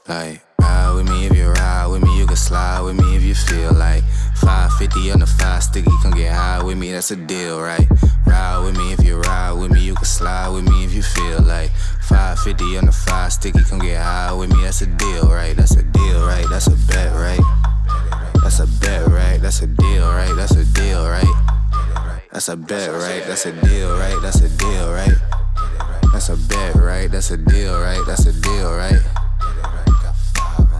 Like, ride with me if you ride with me, you can slide with me if you feel like 550 on the 5 sticky, come get high with me, that's a deal, right? Ride with me if you ride with me, you can slide with me if you feel like 550 on the 5 sticky, come get high with me, that's a deal, right? That's a deal, right? That's a bet, right? That's a bet, right? That's a deal, right? That's a deal, right? That's a bet, right? That's a deal, right? That's a deal, right? That's a bet, right? That's a deal, right? That's a deal, right?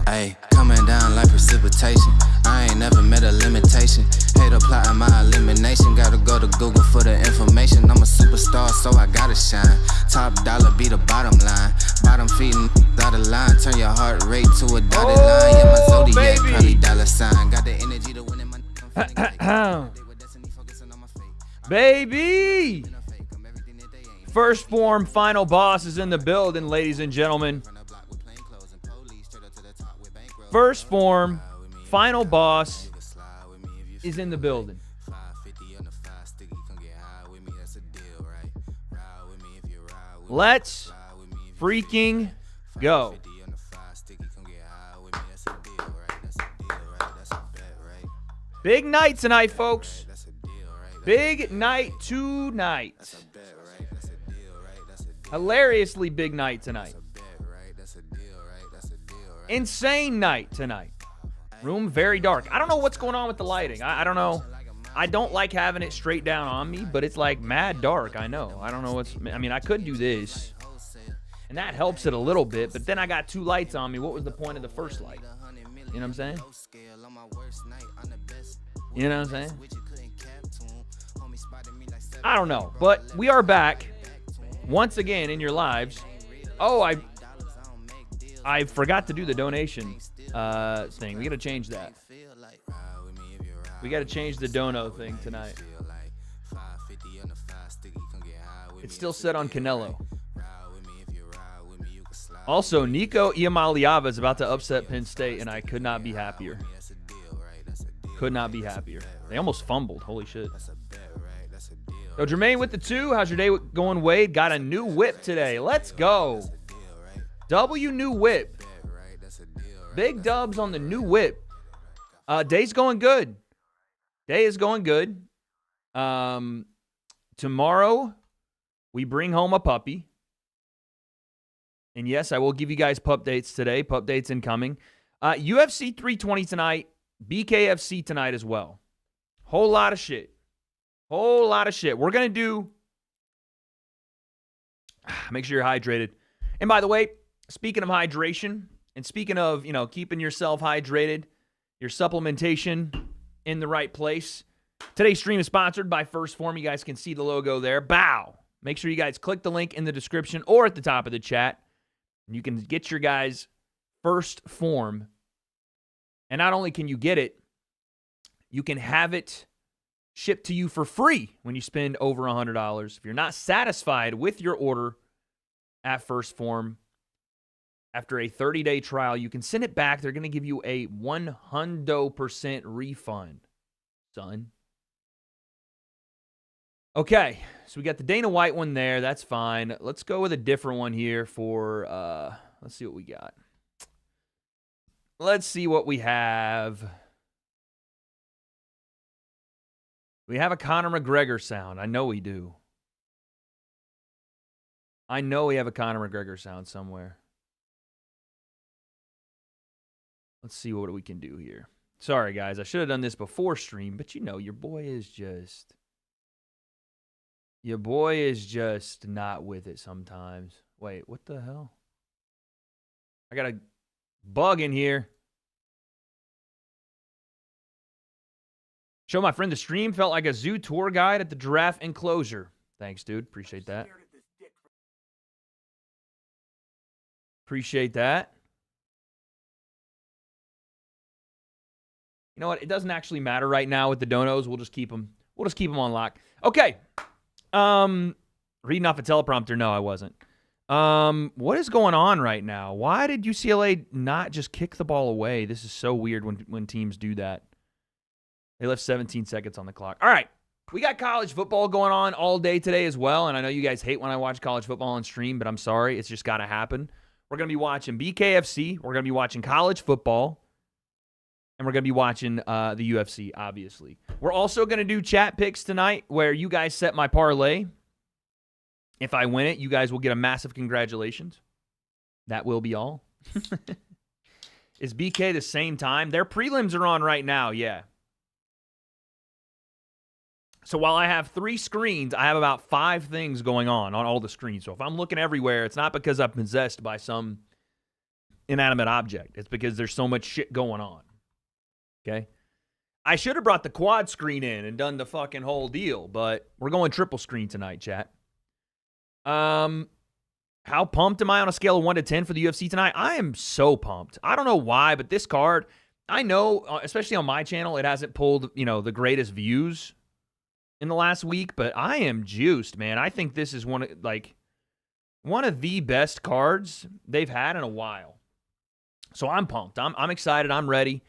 Ayy, coming down like precipitation. I ain't never met a limitation. Hate plotting my elimination. Gotta go to Google for the information. I'm a superstar, so I gotta shine. Top dollar be the bottom line. Bottom feeding out of line. Turn your heart rate to a dotted line. Yeah, my zodiac probably dollar sign. Got the energy to win in my baby. First form final boss is in the building, ladies and gentlemen. First form final boss is in the building. Let's freaking go. Big night tonight, folks. Big night tonight. Hilariously big night tonight. Insane night tonight. Room very dark. I don't know what's going on with the lighting. I don't know. I don't like having it straight down on me, but it's like mad dark. I know. I don't know what's... I mean, I could do this, and that helps it a little bit, but then I got two lights on me. What was the point of the first light? You know what I'm saying? You know what I'm saying? I don't know, but we are back once again in your lives. Oh, I forgot to do the donation thing. We got to change that. We got to change the dono thing tonight. It's still set on Canelo. Also, Nico Iamaleava is about to upset Penn State, and I could not be happier. Could not be happier. They almost fumbled. Holy shit. So, Jermaine with the 2. How's your day going, Wade? Got a new whip today. Let's go. W new whip. Big dubs on the new whip. Day's going good. Day is going good. Tomorrow, we bring home a puppy. And yes, I will give you guys pup dates today. Pup dates incoming. UFC 320 tonight. BKFC tonight as well. Whole lot of shit. Whole lot of shit. We're going to do... Make sure you're hydrated. And by the way, speaking of hydration, and speaking of, you know, keeping yourself hydrated, your supplementation in the right place, today's stream is sponsored by First Form. You guys can see the logo there. Bow. Make sure you guys click the link in the description or at the top of the chat. And you can get your guys' First Form. And not only can you get it, you can have it shipped to you for free when you spend over $100. If you're not satisfied with your order at First Form, after a 30-day trial, you can send it back. They're going to give you a 100% refund, son. Okay, so we got the Dana White one there. That's fine. Let's go with a different one here for, let's see what we got. Let's see what we have. We have a Conor McGregor sound. I know we do. I know we have a Conor McGregor sound somewhere. Let's see what we can do here. Sorry, guys. I should have done this before stream, but you know, your boy is just not with it sometimes. Wait, what the hell? I got a bug in here. Show my friend the stream. Felt like a zoo tour guide at the giraffe enclosure. Thanks, dude. Appreciate that. Appreciate that. You know what? It doesn't actually matter right now with the donos. We'll just keep them. We'll just keep them on lock. Okay. Reading off a teleprompter. No, I wasn't. What is going on right now? Why did UCLA not just kick the ball away? This is so weird when teams do that. They left 17 seconds on the clock. All right. We got college football going on all day today as well, and I know you guys hate when I watch college football on stream, but I'm sorry. It's just got to happen. We're going to be watching BKFC. We're going to be watching college football. And we're going to be watching the UFC, obviously. We're also going to do chat picks tonight where you guys set my parlay. If I win it, you guys will get a massive congratulations. That will be all. Is BK the same time? Their prelims are on right now, yeah. So while I have 3 screens, I have about 5 things going on all the screens. So if I'm looking everywhere, it's not because I'm possessed by some inanimate object. It's because there's so much shit going on. Okay? I should have brought the quad screen in and done the fucking whole deal, but we're going triple screen tonight, chat. How pumped am I on a scale of 1 to 10 for the UFC tonight? I am so pumped. I don't know why, but this card, I know, especially on my channel, it hasn't pulled, the greatest views in the last week, but I am juiced, man. I think this is one of the best cards they've had in a while. So I'm pumped. I'm excited. I'm ready.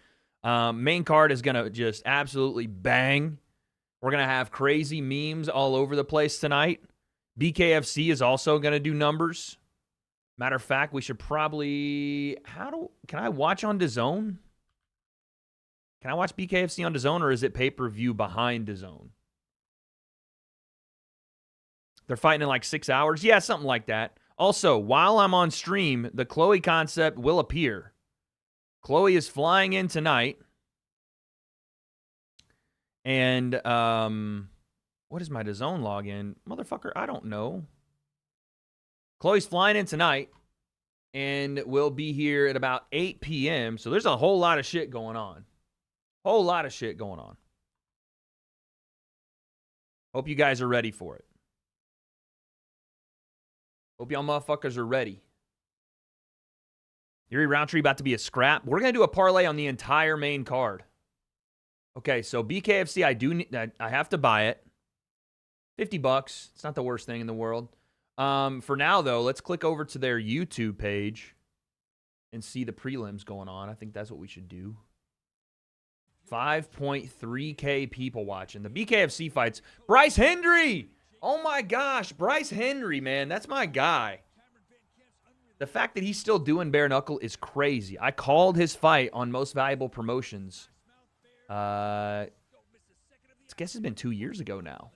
Main card is going to just absolutely bang. We're going to have crazy memes all over the place tonight. BKFC is also going to do numbers. Matter of fact, we should probably... Can I watch on DAZN? Can I watch BKFC on DAZN, or is it pay-per-view behind DAZN? They're fighting in like 6 hours? Yeah, something like that. Also, while I'm on stream, the Pkwy concept will appear. Pkwy is flying in tonight. And, what is my DAZN login? Motherfucker, I don't know. Pkwy's flying in tonight. And we'll be here at about 8 p.m. So there's a whole lot of shit going on. Whole lot of shit going on. Hope you guys are ready for it. Hope y'all motherfuckers are ready. Yuri Roundtree about to be a scrap. We're going to do a parlay on the entire main card. Okay, so BKFC, I have to buy it. $50. It's not the worst thing in the world. For now, though, let's click over to their YouTube page and see the prelims going on. I think that's what we should do. 5.3K people watching. The BKFC fights. Bryce Hendry! Oh my gosh, Bryce Hendry, man. That's my guy. The fact that he's still doing bare knuckle is crazy. I called his fight on Most Valuable Promotions. I guess it's been 2 years ago now.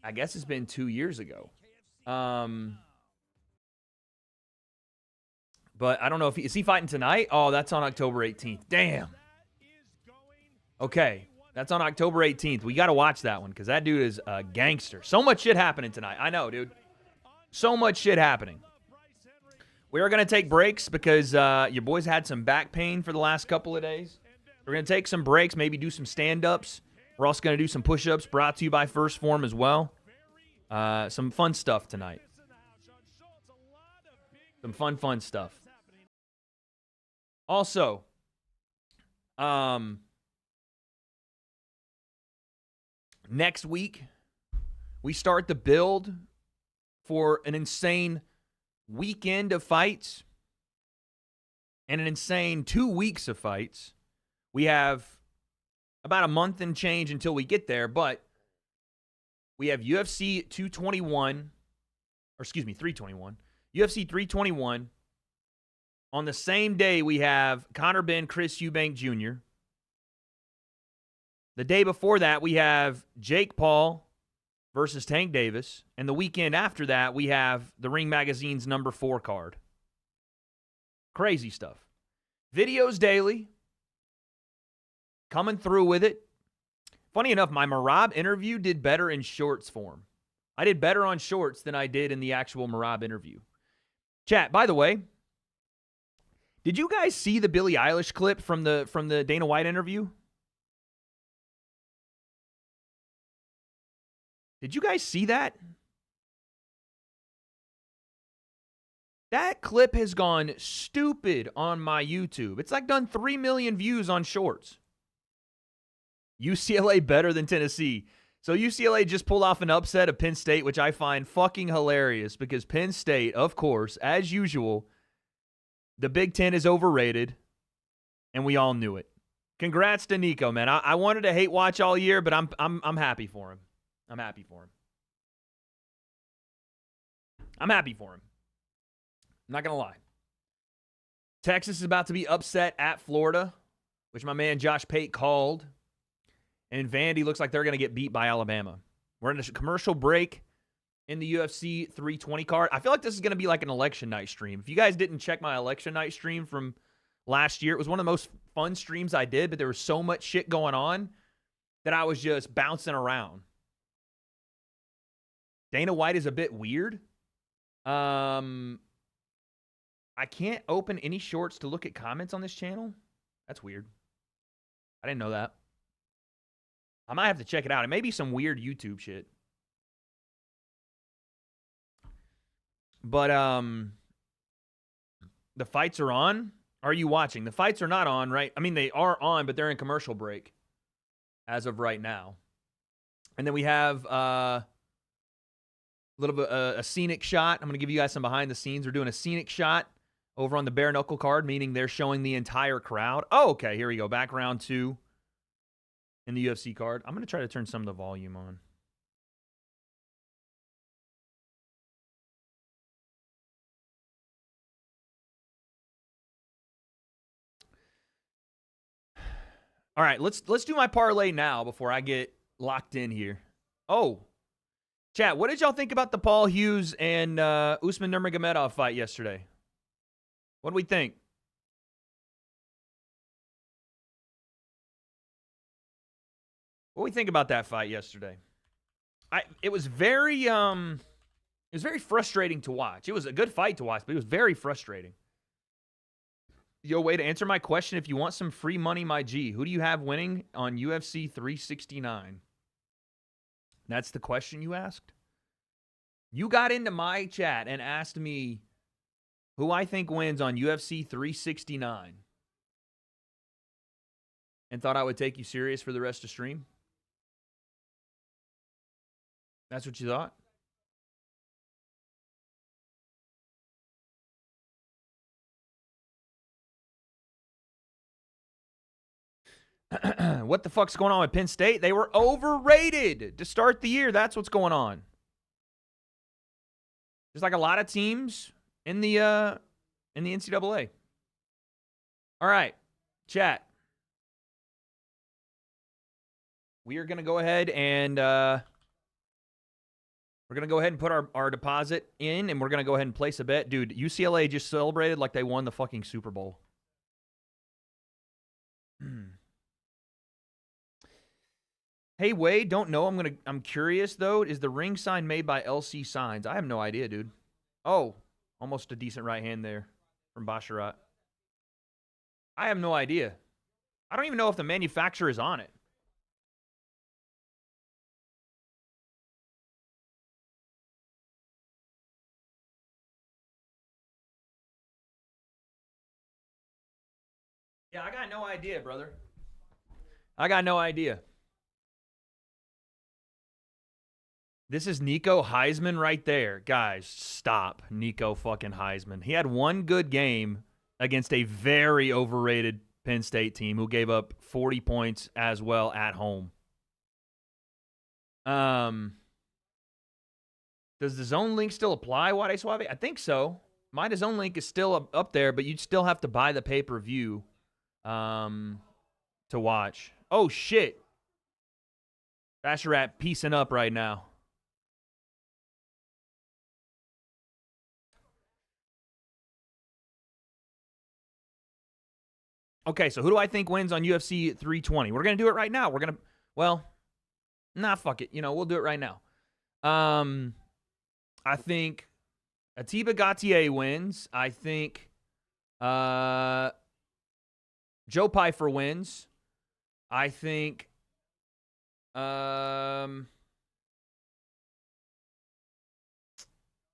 I guess it's been 2 years ago. But I don't know if is he fighting tonight? Oh, that's on October 18th. Damn. Okay. That's on October 18th. We got to watch that one because that dude is a gangster. So much shit happening tonight. I know, dude. So much shit happening. We are going to take breaks because your boys had some back pain for the last couple of days. We're going to take some breaks, maybe do some stand-ups. We're also going to do some push-ups brought to you by First Form as well. Some fun stuff tonight. Some fun stuff. Also, next week, we start the build for an insane weekend of fights and an insane 2 weeks of fights. We have about a month and change until we get there, but we have UFC 221, or excuse me, 321. UFC 321. On the same day, we have Conor Benn, Chris Eubank Jr. The day before that, we have Jake Paul versus Tank Davis. And the weekend after that, we have the Ring Magazine's number 4 card. Crazy stuff. Videos daily. Coming through with it. Funny enough, my Merab interview did better in shorts form. I did better on shorts than I did in the actual Merab interview. Chat, by the way, did you guys see the Billie Eilish clip from the Dana White interview? Did you guys see that? That clip has gone stupid on my YouTube. It's like done 3 million views on shorts. UCLA better than Tennessee. So UCLA just pulled off an upset of Penn State, which I find fucking hilarious because Penn State, of course, as usual, the Big Ten is overrated, and we all knew it. Congrats to Nico, man. I wanted to hate watch all year, but I'm happy for him. I'm happy for him. I'm happy for him. Not going to lie. Texas is about to be upset at Florida, which my man Josh Pate called. And Vandy looks like they're going to get beat by Alabama. We're in a commercial break in the UFC 320 card. I feel like this is going to be like an election night stream. If you guys didn't check my election night stream from last year, it was one of the most fun streams I did, but there was so much shit going on that I was just bouncing around. Dana White is a bit weird. I can't open any shorts to look at comments on this channel. That's weird. I didn't know that. I might have to check it out. It may be some weird YouTube shit. But the fights are on. Are you watching? The fights are not on, right? I mean, they are on, but they're in commercial break as of right now. And then we have a little bit a scenic shot. I'm going to give you guys some behind the scenes. We're doing a scenic shot over on the bare knuckle card, meaning they're showing the entire crowd. Oh, okay. Here we go. Back round 2 in the UFC card. I'm going to try to turn some of the volume on. All right, let's do my parlay now before I get locked in here. Oh, chat, what did y'all think about the Paul Hughes and Usman Nurmagomedov fight yesterday? What do we think? What do we think about that fight yesterday? It was very frustrating to watch. It was a good fight to watch, but it was very frustrating. Yo, way to answer my question. If you want some free money, my G, who do you have winning on UFC 369? That's the question you asked? You got into my chat and asked me who I think wins on UFC 369 and thought I would take you serious for the rest of stream? That's what you thought? What the fuck's going on with Penn State? They were overrated to start the year. That's what's going on. There's like a lot of teams in the NCAA. All right, chat. We are going to go ahead and put our deposit in, and we're going to go ahead and place a bet. Dude, UCLA just celebrated like they won the fucking Super Bowl. Hey, Wade, don't know. I'm curious, though. Is the ring sign made by LC Signs? I have no idea, dude. Oh, almost a decent right hand there from Basharat. I have no idea. I don't even know if the manufacturer is on it. Yeah, I got no idea, brother. I got no idea. This is Nico Heisman right there. Guys, stop. Nico fucking Heisman. He had one good game against a very overrated Penn State team who gave up 40 points as well at home. Does the zone link still apply, Wade Suave? I think so. My zone link is still up there, but you'd still have to buy the pay-per-view to watch. Oh, shit. Basharat piecing up right now. Okay, so who do I think wins on UFC 320? We're going to do it right now. We're going to, well, nah, fuck it. You know, we'll do it right now. I think Atiba Gautier wins. I think Joe Pyfer wins. I think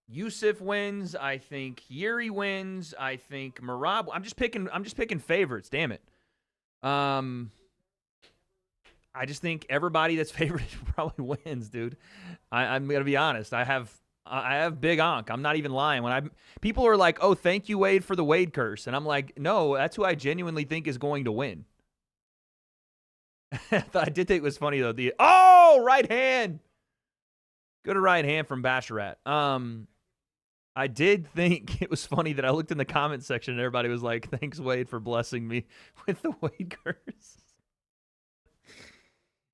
Yusuf wins. I think Yuri wins. I think Marab. I'm just picking favorites. Damn it. I just think everybody that's favored probably wins, dude. I'm gonna be honest. I have big onk. I'm not even lying. When people are like, "Oh, thank you, Wade, for the Wade curse," and I'm like, "No, that's who I genuinely think is going to win." I did think it was funny though. Right hand. Good right hand from Basharat. I did think it was funny that I looked in the comment section and everybody was like, thanks, Wade, for blessing me with the Wade curse.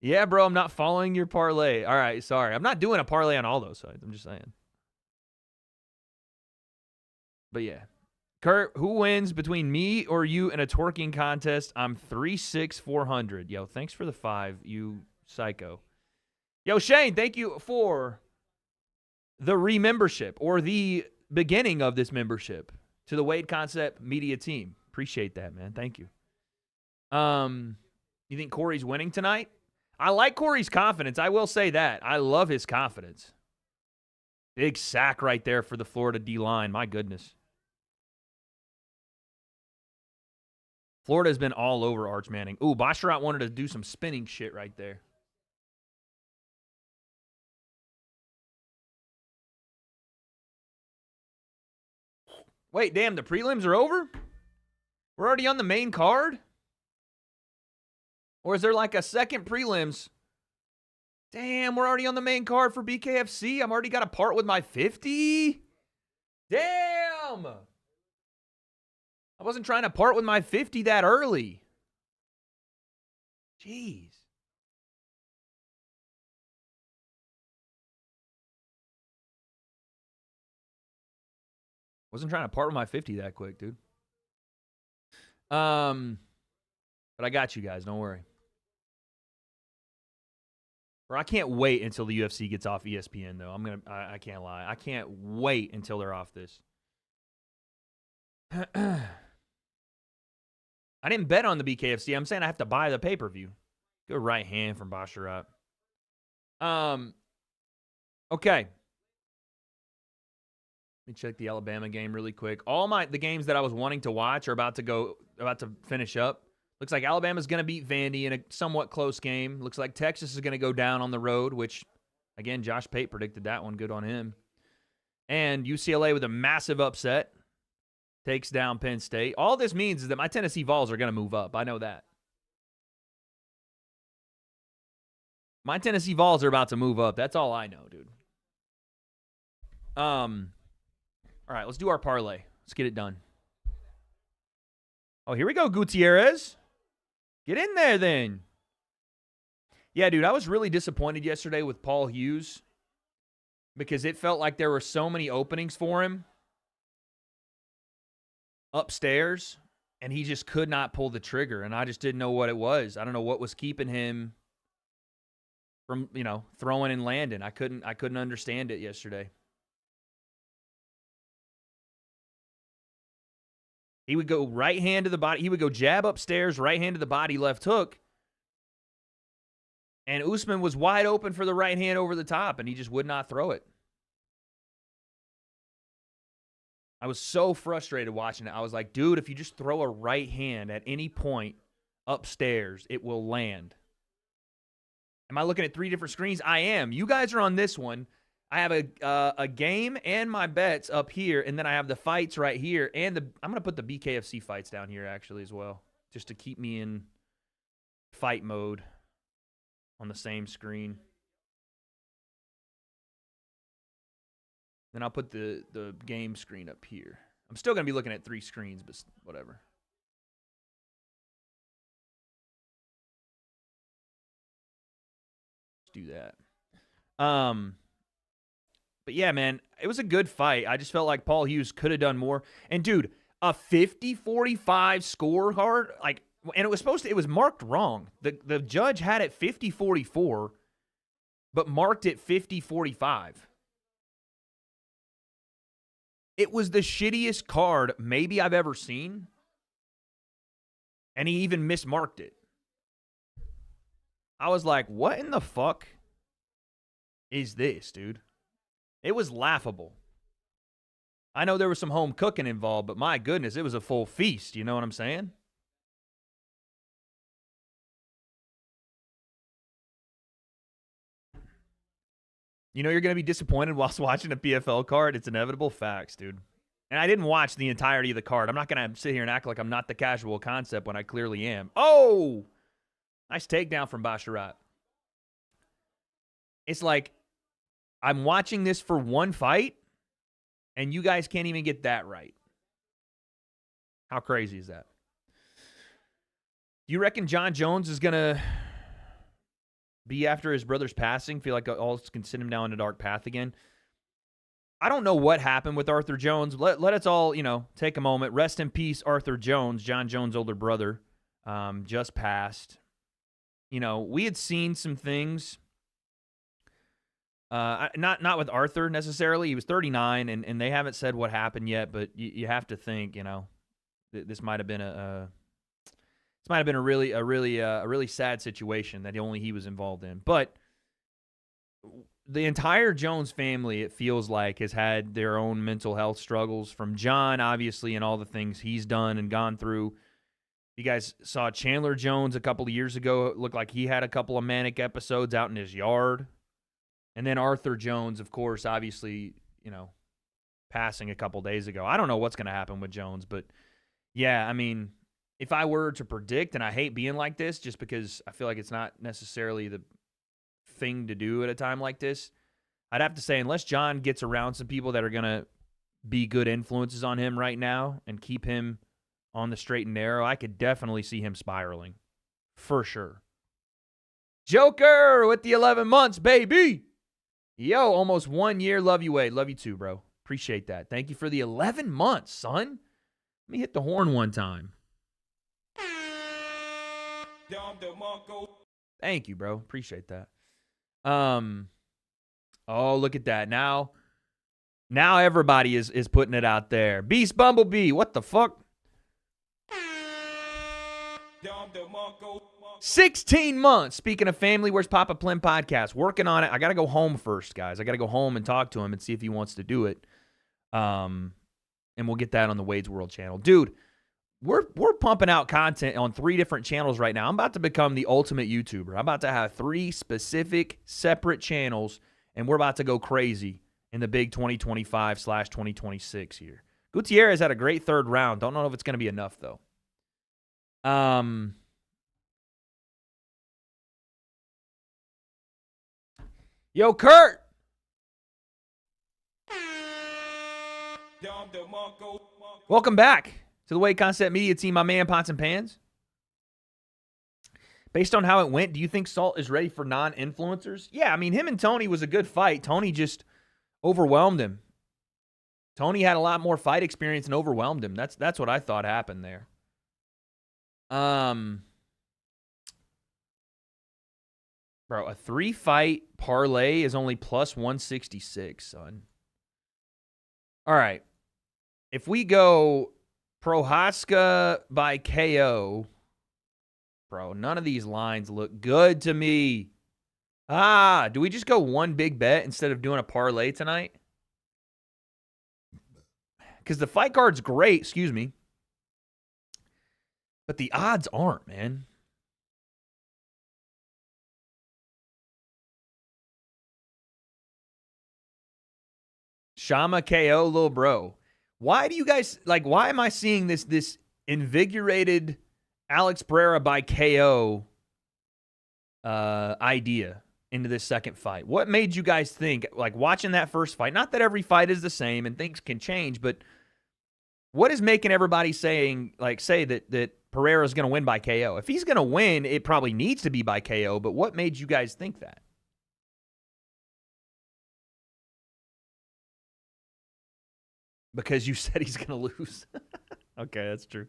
Yeah, bro, I'm not following your parlay. All right, sorry. I'm not doing a parlay on all those sides. I'm just saying. But yeah. Kurt, who wins between me or you in a twerking contest? I'm 3-6-400. Yo, thanks for the 5, you psycho. Yo, Shane, thank you for the remembership or the beginning of this membership to the W.A.D.E Concept Media team. Appreciate that, man. Thank you. You think Corey's winning tonight? I like Corey's confidence. I will say that. I love his confidence. Big sack right there for the Florida D-line. My goodness. Florida has been all over Arch Manning. Ooh, Basharat wanted to do some spinning shit right there. Wait, damn, the prelims are over? We're already on the main card? Or is there like a second prelims? Damn, we're already on the main card for BKFC. I'm already got to part with my 50. Damn. I wasn't trying to part with my 50 that early. Jeez. Wasn't trying to part with my 50 that quick, dude. But I got you guys. Don't worry. Or I can't wait until the UFC gets off ESPN, though. I can't lie. I can't wait until they're off this. I didn't bet on the BKFC. I'm saying I have to buy the pay-per-view. Good right hand from Basharat. Okay. Let me check the Alabama game really quick. All the games that I was wanting to watch are about to finish up. Looks like Alabama's going to beat Vandy in a somewhat close game. Looks like Texas is going to go down on the road, which, again, Josh Pate predicted that one. Good on him. And UCLA with a massive upset takes down Penn State. All this means is that my Tennessee Vols are going to move up. I know that. My Tennessee Vols are about to move up. That's all I know, dude. All right, let's do our parlay. Let's get it done. Oh, here we go, Gutierrez. Get in there, then. Yeah, dude, I was really disappointed yesterday with Paul Hughes because it felt like there were so many openings for him upstairs, and he just could not pull the trigger, and I just didn't know what it was. I don't know what was keeping him from, throwing and landing. I couldn't understand it yesterday. He would go right hand to the body. He would go jab upstairs, right hand to the body, left hook. And Usman was wide open for the right hand over the top, and he just would not throw it. I was so frustrated watching it. I was like, dude, if you just throw a right hand at any point upstairs, it will land. Am I looking at 3 different screens? I am. You guys are on this one. I have a game and my bets up here, and then I have the fights right here. And I'm going to put the BKFC fights down here, actually, as well, just to keep me in fight mode on the same screen. Then I'll put the game screen up here. I'm still going to be looking at 3 screens, but whatever. Let's do that. But yeah, man, it was a good fight. I just felt like Paul Hughes could have done more. And dude, a 50-45 scorecard, and it was marked wrong. The judge had it 50-44, but marked it 50-45. It was the shittiest card maybe I've ever seen. And he even mismarked it. I was like, what in the fuck is this, dude? It was laughable. I know there was some home cooking involved, but my goodness, it was a full feast. You know what I'm saying? You know you're going to be disappointed whilst watching a PFL card. It's inevitable. Facts, dude. And I didn't watch the entirety of the card. I'm not going to sit here and act like I'm not the casual concept when I clearly am. Oh! Nice takedown from Basharat. It's like, I'm watching this for one fight, And you guys can't even get that right. How crazy is that? Do you reckon John Jones is going to be after his brother's passing? Feel like all can send him down a dark path again? I don't know what happened with Arthur Jones. Let us all, take a moment. Rest in peace, Arthur Jones, John Jones' older brother, just passed. We had seen some things. Not with Arthur necessarily. He was 39, and they haven't said what happened yet. But you have to think, this might have been a really sad situation that only he was involved in. But the entire Jones family, it feels like, has had their own mental health struggles, from John, obviously, and all the things he's done and gone through. You guys saw Chandler Jones a couple of years ago. It looked like he had a couple of manic episodes out in his yard. And then Arthur Jones, of course, obviously, passing a couple days ago. I don't know what's going to happen with Jones, but yeah, I mean, if I were to predict, and I hate being like this just because I feel like it's not necessarily the thing to do at a time like this, I'd have to say, unless John gets around some people that are going to be good influences on him right now and keep him on the straight and narrow, I could definitely see him spiraling. For sure. Joker with the 11 months, baby. Yo, almost 1 year. Love you, Wade. Love you too, bro. Appreciate that. Thank you for the 11 months, son. Let me hit the horn one time. Thank you, bro. Appreciate that. Oh, look at that. Now everybody is putting it out there. Beast Bumblebee, what the fuck? 16 months. Speaking of family, where's Papa Plim podcast? Working on it. I got to go home first, guys. I got to go home and talk to him and see if he wants to do it. And we'll get that on the Wade's World channel. Dude, we're pumping out content on 3 different channels right now. I'm about to become the ultimate YouTuber. I'm about to have 3 specific separate channels, and we're about to go crazy in the big 2025/2026 here. Gutierrez had a great third round. Don't know if it's going to be enough, though. Yo, Kurt. Welcome back to the W.A.D.E Concept Media Team, my man, Pots and Pans. Based on how it went, do you think Salt is ready for non-influencers? Yeah, I mean, him and Tony was a good fight. Tony just overwhelmed him. Tony had a lot more fight experience and overwhelmed him. That's what I thought happened there. Bro, a 3-fight parlay is only plus 166, son. All right. If we go Prohaska by KO, bro, none of these lines look good to me. Do we just go one big bet instead of doing a parlay tonight? Because the fight card's great, excuse me. But the odds aren't, man. Shama KO, little bro. Why do you guys, why am I seeing this invigorated Alex Pereira by KO idea into this second fight? What made you guys think, watching that first fight, not that every fight is the same and things can change, but what is making everybody say that Pereira's going to win by KO? If he's going to win, it probably needs to be by KO, but what made you guys think that? Because you said he's going to lose. Okay, that's true.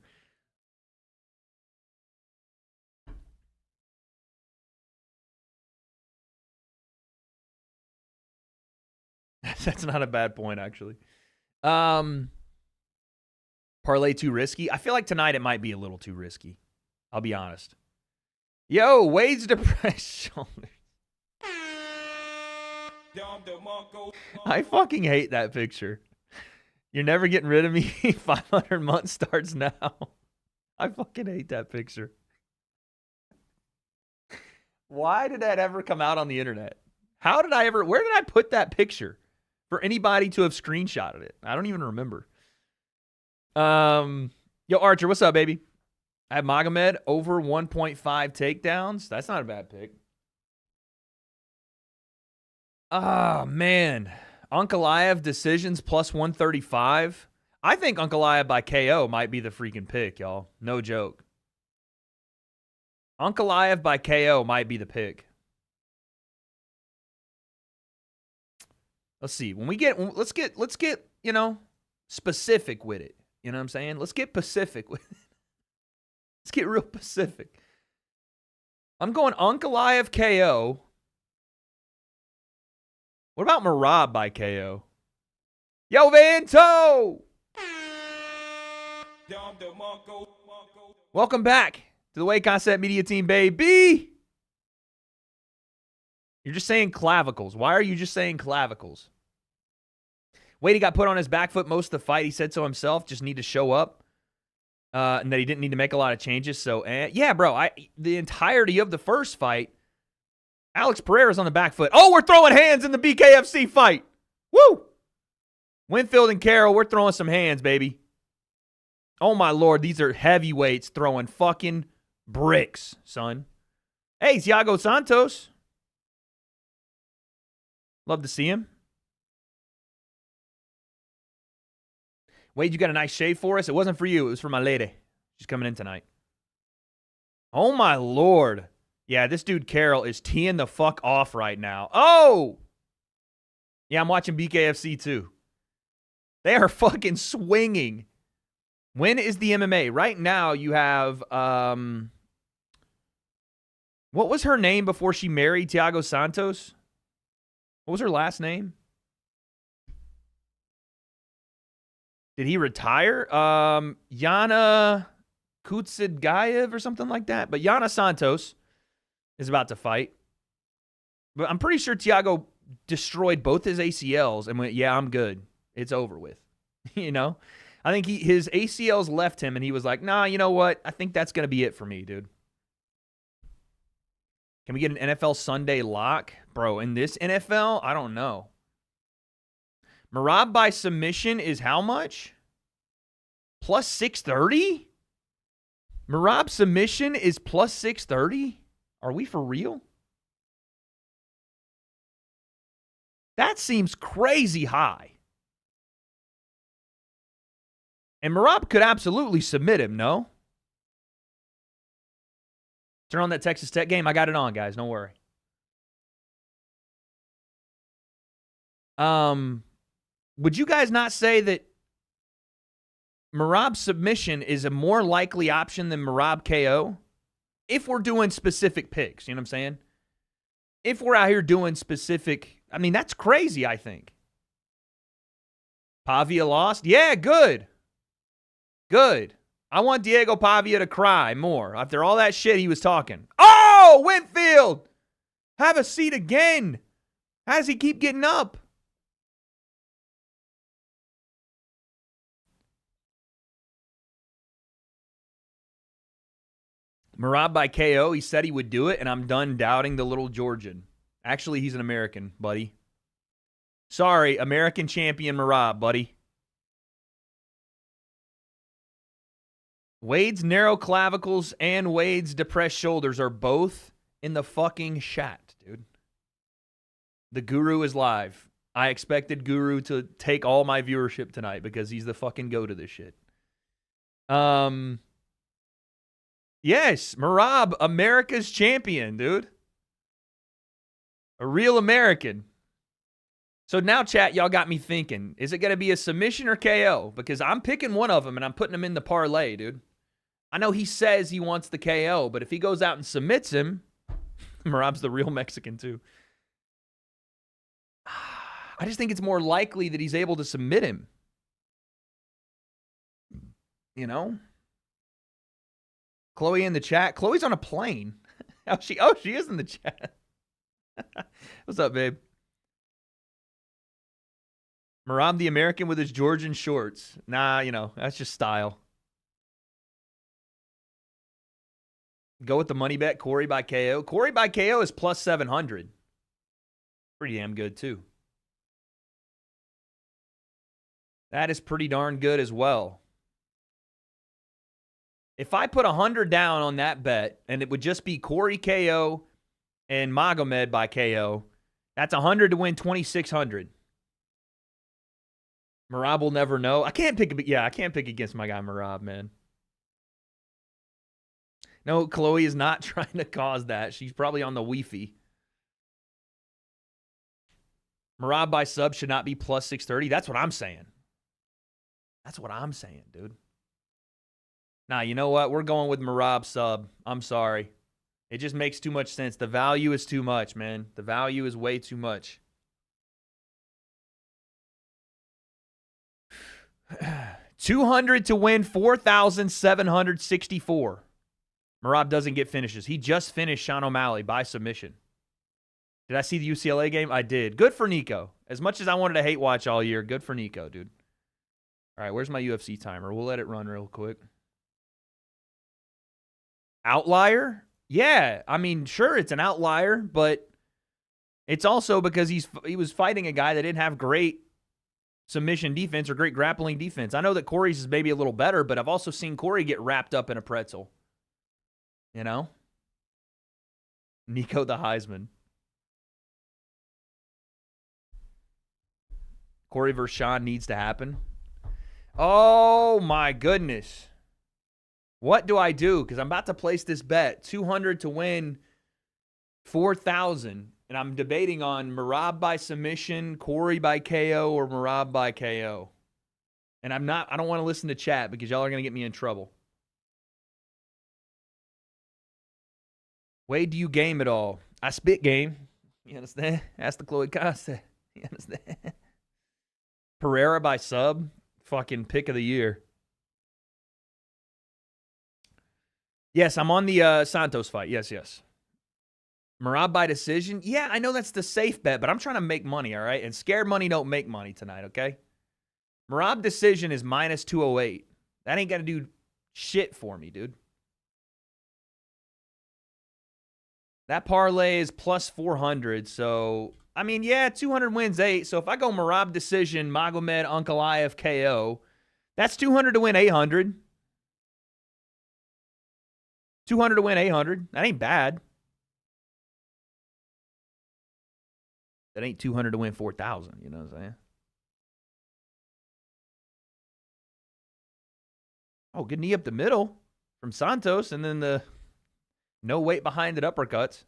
That's not a bad point, actually. Parlay too risky? I feel like tonight it might be a little too risky. I'll be honest. Yo, Wade's depressed shoulders. I fucking hate that picture. You're never getting rid of me. 500 months starts now. I fucking hate that picture. Why did that ever come out on the internet? Where did I put that picture for anybody to have screenshotted it? I don't even remember. Yo, Archer, what's up, baby? I have Magomed over 1.5 takedowns. That's not a bad pick. Oh, man. Ankalaev decisions plus 135. I think Ankalaev by KO might be the freaking pick, y'all. No joke. Ankalaev by KO might be the pick. Let's see. Let's get, you know, specific with it. You know what I'm saying? Let's get Pacific with it. Let's get real Pacific. I'm going Ankalaev KO. What about Merab by KO? Yo, Vanto! Welcome back to the W.A.D.E Concept Media Team, baby. You're just saying clavicles. Why are you just saying clavicles? W.A.D.E got put on his back foot most of the fight. He said so himself. Just need to show up. And that he didn't need to make a lot of changes. So, yeah, bro, the entirety of the first fight, Alex Pereira's on the back foot. Oh, we're throwing hands in the BKFC fight. Woo! Winfield and Carroll, we're throwing some hands, baby. Oh, my Lord, these are heavyweights throwing fucking bricks, son. Hey, Thiago Santos. Love to see him. Wade, you got a nice shave for us? It wasn't for you. It was for my lady. She's coming in tonight. Oh, my Lord. Yeah, this dude Carroll is teeing the fuck off right now. Oh! Yeah, I'm watching BKFC too. They are fucking swinging. When is the MMA? Right now you have, what was her name before she married Thiago Santos? What was her last name? Did he retire? Yana Kutsidgayev or something like that. But Yana Santos is about to fight. But I'm pretty sure Thiago destroyed both his ACLs and went, yeah, I'm good. It's over with. You know? I think his ACLs left him and he was like, nah, you know what? I think that's going to be it for me, dude. Can we get an NFL Sunday lock? Bro, in this NFL, I don't know. Merab by submission is how much? Plus 630? Merab submission is plus 630? Are we for real? That seems crazy high. And Merab could absolutely submit him, no? Turn on that Texas Tech game. I got it on, guys. Don't worry. Would you guys not say that Merab submission is a more likely option than Merab KO? If we're doing specific picks, you know what I'm saying? If we're out here doing specific, I mean, that's crazy, I think. Pavia lost? Yeah, good. Good. I want Diego Pavia to cry more after all that shit he was talking. Oh, Winfield! Have a seat again. How does he keep getting up? Merab by KO, he said he would do it, and I'm done doubting the little Georgian. Actually, he's an American, buddy. Sorry, American champion Merab, buddy. Wade's narrow clavicles and Wade's depressed shoulders are both in the fucking chat, dude. The Guru is live. I expected Guru to take all my viewership tonight because he's the fucking go-to this shit. Yes, Merab, America's champion, dude. A real American. So now, chat, y'all got me thinking. Is it going to be a submission or KO? Because I'm picking one of them, and I'm putting him in the parlay, dude. I know he says he wants the KO, but if he goes out and submits him, Merab's the real Mexican, too. I just think it's more likely that he's able to submit him. You know? Chloe in the chat. Chloe's on a plane. She is in the chat. What's up, babe? Merab the American with his Georgian shorts. Nah, you know, that's just style. Go with the money bet. Corey by KO. Corey by KO is plus 700. Pretty damn good, too. That is pretty darn good as well. If I put 100 down on that bet, and it would just be Corey KO and Magomed by KO, that's 100 to win 2,600. Merab will never know. I can't pick against my guy Merab, man. No, Chloe is not trying to cause that. She's probably on the Wi-Fi. Merab by sub should not be plus 630. That's what I'm saying. That's what I'm saying, dude. Nah, you know what? We're going with Merab sub. I'm sorry. It just makes too much sense. The value is too much, man. The value is way too much. $200 to win 4,764. Merab doesn't get finishes. He just finished Sean O'Malley by submission. Did I see the UCLA game? I did. Good for Nico. As much as I wanted to hate watch all year, good for Nico, dude. All right, where's my UFC timer? We'll let it run real quick. Outlier? Yeah, I mean, sure, it's an outlier, but it's also because he was fighting a guy that didn't have great submission defense or great grappling defense. I know that Corey's is maybe a little better, but I've also seen Corey get wrapped up in a pretzel. You know? Nico the Heisman. Corey versus Sean needs to happen. Oh, my goodness. What do I do? Because I'm about to place this bet. 200 to win 4,000. And I'm debating on Merab by submission, Corey by KO, or Merab by KO. And I don't want to listen to chat because y'all are going to get me in trouble. Wade, do you game at all? I spit game. You understand? Ask the Chloe Costa. You understand? Pereira by sub. Fucking pick of the year. Yes, I'm on the Santos fight. Yes. Merab by decision. Yeah, I know that's the safe bet, but I'm trying to make money, all right? And scared money don't make money tonight, okay? Merab decision is minus 208. That ain't going to do shit for me, dude. That parlay is plus 400, so, I mean, yeah, 200 wins 8. So if I go Merab decision, Magomed Ankalaev KO, that's 200 to win 800. 200 to win 800. That ain't bad. That ain't 200 to win 4,000, you know what I'm saying? Oh, good knee up the middle from Santos, and then the no weight behind it uppercuts.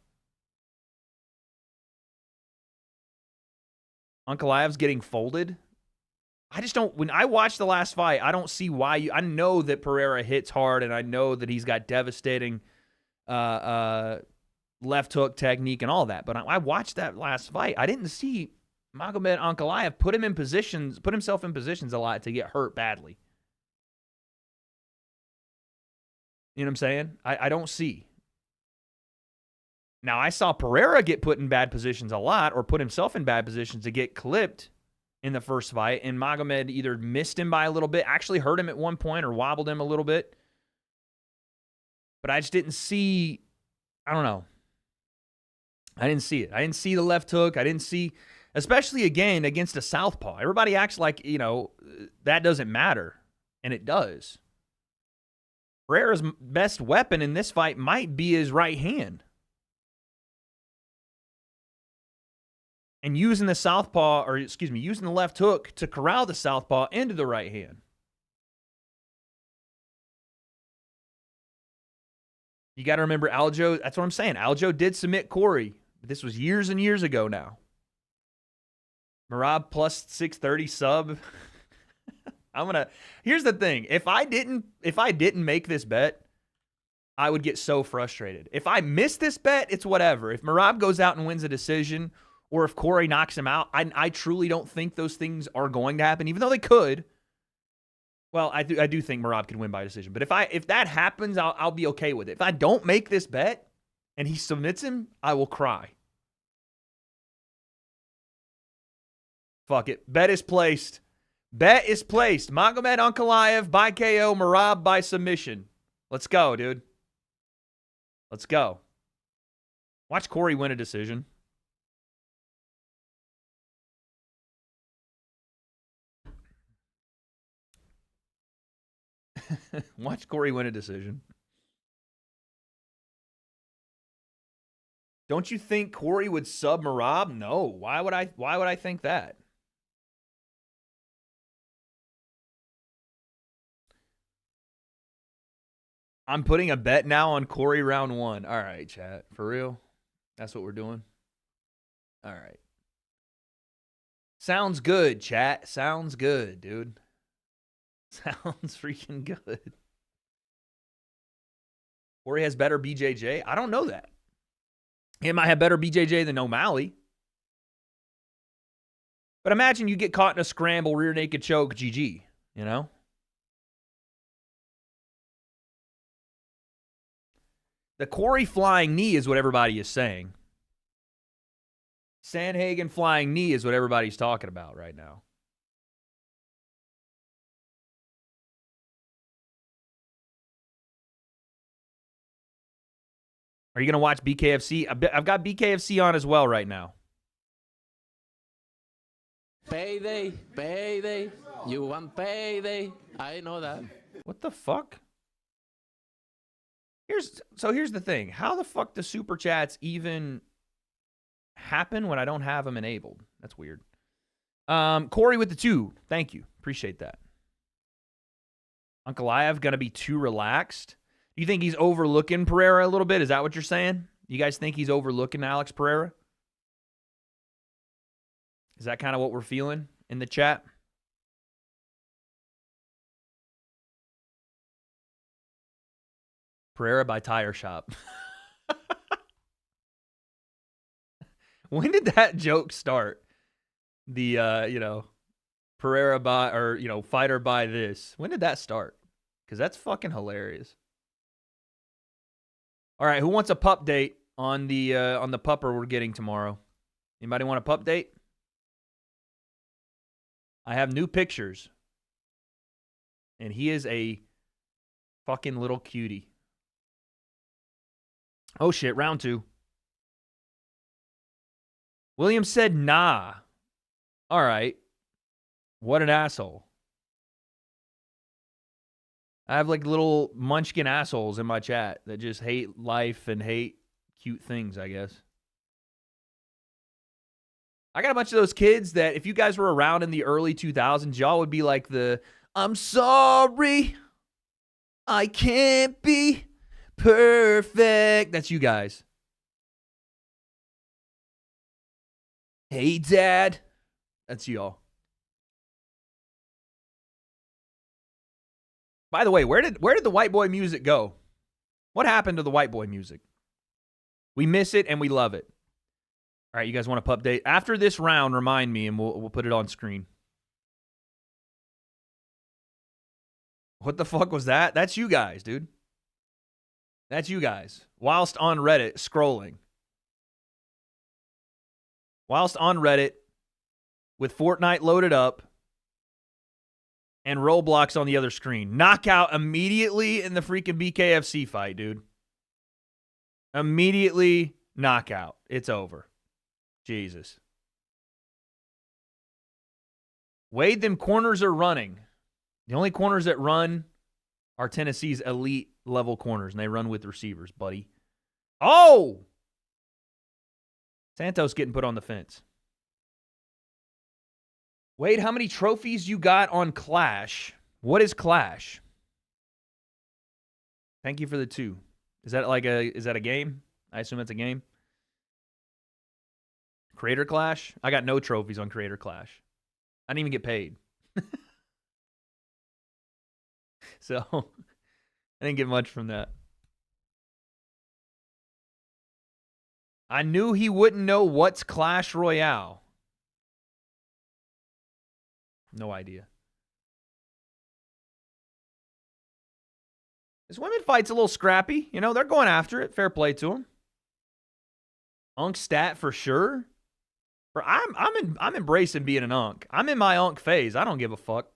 Ankalaev's getting folded. I just don't, when I watch the last fight, I don't see why I know that Pereira hits hard, and I know that he's got devastating left hook technique and all that. But I watched that last fight. I didn't see Magomed Ankalaev put himself in positions a lot to get hurt badly. You know what I'm saying? I don't see. Now, I saw Pereira get put in bad positions a lot, or put himself in bad positions to get clipped in the first fight, and Magomed either missed him by a little bit, actually hurt him at one point, or wobbled him a little bit. But I just didn't see, I don't know. I didn't see it. I didn't see the left hook. I didn't see, especially again against a southpaw. Everybody acts like, you know, that doesn't matter, and it does. Pereira's best weapon in this fight might be his right hand. And using the southpaw, or excuse me, using the left hook to corral the southpaw into the right hand. You got to remember Aljo, that's what I'm saying. Aljo did submit Corey. But this was years and years ago now. Merab plus 630 sub. Here's the thing. If I didn't make this bet, I would get so frustrated. If I miss this bet, it's whatever. If Merab goes out and wins a decision, or if Corey knocks him out, I truly don't think those things are going to happen, even though they could. Well, I do think Merab can win by decision. But if that happens, I'll be okay with it. If I don't make this bet and he submits him, I will cry. Fuck it. Bet is placed. Bet is placed. Magomed Ankalaev by KO, Merab by submission. Let's go, dude. Let's go. Watch Corey win a decision. Watch Corey win a decision. Don't you think Corey would sub Merab? No. Why would I think that? I'm putting a bet now on Corey round 1. All right, chat. For real? That's what we're doing? All right. Sounds good, chat. Sounds good, dude. Sounds freaking good. Corey has better BJJ? I don't know that. He might have better BJJ than O'Malley. But imagine you get caught in a scramble, rear naked choke, GG, you know? The Corey flying knee is what everybody is saying. Sandhagen flying knee is what everybody's talking about right now. Are you going to watch BKFC? I've got BKFC on as well right now. Payday, payday. You want payday? I know that. What the fuck? Here's the thing. How the fuck do super chats even happen when I don't have them enabled? That's weird. Corey with the 2. Thank you. Appreciate that. Ankalaev gonna be too relaxed. Do you think he's overlooking Pereira a little bit? Is that what you're saying? You guys think he's overlooking Alex Pereira? Is that kind of what we're feeling in the chat? Pereira by Tire Shop. When did that joke start? The, Pereira by, or, fighter by this. When did that start? Because that's fucking hilarious. All right, who wants a pup date on the pupper we're getting tomorrow? Anybody want a pup date? I have new pictures. And he is a fucking little cutie. Oh, shit. Round 2. William said, nah. All right. What an asshole. I have like little munchkin assholes in my chat that just hate life and hate cute things, I guess. I got a bunch of those kids that if you guys were around in the early 2000s, y'all would be like I'm sorry, I can't be perfect. That's you guys. Hey, Dad. That's y'all. By the way, where did the white boy music go? What happened to the white boy music? We miss it and we love it. All right, you guys want a pup date? After this round, remind me and we'll put it on screen. What the fuck was that? That's you guys, dude. That's you guys. Whilst on Reddit, scrolling. Whilst on Reddit, with Fortnite loaded up, and Roblox on the other screen. Knockout immediately in the freaking BKFC fight, dude. Immediately knockout. It's over. Jesus. Wade, them corners are running. The only corners that run are Tennessee's elite level corners, and they run with receivers, buddy. Oh! Santos getting put on the fence. Wade, how many trophies you got on Clash? What is Clash? Thank you for the 2. Is that a game? I assume it's a game. Creator Clash? I got no trophies on Creator Clash. I didn't even get paid. So, I didn't get much from that. I knew he wouldn't know what's Clash Royale. No idea. This women fight's a little scrappy. They're going after it. Fair play to them. Unk stat for sure. I'm embracing being an unk. I'm in my unk phase. I don't give a fuck.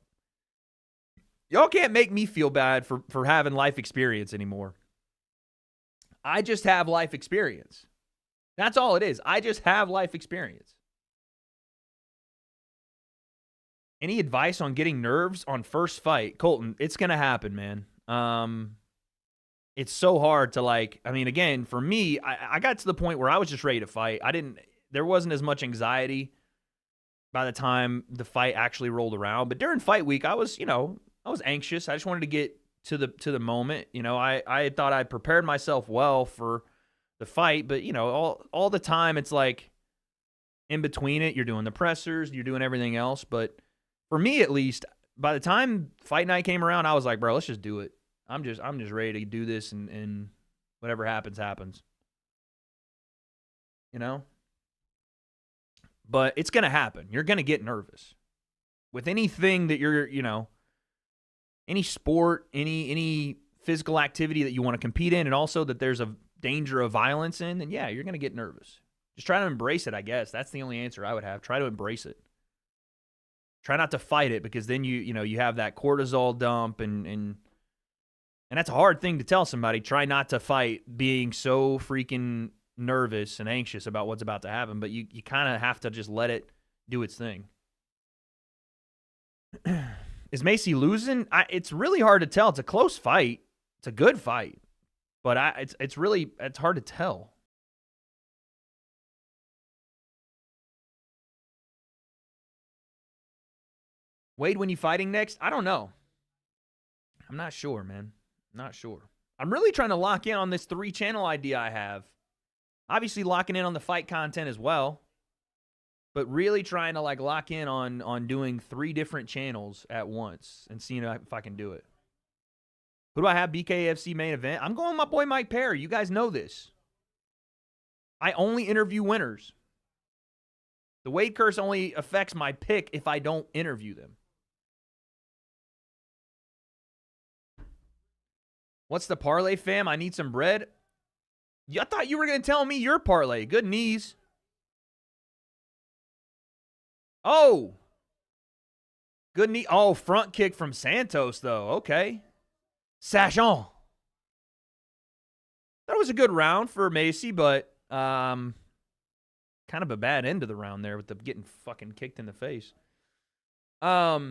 Y'all can't make me feel bad for having life experience anymore. I just have life experience. That's all it is. I just have life experience. Any advice on getting nerves on first fight? Colton, it's going to happen, man. It's so hard to again, for me, I got to the point where I was just ready to fight. There wasn't as much anxiety by the time the fight actually rolled around. But during fight week, I was anxious. I just wanted to get to the moment. You know, I thought I prepared myself well for the fight, but, you know, all the time it's like in between it, you're doing the pressers, you're doing everything else. But for me, at least, by the time fight night came around, I was like, bro, let's just do it. I'm just ready to do this, and whatever happens, happens. You know? But it's going to happen. You're going to get nervous. With anything that you're, you know, any sport, any physical activity that you want to compete in, and also that there's a danger of violence in, then yeah, you're going to get nervous. Just try to embrace it, I guess. That's the only answer I would have. Try to embrace it. Try not to fight it, because then you have that cortisol dump, and that's a hard thing to tell somebody. Try not to fight being so freaking nervous and anxious about what's about to happen, but you kind of have to just let it do its thing. Is Macy losing? It's really hard to tell. It's a close fight. It's a good fight, but it's hard to tell. Wade, when you fighting next? I don't know. I'm not sure, man. Not sure. I'm really trying to lock in on this 3-channel idea I have. Obviously locking in on the fight content as well, but really trying to like lock in on doing 3 different channels at once and seeing if I can do it. Who do I have? BKFC main event. I'm going with my boy Mike Perry. You guys know this. I only interview winners. The Wade curse only affects my pick if I don't interview them. What's the parlay, fam? I need some bread. I thought you were going to tell me your parlay. Good knees. Oh. Good knee. Oh, front kick from Santos, though. Okay. Sachon. That was a good round for Macy, but kind of a bad end of the round there with the getting fucking kicked in the face. Have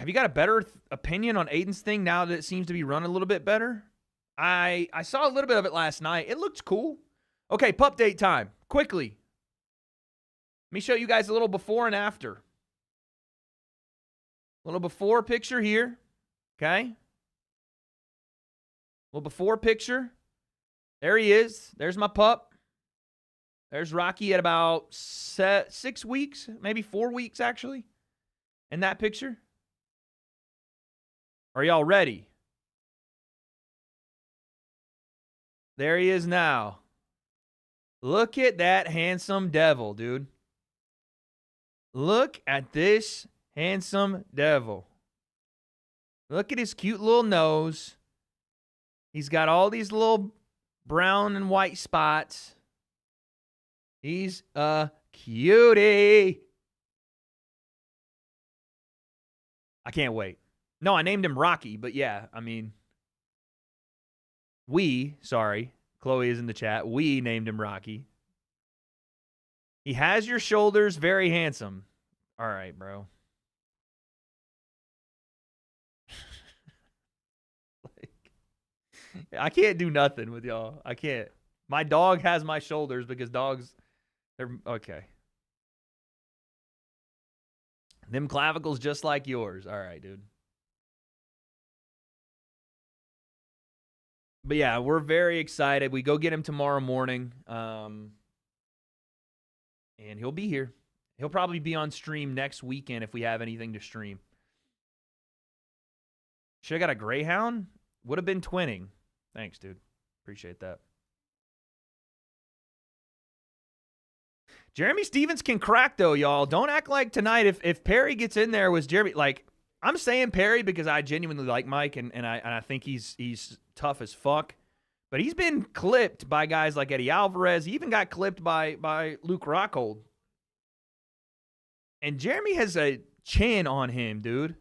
you got a better opinion on Aiden's thing now that it seems to be running a little bit better? I saw a little bit of it last night. It looked cool. Okay, Pupdate time. Quickly. Let me show you guys a little before and after. A little before picture here. Okay. A little before picture. There he is. There's my pup. There's Rocky at about 6 weeks, maybe 4 weeks, actually, in that picture. Are y'all ready? There he is now. Look at that handsome devil, dude. Look at this handsome devil. Look at his cute little nose. He's got all these little brown and white spots. He's a cutie. I can't wait. No, I named him Rocky, but yeah, I mean, Chloe is in the chat. We named him Rocky. He has your shoulders, very handsome. All right, bro. I can't do nothing with y'all. I can't. My dog has my shoulders because dogs, they're okay. Them clavicles just like yours. All right, dude. But yeah, we're very excited. We go get him tomorrow morning. And he'll be here. He'll probably be on stream next weekend if we have anything to stream. Should have got a Greyhound? Would have been twinning. Thanks, dude. Appreciate that. Jeremy Stevens can crack, though, y'all. Don't act like tonight if Perry gets in there with Jeremy. Like, I'm saying Perry because I genuinely like Mike, and I think he's tough as fuck. But he's been clipped by guys like Eddie Alvarez. He even got clipped by Luke Rockhold. And Jeremy has a chin on him, dude.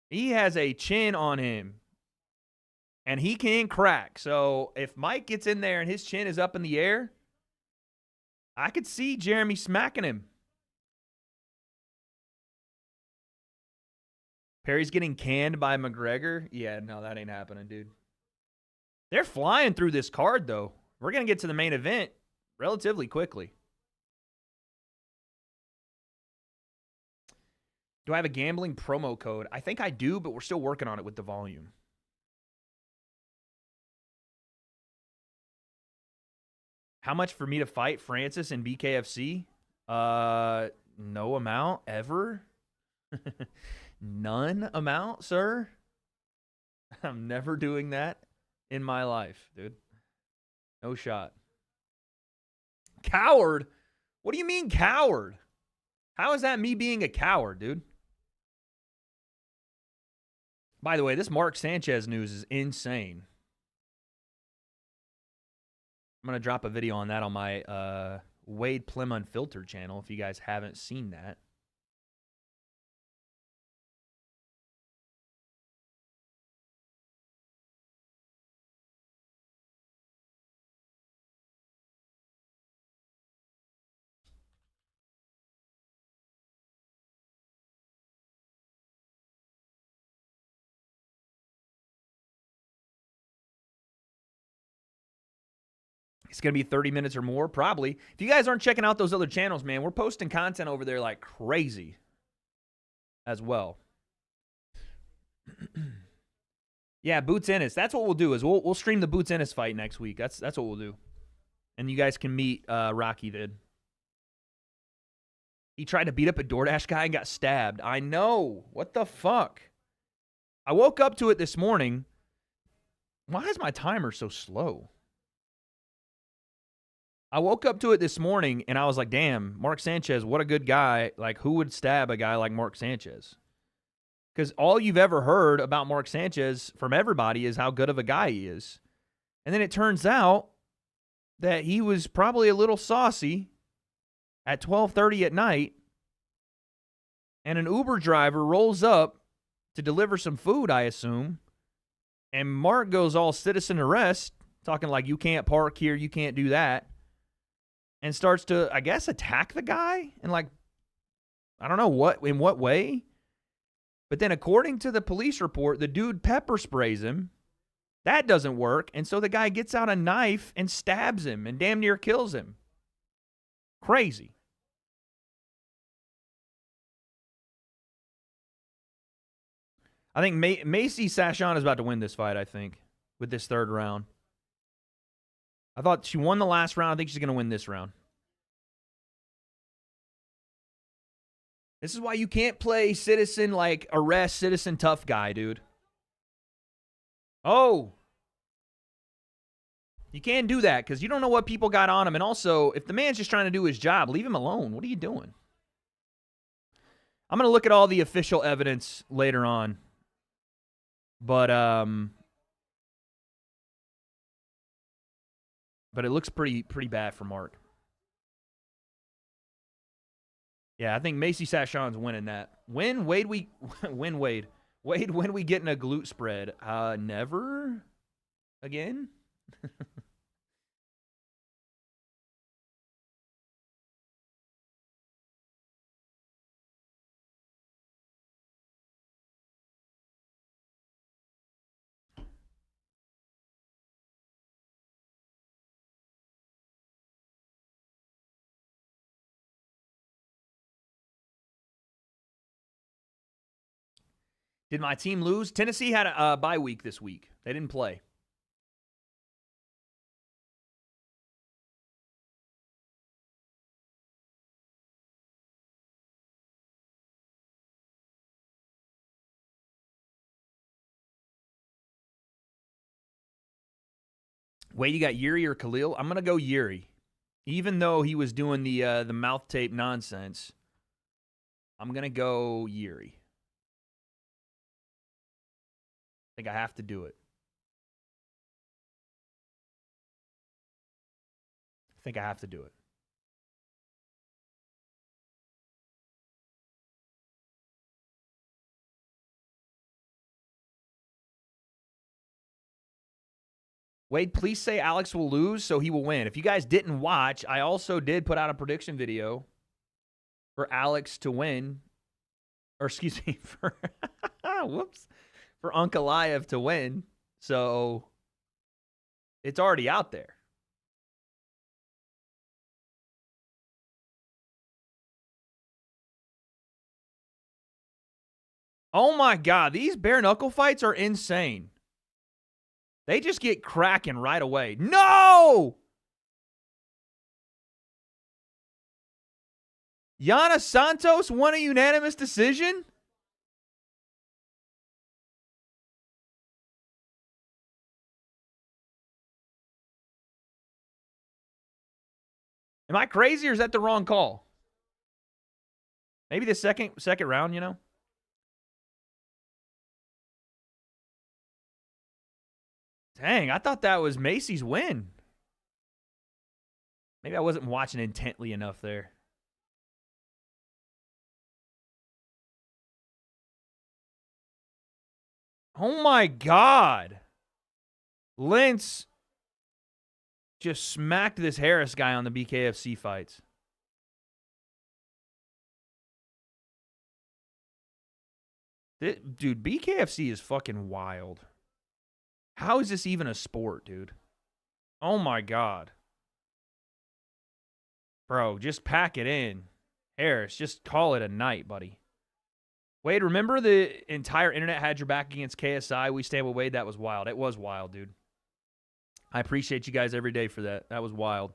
He has a chin on him. And he can crack. So if Mike gets in there and his chin is up in the air, I could see Jeremy smacking him. Perry's getting canned by McGregor. Yeah, no, that ain't happening, dude. They're flying through this card, though. We're going to get to the main event relatively quickly. Do I have a gambling promo code? I think I do, but we're still working on it with the volume. How much for me to fight Francis in BKFC? No amount ever. None amount, sir. I'm never doing that in my life, dude. No shot. Coward? What do you mean coward? How is that me being a coward, dude? By the way, this Mark Sanchez news is insane. I'm going to drop a video on that on my W.A.D.E Plim Unfiltered channel if you guys haven't seen that. It's going to be 30 minutes or more, probably. If you guys aren't checking out those other channels, man, we're posting content over there like crazy as well. Yeah, Boots Ennis. That's what we'll do is we'll stream the Boots Ennis fight next week. That's what we'll do. And you guys can meet Rocky then. He tried to beat up a DoorDash guy and got stabbed. I know. What the fuck? I woke up to it this morning. Why is my timer so slow? I woke up to it this morning, and I was like, damn, Mark Sanchez, what a good guy. Like, who would stab a guy like Mark Sanchez? Because all you've ever heard about Mark Sanchez from everybody is how good of a guy he is. And then it turns out that he was probably a little saucy at 12:30 at night, and an Uber driver rolls up to deliver some food, I assume, and Mark goes all citizen arrest, talking like, you can't park here, you can't do that. And starts to, I guess, attack the guy and like, I don't know in what way. But then according to the police report, the dude pepper sprays him. That doesn't work. And so the guy gets out a knife and stabs him and damn near kills him. Crazy. I think Macy Sashon is about to win this fight, I think, with this third round. I thought she won the last round. I think she's going to win this round. This is why you can't play citizen, like, arrest, citizen tough guy, dude. Oh. You can't do that because you don't know what people got on him. And also, if the man's just trying to do his job, leave him alone. What are you doing? I'm going to look at all the official evidence later on. But it looks pretty bad for Mark. Yeah, I think Macy Sashon's winning that. When Wade when Wade when we getting a glute spread? Never again. Did my team lose? Tennessee had a bye week this week. They didn't play. Wait, you got Yuri or Khalil? I'm going to go Yuri. Even though he was doing the mouth tape nonsense, I'm going to go Yuri. I think I have to do it. I think I have to do it. Wade, please say Alex will lose so he will win. If you guys didn't watch, I also did put out a prediction video for Alex to win. Or excuse me, for whoops. For Ankalaev to win. So it's already out there. Oh my God, these bare knuckle fights are insane. They just get cracking right away. No! Yana Santos won a unanimous decision? Am I crazy or is that the wrong call? Maybe the second round, you know? Dang, I thought that was Macy's win. Maybe I wasn't watching intently enough there. Oh my God. Lentz just smacked this Harris guy on the BKFC fights. Dude, BKFC is fucking wild. How is this even a sport, dude? Oh my God. Bro, just pack it in. Harris, just call it a night, buddy. Wade, remember the entire internet had your back against KSI? We stand with Wade. That was wild. It was wild, dude. I appreciate you guys every day for that. That was wild.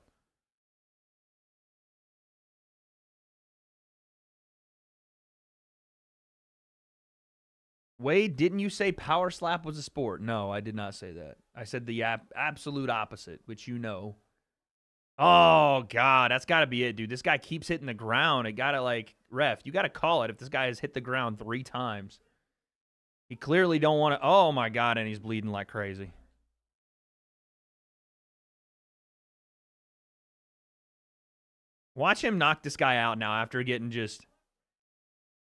Wade, didn't you say power slap was a sport? No, I did not say that. I said the absolute opposite, which you know. Oh, God, that's got to be it, dude. This guy keeps hitting the ground. It got to, like, ref, you got to call it if this guy has hit the ground 3 times. He clearly don't want to. Oh, my God, and he's bleeding like crazy. Watch him knock this guy out now after getting just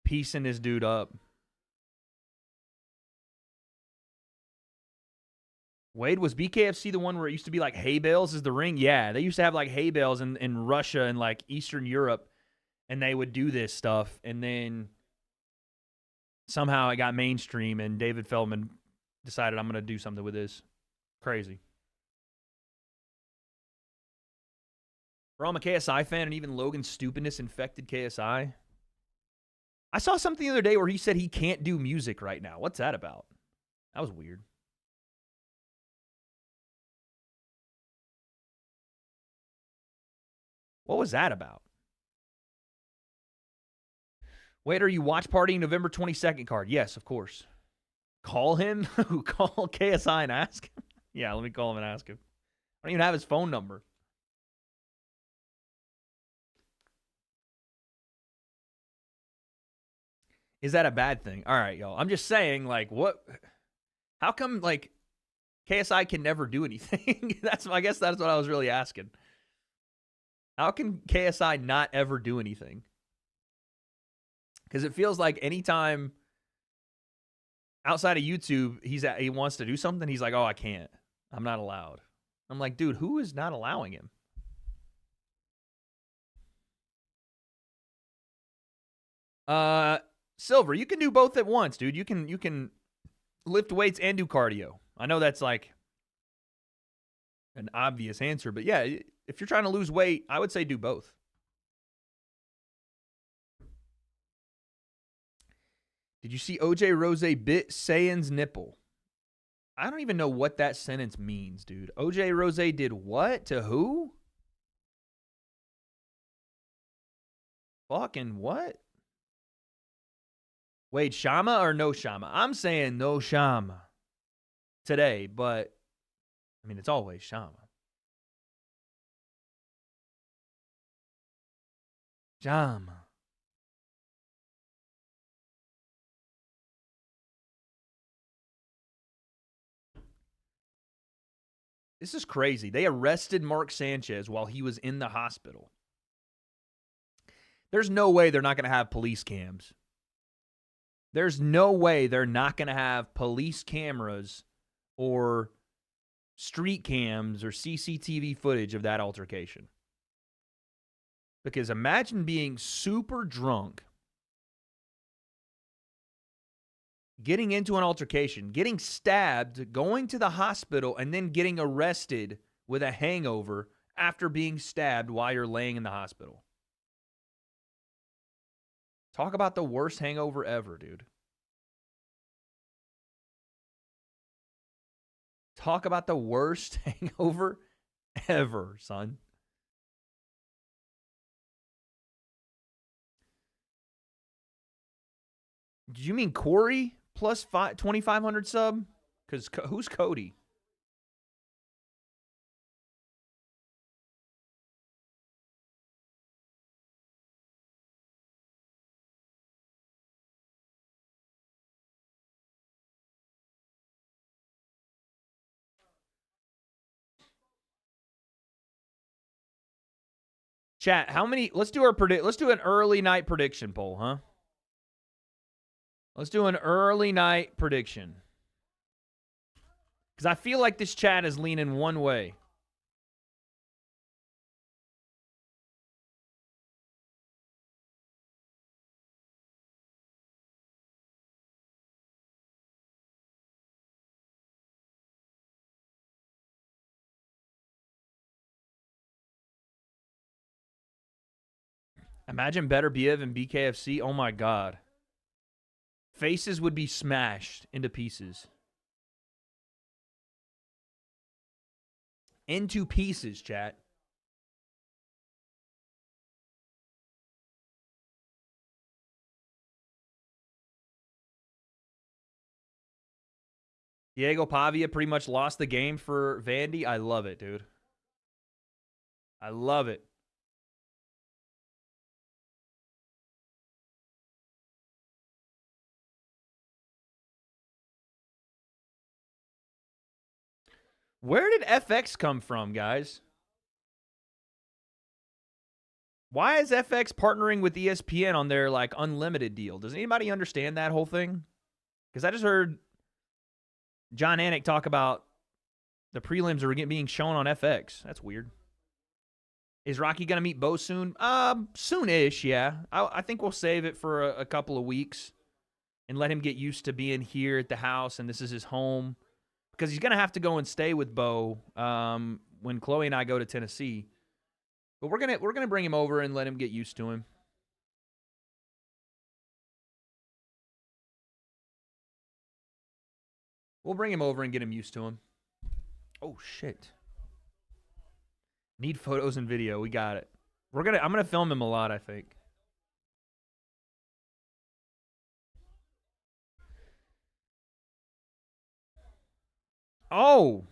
piecing this dude up. Wade, was BKFC the one where it used to be like hay bales is the ring? Yeah, they used to have like hay bales in Russia and like Eastern Europe, and they would do this stuff. And then somehow it got mainstream, and David Feldman decided, I'm going to do something with this. Crazy. Bro, I'm a KSI fan, and even Logan's stupidness infected KSI. I saw something the other day where he said he can't do music right now. What's that about? That was weird. What was that about? Wait, are you watch partying November 22nd card? Yes, of course. Call him? Call KSI and ask him? Yeah, let me call him and ask him. I don't even have his phone number. Is that a bad thing? All right, y'all. I'm just saying, like, what? How come, like, KSI can never do anything? I guess that's what I was really asking. How can KSI not ever do anything? Because it feels like anytime outside of YouTube he wants to do something, he's like, oh, I can't. I'm not allowed. I'm like, dude, who is not allowing him? Silver, you can do both at once, dude. You can lift weights and do cardio. I know that's like an obvious answer, but yeah, if you're trying to lose weight, I would say do both. Did you see OJ Rose bit Sayan's nipple? I don't even know what that sentence means, dude. OJ Rose did what to who? Fucking what? Wait, Shama or no Shama? I'm saying no Shama today, but I mean, it's always Shama. Shama. This is crazy. They arrested Mark Sanchez while he was in the hospital. There's no way they're not going to have police cams. There's no way they're not going to have police cameras or street cams or CCTV footage of that altercation. Because imagine being super drunk, getting into an altercation, getting stabbed, going to the hospital, and then getting arrested with a hangover after being stabbed while you're laying in the hospital. Talk about the worst hangover ever, dude. Talk about the worst hangover ever, son. Did you mean Corey plus 2,500 sub? Because who's Cody? Chat, how many? Let's do an early night prediction poll, huh? Let's do an early night prediction. Because I feel like this chat is leaning one way. Imagine Better Biev and BKFC. Oh my God. Faces would be smashed into pieces. Into pieces, chat. Diego Pavia pretty much lost the game for Vandy. I love it, dude. I love it. Where did FX come from, guys? Why is FX partnering with ESPN on their like unlimited deal? Does anybody understand that whole thing? Because I just heard John Anik talk about the prelims are being shown on FX. That's weird. Is Rocky going to meet Bo soon? Soon-ish, yeah. I think we'll save it for a couple of weeks and let him get used to being here at the house, and this is his home. Because he's going to have to go and stay with Bo when Chloe and I go to Tennessee. But we're gonna bring him over and let him get used to him. We'll bring him over and get him used to him. Oh shit. Need photos and video. We got it. I'm gonna film him a lot, I think. Oh,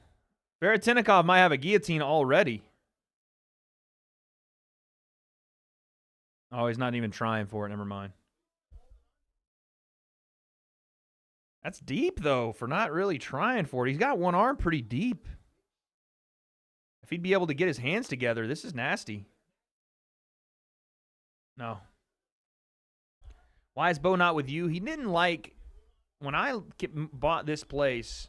Veretinikov might have a guillotine already. Oh, he's not even trying for it. Never mind. That's deep, though, for not really trying for it. He's got one arm pretty deep. If he'd be able to get his hands together, this is nasty. No. Why is Bo not with you? He didn't like... When I bought this place,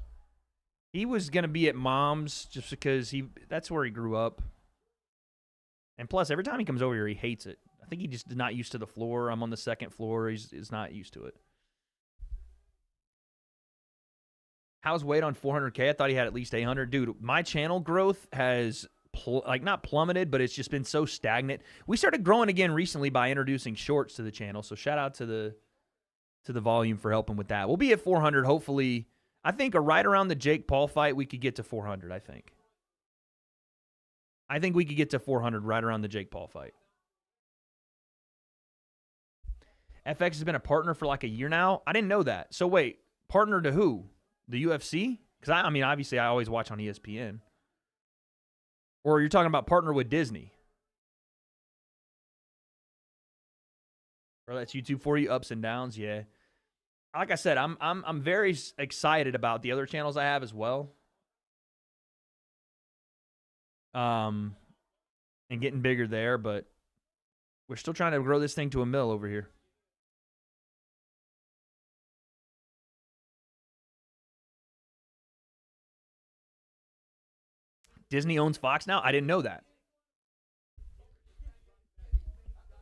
he was going to be at Mom's just because that's where he grew up. And plus, every time he comes over here, he hates it. I think he just is not used to the floor. I'm on the second floor. He's not used to it. How's weight on 400K? I thought he had at least 800. Dude, my channel growth has, not plummeted, but it's just been so stagnant. We started growing again recently by introducing shorts to the channel, so shout out to the volume for helping with that. We'll be at 400, hopefully. I think right around the Jake Paul fight, we could get to 400, I think. I think we could get to 400 right around the Jake Paul fight. FX has been a partner for like a year now. I didn't know that. So wait, partner to who? The UFC? Because I mean, obviously, I always watch on ESPN. Or you're talking about partner with Disney? Or that's YouTube for you, ups and downs. Yeah. Like I said, I'm very excited about the other channels I have as well. And getting bigger there, but we're still trying to grow this thing to a mill over here. Disney owns Fox now? I didn't know that.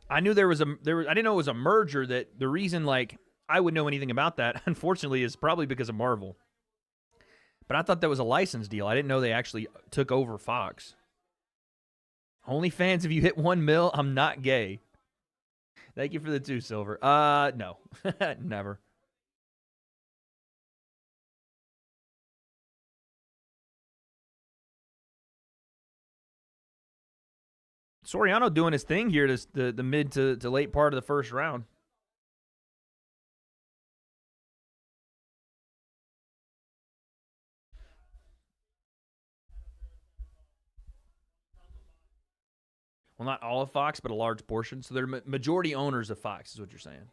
I knew I didn't know it was a merger. That the reason I would know anything about that, unfortunately, is probably because of Marvel. But I thought that was a license deal. I didn't know they actually took over Fox. OnlyFans, if you hit 1 mil, I'm not gay. Thank you for the 2 silver. No. Never. Soriano doing his thing here the mid to late part of the first round. Well, not all of Fox, but a large portion. So they're majority owners of Fox is what you're saying.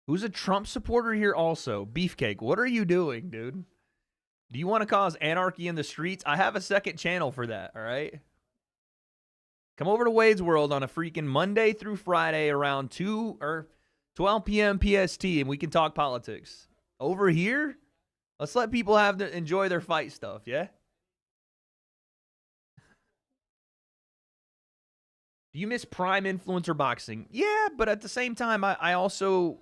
Who's a Trump supporter here also? Beefcake, what are you doing, dude? Do you want to cause anarchy in the streets? I have a second channel for that, all right? Come over to Wade's World on a freaking Monday through Friday around 2 or 12 p.m. PST, and we can talk politics. Over here, let's let people enjoy their fight stuff, yeah? Do you miss prime influencer boxing? Yeah, but at the same time, I also,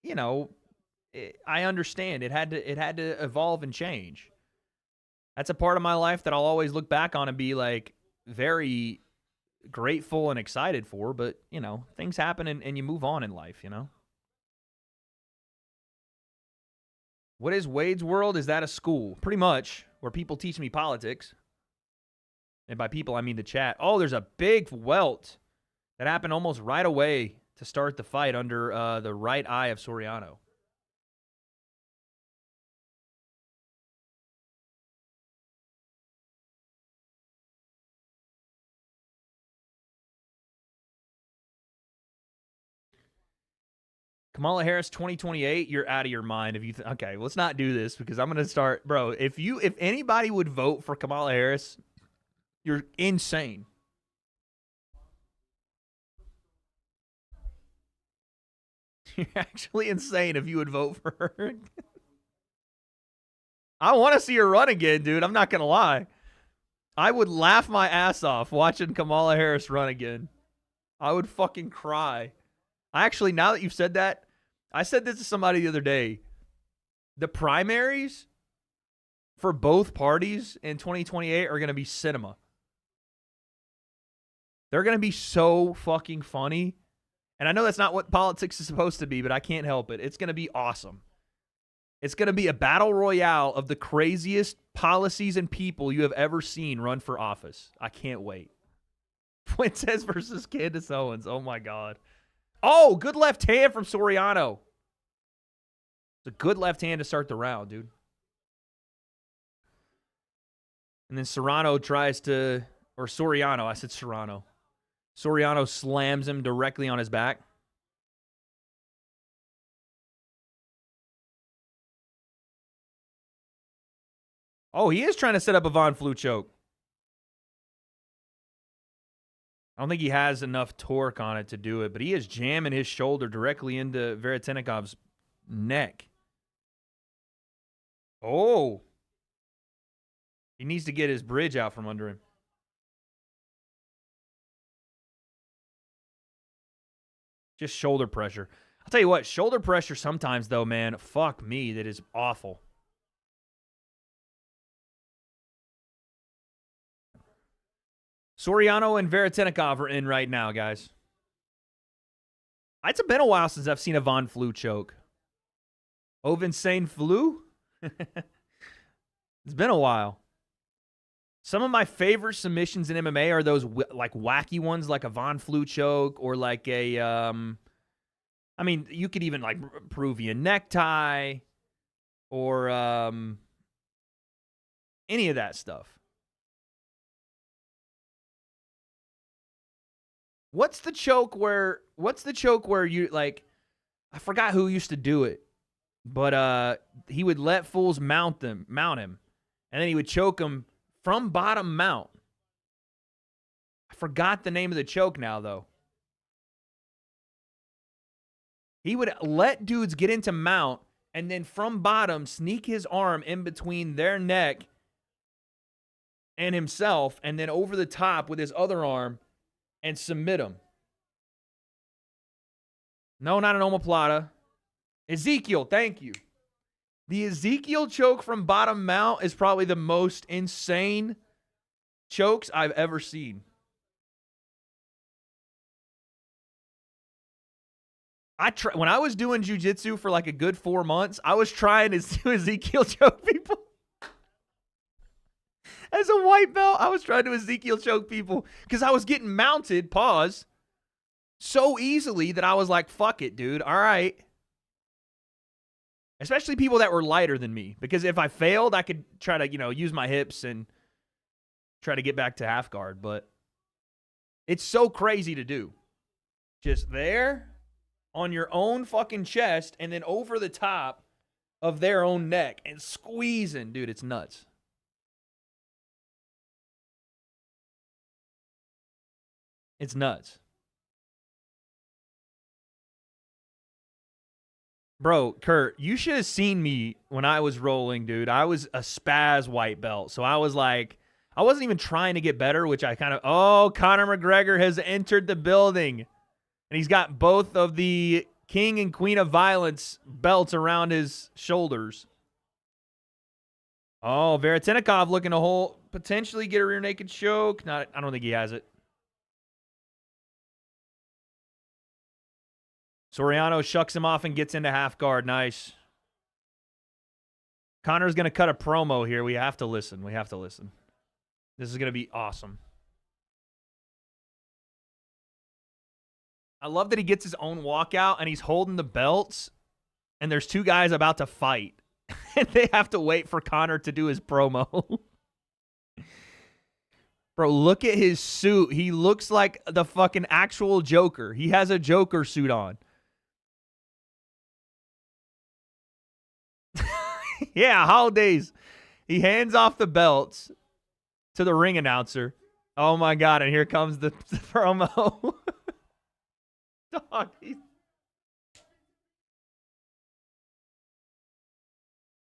you know, I understand it had to evolve and change. That's a part of my life that I'll always look back on and be like very grateful and excited for. But, you know, things happen and you move on in life, you know. What is Wade's World? Is that a school? Pretty much, where people teach me politics. And by people, I mean the chat. Oh, there's a big welt that happened almost right away to start the fight under the right eye of Soriano. Kamala Harris 2028, you're out of your mind if you okay, let's not do this because I'm going to start, bro, if anybody would vote for Kamala Harris, you're insane. You're actually insane if you would vote for her. I want to see her run again, dude. I'm not going to lie. I would laugh my ass off watching Kamala Harris run again. I would fucking cry. Actually, now that you've said that, I said this to somebody the other day. The primaries for both parties in 2028 are going to be cinema. They're going to be so fucking funny. And I know that's not what politics is supposed to be, but I can't help it. It's going to be awesome. It's going to be a battle royale of the craziest policies and people you have ever seen run for office. I can't wait. Fuentes versus Candace Owens. Oh, my God. Oh, good left hand from Soriano. It's a good left hand to start the round, dude. And then Serrano tries to, or Soriano, I said Serrano. Soriano slams him directly on his back. Oh, he is trying to set up a Von Flue choke. I don't think he has enough torque on it to do it, but he is jamming his shoulder directly into Veretenikov's neck. Oh. He needs to get his bridge out from under him. Just shoulder pressure. I'll tell you what, shoulder pressure sometimes, though, man, fuck me, that is awful. Soriano and Veretenikov are in right now, guys. It's been a while since I've seen a Von Flue choke. Ovinsane Flue? It's been a while. Some of my favorite submissions in MMA are those like wacky ones, like a Von Flue choke or like a, I mean, you could even like Peruvian necktie or any of that stuff. What's the choke where you like, I forgot who used to do it, but he would let fools mount him, and then he would choke them from bottom mount. I forgot the name of the choke now, though. He would let dudes get into mount and then from bottom sneak his arm in between their neck and himself, and then over the top with his other arm and submit him. No, not an omoplata. Ezekiel, thank you. The Ezekiel choke from bottom mount is probably the most insane chokes I've ever seen. When I was doing jiu-jitsu for like a good 4 months, I was trying to do Ezekiel choke people. As a white belt, I was trying to Ezekiel choke people because I was getting mounted, pause, so easily that I was like, fuck it, dude. All right. Especially people that were lighter than me, because if I failed, I could try to, use my hips and try to get back to half guard. But it's so crazy to do. Just there on your own fucking chest and then over the top of their own neck and squeezing. Dude, it's nuts. It's nuts. Bro, Kurt, you should have seen me when I was rolling, dude. I was a spaz white belt. So I was like, I wasn't even trying to get better, which I kind of, Conor McGregor has entered the building. And he's got both of the King and Queen of Violence belts around his shoulders. Oh, Veretennikov looking to potentially get a rear naked choke. I don't think he has it. Soriano shucks him off and gets into half guard. Nice. Conor's going to cut a promo here. We have to listen. This is going to be awesome. I love that he gets his own walkout and he's holding the belts and there's two guys about to fight. And they have to wait for Conor to do his promo. Bro, look at his suit. He looks like the fucking actual Joker. He has a Joker suit on. Yeah, holidays. He hands off the belts to the ring announcer. Oh my God, and here comes the promo. Dog,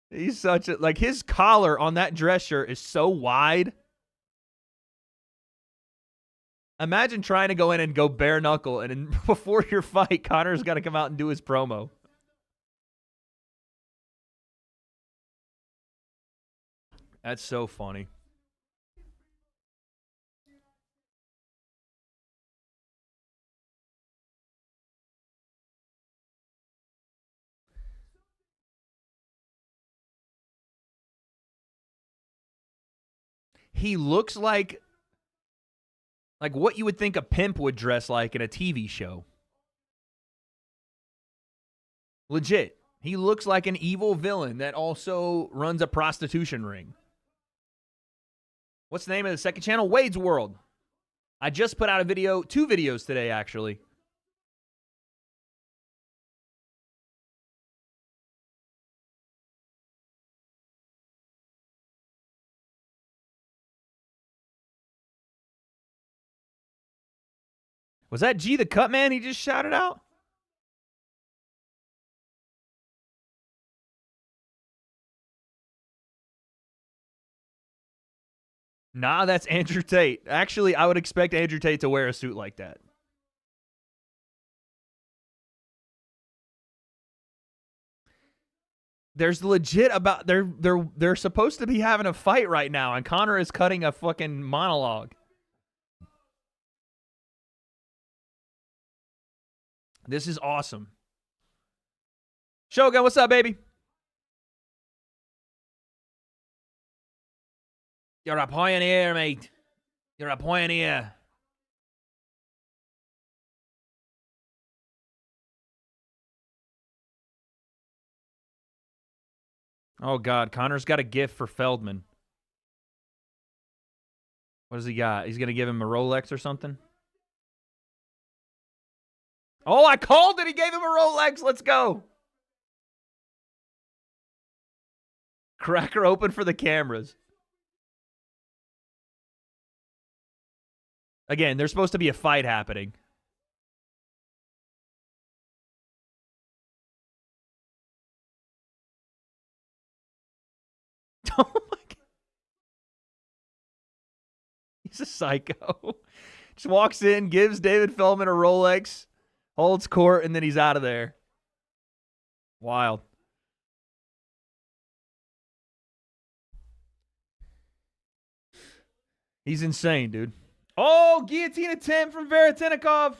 he's such a, like, his collar on that dress shirt is so wide. Imagine trying to go in and go bare knuckle, and before your fight, Conor's got to come out and do his promo. That's so funny. He looks like what you would think a pimp would dress like in a TV show. Legit. He looks like an evil villain that also runs a prostitution ring. What's the name of the second channel? Wade's World. I just put out a video, 2 videos today, actually. Was that G the Cut Man he just shouted out? Nah, that's Andrew Tate. Actually, I would expect Andrew Tate to wear a suit like that. There's legit about they're supposed to be having a fight right now, and Conor is cutting a fucking monologue. This is awesome. Shogun, what's up, baby? You're a pioneer, mate. You're a pioneer. Oh, God. Conor's got a gift for Feldman. What does he got? He's going to give him a Rolex or something? Oh, I called it. He gave him a Rolex. Let's go. Cracker open for the cameras. Again, there's supposed to be a fight happening. Oh my God. He's a psycho. Just walks in, gives David Feldman a Rolex, holds court, and then he's out of there. Wild. He's insane, dude. Oh, guillotine attempt from Veretennikov.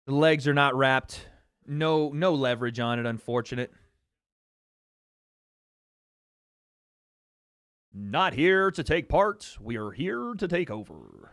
The legs are not wrapped. No leverage on it, unfortunate. Not here to take part. We are here to take over.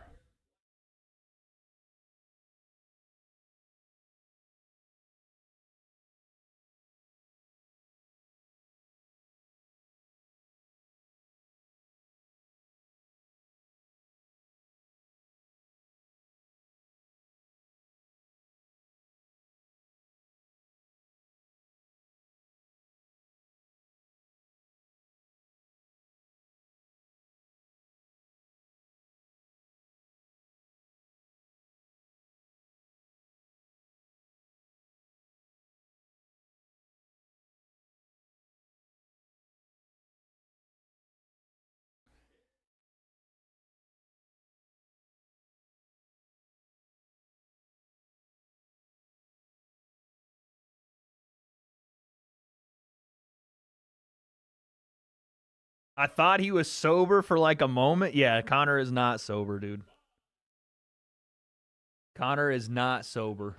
I thought he was sober for like a moment. Yeah, Connor is not sober, dude. Connor is not sober.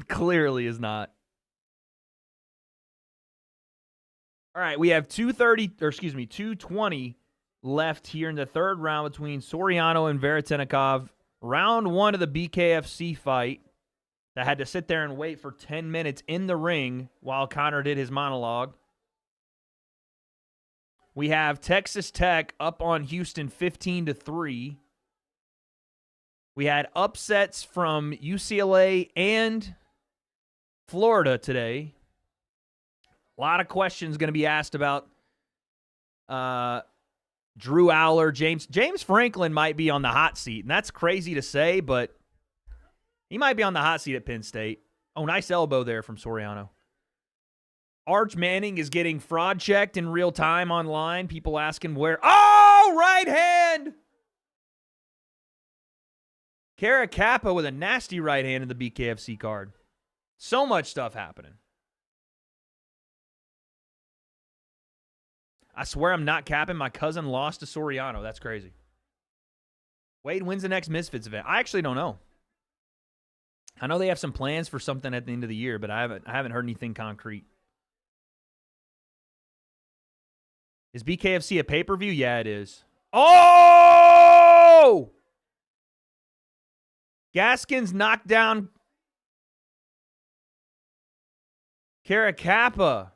Clearly is not. All right, we have 220 left here in the third round between Soriano and Veretennikov. Round one of the BKFC fight that had to sit there and wait for 10 minutes in the ring while Connor did his monologue. We have Texas Tech up on Houston 15-3. We had upsets from UCLA and Florida today. A lot of questions going to be asked about Drew Aller, James Franklin might be on the hot seat, and that's crazy to say, but he might be on the hot seat at Penn State. Oh, nice elbow there from Soriano. Arch Manning is getting fraud checked in real time online. People asking where. Oh, right hand! Kara Kappa with a nasty right hand in the BKFC card. So much stuff happening. I swear I'm not capping. My cousin lost to Soriano. That's crazy. Wade wins the next Misfits event. I actually don't know. I know they have some plans for something at the end of the year, but I haven't heard anything concrete. Is BKFC a pay-per-view? Yeah, it is. Oh! Gaskins knocked down Kara Kappa.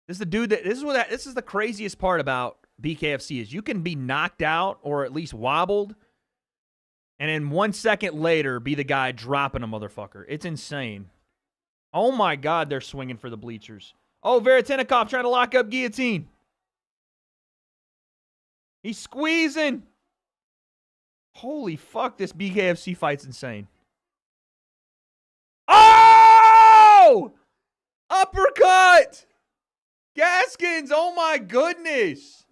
This is the dude that this is the craziest part about BKFC is you can be knocked out or at least wobbled, and then 1 second later be the guy dropping a motherfucker. It's insane. Oh my God, they're swinging for the bleachers. Oh, Veretennikov trying to lock up guillotine. He's squeezing. Holy fuck, this BKFC fight's insane. Oh! Uppercut! Gaskins, oh my goodness.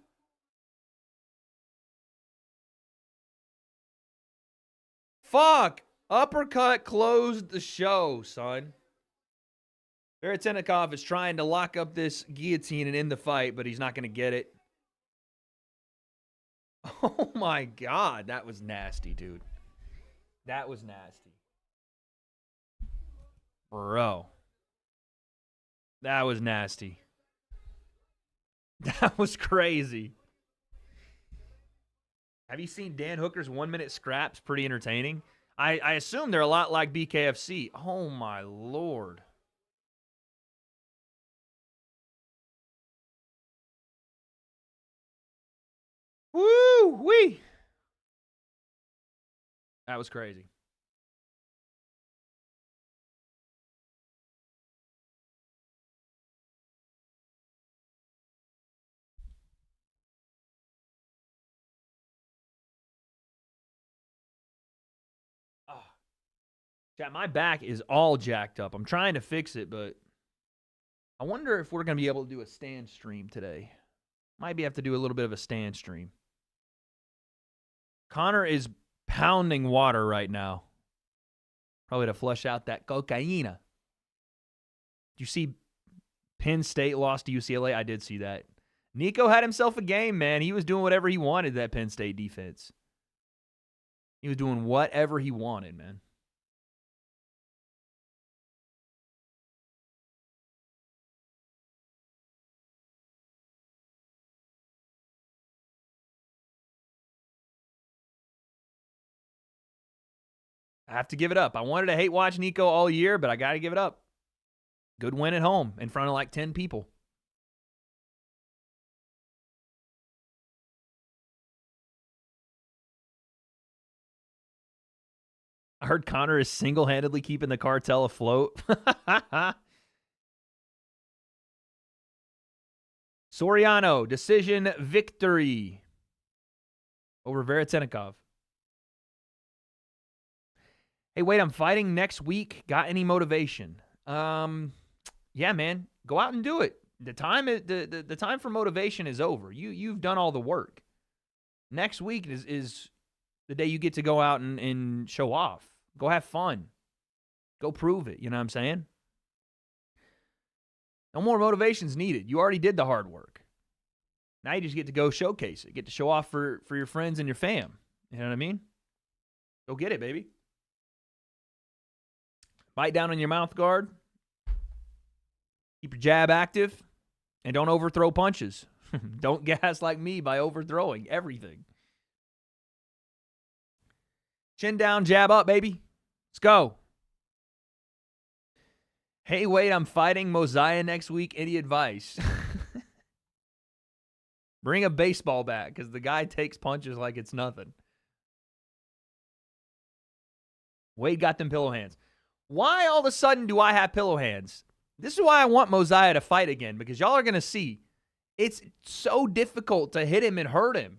Fuck. Uppercut closed the show, son. Veretennikov is trying to lock up this guillotine and end the fight, but he's not going to get it. Oh my God, that was nasty, dude. That was nasty. Bro. That was nasty. That was crazy. Have you seen Dan Hooker's 1 minute scraps? Pretty entertaining. I assume they're a lot like BKFC. Oh my Lord. Woo-wee. That was crazy. Chat, my back is all jacked up. I'm trying to fix it, but I wonder if we're going to be able to do a stand stream today. Might be have to do a little bit of a stand stream. Connor is pounding water right now. Probably to flush out that cocaine. Did you see Penn State lost to UCLA? I did see that. Nico had himself a game, man. He was doing whatever he wanted, that Penn State defense. He was doing whatever he wanted, man. I have to give it up. I wanted to hate watch Nico all year, but I got to give it up. Good win at home in front of like 10 people. I heard Connor is single-handedly keeping the cartel afloat. Soriano, decision victory over Veretennikov. Hey, wait, I'm fighting next week. Got any motivation? Yeah, man. Go out and do it. The time for motivation is over. You've done all the work. Next week is the day you get to go out and show off. Go have fun. Go prove it. You know what I'm saying? No more motivation's needed. You already did the hard work. Now you just get to go showcase it. Get to show off for your friends and your fam. You know what I mean? Go get it, baby. Bite down on your mouth guard. Keep your jab active. And don't overthrow punches. Don't gas like me by overthrowing everything. Chin down, jab up, baby. Let's go. Hey, wait, I'm fighting Mosiah next week. Any advice? Bring a baseball bat because the guy takes punches like it's nothing. Wade got them pillow hands. Why all of a sudden do I have pillow hands? This is why I want Mosiah to fight again, because y'all are going to see it's so difficult to hit him and hurt him.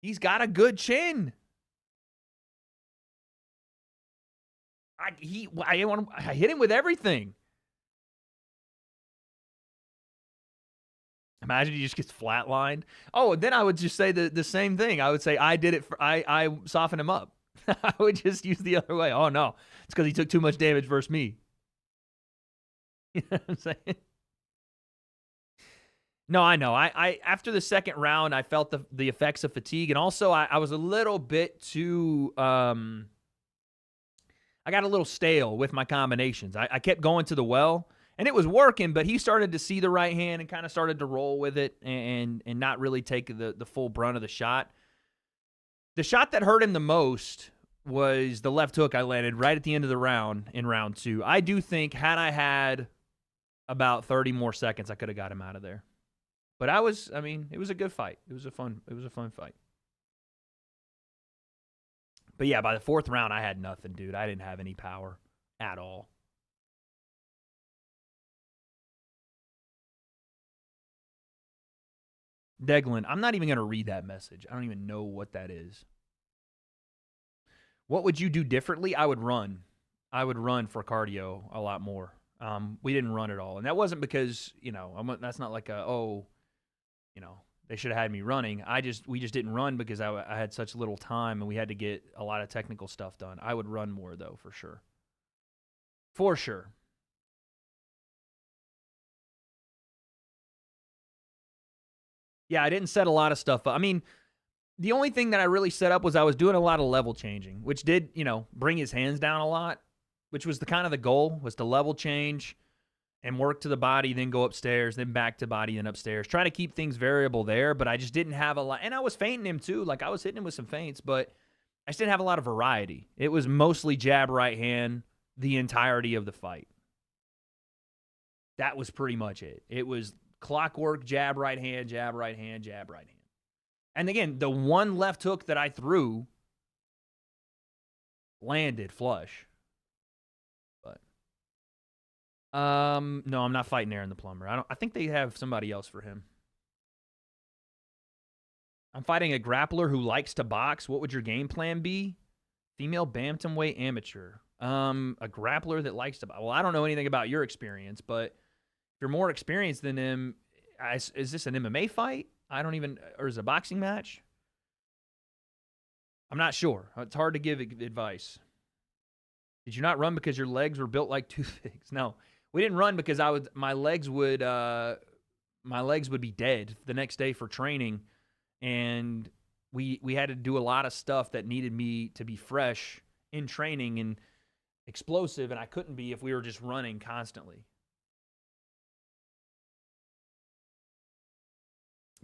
He's got a good chin. I hit him with everything. Imagine he just gets flatlined. Oh, then I would just say the same thing. I would say I did it. I softened him up. I would just use the other way. Oh, no. It's because he took too much damage versus me. You know what I'm saying? No, I know. I after the second round, I felt the effects of fatigue. And also, I was a little bit too... I got a little stale with my combinations. I kept going to the well, and it was working, but he started to see the right hand and kind of started to roll with it and not really take the full brunt of the shot. The shot that hurt him the most was the left hook I landed right at the end of the round in round 2. I do think had I had about 30 more seconds, I could have got him out of there. But it was a good fight. It was a fun fight. But yeah, by the 4th round, I had nothing, dude. I didn't have any power at all. Deglin, I'm not even going to read that message. I don't even know what that is. What would you do differently? I would run. I would run for cardio a lot more. We didn't run at all. And that wasn't because, that's not like they should have had me running. We just didn't run because I had such little time and we had to get a lot of technical stuff done. I would run more, though, for sure. For sure. Yeah, I didn't set a lot of stuff up. I mean, the only thing that I really set up was I was doing a lot of level changing, which did, bring his hands down a lot, which was the goal, was to level change and work to the body, then go upstairs, then back to body, then upstairs. Try to keep things variable there, but I just didn't have a lot. And I was feinting him, too. Like, I was hitting him with some feints, but I just didn't have a lot of variety. It was mostly jab, right hand the entirety of the fight. That was pretty much it. It was clockwork, jab, right hand, jab, right hand, jab, right hand. And again, the one left hook that I threw landed flush. No, I'm not fighting Aaron the Plumber. I think they have somebody else for him. I'm fighting a grappler who likes to box. What would your game plan be? Female bantamweight amateur. A grappler that likes to box. Well, I don't know anything about your experience, but if you're more experienced than him, is this an MMA fight? I don't even, or is it a boxing match? I'm not sure. It's hard to give advice. Did you not run because your legs were built like toothpicks? No, we didn't run because my legs would be dead the next day for training, and we had to do a lot of stuff that needed me to be fresh in training and explosive, and I couldn't be if we were just running constantly.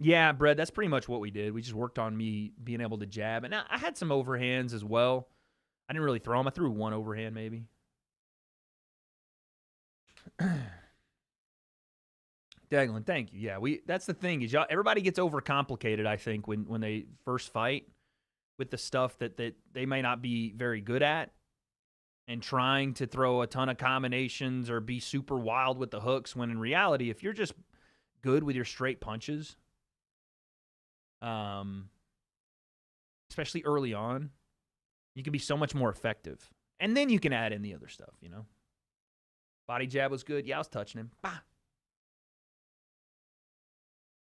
Yeah, Brett, that's pretty much what we did. We just worked on me being able to jab, and I had some overhands as well. I didn't really throw them. I threw one overhand maybe. Daglin, thank you. Yeah, that's the thing is everybody gets overcomplicated, I think, when they first fight with the stuff that they may not be very good at, and trying to throw a ton of combinations or be super wild with the hooks, when in reality, if you're just good with your straight punches, especially early on, you can be so much more effective. And then you can add in the other stuff, you know? Body jab was good. Yeah, I was touching him. Bah.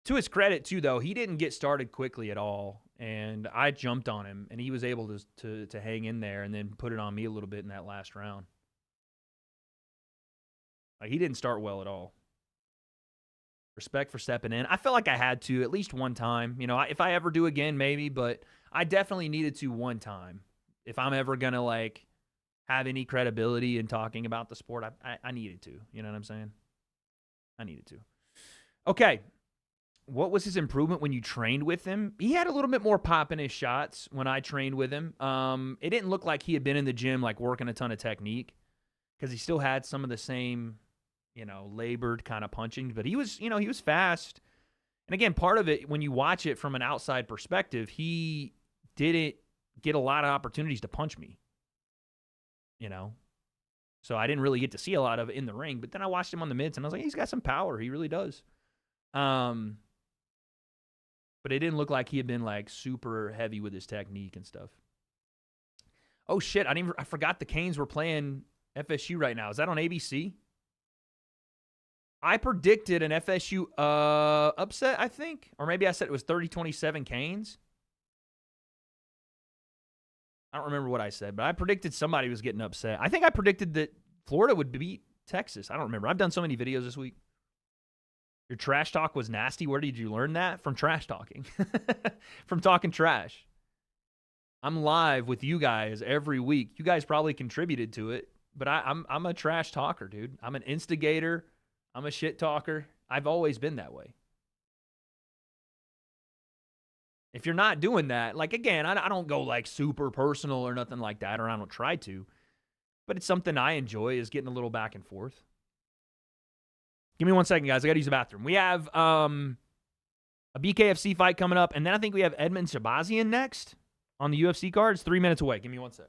To his credit, too, though, he didn't get started quickly at all. And I jumped on him, and he was able to hang in there and then put it on me a little bit in that last round. Like, he didn't start well at all. Respect for stepping in. I felt like I had to at least one time. You know, if I ever do again, maybe. But I definitely needed to one time. If I'm ever going to, like, have any credibility in talking about the sport, I needed to. You know what I'm saying? I needed to. Okay. What was his improvement when you trained with him? He had a little bit more pop in his shots when I trained with him. It didn't look like he had been in the gym, like, working a ton of technique, because he still had some of the same, you know, labored kind of punching. But he was, you know, he was fast. And again, part of it, when you watch it from an outside perspective, he didn't get a lot of opportunities to punch me, you know. So I didn't really get to see a lot of it in the ring. But then I watched him on the mitts, and I was like, he's got some power. He really does. But it didn't look like he had been, like, super heavy with his technique and stuff. Oh, shit. I forgot the Canes were playing FSU right now. Is that on ABC? I predicted an FSU upset, I think. Or maybe I said it was 30-27 Canes. I don't remember what I said, but I predicted somebody was getting upset. I think I predicted that Florida would beat Texas. I don't remember. I've done so many videos this week. Your trash talk was nasty. Where did you learn that? From trash talking. From talking trash. I'm live with you guys every week. You guys probably contributed to it, but I'm a trash talker, dude. I'm an instigator. I'm a shit talker. I've always been that way. If you're not doing that, like, again, I don't go, like, super personal or nothing like that, or I don't try to, but it's something I enjoy, is getting a little back and forth. Give me 1 second, guys. I got to use the bathroom. We have a BKFC fight coming up, and then I think we have Edmund Shabazian next on the UFC card. It's 3 minutes away. Give me 1 sec.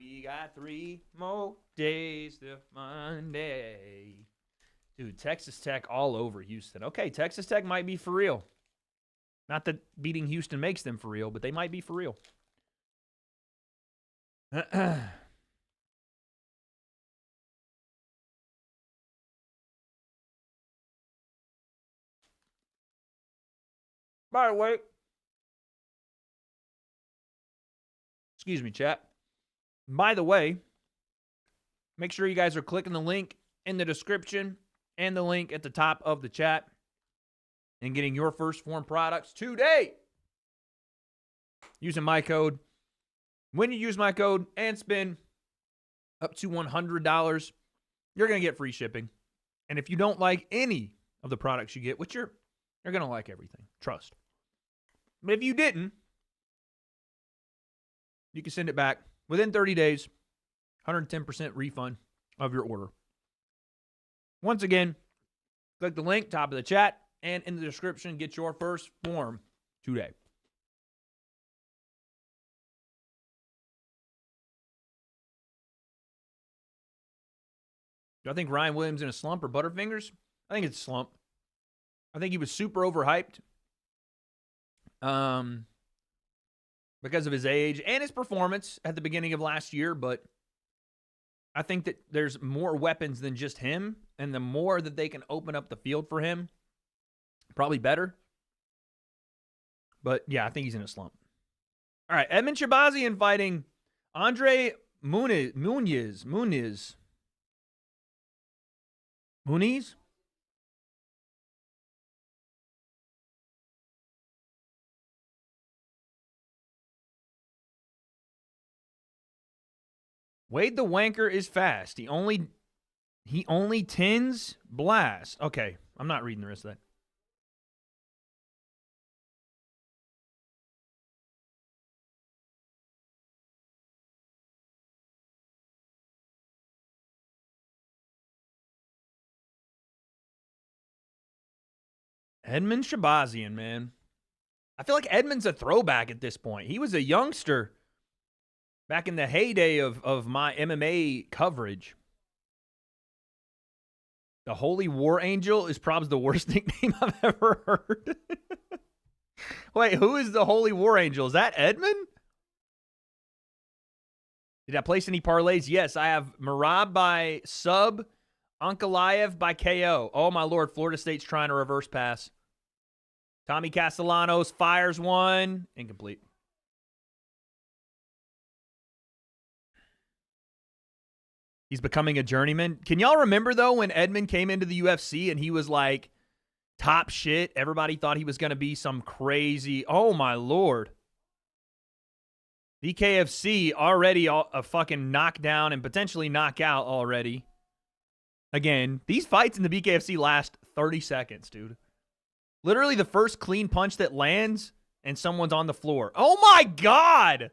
We got 3 more days to Monday. Dude, Texas Tech all over Houston. Okay, Texas Tech might be for real. Not that beating Houston makes them for real, but they might be for real. By the way, Excuse me, chat. By the way, make sure you guys are clicking the link in the description and the link at the top of the chat and getting your first form products today using my code. When you use my code and spend up to $100, you're going to get free shipping. And if you don't like any of the products you get, which you're going to like everything, trust. But if you didn't, you can send it back within 30 days, 110% refund of your order. Once again, click the link, top of the chat, and in the description, get your first form today. Do I think Ryan Williams in a slump or Butterfingers? I think it's a slump. I think he was super overhyped because of his age and his performance at the beginning of last year, but I think that there's more weapons than just him, and the more that they can open up the field for him, probably better. But, yeah, I think he's in a slump. All right, Edmund Shabazian fighting Andre Muniz. Wade the Wanker is fast. He only tins blast. Okay, I'm not reading the rest of that. Edmund Shabazian, man. I feel like Edmund's a throwback at this point. He was a youngster back in the heyday of my MMA coverage. The Holy War Angel is probably the worst nickname I've ever heard. Wait, who is the Holy War Angel? Is that Edmund? Did I place any parlays? Yes, I have Marab by sub, Ankalaev by KO. Oh, my Lord, Florida State's trying to reverse pass. Tommy Castellanos fires one. Incomplete. He's becoming a journeyman. Can y'all remember, though, when Edmund came into the UFC and he was like top shit? Everybody thought he was going to be some crazy. Oh, my Lord. BKFC already a fucking knockdown and potentially knockout already. Again, these fights in the BKFC last 30 seconds, dude. Literally the first clean punch that lands and someone's on the floor. Oh, my God.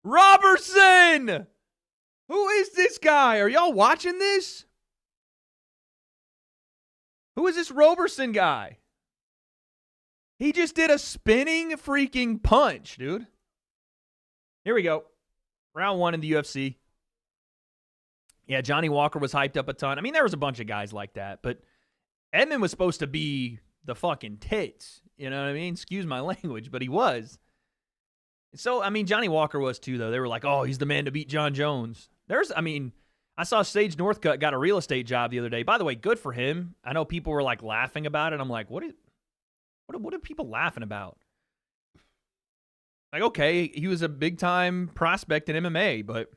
Robertson. Who is this guy? Are y'all watching this? Who is this Robertson guy? He just did a spinning freaking punch, dude. Here we go. Round 1 in the UFC. Yeah, Johnny Walker was hyped up a ton. I mean, there was a bunch of guys like that, but Edmund was supposed to be the fucking tits. You know what I mean? Excuse my language, but he was. So, I mean, Johnny Walker was too, though. They were like, oh, he's the man to beat John Jones. I saw Sage Northcutt got a real estate job the other day. By the way, good for him. I know people were like laughing about it. I'm like, what are people laughing about? Like, okay, he was a big time prospect in MMA, but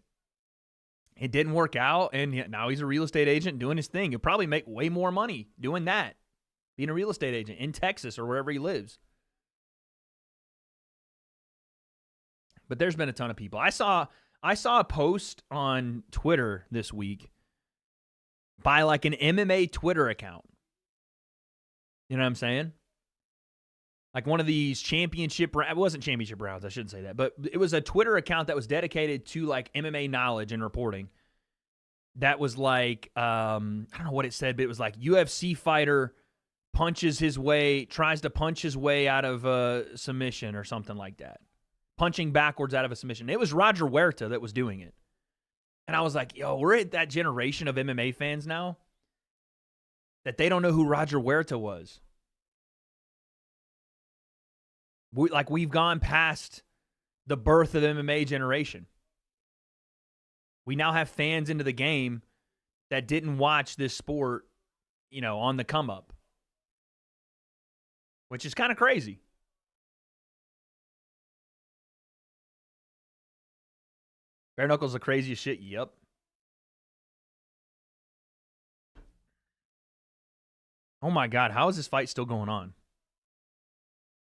it didn't work out. And now he's a real estate agent doing his thing. He'll probably make way more money doing that, being a real estate agent in Texas or wherever he lives. But there's been a ton of people. I saw a post on Twitter this week by like an MMA Twitter account. You know what I'm saying? Like one of these championship, it wasn't championship rounds, I shouldn't say that, but it was a Twitter account that was dedicated to like MMA knowledge and reporting. That was like, I don't know what it said, but it was like UFC fighter tries to punch his way out of a submission or something like that. Punching backwards out of a submission. It was Roger Huerta that was doing it. And I was like, yo, we're at that generation of MMA fans now that they don't know who Roger Huerta was. We've gone past the birth of the MMA generation. We now have fans into the game that didn't watch this sport, on the come up. Which is kind of crazy. Bare knuckles the craziest shit. Yep. Oh my God, how is this fight still going on?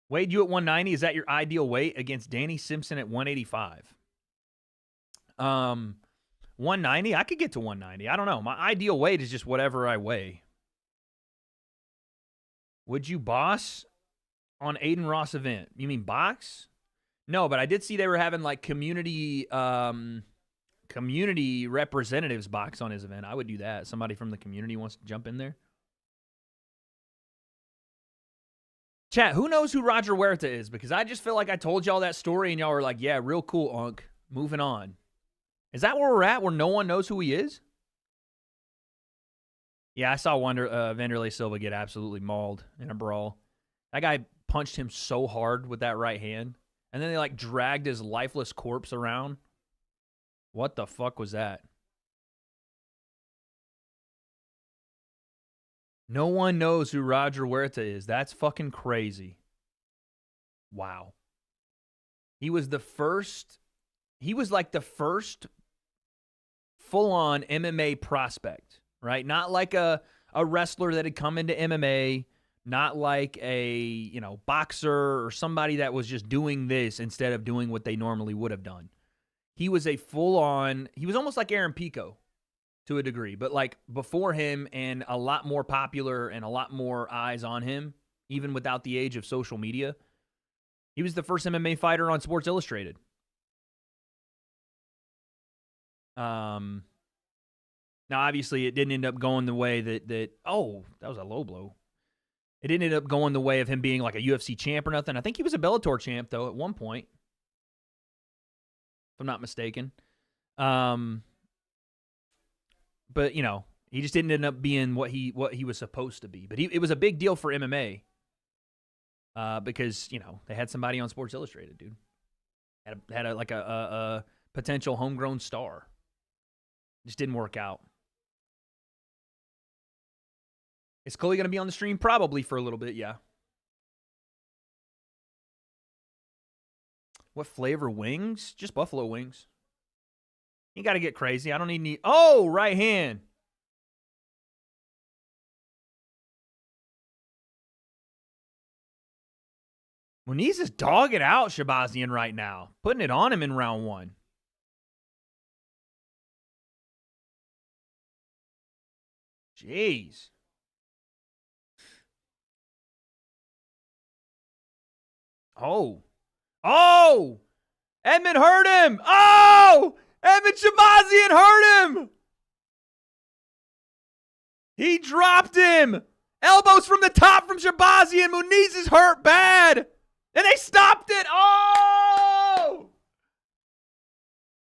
Wade, you at 190, is that your ideal weight against Danny Simpson at 185? 190, I could get to 190. I don't know. My ideal weight is just whatever I weigh. Would you boss on Aiden Ross event? You mean box? No, but I did see they were having like community representatives box on his event. I would do that. Somebody from the community wants to jump in there. Chat, who knows who Roger Huerta is? Because I just feel like I told y'all that story and y'all were like, yeah, real cool, Unk. Moving on. Is that where we're at, where no one knows who he is? Yeah, I saw Wanderlei Silva get absolutely mauled in a brawl. That guy punched him so hard with that right hand. And then they like dragged his lifeless corpse around. What the fuck was that? No one knows who Roger Huerta is. That's fucking crazy. Wow. He was the first. He was like the first full-on MMA prospect, right? Not like a wrestler that had come into MMA, not like a, boxer or somebody that was just doing this instead of doing what they normally would have done. He was a full-on, he was almost like Aaron Pico to a degree, but like before him and a lot more popular and a lot more eyes on him, even without the age of social media. He was the first MMA fighter on Sports Illustrated. Now, obviously, it didn't end up going the way that oh, that was a low blow. It didn't end up going the way of him being like a UFC champ or nothing. I think he was a Bellator champ, though, at one point, if I'm not mistaken. But, he just didn't end up being what he was supposed to be. But it was a big deal for MMA because, they had somebody on Sports Illustrated, dude. Had a potential homegrown star. Just didn't work out. Is Chloe going to be on the stream? Probably for a little bit, yeah. What flavor wings? Just buffalo wings. You got to get crazy. I don't need any. Oh, right hand. Muniz is dogging out Shabazian right now. Putting it on him in round one. Jeez. Oh. Oh! Edmund hurt him! Oh! Edmund Shabazian hurt him! He dropped him! Elbows from the top from Shabazian. Muniz is hurt bad! And they stopped it! Oh!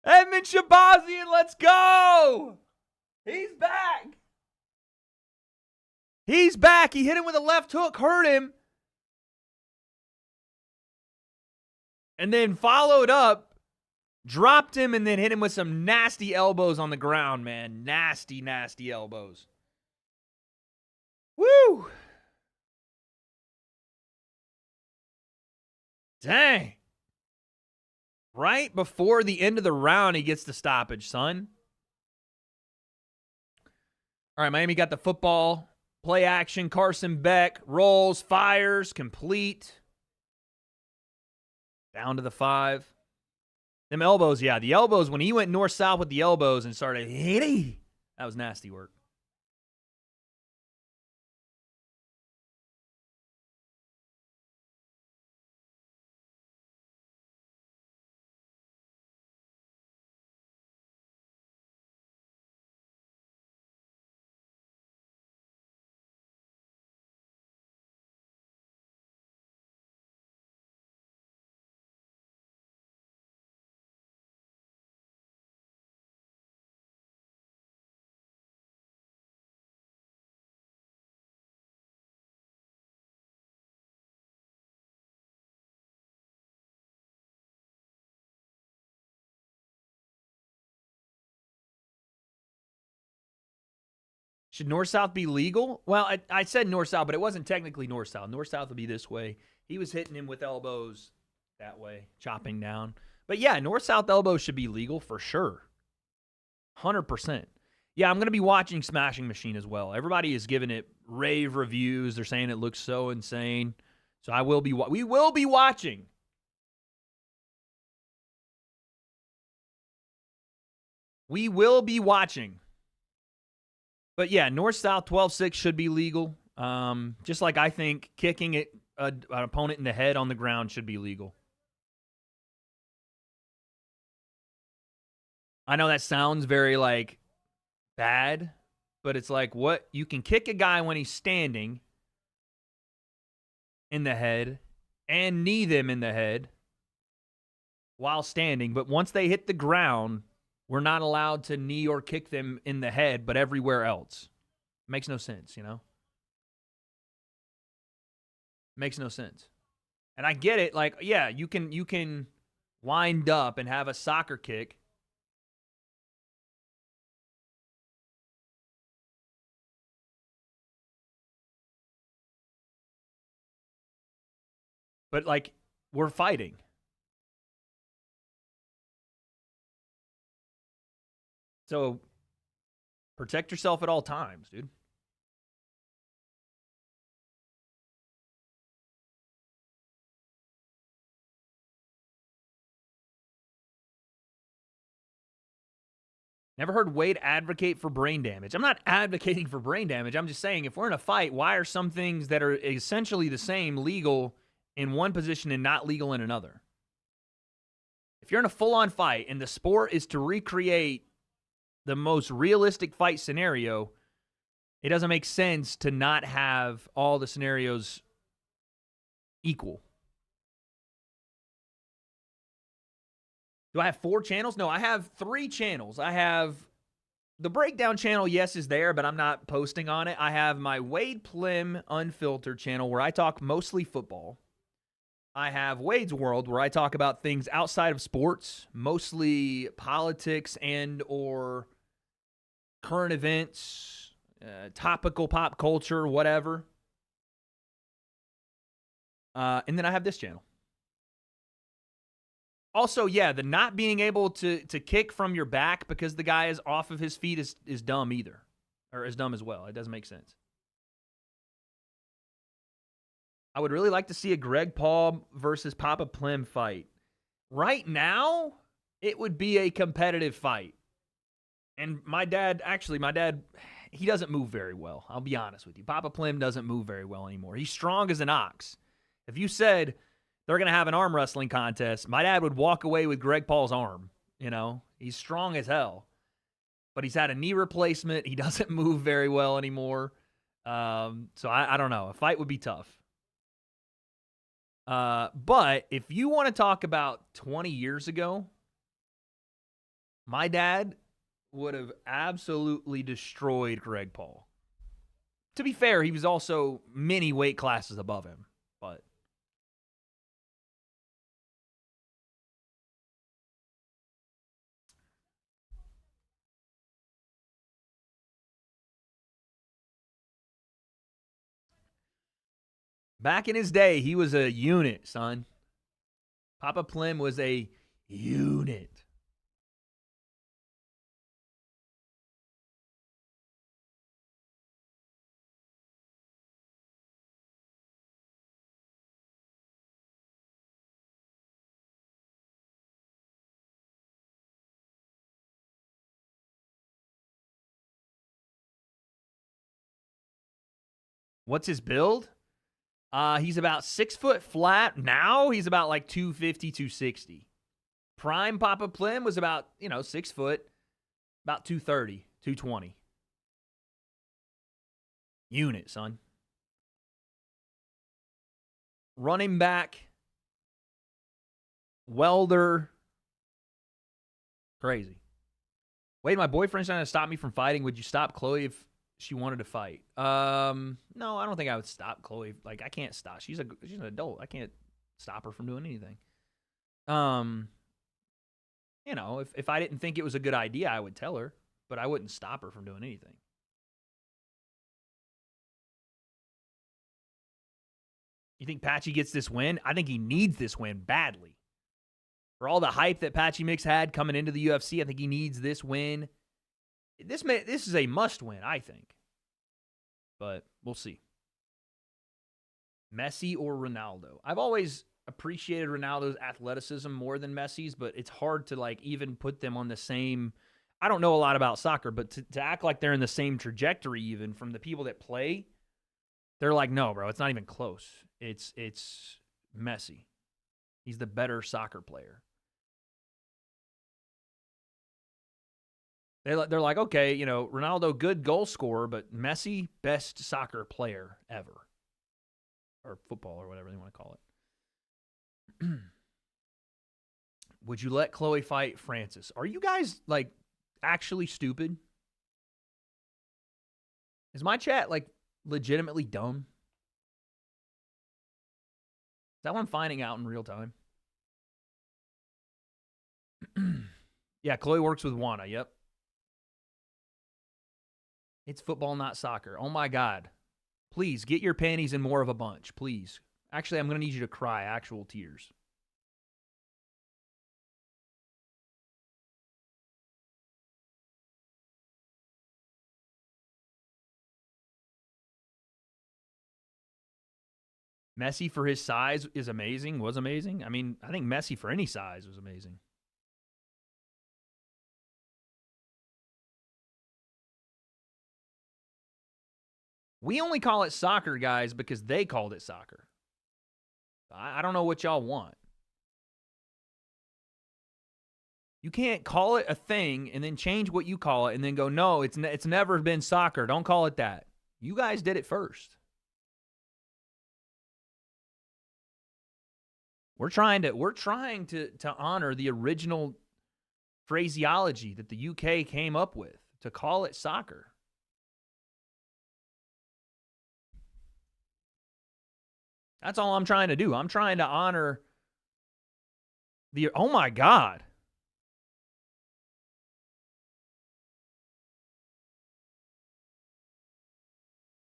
Edmund Shabazian, let's go! He's back! He's back. He hit him with a left hook, hurt him. And then followed up, dropped him, and then hit him with some nasty elbows on the ground, man. Nasty, nasty elbows. Woo! Dang. Right before the end of the round, he gets the stoppage, son. All right, Miami got the football. Play action, Carson Beck, rolls, fires, complete. Down to the 5. Them elbows, yeah. The elbows, when he went north-south with the elbows and started hitting, that was nasty work. Should north-south be legal? Well, I said north-south, but it wasn't technically north-south. North-south would be this way. He was hitting him with elbows that way, chopping down. But yeah, north-south elbow should be legal for sure. 100%. Yeah, I'm going to be watching Smashing Machine as well. Everybody is giving it rave reviews. They're saying it looks so insane. So we will be watching. We will be watching. But yeah, north-south 12-6 should be legal. Just like I think kicking an opponent in the head on the ground should be legal. I know that sounds very like bad, but it's like what you can kick a guy when he's standing in the head and knee them in the head while standing, but once they hit the ground, we're not allowed to knee or kick them in the head, but everywhere else. Makes no sense, you know? Makes no sense. And I get it, like, yeah, you can wind up and have a soccer kick. But, like, we're fighting. So, protect yourself at all times, dude. Never heard Wade advocate for brain damage. I'm not advocating for brain damage. I'm just saying if we're in a fight, why are some things that are essentially the same legal in one position and not legal in another? If you're in a full-on fight and the sport is to recreate the most realistic fight scenario, it doesn't make sense to not have all the scenarios equal. Do I have 4 channels? No, I have 3 channels. I have the breakdown channel, yes, is there, but I'm not posting on it. I have my Wade Plim Unfiltered channel where I talk mostly football. I have Wade's World where I talk about things outside of sports, mostly politics and or current events, topical pop culture, whatever. And then I have this channel. Also, yeah, the not being able to kick from your back because the guy is off of his feet is dumb either. Or is dumb as well. It doesn't make sense. I would really like to see a Greg Paul versus Papa Plim fight. Right now, it would be a competitive fight. And my dad, he doesn't move very well. I'll be honest with you. Papa Plim doesn't move very well anymore. He's strong as an ox. If you said they're going to have an arm wrestling contest, my dad would walk away with Greg Paul's arm. You know, he's strong as hell. But he's had a knee replacement. He doesn't move very well anymore. So I don't know. A fight would be tough. But if you want to talk about 20 years ago, my dad would have absolutely destroyed Greg Paul. To be fair, he was also many weight classes above him, but back in his day, he was a unit, son. Papa Plim was a unit. What's his build? He's about 6 foot flat. Now he's about like 250, 260. Prime Papa Plim was about, 6 foot, about 230, 220. Unit, son. Running back. Welder. Crazy. Wait, my boyfriend's trying to stop me from fighting. Would you stop Chloe if she wanted to fight? No, I don't think I would stop Chloe. Like, I can't stop. She's an adult. I can't stop her from doing anything. If I didn't think it was a good idea, I would tell her, but I wouldn't stop her from doing anything. You think Patchy gets this win? I think he needs this win badly. For all the hype that Patchy Mix had coming into the UFC, I think he needs this win. This is a must win, I think. But we'll see. Messi or Ronaldo? I've always appreciated Ronaldo's athleticism more than Messi's, but it's hard to like even put them on the same. I don't know a lot about soccer, but to act like they're in the same trajectory even from the people that play, they're like, no, bro, it's not even close. It's Messi. He's the better soccer player. They're like, okay, you know, Ronaldo, good goal scorer, but Messi, best soccer player ever. Or football or whatever they want to call it. Would you let Chloe fight Francis? Are you guys, like, actually stupid? Is my chat, like, legitimately dumb? Is that what I'm finding out in real time? Yeah, Chloe works with Juana, yep. It's football, not soccer. Oh, my God. Please, get your panties in more of a bunch, please. Actually, I'm going to need you to cry actual tears. Messi for his size is amazing, was amazing. I mean, I think Messi for any size was amazing. We only call it soccer, guys, because they called it soccer. I don't know what y'all want. You can't call it a thing and then change what you call it and then go, no, it's never been soccer. Don't call it that. You guys did it first. We're trying to honor the original phraseology that the UK came up with to call it soccer. That's all I'm trying to do. I'm trying to honor the... Oh, my God.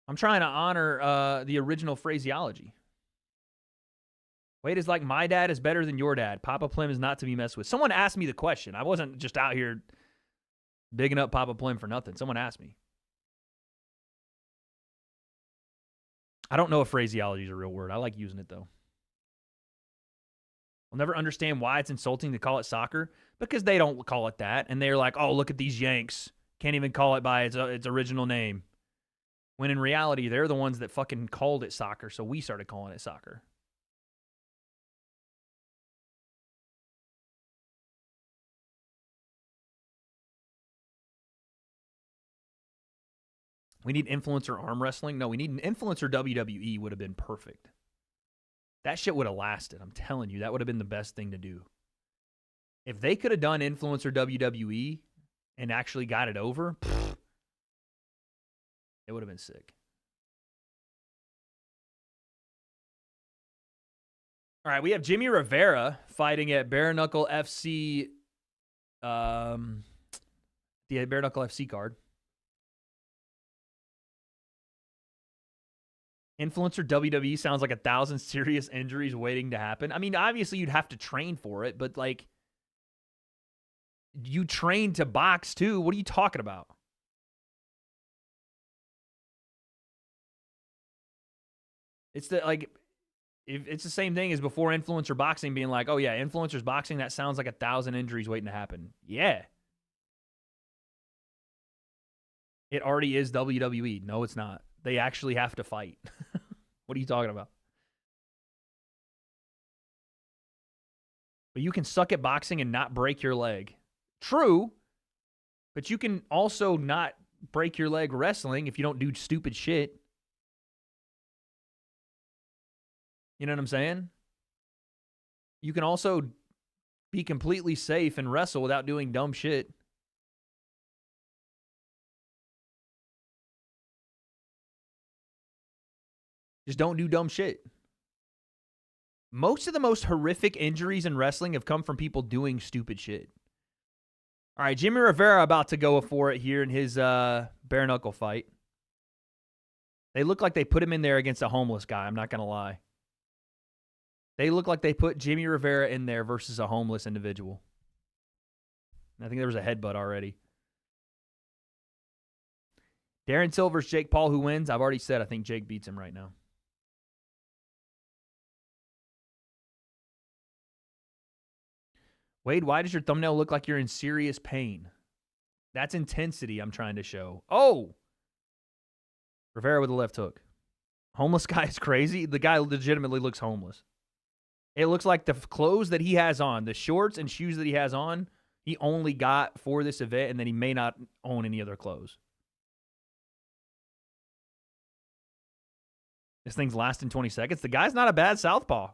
I'm trying to honor the original phraseology. Wade is like, my dad is better than your dad. Papa Plim is not to be messed with. Someone asked me the question. I wasn't just out here bigging up Papa Plim for nothing. Someone asked me. I don't know if phraseology is a real word. I like using it, though. I'll never understand why it's insulting to call it soccer, because they don't call it that. And they're like, oh, look at these Yanks. Can't even call it by its original name. When in reality, they're the ones that fucking called it soccer, so we started calling it soccer. We need influencer arm wrestling. No, we need an influencer WWE would have been perfect. That shit would have lasted. I'm telling you, that would have been the best thing to do. If they could have done influencer WWE and actually got it over, it would have been sick. All right, we have Jimmy Rivera fighting at Bare Knuckle FC, the Bare Knuckle FC card. Influencer WWE sounds like 1,000 serious injuries waiting to happen. I mean, obviously you'd have to train for it, but like, you train to box too. What are you talking about? It's it's the same thing as before influencer boxing being like, oh yeah, influencers boxing, that sounds like 1,000 injuries waiting to happen. Yeah. It already is WWE. No, it's not. They actually have to fight. What are you talking about? But you can suck at boxing and not break your leg. True, but you can also not break your leg wrestling if you don't do stupid shit. You know what I'm saying? You can also be completely safe and wrestle without doing dumb shit. Just don't do dumb shit. Most of the most horrific injuries in wrestling have come from people doing stupid shit. All right, Jimmy Rivera about to go for it here in his bare knuckle fight. They look like they put him in there against a homeless guy, I'm not going to lie. They look like they put Jimmy Rivera in there versus a homeless individual. I think there was a headbutt already. Darren Silver's Jake Paul, who wins? I've already said I think Jake beats him right now. Wade, why does your thumbnail look like you're in serious pain? That's intensity I'm trying to show. Oh! Rivera with a left hook. Homeless guy is crazy. The guy legitimately looks homeless. It looks like the clothes that he has on, the shorts and shoes that he has on, he only got for this event, and then he may not own any other clothes. This thing's lasting 20 seconds. The guy's not a bad southpaw.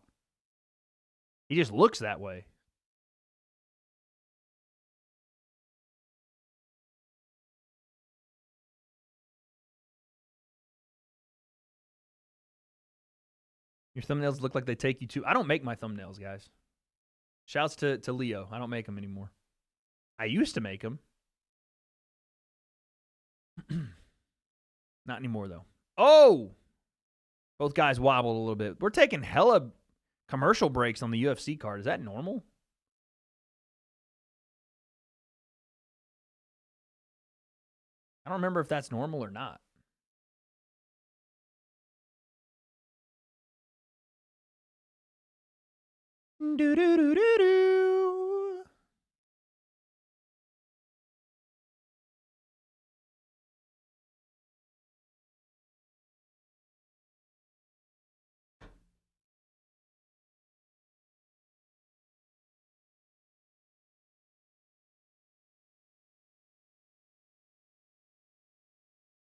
He just looks that way. Your thumbnails look like they take you to... I don't make my thumbnails, guys. Shouts to Leo. I don't make them anymore. I used to make them. Not anymore, though. Oh! Both guys wobbled a little bit. We're taking hella commercial breaks on the UFC card. Is that normal? I don't remember if that's normal or not. Do-do-do-do-do.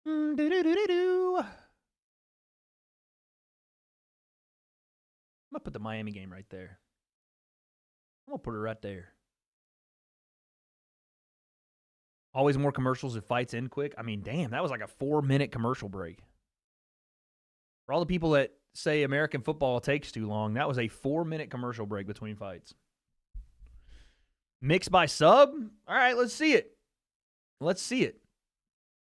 Do-do-do-do-do. I'm going to put the Miami game right there. I'm going to put it right there. Always more commercials if fights end quick. I mean, damn, that was like a 4-minute commercial break. For all the people that say American football takes too long, that was a 4-minute commercial break between fights. Mixed by sub? All right, let's see it. Let's see it.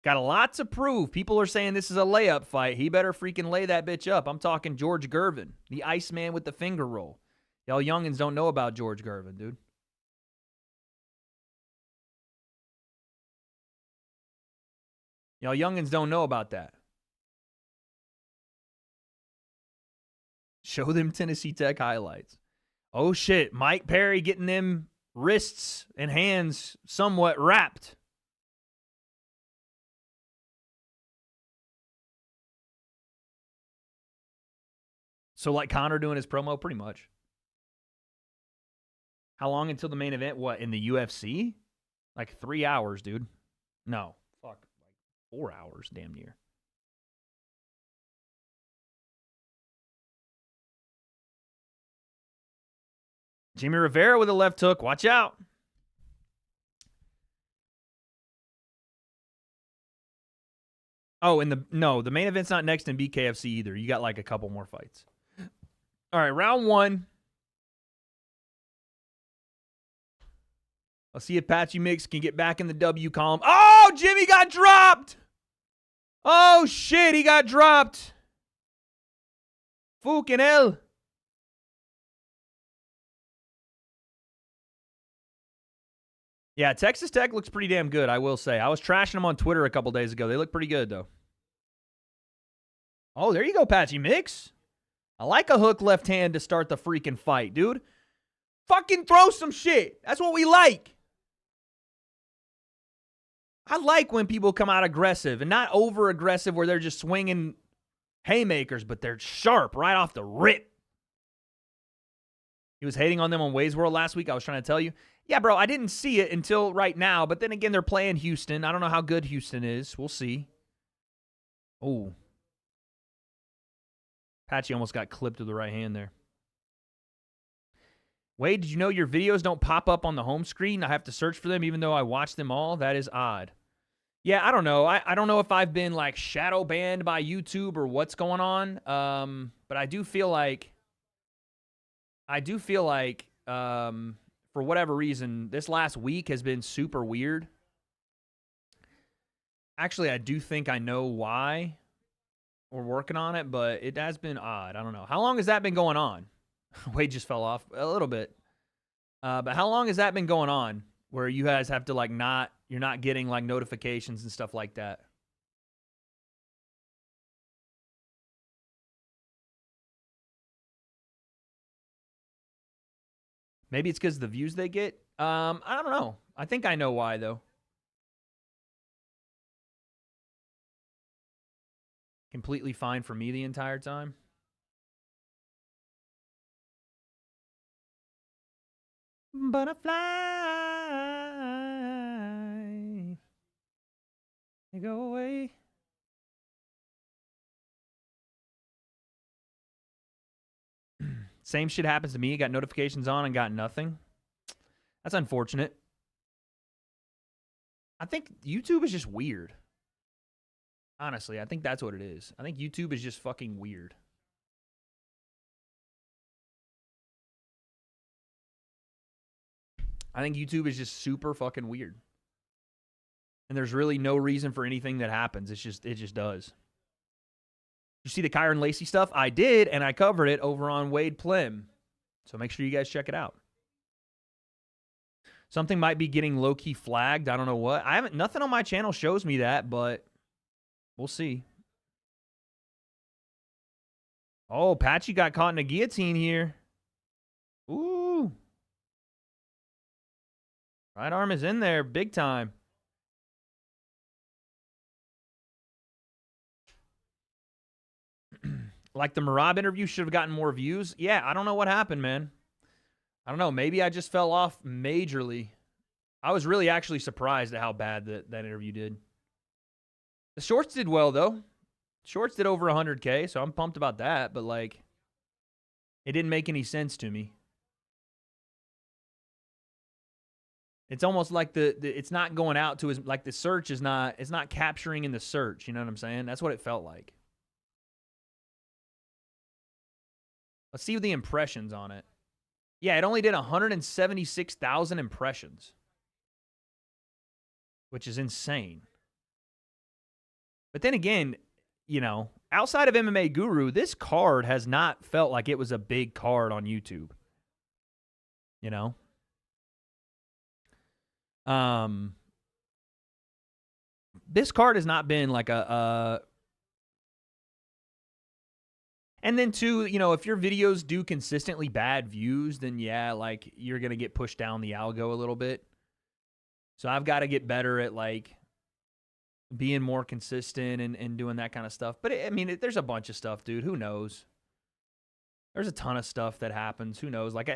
Got a lot to prove. People are saying this is a layup fight. He better freaking lay that bitch up. I'm talking George Gervin, the Iceman with the finger roll. Y'all youngins don't know about George Gervin, dude. Y'all youngins don't know about that. Show them Tennessee Tech highlights. Oh, shit. Mike Perry getting them wrists and hands somewhat wrapped. So like Conor doing his promo, pretty much. How long until the main event? What, in the UFC? Like 3 hours, dude. No. Fuck. Like 4 hours, damn near. Jimmy Rivera with a left hook. Watch out. Oh, and the main event's not next in BKFC either. You got like a couple more fights. All right, round one. I'll see if Patchy Mix can get back in the W column. Oh, Jimmy got dropped. Oh, shit, he got dropped. Fucking hell. Yeah, Texas Tech looks pretty damn good, I will say. I was trashing them on Twitter a couple days ago. They look pretty good, though. Oh, there you go, Patchy Mix. I like a hook left hand to start the freaking fight, dude. Fucking throw some shit. That's what we like. I like when people come out aggressive and not over-aggressive where they're just swinging haymakers, but they're sharp right off the rip. He was hating on them on Wade's World last week. I was trying to tell you. Yeah, bro, I didn't see it until right now, but then again, they're playing Houston. I don't know how good Houston is. We'll see. Oh. Patchy almost got clipped to the right hand there. Wade, did you know your videos don't pop up on the home screen? I have to search for them even though I watch them all. That is odd. Yeah, I don't know. I don't know if I've been like shadow banned by YouTube or what's going on. But I do feel like for whatever reason, this last week has been super weird. Actually, I do think I know why. We're working on it, but it has been odd. I don't know. How long has that been going on? Wade just fell off a little bit. But how long has that been going on where you guys have to, like, you're not getting, like, notifications and stuff like that? Maybe it's because of the views they get. I don't know. I think I know why, though. Completely fine for me the entire time. Butterfly, you go away. Same shit happens to me. Got notifications on and got nothing. That's unfortunate. I think YouTube is just weird. Honestly, I think that's what it is. I think YouTube is just fucking weird. I think YouTube is just super fucking weird. And there's really no reason for anything that happens. It just does. You see the Kyron Lacey stuff? I did, and I covered it over on W.A.D.E Plim. So make sure you guys check it out. Something might be getting low-key flagged. I don't know what. Nothing on my channel shows me that, but we'll see. Oh, Patchy got caught in a guillotine here. Ooh. Right arm is in there big time. Like the Marab interview should have gotten more views. Yeah, I don't know what happened, man. I don't know. Maybe I just fell off majorly. I was really actually surprised at how bad that interview did. The shorts did well, though. Shorts did over 100K, so I'm pumped about that. But, like, it didn't make any sense to me. It's almost like it's not going out to like the search is not, it's not capturing in the search. You know what I'm saying? That's what it felt like. Let's see the impressions on it. Yeah, it only did 176,000 impressions, which is insane. But then again, you know, outside of MMA Guru, this card has not felt like it was a big card on YouTube. You know? This card has not been like and then too, you know, if your videos do consistently bad views, then yeah, like you're going to get pushed down the algo a little bit. So I've got to get better at like being more consistent and doing that kind of stuff. But I mean, there's a bunch of stuff, dude. Who knows? There's a ton of stuff that happens. Who knows? Like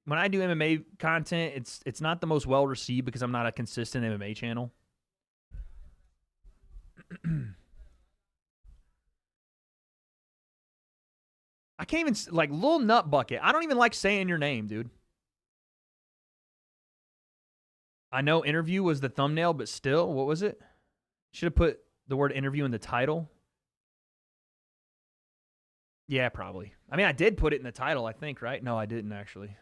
when I do MMA content, it's not the most well received because I'm not a consistent MMA channel. I can't even, like, Lil Nut Bucket. I don't even like saying your name, dude. I know interview was the thumbnail, but still, what was it? Should have put the word interview in the title. Yeah, probably. I mean, I did put it in the title, I think, right? No, I didn't, actually.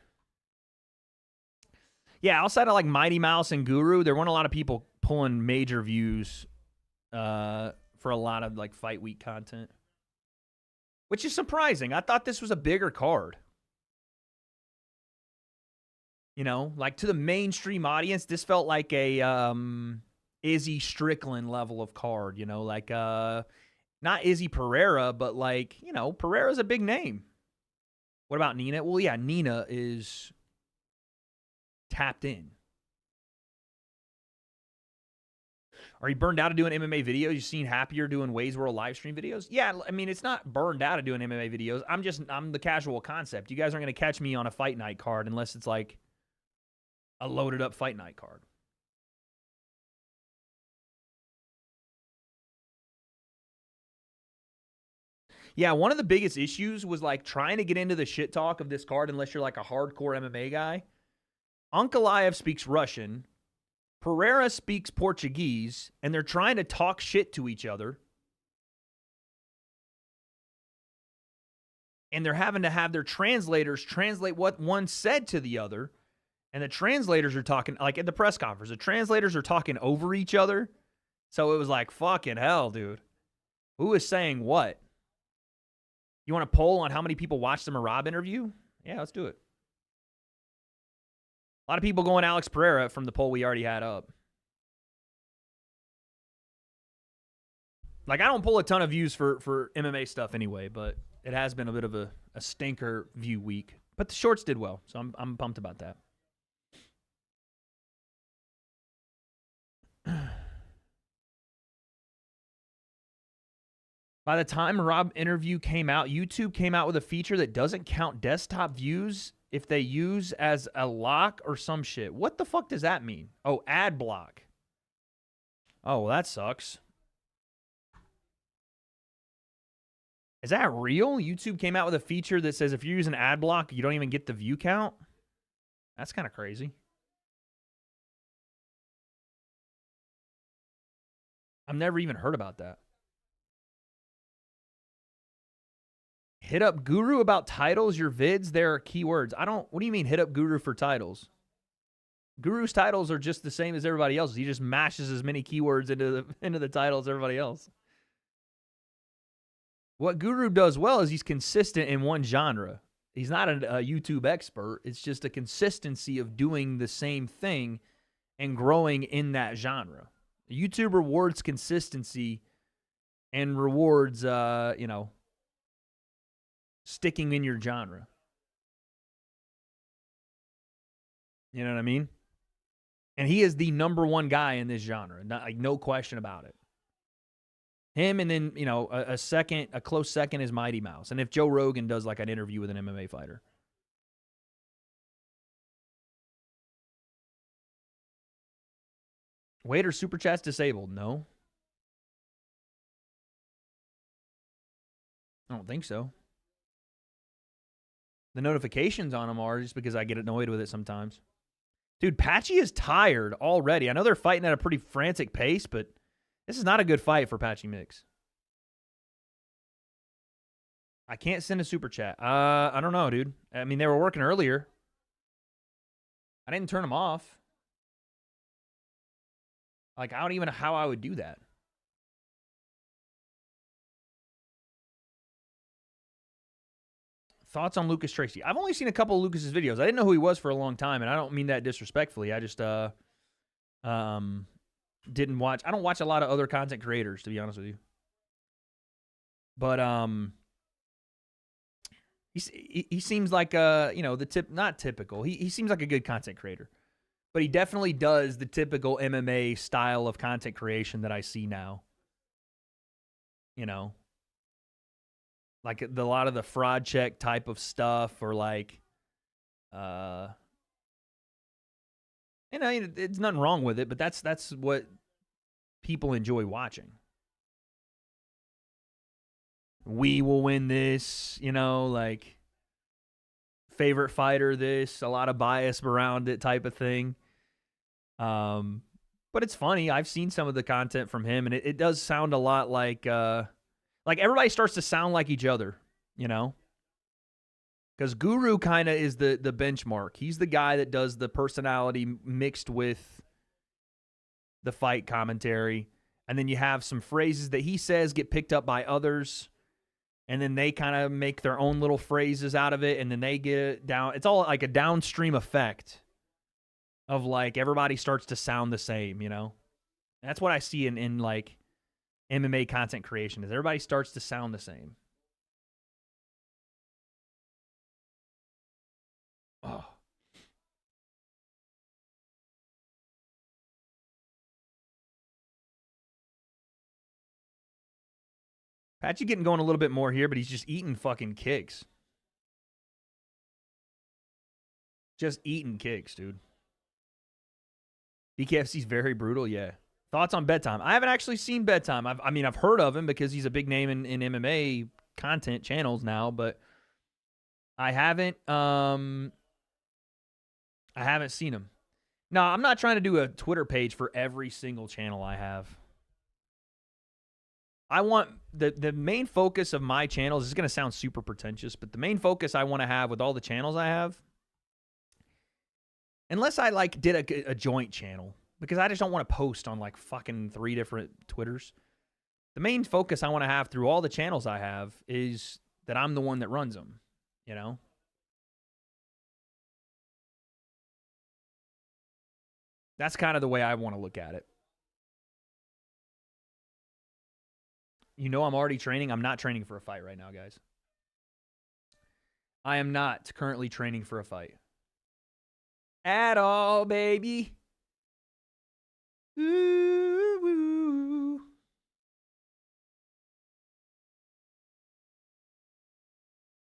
Yeah, outside of, like, Mighty Mouse and Guru, there weren't a lot of people pulling major views for a lot of, like, fight week content. Which is surprising. I thought this was a bigger card. You know, like to the mainstream audience, this felt like a Izzy Strickland level of card, you know, like not Izzy Pereira, but like, you know, Pereira's a big name. What about Nina? Well, yeah, Nina is tapped in. Are you burned out of doing MMA videos? You seem happier doing Wade's World live stream videos? Yeah, I mean, it's not burned out of doing MMA videos. I'm the casual concept. You guys aren't going to catch me on a fight night card unless it's like a loaded up fight night card. Yeah, one of the biggest issues was like trying to get into the shit talk of this card unless you're like a hardcore MMA guy. Ankalaev speaks Russian. Pereira speaks Portuguese, and they're trying to talk shit to each other. And they're having to have their translators translate what one said to the other. And the translators are talking, like at the press conference, the translators are talking over each other. So it was like, fucking hell, dude. Who is saying what? You want a poll on how many people watched the Marab interview? Yeah, let's do it. A lot of people going Alex Pereira from the poll we already had up. Like, I don't pull a ton of views for MMA stuff anyway, but it has been a bit of a stinker view week. But the shorts did well, so I'm pumped about that. By the time Rob interview came out, YouTube came out with a feature that doesn't count desktop views if they use as a lock or some shit. What the fuck does that mean? Oh, ad block. Oh, well, that sucks. Is that real? YouTube came out with a feature that says if you're using ad block, you don't even get the view count? That's kind of crazy. I've never even heard about that. Hit up Guru about titles, your vids, there are keywords. What do you mean hit up Guru for titles? Guru's titles are just the same as everybody else's. He just mashes as many keywords into the titles as everybody else. What Guru does well is he's consistent in one genre. He's not a YouTube expert. It's just a consistency of doing the same thing and growing in that genre. YouTube rewards consistency and rewards, sticking in your genre. You know what I mean? And he is the number one guy in this genre. No question about it. Him, and then, a close second is Mighty Mouse. And if Joe Rogan does like an interview with an MMA fighter. Wader super chat's disabled. No. I don't think so. The notifications on them are just because I get annoyed with it sometimes. Dude, Patchy is tired already. I know they're fighting at a pretty frantic pace, but this is not a good fight for Patchy Mix. I can't send a super chat. I don't know, dude. I mean, they were working earlier. I didn't turn them off. Like, I don't even know how I would do that. Thoughts on Lucas Tracy? I've only seen a couple of Lucas's videos. I didn't know who he was for a long time, and I don't mean that disrespectfully. I just didn't watch. I don't watch a lot of other content creators, to be honest with you. But he seems like not typical. He seems like a good content creator, but he definitely does the typical MMA style of content creation that I see now. Like a lot of the fraud check type of stuff, or like, it's nothing wrong with it, but that's what people enjoy watching. We will win this, like favorite fighter this, a lot of bias around it type of thing. But it's funny. I've seen some of the content from him, and it does sound a lot like everybody starts to sound like each other, because Guru kind of is the benchmark. He's the guy that does the personality mixed with the fight commentary. And then you have some phrases that he says get picked up by others, and then they kind of make their own little phrases out of it, and then they get it down. It's all like a downstream effect of like everybody starts to sound the same, That's what I see in like MMA content creation, is everybody starts to sound the same. Oh. Patchy getting going a little bit more here, but he's just eating fucking kicks. Just eating kicks, dude. BKFC's very brutal, yeah. Thoughts on Bedtime? I haven't actually seen Bedtime. I've heard of him because he's a big name in MMA content channels now, but I haven't seen him. No, I'm not trying to do a Twitter page for every single channel I have. I want the main focus of my channels, this is going to sound super pretentious, but the main focus I want to have with all the channels I have, unless I like did a joint channel, because I just don't want to post on like fucking 3 different Twitters. The main focus I want to have through all the channels I have is that I'm the one that runs them, That's kind of the way I want to look at it. You know I'm already training. I'm not training for a fight right now, guys. I am not currently training for a fight. At all, baby. Ooh, ooh.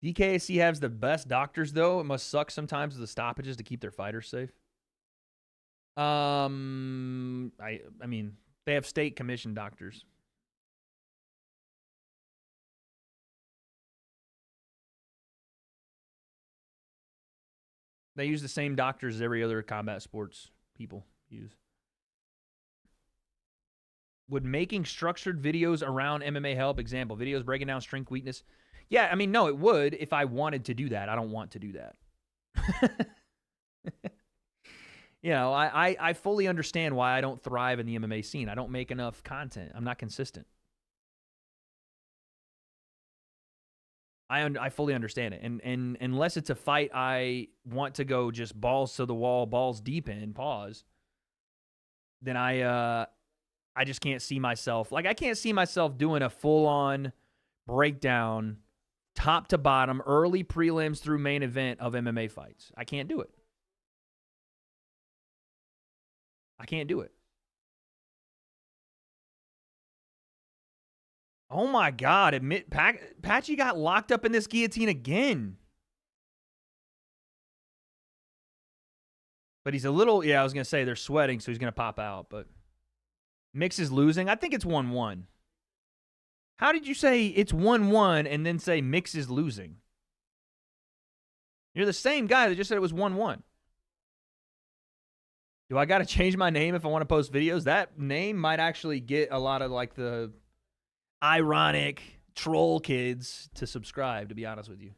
BKFC has the best doctors, though. It must suck sometimes with the stoppages to keep their fighters safe. I mean, they have state commission doctors. They use the same doctors as every other combat sports people use. Would making structured videos around MMA help? Example, videos breaking down strength, weakness. Yeah, I mean, no, it would if I wanted to do that. I don't want to do that. You know, I fully understand why I don't thrive in the MMA scene. I don't make enough content. I'm not consistent. I fully understand it. And unless it's a fight I want to go just balls to the wall, balls deep in, pause, then I just can't see myself. Like, I can't see myself doing a full-on breakdown, top to bottom, early prelims through main event of MMA fights. I can't do it. I can't do it. Oh, my God. Patchy got locked up in this guillotine again. But he's a little, yeah, I was going to say they're sweating, so he's going to pop out. But Mix is losing. I think it's 1-1. How did you say it's 1-1 and then say Mix is losing? You're the same guy that just said it was 1-1. Do I got to change my name if I want to post videos? That name might actually get a lot of like the ironic troll kids to subscribe, to be honest with you.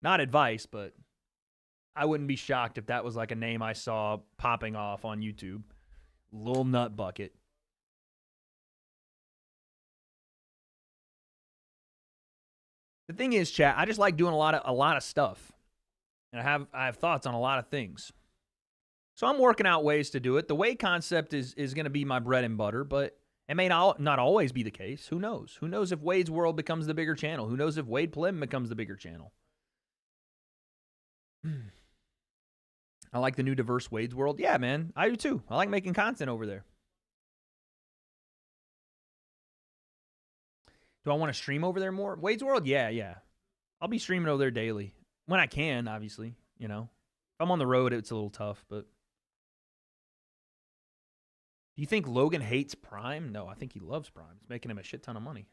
Not advice, but I wouldn't be shocked if that was like a name I saw popping off on YouTube. Lil Nut Bucket. The thing is, chat, I just like doing a lot of stuff. And I have thoughts on a lot of things. So I'm working out ways to do it. The WADE concept is going to be my bread and butter, but it may not always be the case. Who knows? Who knows if Wade's World becomes the bigger channel? Who knows if Wade Plim becomes the bigger channel? I like the new diverse Wade's World. Yeah, man. I do too. I like making content over there. Do I want to stream over there more? Wade's World? Yeah. I'll be streaming over there daily. When I can, obviously. You know. If I'm on the road, it's a little tough, but... Do you think Logan hates Prime? No, I think he loves Prime. It's making him a shit ton of money.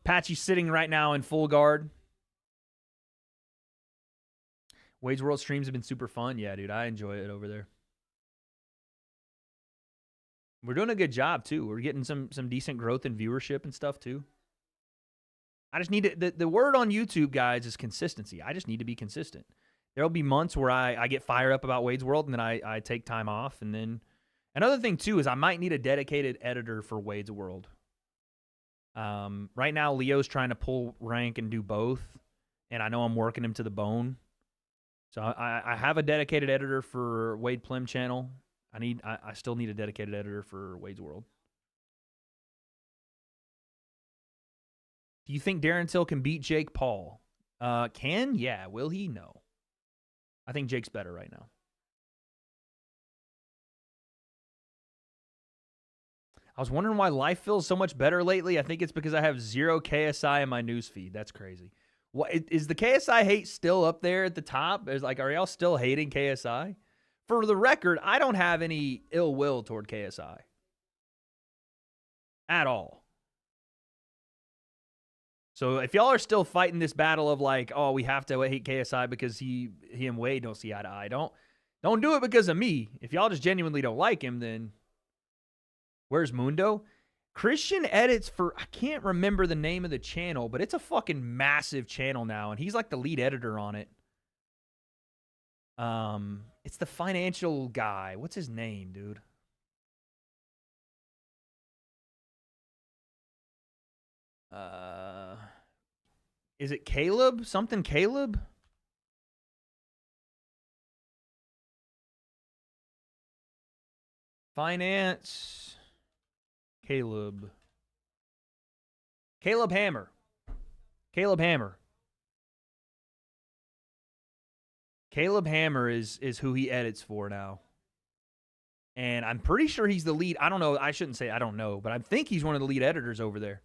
Patchy's sitting right now in full guard. Wade's World streams have been super fun. Yeah, dude, I enjoy it over there. We're doing a good job, too. We're getting some decent growth in viewership and stuff, too. I just need to... The word on YouTube, guys, is consistency. I just need to be consistent. There'll be months where I get fired up about Wade's World, and then I take time off, and then... Another thing, too, is I might need a dedicated editor for Wade's World. Right now, Leo's trying to pull rank and do both, and I know I'm working him to the bone. So I have a dedicated editor for Wade Plim channel. I still need a dedicated editor for Wade's World. Do you think Darren Till can beat Jake Paul? Can? Yeah. Will he? No. I think Jake's better right now. I was wondering why life feels so much better lately. I think it's because I have 0 KSI in my newsfeed. That's crazy. What is the KSI hate still up there at the top? Are y'all still hating KSI? For the record, I don't have any ill will toward KSI at all. So if y'all are still fighting this battle of like, oh, we have to hate KSI because he and Wade don't see eye to eye, don't do it because of me. If y'all just genuinely don't like him, then where's Mundo? Christian edits for, I can't remember the name of the channel, but it's a fucking massive channel now, and he's like the lead editor on it. It's the financial guy. What's his name, dude? Is it Caleb? Something Caleb? Finance. Caleb Hammer. Caleb Hammer is who he edits for now. And I'm pretty sure he's the lead. I don't know. I shouldn't say I don't know, but I think he's one of the lead editors over there.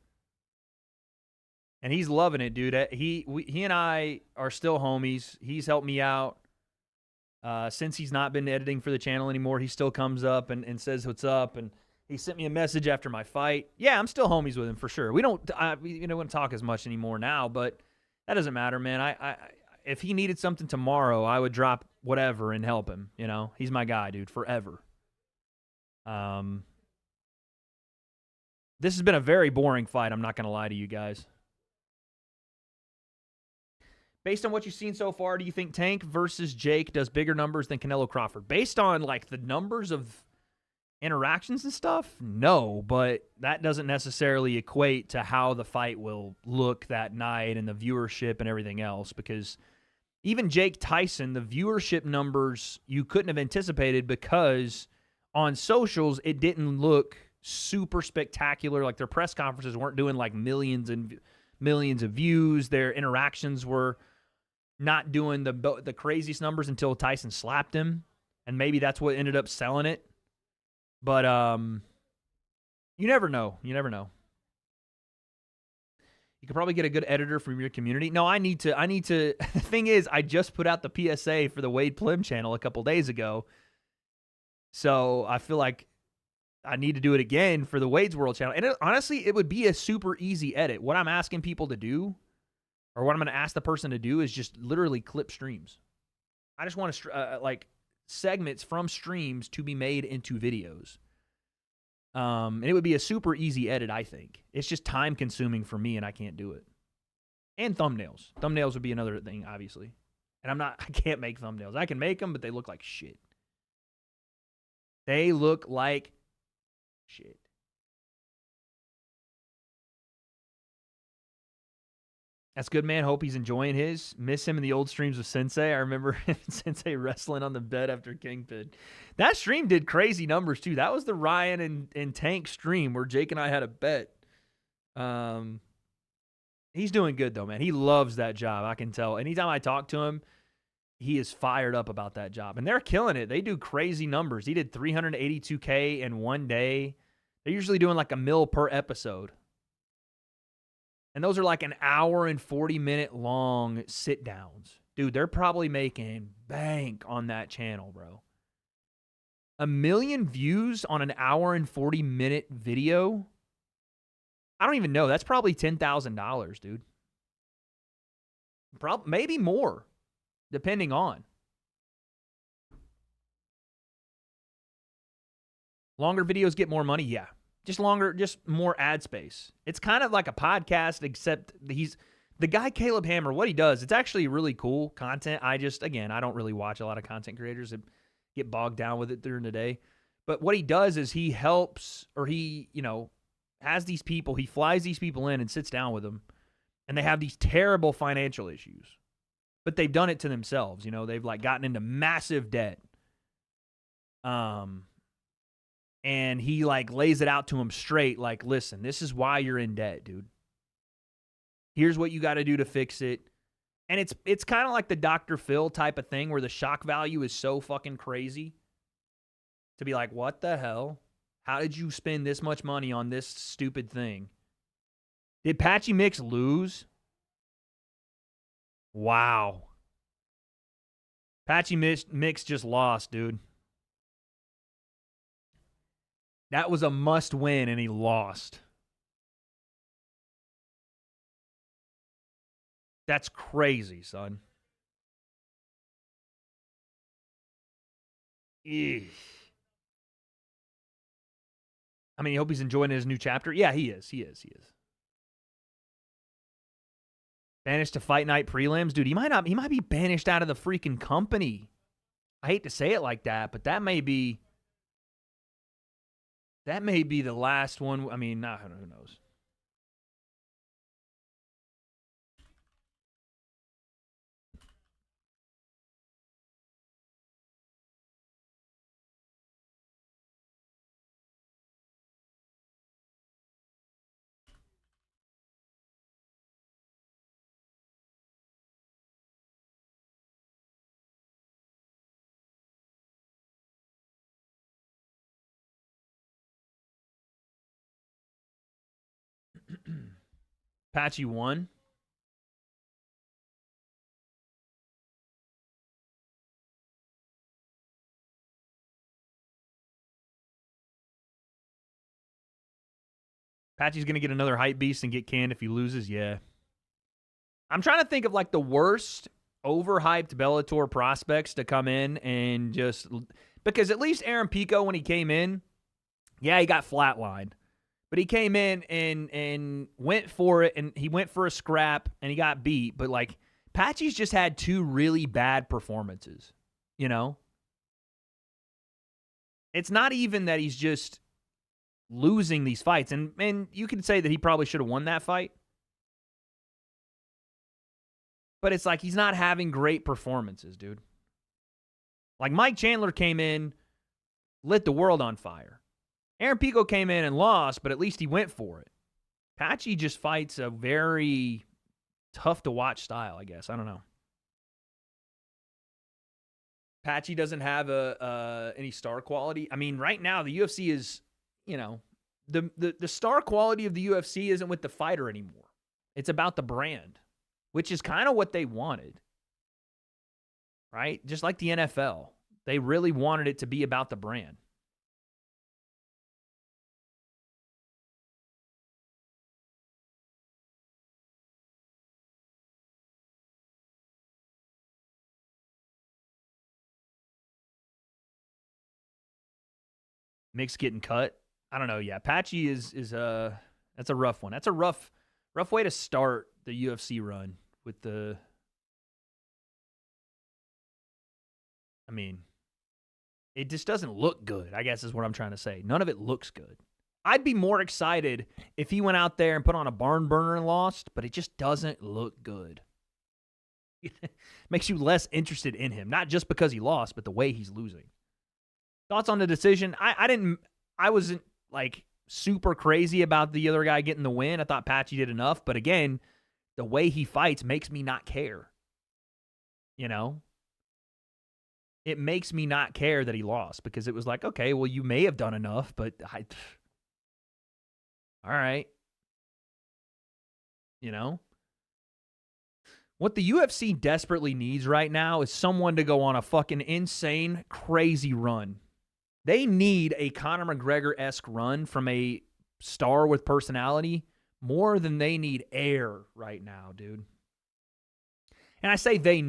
And he's loving it, dude. He and I are still homies. He's helped me out. Since he's not been editing for the channel anymore, he still comes up and says what's up. And he sent me a message after my fight. Yeah, I'm still homies with him for sure. We don't talk as much anymore now, but that doesn't matter, man. I if he needed something tomorrow, I would drop whatever and help him. You know, he's my guy, dude, forever. This has been a very boring fight. I'm not going to lie to you guys. Based on what you've seen so far, do you think Tank versus Jake does bigger numbers than Canelo Crawford? Based on, like, the numbers of interactions and stuff, no, but that doesn't necessarily equate to how the fight will look that night and the viewership and everything else, because even Jake Tyson, the viewership numbers you couldn't have anticipated because on socials it didn't look super spectacular. Like, their press conferences weren't doing like millions and millions of views. Their interactions were not doing the craziest numbers until Tyson slapped him, and maybe that's what ended up selling it. But you never know. You never know. You could probably get a good editor from your community. No, I need to. The thing is, I just put out the PSA for the Wade Plim channel a couple days ago. So I feel like I need to do it again for the Wade's World channel. And honestly, it would be a super easy edit. What I'm asking people to do, or what I'm going to ask the person to do, is just literally clip streams. I just want to, like, segments from streams to be made into videos. And it would be a super easy edit, I think. It's just time consuming for me, and I can't do it. And thumbnails. Thumbnails would be another thing, obviously. And I can't make thumbnails. I can make them, but they look like shit. They look like shit. That's good, man. Hope he's enjoying his. Miss him in the old streams of Sensei. I remember Sensei wrestling on the bed after Kingpin. That stream did crazy numbers, too. That was the Ryan and Tank stream where Jake and I had a bet. He's doing good, though, man. He loves that job. I can tell. Anytime I talk to him, he is fired up about that job. And they're killing it. They do crazy numbers. He did 382K in one day. They're usually doing like $1 million per episode. And those are like an hour and 40-minute long sit downs. Dude, they're probably making bank on that channel, bro. 1 million views on an hour and 40-minute video? I don't even know. That's probably $10,000, dude. Maybe more, depending on. Longer videos get more money? Yeah. Just longer, just more ad space. It's kind of like a podcast, except the guy Caleb Hammer, what he does, it's actually really cool content. I don't really watch a lot of content creators that get bogged down with it during the day. But what he does is he helps, or he, has these people, he flies these people in and sits down with them, and they have these terrible financial issues. But they've done it to themselves, they've like gotten into massive debt. And he like lays it out to him straight, like, listen, this is why you're in debt, dude. Here's what you got to do to fix it. And it's kind of like the Dr. Phil type of thing where the shock value is so fucking crazy to be like, what the hell? How did you spend this much money on this stupid thing? Did Patchy Mix lose? Wow. Patchy Mix just lost, dude. That was a must win, and he lost. That's crazy, son. Eesh. I mean, I hope he's enjoying his new chapter. Yeah, he is. He is. Banished to Fight Night prelims? Dude, he might be banished out of the freaking company. I hate to say it like that, but that may be the last one. I mean, who knows? Patchy won. Patchy's going to get another hype beast and get canned if he loses? Yeah. I'm trying to think of like the worst overhyped Bellator prospects to come in and just... Because at least Aaron Pico, when he came in, yeah, he got flatlined. But he came in and went for it, and he went for a scrap, and he got beat. But, like, Patchy's just had 2 really bad performances, you know? It's not even that he's just losing these fights. And you could say that he probably should have won that fight. But it's like he's not having great performances, dude. Like Mike Chandler came in, lit the world on fire. Aaron Pico came in and lost, but at least he went for it. Patchy just fights a very tough to watch style, I guess. I don't know. Patchy doesn't have any star quality. I mean, right now the UFC is, you know, the star quality of the UFC isn't with the fighter anymore. It's about the brand, which is kind of what they wanted. Right? Just like the NFL. They really wanted it to be about the brand. Mick's getting cut. I don't know. Yeah, Patchy is that's a rough one. That's a rough way to start the UFC run with the... I mean, it just doesn't look good, I guess is what I'm trying to say. None of it looks good. I'd be more excited if he went out there and put on a barn burner and lost, but it just doesn't look good. Makes you less interested in him, not just because he lost, but the way he's losing. Thoughts on the decision? I wasn't like super crazy about the other guy getting the win. I thought Patchy did enough, but again, the way he fights makes me not care. You know? It makes me not care that he lost because it was like, okay, well, you may have done enough, but all right. You know? What the UFC desperately needs right now is someone to go on a fucking insane, crazy run. They need a Conor McGregor-esque run from a star with personality more than they need air right now, dude. And I say they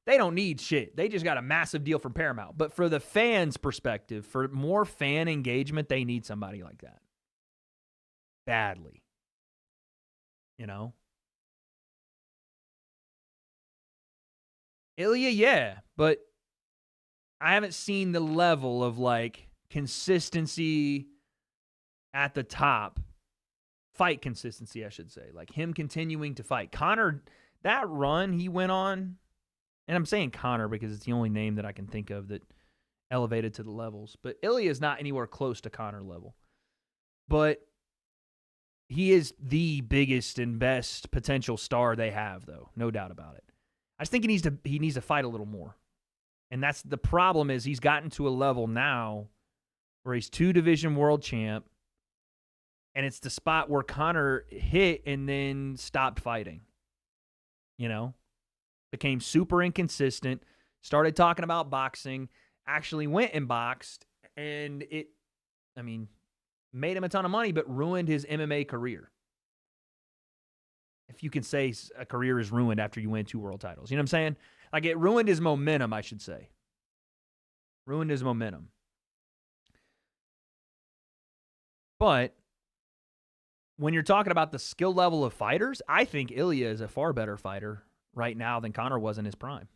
don't need shit. They just got a massive deal from Paramount. But for the fans' perspective, for more fan engagement, they need somebody like that. Badly. You know? Ilya, yeah, but I haven't seen the level of, like, consistency at the top. Fight consistency, I should say. Like, him continuing to fight. Conor, that run he went on, and I'm saying Conor because it's the only name that I can think of that elevated to the levels. But Ilya is not anywhere close to Conor level. But he is the biggest and best potential star they have, though. No doubt about it. I just think he needs to fight a little more. And that's the problem is he's gotten to a level now where he's 2-division world champ, and it's the spot where Conor hit and then stopped fighting. You know? Became super inconsistent, started talking about boxing, actually went and boxed, and made him a ton of money, but ruined his MMA career. If you can say a career is ruined after you win 2 world titles. You know what I'm saying? Like, it ruined his momentum, I should say. Ruined his momentum. But when you're talking about the skill level of fighters, I think Ilya is a far better fighter right now than Conor was in his prime.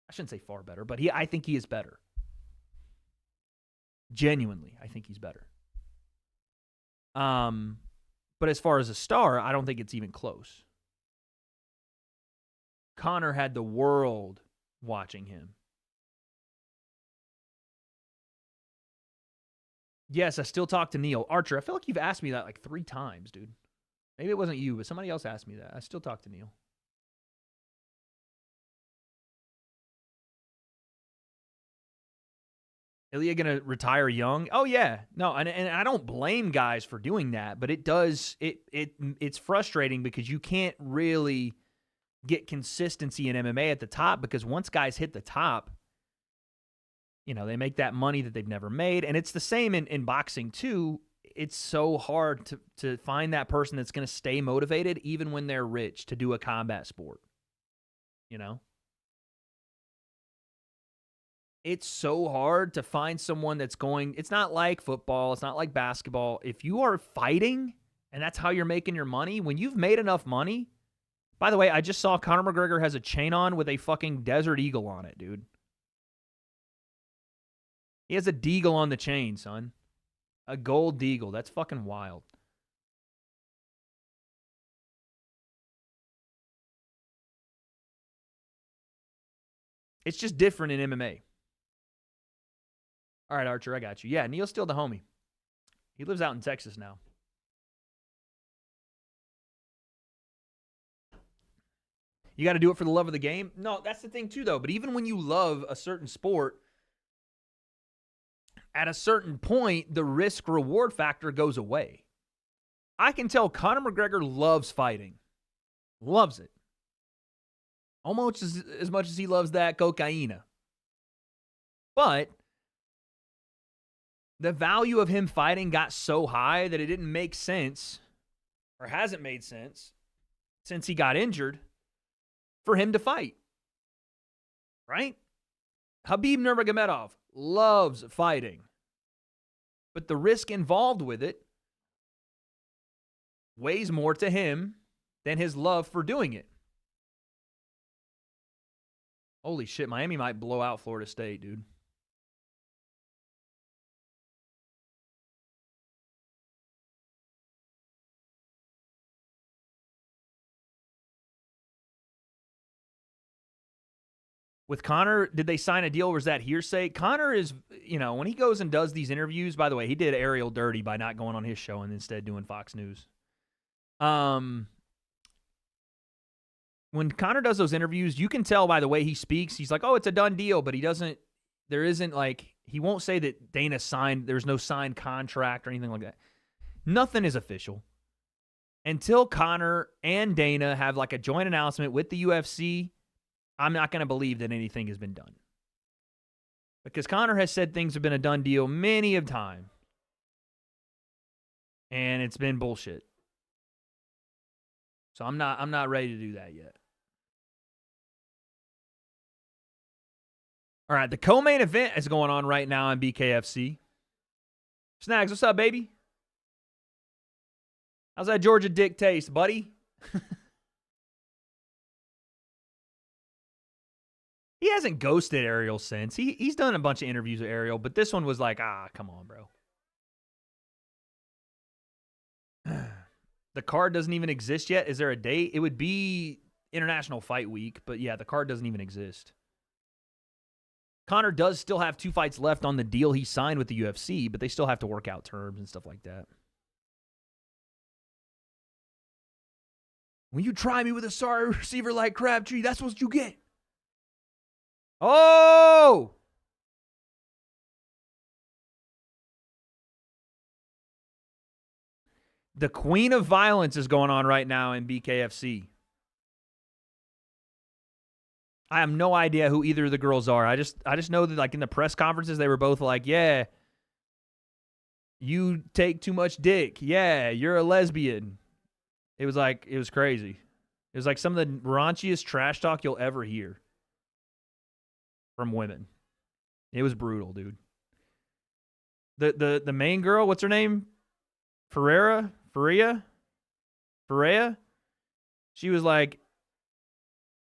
I shouldn't say far better, but I think he is better. Genuinely, I think he's better. But as far as a star, I don't think it's even close. Conor had the world watching him. Yes, I still talk to Neil. Archer, I feel like you've asked me that like 3 times, dude. Maybe it wasn't you, but somebody else asked me that. I still talk to Neil. Ilya going to retire young? Oh, yeah. No, and I don't blame guys for doing that, but it's frustrating because you can't really get consistency in MMA at the top, because once guys hit the top, they make that money that they've never made. And it's the same in boxing, too. It's so hard to find that person that's going to stay motivated even when they're rich to do a combat sport. It's so hard to find someone that's going. It's not like football. It's not like basketball. If you are fighting and that's how you're making your money, when you've made enough money. By the way, I just saw Conor McGregor has a chain on with a fucking Desert Eagle on it, dude. He has a deagle on the chain, son. A gold deagle. That's fucking wild. It's just different in MMA. All right, Archer, I got you. Yeah, Neil's still the homie. He lives out in Texas now. You got to do it for the love of the game? No, that's the thing too, though. But even when you love a certain sport, at a certain point, the risk-reward factor goes away. I can tell Conor McGregor loves fighting. Loves it. Almost as much as he loves that cocaine. But the value of him fighting got so high that it didn't make sense, or hasn't made sense, since he got injured, for him to fight. Right? Khabib Nurmagomedov loves fighting. But the risk involved with it weighs more to him than his love for doing it. Holy shit, Miami might blow out Florida State, dude. With Conor, did they sign a deal or was that hearsay? Conor is, when he goes and does these interviews, by the way, he did Ariel dirty by not going on his show and instead doing Fox News. When Conor does those interviews, you can tell by the way he speaks, he's like, oh, it's a done deal, but he won't say that Dana signed, there's no signed contract or anything like that. Nothing is official. Until Conor and Dana have like a joint announcement with the UFC, I'm not going to believe that anything has been done. Because Conor has said things have been a done deal many of times. And it's been bullshit. So I'm not ready to do that yet. All right, the co-main event is going on right now in BKFC. Snags, what's up, baby? How's that Georgia dick taste, buddy? He hasn't ghosted Ariel since. He's done a bunch of interviews with Ariel, but this one was like, come on, bro. The card doesn't even exist yet. Is there a date? It would be International Fight Week, but yeah, the card doesn't even exist. Conor does still have 2 fights left on the deal he signed with the UFC, but they still have to work out terms and stuff like that. When you try me with a sorry receiver like Crabtree, that's what you get. Oh! The queen of violence is going on right now in BKFC. I have no idea who either of the girls are. I just know that like in the press conferences, they were both like, yeah, you take too much dick. Yeah, you're a lesbian. It was crazy. It was like some of the raunchiest trash talk you'll ever hear from women. It was brutal, dude. The main girl, what's her name? Pereira? She was like,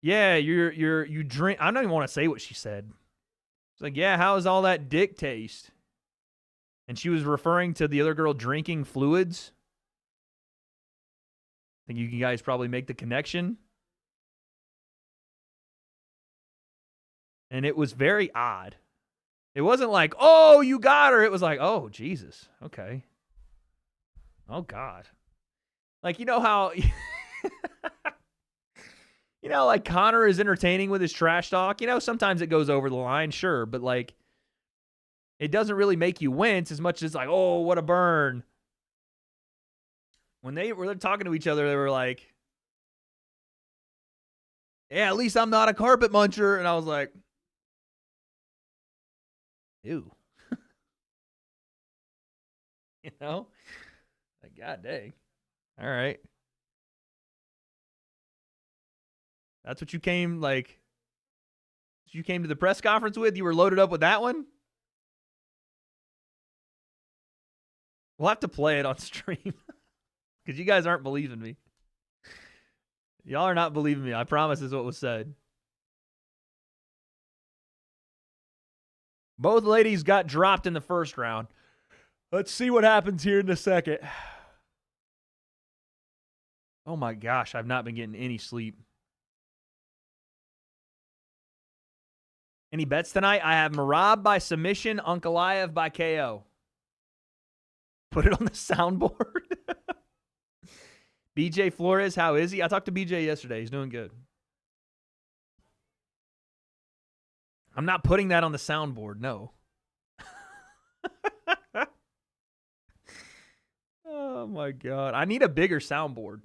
yeah, you drink. I don't even want to say what she said. She's like, yeah, how is all that dick taste? And she was referring to the other girl drinking fluids. I think you guys probably make the connection. And it was very odd. It wasn't like, oh, you got her. It was like, oh, Jesus. Okay. Oh, God. Like, you know how... You know, like Conor is entertaining with his trash talk. You know, sometimes it goes over the line, sure. But, like, it doesn't really make you wince as much as like, oh, what a burn. When they were talking to each other, they were like, yeah, at least I'm not a carpet muncher. And I was like, ew. You know? Like, God dang. All right. That's what you came, like, you came to the press conference with? You were loaded up with that one? We'll have to play it on stream. Because you guys aren't believing me. Y'all are not believing me. I promise is what was said. Both ladies got dropped in the first round. Let's see what happens here in a second. Oh my gosh, I've not been getting any sleep. Any bets tonight? I have Merab by submission, Ankalaev by KO. Put it on the soundboard. BJ Flores, how is he? I talked to BJ yesterday. He's doing good. I'm not putting that on the soundboard, no. Oh, my God. I need a bigger soundboard.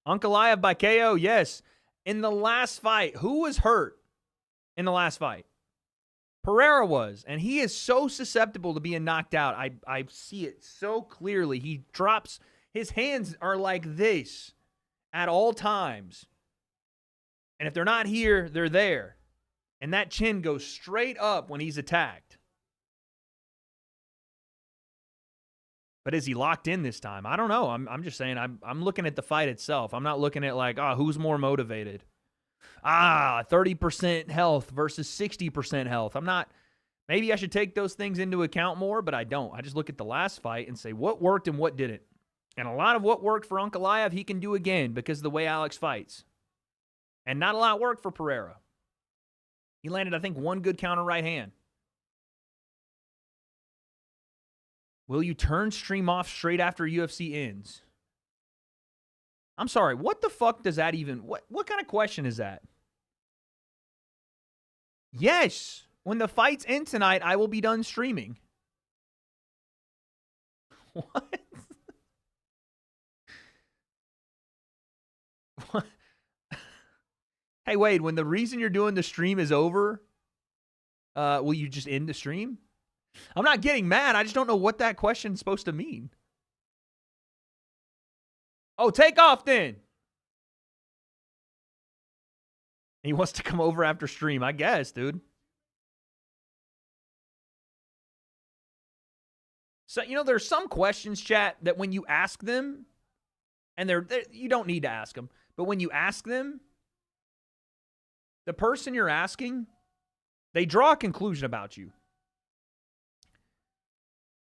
Ankalaev by KO, yes. In the last fight, who was hurt in the last fight? Pereira was, and he is so susceptible to being knocked out. I see it so clearly. He drops, his hands are like this at all times. And if they're not here, they're there. And that chin goes straight up when he's attacked. But is he locked in this time? I don't know. I'm just saying I'm looking at the fight itself. I'm not looking at like, who's more motivated? 30% health versus 60% health. I'm not, maybe I should take those things into account more, but I don't. I just look at the last fight and say what worked and what didn't. And a lot of what worked for Ankalaev, he can do again because of the way Alex fights. And not a lot worked for Pereira. He landed, I think, one good counter right hand. Will you turn stream off straight after UFC ends? I'm sorry, what the fuck does that even, what kind of question is that? Yes, when the fights end tonight, I will be done streaming. What? What? Hey, Wade, when the reason you're doing the stream is over, will you just end the stream? I'm not getting mad. I just don't know what that question's supposed to mean. Oh, take off then. He wants to come over after stream, I guess, dude. So, there's some questions, chat, that when you ask them, and they're you don't need to ask them, but when you ask them, the person you're asking, they draw a conclusion about you.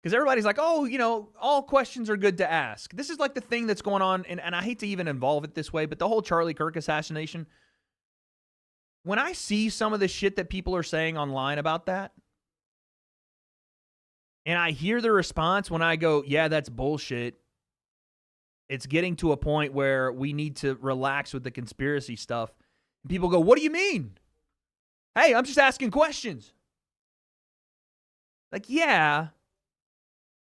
Because everybody's like, all questions are good to ask. This is like the thing that's going on, and I hate to even involve it this way, but the whole Charlie Kirk assassination, when I see some of the shit that people are saying online about that, and I hear the response when I go, yeah, that's bullshit, it's getting to a point where we need to relax with the conspiracy stuff. And people go, what do you mean? Hey, I'm just asking questions. Like, yeah,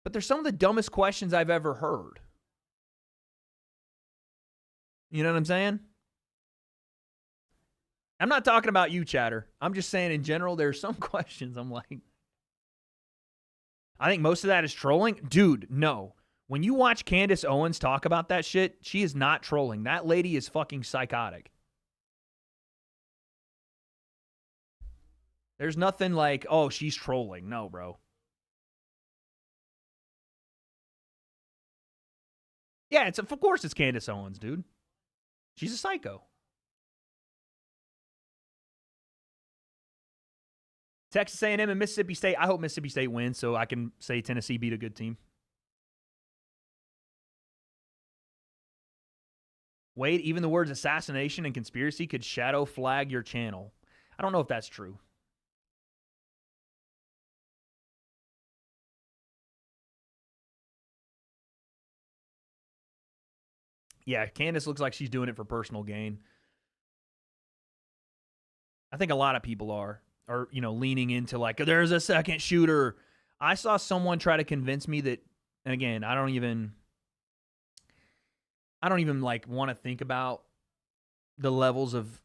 but they're some of the dumbest questions I've ever heard. You know what I'm saying? I'm not talking about you, chatter. I'm just saying in general, there's some questions I'm like, I think most of that is trolling. Dude, no. When you watch Candace Owens talk about that shit, she is not trolling. That lady is fucking psychotic. There's nothing like, oh, she's trolling. No, bro. Yeah, of course it's Candace Owens, dude. She's a psycho. Texas A&M and Mississippi State. I hope Mississippi State wins so I can say Tennessee beat a good team. Wade, even the words assassination and conspiracy could shadow flag your channel. I don't know if that's true. Yeah, Candace looks like she's doing it for personal gain. I think a lot of people are leaning into like, there's a second shooter. I saw someone try to convince me that, and again, I don't even like want to think about the levels of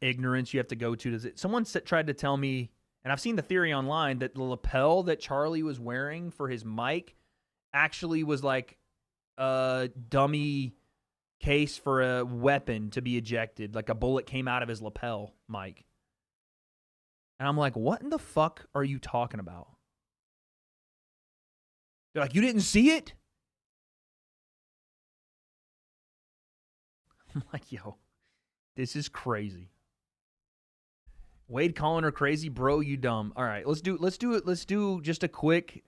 ignorance you have to go to. Someone tried to tell me, and I've seen the theory online, that the lapel that Charlie was wearing for his mic actually was like a dummy case for a weapon to be ejected. Like a bullet came out of his lapel mic. And I'm like, what in the fuck are you talking about? They're like, you didn't see it? I'm like, yo, this is crazy. Wade calling her crazy, bro, you dumb. All right, let's do it. Let's do just a quick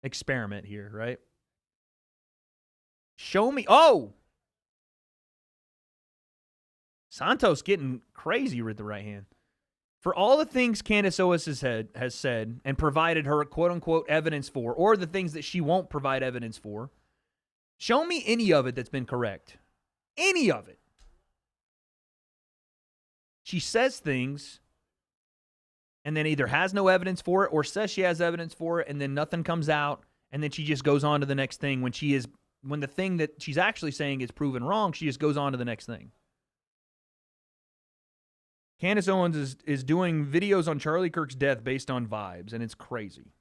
experiment here, right? Show me. Oh! Santos getting crazy with the right hand. For all the things Candace Owens has said and provided her quote-unquote evidence for, or the things that she won't provide evidence for, show me any of it that's been correct. Any of it. She says things and then either has no evidence for it or says she has evidence for it and then nothing comes out and then she just goes on to the next thing. When the thing that she's actually saying is proven wrong, she just goes on to the next thing. Candace Owens is doing videos on Charlie Kirk's death based on vibes, and it's crazy.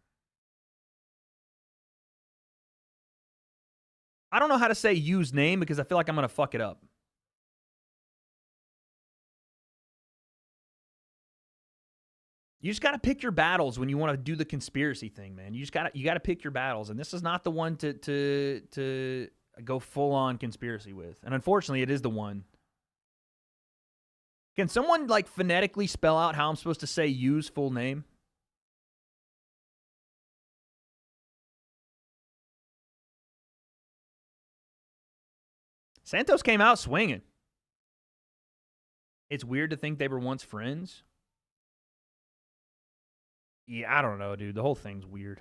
I don't know how to say Yu's name because I feel like I'm going to fuck it up. You just got to pick your battles when you want to do the conspiracy thing, man. You got to pick your battles, and this is not the one to go full on conspiracy with. And unfortunately, it is the one. Can someone like phonetically spell out how I'm supposed to say Yu's full name? Santos came out swinging. It's weird to think they were once friends. Yeah, I don't know, dude. The whole thing's weird.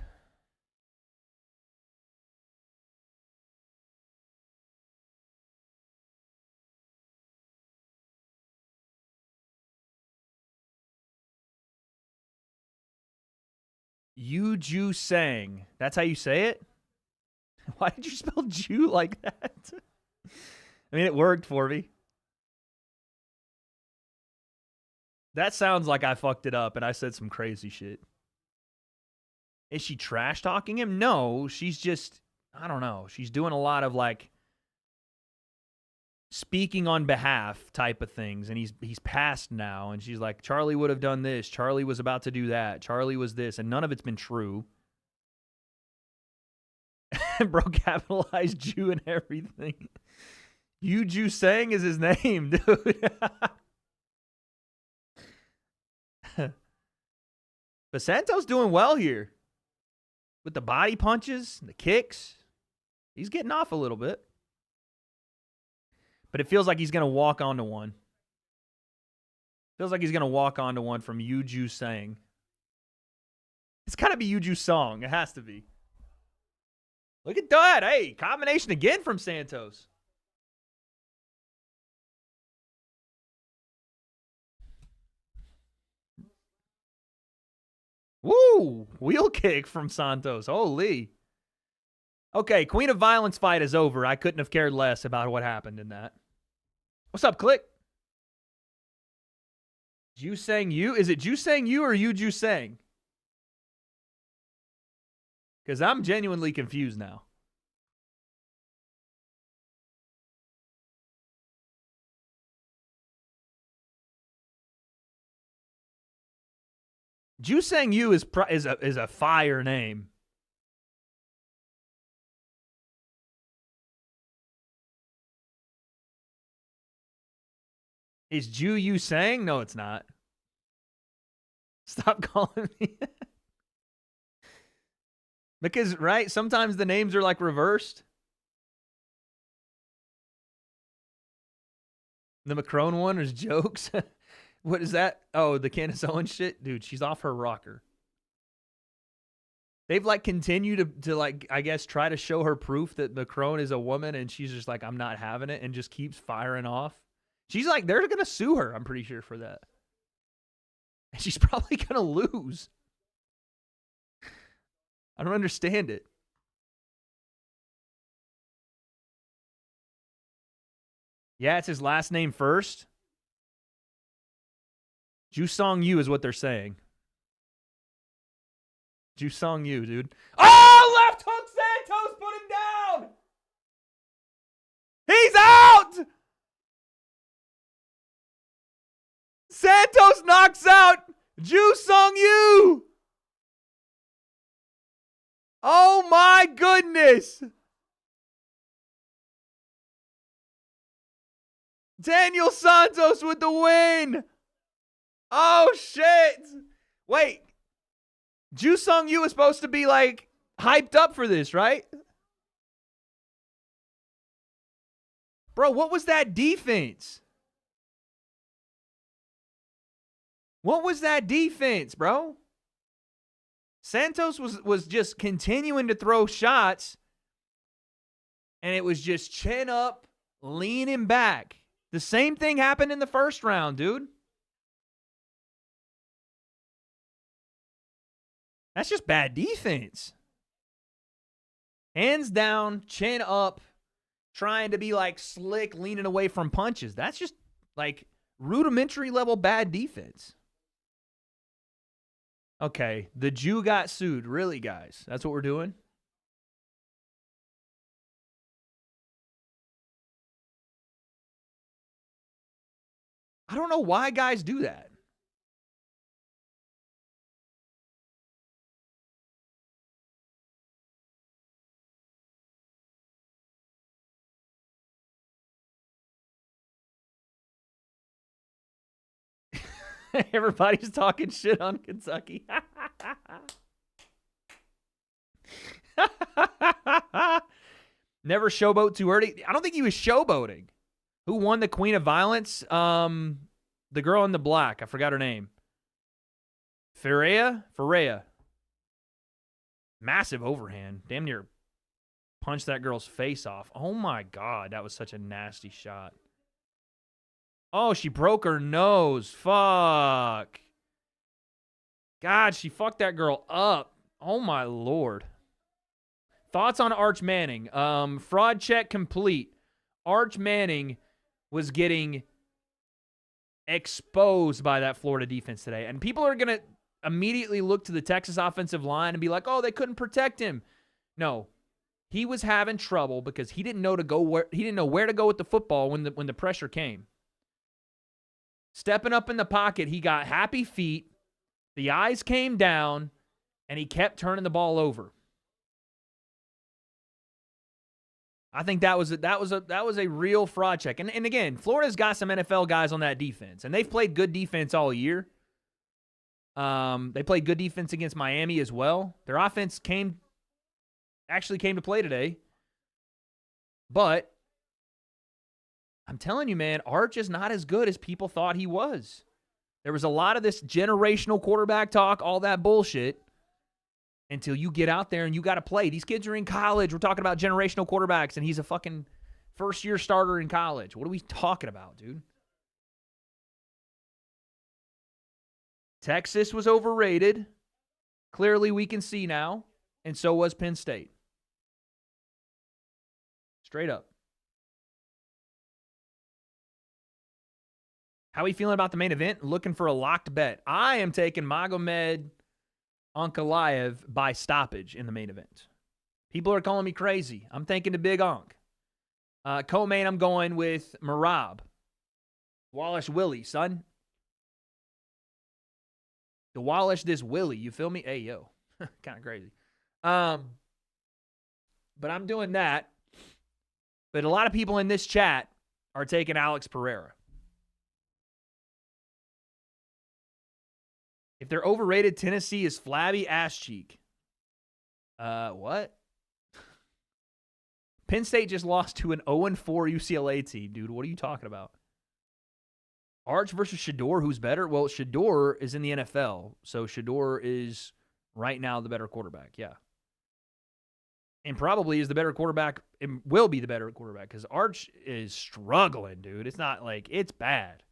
Yu Ju Sang. That's how you say it? Why did you spell Jew like that? I mean, it worked for me. That sounds like I fucked it up and I said some crazy shit. Is she trash talking him? No, she's just, I don't know. She's doing a lot of like speaking on behalf type of things, and he's passed now, and she's like, Charlie would have done this, Charlie was about to do that, Charlie was this, and none of it's been true. Bro capitalized Jew and everything. Yu Ju Sang is his name, dude. But Santos doing well here with the body punches and the kicks. He's getting off a little bit. But it feels like he's going to walk onto one. Feels like he's going to walk onto one from Yu Ju Sang. It's got to be Yu Ju Song. It has to be. Look at that. Hey, combination again from Santos. Woo! Wheel kick from Santos. Holy. Okay, Queen of Violence fight is over. I couldn't have cared less about what happened in that. What's up, Click? Ju Sang Yu? Is it Ju Sang Yu or Yu Ju Sang? Because I'm genuinely confused now. Ju Sang Yu is a fire name. Is Ju Yu Sang? No, it's not. Stop calling me. Because, right, sometimes the names are like reversed. The Macron one is jokes. What is that? Oh, the Candace Owens shit? Dude, she's off her rocker. They've like continued to like, I guess, try to show her proof that Macron is a woman, and she's just like, I'm not having it, and just keeps firing off. She's like, they're going to sue her, I'm pretty sure, for that. And she's probably going to lose. I don't understand it. Yeah, it's his last name first. Jusong Yu is what they're saying. Jusong Yu, dude. Oh, left hook Santos put him down. He's out. Santos knocks out Jusong Yu. Oh my goodness. Daniel Santos with the win. Oh shit. Wait. Jusong Yu is supposed to be like hyped up for this, right? Bro, what was that defense? What was that defense, bro? Santos was just continuing to throw shots, and it was just chin up, leaning back. The same thing happened in the first round, dude. That's just bad defense. Hands down, chin up, trying to be like slick, leaning away from punches. That's just like rudimentary level bad defense. Okay, the Jew got sued. Really, guys? That's what we're doing? I don't know why guys do that. Everybody's talking shit on Kentucky. Never showboat too early. I don't think he was showboating. Who won the Queen of Violence? The girl in the black. I forgot her name. Ferreira. Massive overhand. Damn near punched that girl's face off. Oh my God, that was such a nasty shot. Oh, she broke her nose. Fuck. God, she fucked that girl up. Oh, my Lord. Thoughts on Arch Manning? Fraud check complete. Arch Manning was getting exposed by that Florida defense today. And people are going to immediately look to the Texas offensive line and be like, oh, they couldn't protect him. No. He was having trouble because he didn't know where to go with the football when the pressure came. Stepping up in the pocket, he got happy feet, the eyes came down, and he kept turning the ball over. I think that was a real fraud check. And again, Florida's got some NFL guys on that defense, and they've played good defense all year. They played good defense against Miami as well. Their offense actually came to play today. But I'm telling you, man, Arch is not as good as people thought he was. There was a lot of this generational quarterback talk, all that bullshit, until you get out there and you got to play. These kids are in college. We're talking about generational quarterbacks, and he's a fucking first-year starter in college. What are we talking about, dude? Texas was overrated. Clearly, we can see now, and so was Penn State. Straight up. How are we feeling about the main event? Looking for a locked bet. I am taking Magomed Ankalaev by stoppage in the main event. People are calling me crazy. I'm thinking the big Onk. Co-main, I'm going with Marab. Wallace Willie, son. The Wallace this Willie, you feel me? Hey, yo. Kind of crazy. But I'm doing that. But a lot of people in this chat are taking Alex Pereira. If they're overrated, Tennessee is flabby ass cheek. What? Penn State just lost to an 0-4 UCLA team, dude. What are you talking about? Arch versus Shador, who's better? Well, Shador is in the NFL, so Shador is right now the better quarterback, yeah. And probably is the better quarterback, and will be the better quarterback, because Arch is struggling, dude. It's not like, it's bad.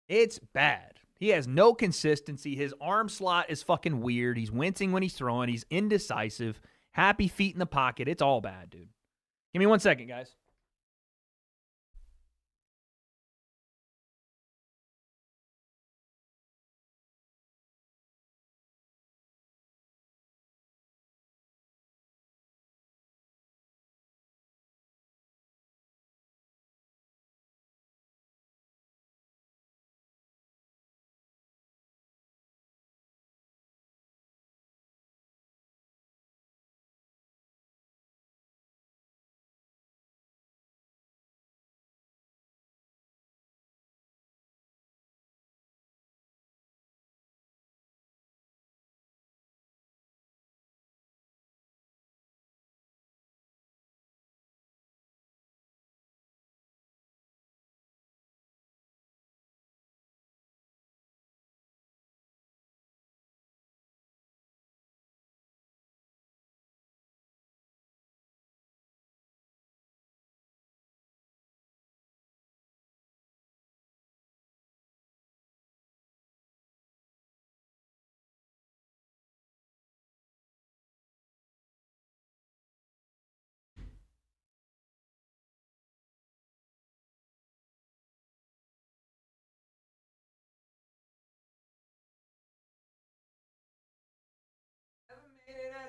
It's bad. He has no consistency. His arm slot is fucking weird. He's wincing when he's throwing. He's indecisive. Happy feet in the pocket. It's all bad, dude. Give me 1 second, guys.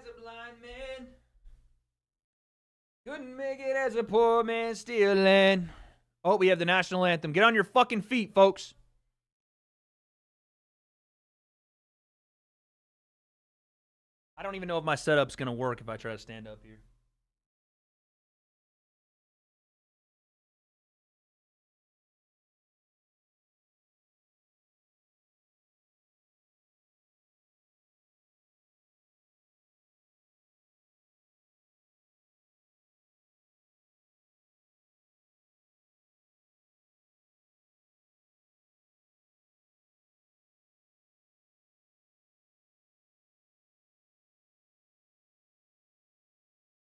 As a blind man, couldn't make it as a poor man stealing. Oh, we have the national anthem. Get on your fucking feet, folks. I don't even know if my setup's going to work if I try to stand up here.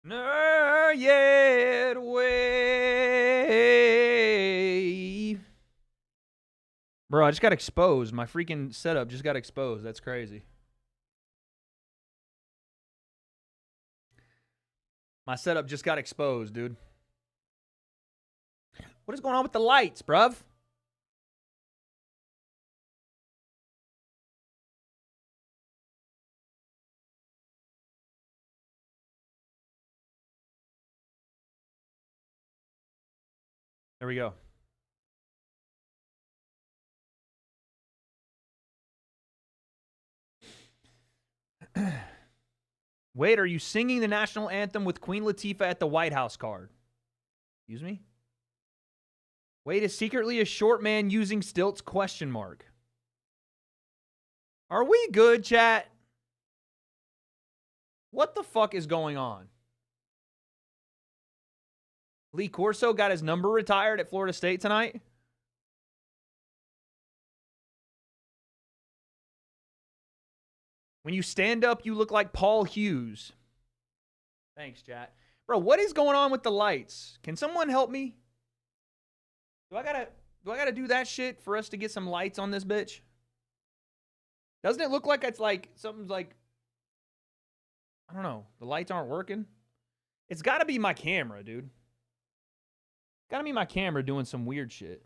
Nor yet wave. Bro, I just got exposed. My freaking setup just got exposed. That's crazy. My setup just got exposed, dude. What is going on with the lights, bruv? There we go. Wait, are you singing the national anthem with Queen Latifah at the White House card? Excuse me? Wade is secretly a short man using stilts, question mark. Are we good, chat? What the fuck is going on? Lee Corso got his number retired at Florida State tonight. When you stand up, you look like Paul Hughes. Thanks, chat. Bro, what is going on with the lights? Can someone help me? Do I gotta do that shit for us to get some lights on this bitch? Doesn't it look like it's like something's like, I don't know, the lights aren't working? It's gotta be my camera, dude. Gotta be my camera doing some weird shit.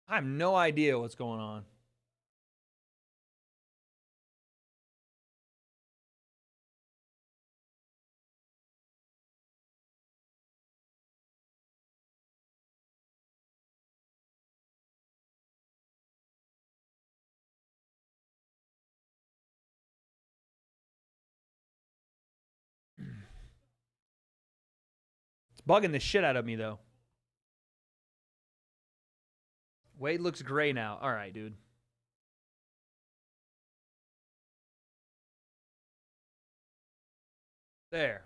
I have no idea what's going on. It's bugging the shit out of me, though. Wade looks gray now. All right, dude. There.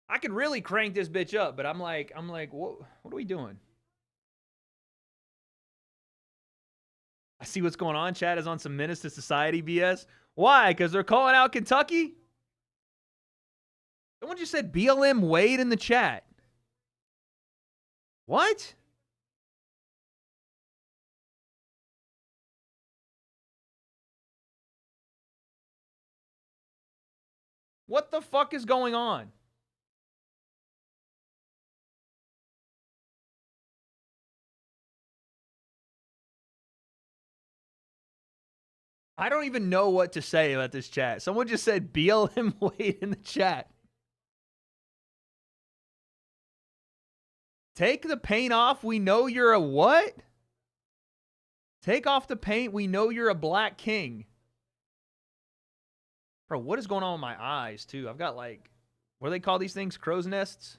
I could really crank this bitch up, but I'm like, what are we doing? I see what's going on. Chat is on some Menace to Society BS. Why? Because they're calling out Kentucky? Someone just said BLM Wade in the chat. What? What the fuck is going on? I don't even know what to say about this chat. Someone just said BLM Wade in the chat. Take the paint off. We know you're a what? Take off the paint. We know you're a black king. Bro, what is going on with my eyes, too? I've got like, what do they call these things? Crow's nests?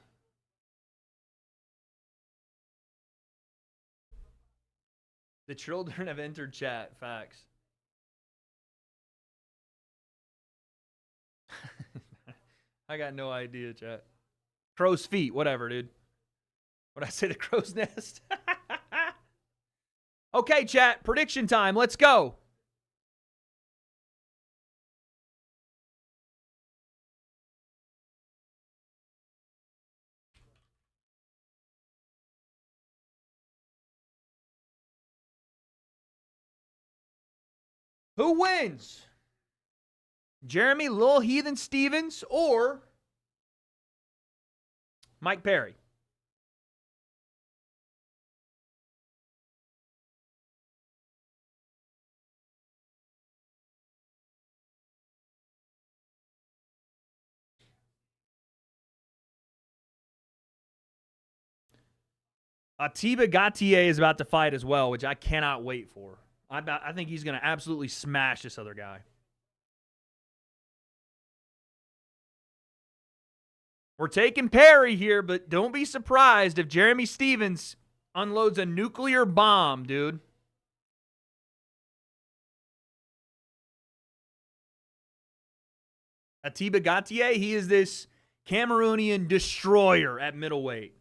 The children have entered chat. Facts. I got no idea, chat. Crow's feet, whatever, dude. What'd I say, the crow's nest? Okay, chat, prediction time. Let's go. Who wins? Jeremy Lil Heathen Stevens or Mike Perry? Pkwy is about to fight as well, which I cannot wait for. I think he's going to absolutely smash this other guy. We're taking Perry here, but don't be surprised if Jeremy Stevens unloads a nuclear bomb, dude. Pkwy, he is this Cameroonian destroyer at middleweight.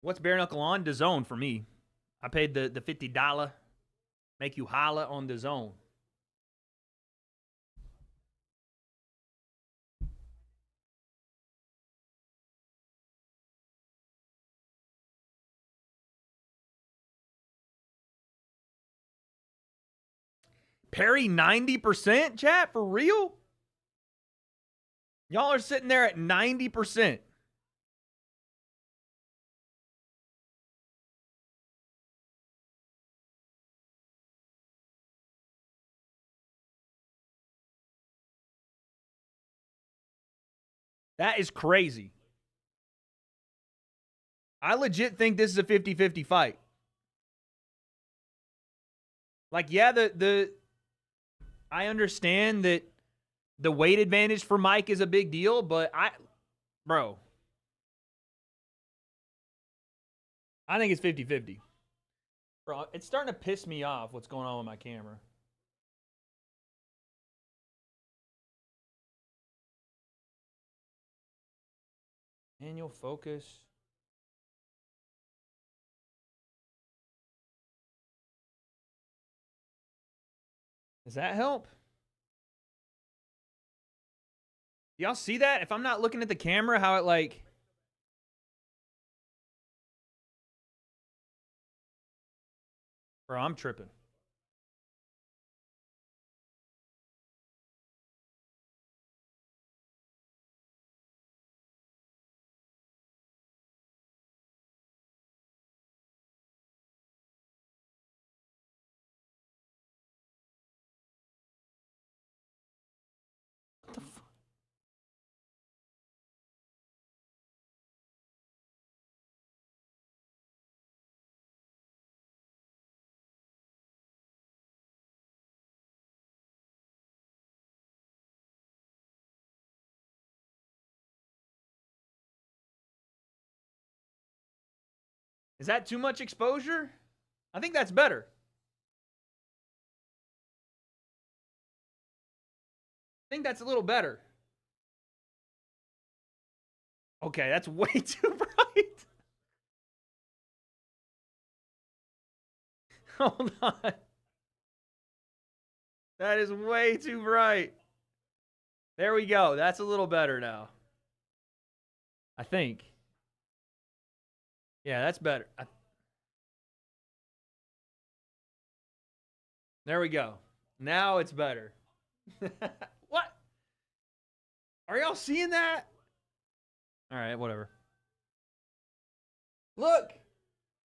What's bare knuckle on? DAZN for me. I paid the $50. Make you holla on DAZN. Perry 90%, chat? For real? Y'all are sitting there at 90%. That is crazy. I legit think this is a 50-50 fight. Like, yeah, I understand that the weight advantage for Mike is a big deal, but bro, I think it's 50-50. Bro, it's starting to piss me off what's going on with my camera. Manual focus. Does that help? Y'all see that? If I'm not looking at the camera, how it like... Bro, I'm tripping. What the fuck? Is that too much exposure? I think that's better. I think that's a little better. Okay, that's way too bright. Hold on. That is way too bright. There we go. That's a little better now. I think. Yeah, that's better. There we go. Now it's better. What? Are y'all seeing that? All right, whatever. Look.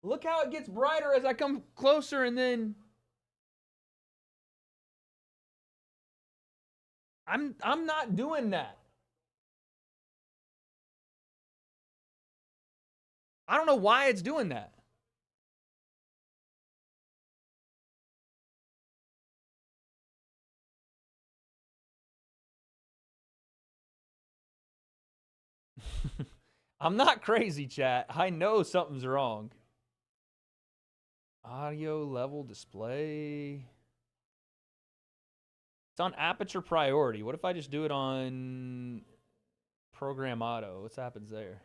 Look how it gets brighter as I come closer and then I'm not doing that. I don't know why it's doing that. I'm not crazy, chat. I know something's wrong. Audio level display. It's on aperture priority. What if I just do it on program auto? What happens there?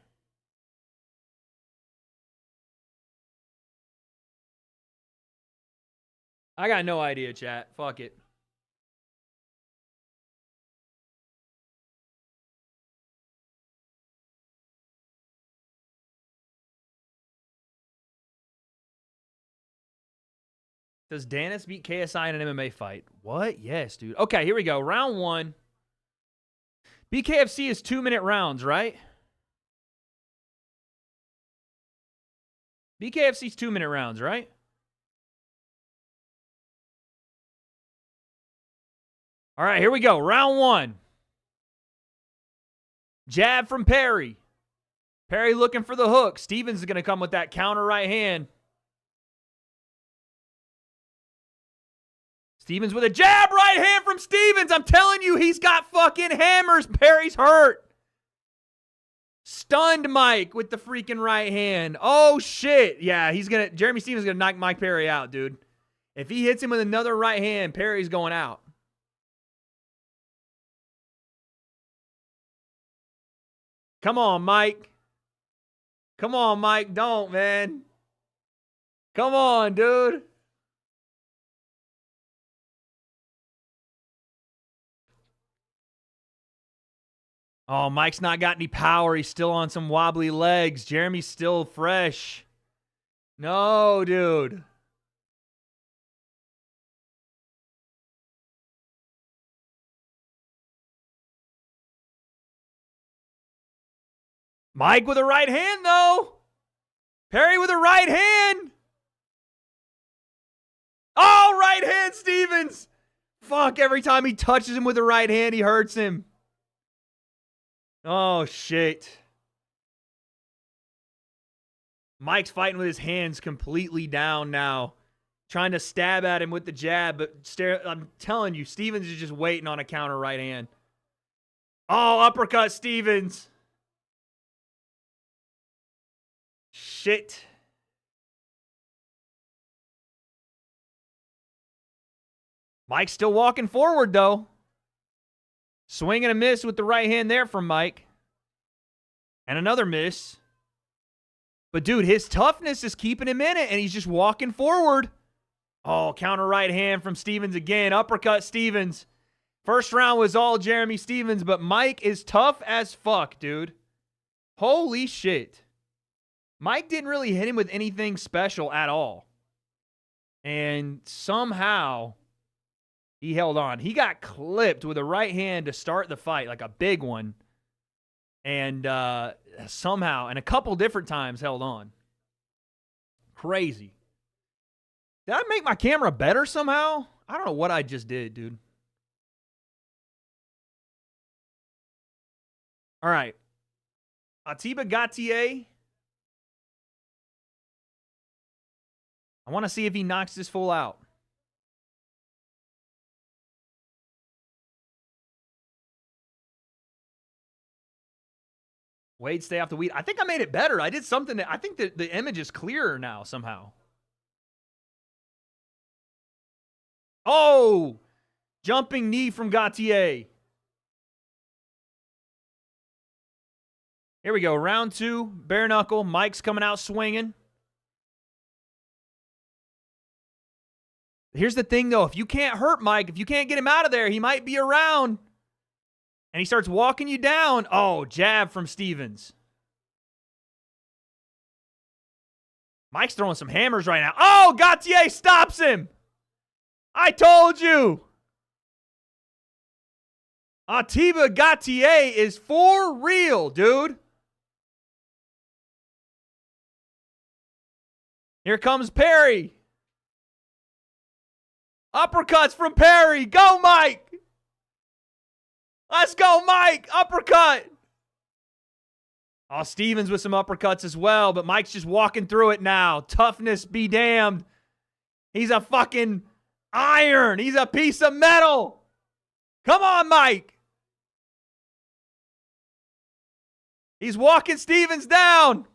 I got no idea, chat. Fuck it. Does Danis beat KSI in an MMA fight? What? Yes, dude. Okay, here we go. Round 1. BKFC is 2-minute rounds, right? BKFC's 2-minute rounds, right? All right, here we go. Round 1. Jab from Perry. Perry looking for the hook. Stevens is going to come with that counter right hand. Stevens with a jab right hand from Stevens. I'm telling you, he's got fucking hammers. Perry's hurt. Stunned Mike with the freaking right hand. Oh, shit. Yeah, Jeremy Stevens is going to knock Mike Perry out, dude. If he hits him with another right hand, Perry's going out. Come on, Mike. Come on, Mike. Don't, man. Come on, dude. Oh, Mike's not got any power. He's still on some wobbly legs. Jeremy's still fresh. No, dude. Mike with a right hand, though. Perry with a right hand. Oh, right hand, Stevens. Fuck, every time he touches him with a right hand, he hurts him. Oh, shit. Mike's fighting with his hands completely down now. Trying to stab at him with the jab, but I'm telling you, Stevens is just waiting on a counter right hand. Oh, uppercut Stevens. Shit. Mike's still walking forward, though. Swing and a miss with the right hand there from Mike. And another miss. But, dude, his toughness is keeping him in it, and he's just walking forward. Oh, counter right hand from Stevens again. Uppercut Stevens. First round was all Jeremy Stevens, but Mike is tough as fuck, dude. Holy shit. Mike didn't really hit him with anything special at all. And somehow he held on. He got clipped with a right hand to start the fight, like a big one. And somehow, and a couple different times, held on. Crazy. Did I make my camera better somehow? I don't know what I just did, dude. All right. Atiba Gautier. I want to see if he knocks this fool out. Wade, stay off the weed. I think I made it better. I did something that I think that the image is clearer now somehow. Oh! Jumping knee from Gautier. Here we go. Round 2. Bare knuckle. Mike's coming out swinging. Here's the thing, though. If you can't hurt Mike, if you can't get him out of there, he might be around. And he starts walking you down. Oh, jab from Stevens. Mike's throwing some hammers right now. Oh, Gauthier stops him. I told you. Atiba Gauthier is for real, dude. Here comes Perry. Uppercuts from Perry. Go, Mike. Let's go, Mike. Uppercut. Oh, Stevens with some uppercuts as well, but Mike's just walking through it now. Toughness be damned. He's a fucking iron. He's a piece of metal. Come on, Mike. He's walking Stevens down.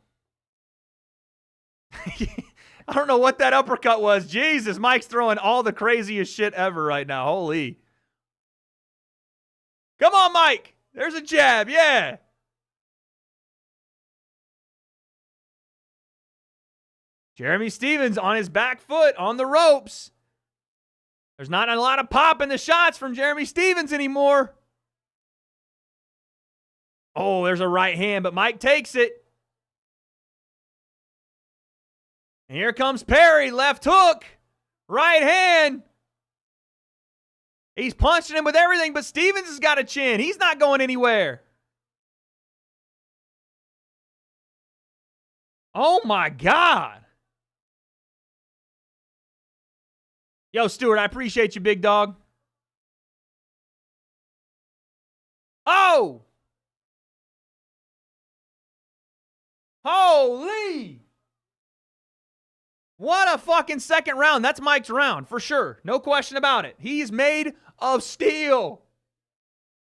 I don't know what that uppercut was. Jesus, Mike's throwing all the craziest shit ever right now. Holy. Come on, Mike. There's a jab. Yeah. Jeremy Stevens on his back foot on the ropes. There's not a lot of pop in the shots from Jeremy Stevens anymore. Oh, there's a right hand, but Mike takes it. And here comes Perry, left hook, right hand. He's punching him with everything, but Stevens has got a chin. He's not going anywhere. Oh, my God. Yo, Stuart, I appreciate you, big dog. Oh! Holy! What a fucking second round. That's Mike's round, for sure. No question about it. He's made of steel.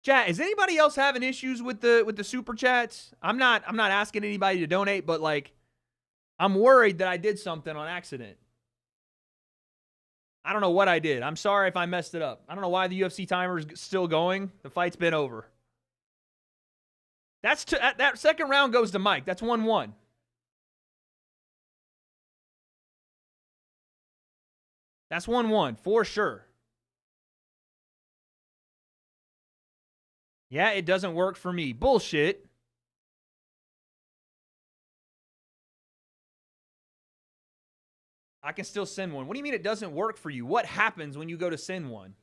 Chat, is anybody else having issues with the super chats? I'm not asking anybody to donate, but like, I'm worried that I did something on accident. I don't know what I did. I'm sorry if I messed it up. I don't know why the UFC timer is still going. The fight's been over. That second round goes to Mike. That's 1-1. That's 1-1 for sure. Yeah, it doesn't work for me. Bullshit. I can still send one. What do you mean it doesn't work for you? What happens when you go to send one?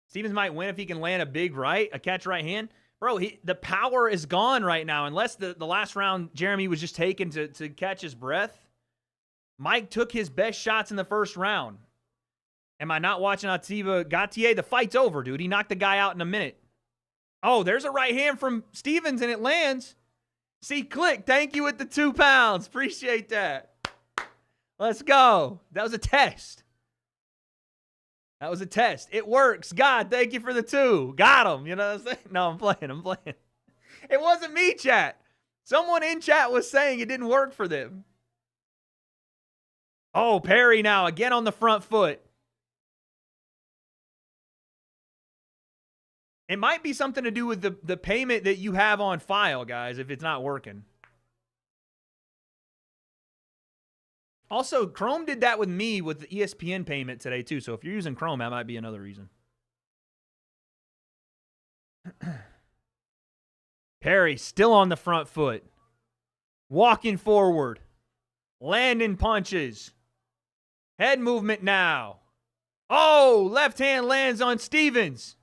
Stevens might win if he can land a big right, a catch right hand. Bro, the power is gone right now. Unless the last round Jeremy was just taken to catch his breath. Mike took his best shots in the first round. Am I not watching Atiba Gauthier? The fight's over, dude. He knocked the guy out in a minute. Oh, there's a right hand from Stevens, and it lands. See, click. Thank you with the 2 pounds. Appreciate that. Let's go. That was a test. That was a test. It works. God, thank you for the 2. Got him. You know what I'm saying? No, I'm playing. It wasn't me, chat. Someone in chat was saying it didn't work for them. Oh, Perry now again on the front foot. It might be something to do with the payment that you have on file, guys, if it's not working. Also, Chrome did that with me with the ESPN payment today, too. So if you're using Chrome, that might be another reason. Perry still on the front foot. Walking forward. Landing punches. Head movement now. Oh, left hand lands on Stevens.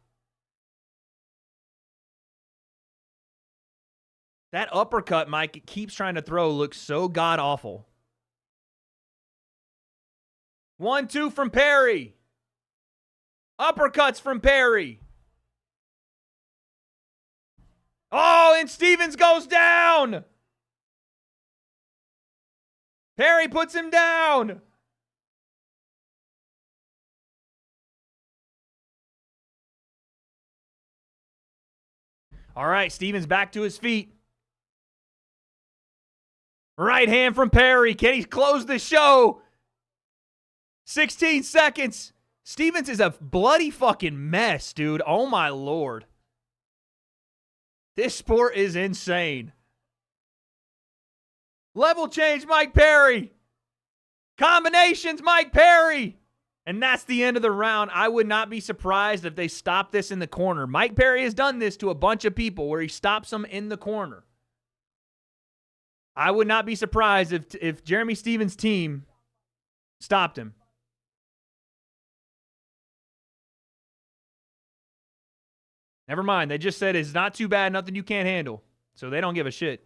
That uppercut Mike keeps trying to throw looks so god-awful. 1-2 from Perry. Uppercuts from Perry. Oh, and Stevens goes down. Perry puts him down. All right, Stevens back to his feet. Right hand from Perry. Can he close the show? 16 seconds. Stevens is a bloody fucking mess, dude. Oh, my Lord. This sport is insane. Level change, Mike Perry. Combinations, Mike Perry. And that's the end of the round. I would not be surprised if they stop this in the corner. Mike Perry has done this to a bunch of people where he stops them in the corner. I would not be surprised if Jeremy Stephens' team stopped him. Never mind. They just said it's not too bad, nothing you can't handle. So they don't give a shit.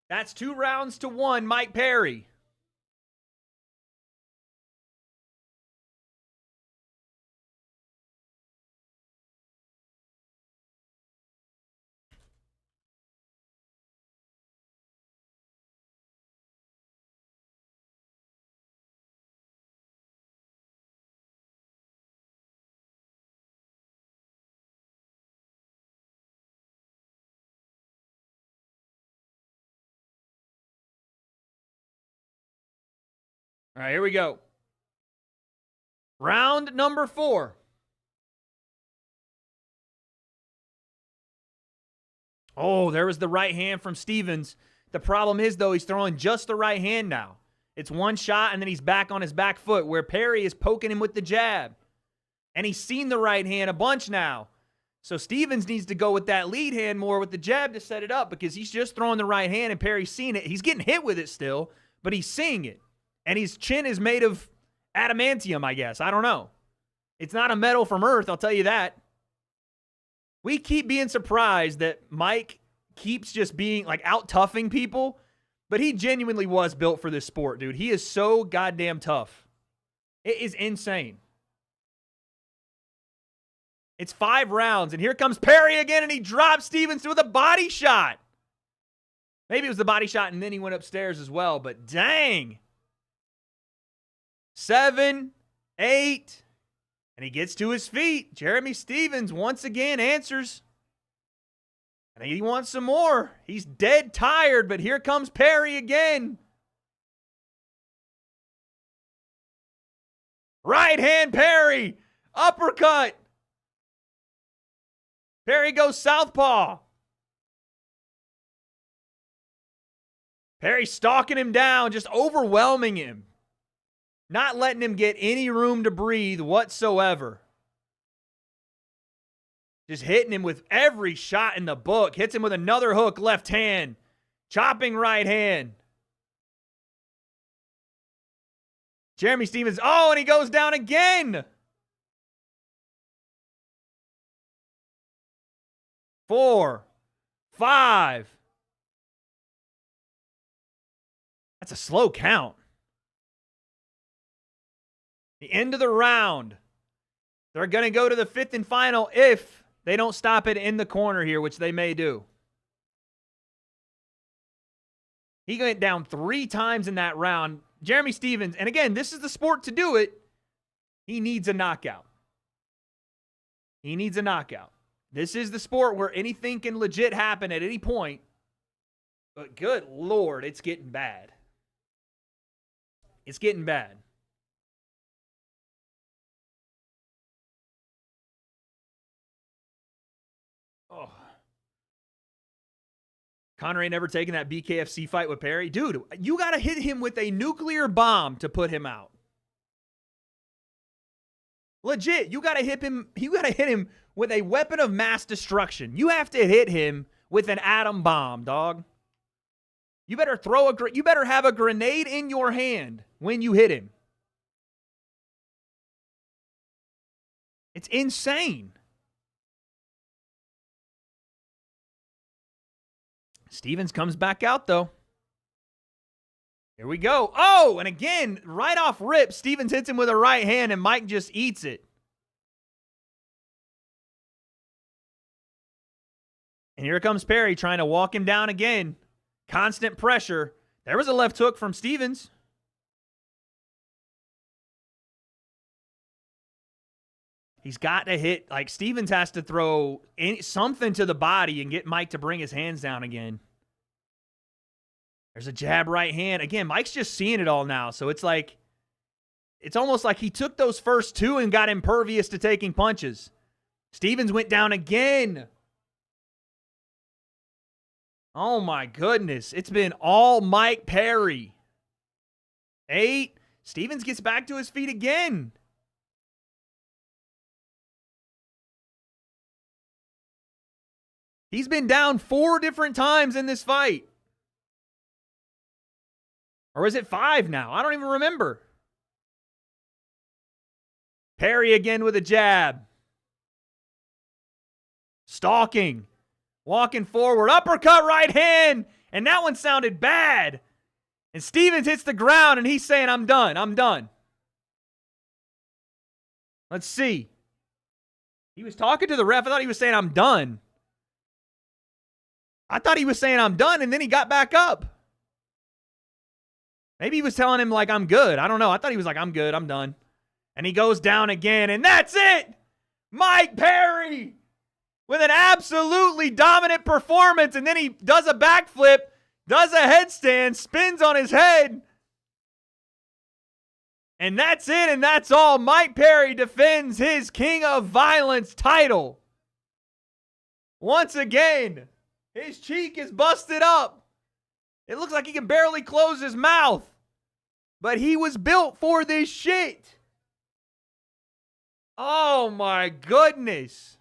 That's 2-1, Mike Perry. All right, here we go. Round number 4. Oh, there was the right hand from Stephens. The problem is, though, he's throwing just the right hand now. It's one shot, and then he's back on his back foot, where Perry is poking him with the jab. And he's seen the right hand a bunch now. So Stephens needs to go with that lead hand more with the jab to set it up, because he's just throwing the right hand, and Perry's seen it. He's getting hit with it still, but he's seeing it. And his chin is made of adamantium, I guess. I don't know. It's not a metal from Earth, I'll tell you that. We keep being surprised that Mike keeps just being, like, out-toughing people, but he genuinely was built for this sport, dude. He is so goddamn tough. It is insane. It's 5 rounds, and here comes Perry again, and he drops Stephens with a body shot. Maybe it was the body shot, and then he went upstairs as well, but dang. 7, 8, and he gets to his feet. Jeremy Stephens once again answers. And he wants some more. He's dead tired, but here comes Perry again. Right hand Perry. Uppercut. Perry goes southpaw. Perry stalking him down, just overwhelming him. Not letting him get any room to breathe whatsoever. Just hitting him with every shot in the book. Hits him with another hook, left hand. Chopping right hand. Jeremy Stephens, oh, and he goes down again. 4, 5. That's a slow count. The end of the round. They're going to go to the 5th and final if they don't stop it in the corner here, which they may do. He went down 3 times in that round. Jeremy Stephens, and again, this is the sport to do it. He needs a knockout. He needs a knockout. This is the sport where anything can legit happen at any point. But good Lord, it's getting bad. It's getting bad. Oh. Conor ain't never taken that BKFC fight with Perry. Dude, you got to hit him with a nuclear bomb to put him out. Legit, you got to hit him. You got to hit him with a weapon of mass destruction. You have to hit him with an atom bomb, dog. You better you better have a grenade in your hand when you hit him. It's insane. Stephens comes back out, though. Here we go. Oh, and again, right off rip, Stephens hits him with a right hand, and Mike just eats it. And here comes Perry trying to walk him down again. Constant pressure. There was a left hook from Stephens. He's got to hit, like Stephens has to throw something to the body and get Mike to bring his hands down again. There's a jab right hand. Again, Mike's just seeing it all now. So it's like, it's almost like he took those first 2 and got impervious to taking punches. Stephens went down again. Oh, my goodness. It's been all Mike Perry. 8. Stevens gets back to his feet again. He's been down 4 different times in this fight. Or is it 5 now? I don't even remember. Perry again with a jab. Stalking. Walking forward. Uppercut right hand. And that one sounded bad. And Stevens hits the ground and he's saying, I'm done. I'm done. Let's see. He was talking to the ref. I thought he was saying, I'm done. I thought he was saying, I'm done. And then he got back up. Maybe he was telling him, like, I'm good. I don't know. I thought he was like, I'm good. I'm done. And he goes down again. And that's it. Mike Perry with an absolutely dominant performance. And then he does a backflip, does a headstand, spins on his head. And that's it. And that's all. Mike Perry defends his King of Violence title. Once again, his cheek is busted up. It looks like he can barely close his mouth. But he was built for this shit. Oh my goodness.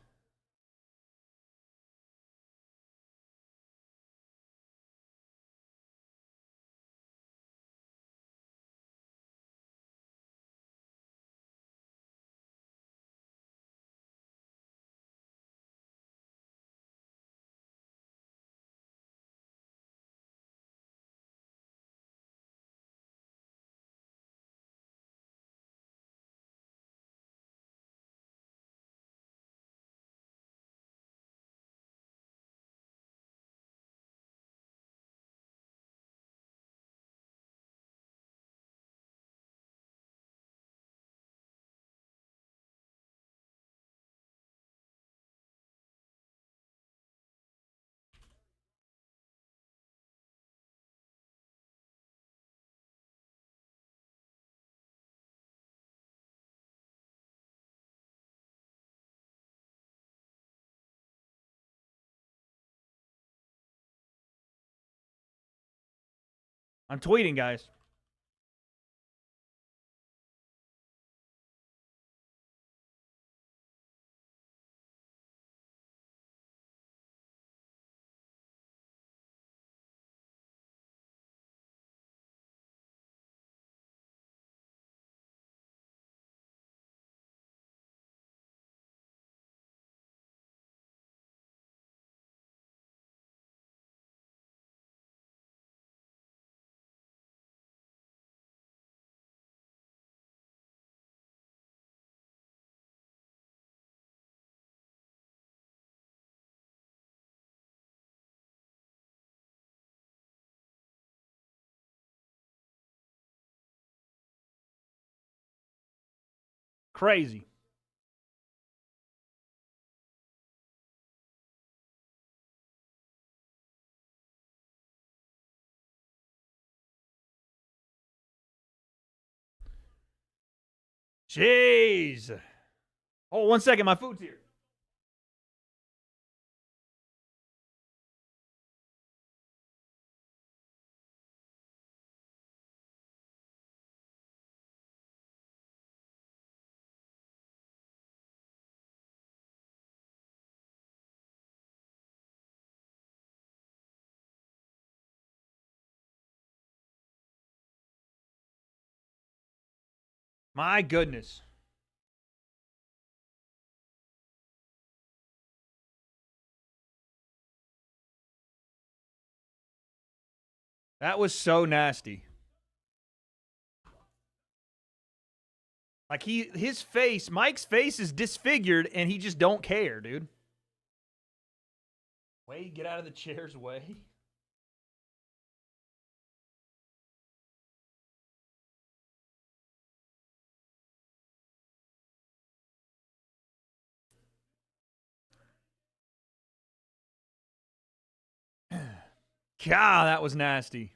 I'm tweeting, guys. Crazy. Jeez. Oh, 1 second. My food's here. My goodness. That was so nasty. Like his face, Mike's face is disfigured and he just don't care, dude. Wade, get out of the chair's way. God, that was nasty.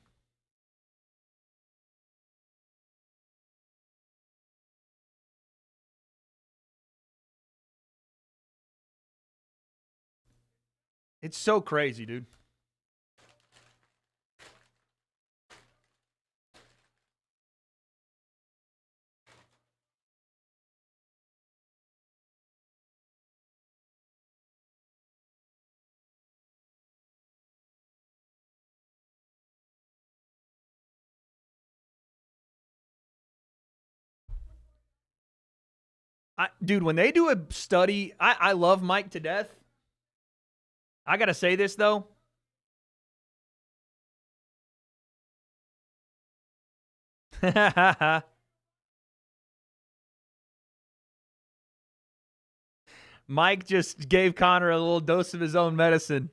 It's so crazy, dude. Dude, when they do a study, I love Mike to death. I got to say this, though. Mike just gave Connor a little dose of his own medicine.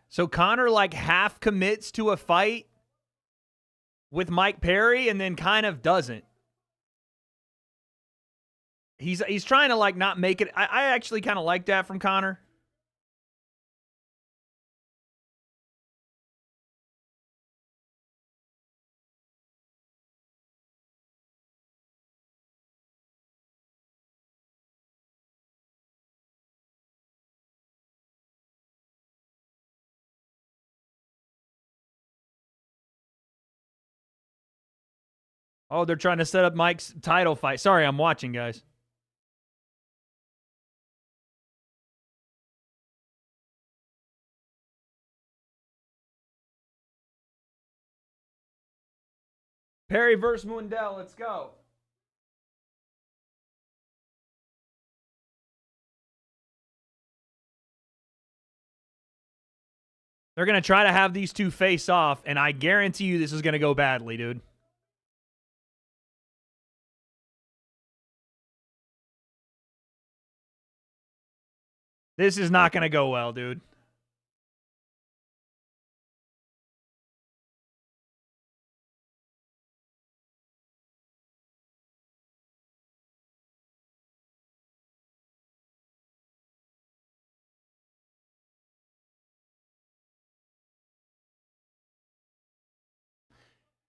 So Connor like half commits to a fight with Mike Perry and then kind of doesn't. He's trying to like not make it. I actually kind of like that from Connor. Oh, they're trying to set up Mike's title fight. Sorry, I'm watching, guys. Perry versus Mundell. Let's go. They're going to try to have these two face off, and I guarantee you this is going to go badly, dude. This is not going to go well, dude.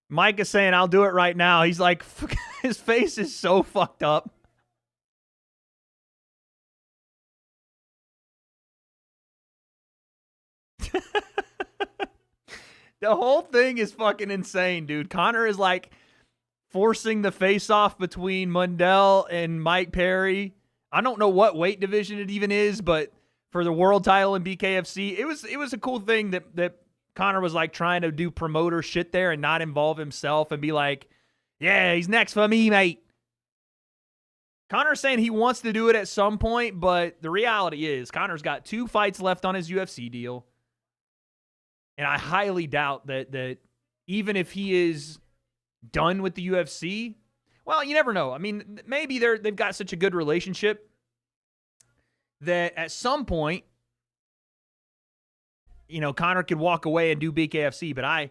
Mike is saying, I'll do it right now. He's like, his face is so fucked up. The whole thing is fucking insane, dude. Connor is like forcing the face-off between Mundell and Mike Perry. I don't know what weight division it even is, but for the world title in BKFC, it was a cool thing that Connor was like trying to do promoter shit there and not involve himself and be like, yeah, he's next for me, mate. Connor's saying he wants to do it at some point, but the reality is Connor's got 2 fights left on his UFC deal. And I highly doubt that even if he is done with the UFC, well, you never know. I mean, maybe they've got such a good relationship that at some point, you know, Connor could walk away and do BKFC. But I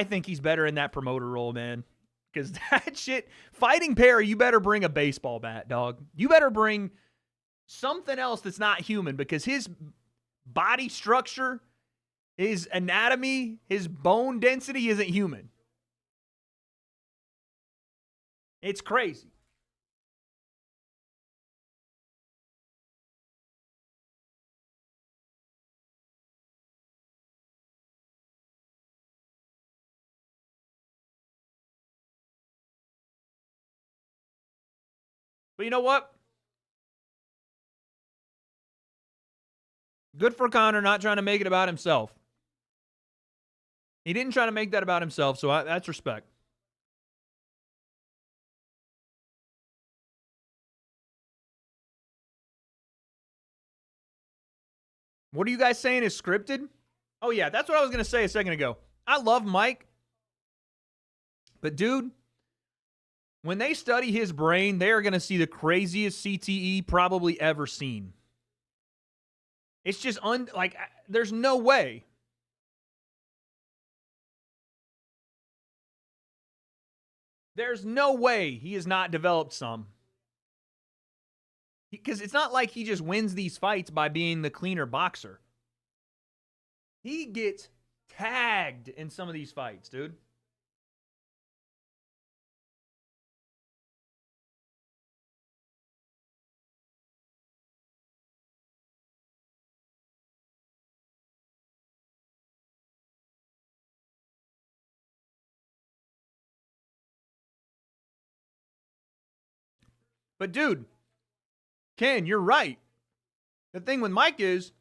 think he's better in that promoter role, man. Because that shit, fighting Perry, you better bring a baseball bat, dog. You better bring something else that's not human, because his body structure, his anatomy, his bone density isn't human. It's crazy. But you know what? Good for Connor not trying to make it about himself. He didn't try to make that about himself, so that's respect. What are you guys saying is scripted? Oh, yeah, that's what I was going to say a second ago. I love Mike. But, dude, When they study his brain, they are going to see the craziest CTE probably ever seen. It's just there's no way. There's no way he has not developed some. Because it's not like he just wins these fights by being the cleaner boxer. He gets tagged in some of these fights, dude. But dude, Ken, you're right. The thing with Mike is,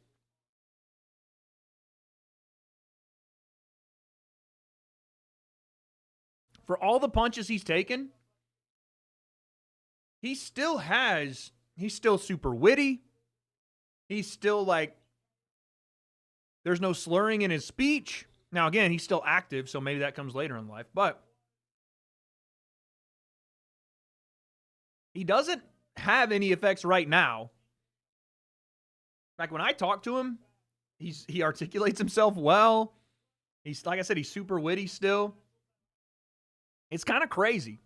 for all the punches he's taken, he's still super witty. He's still there's no slurring in his speech. Now, again, he's still active, so maybe that comes later in life. But he doesn't have any effects right now. In fact, when I talk to him, he articulates himself well. He's, like I said, he's super witty still. It's kind of crazy.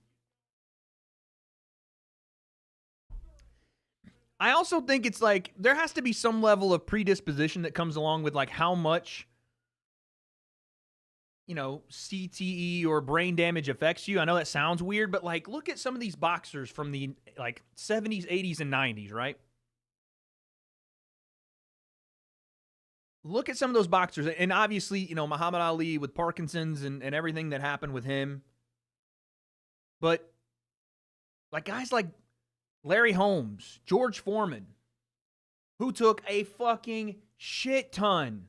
I also think it's there has to be some level of predisposition that comes along with how much, CTE or brain damage affects you. I know that sounds weird, but look at some of these boxers from the 70s, 80s, and 90s, right? Look at some of those boxers. And obviously, Muhammad Ali with Parkinson's and everything that happened with him. But guys like Larry Holmes, George Foreman, who took a fucking shit ton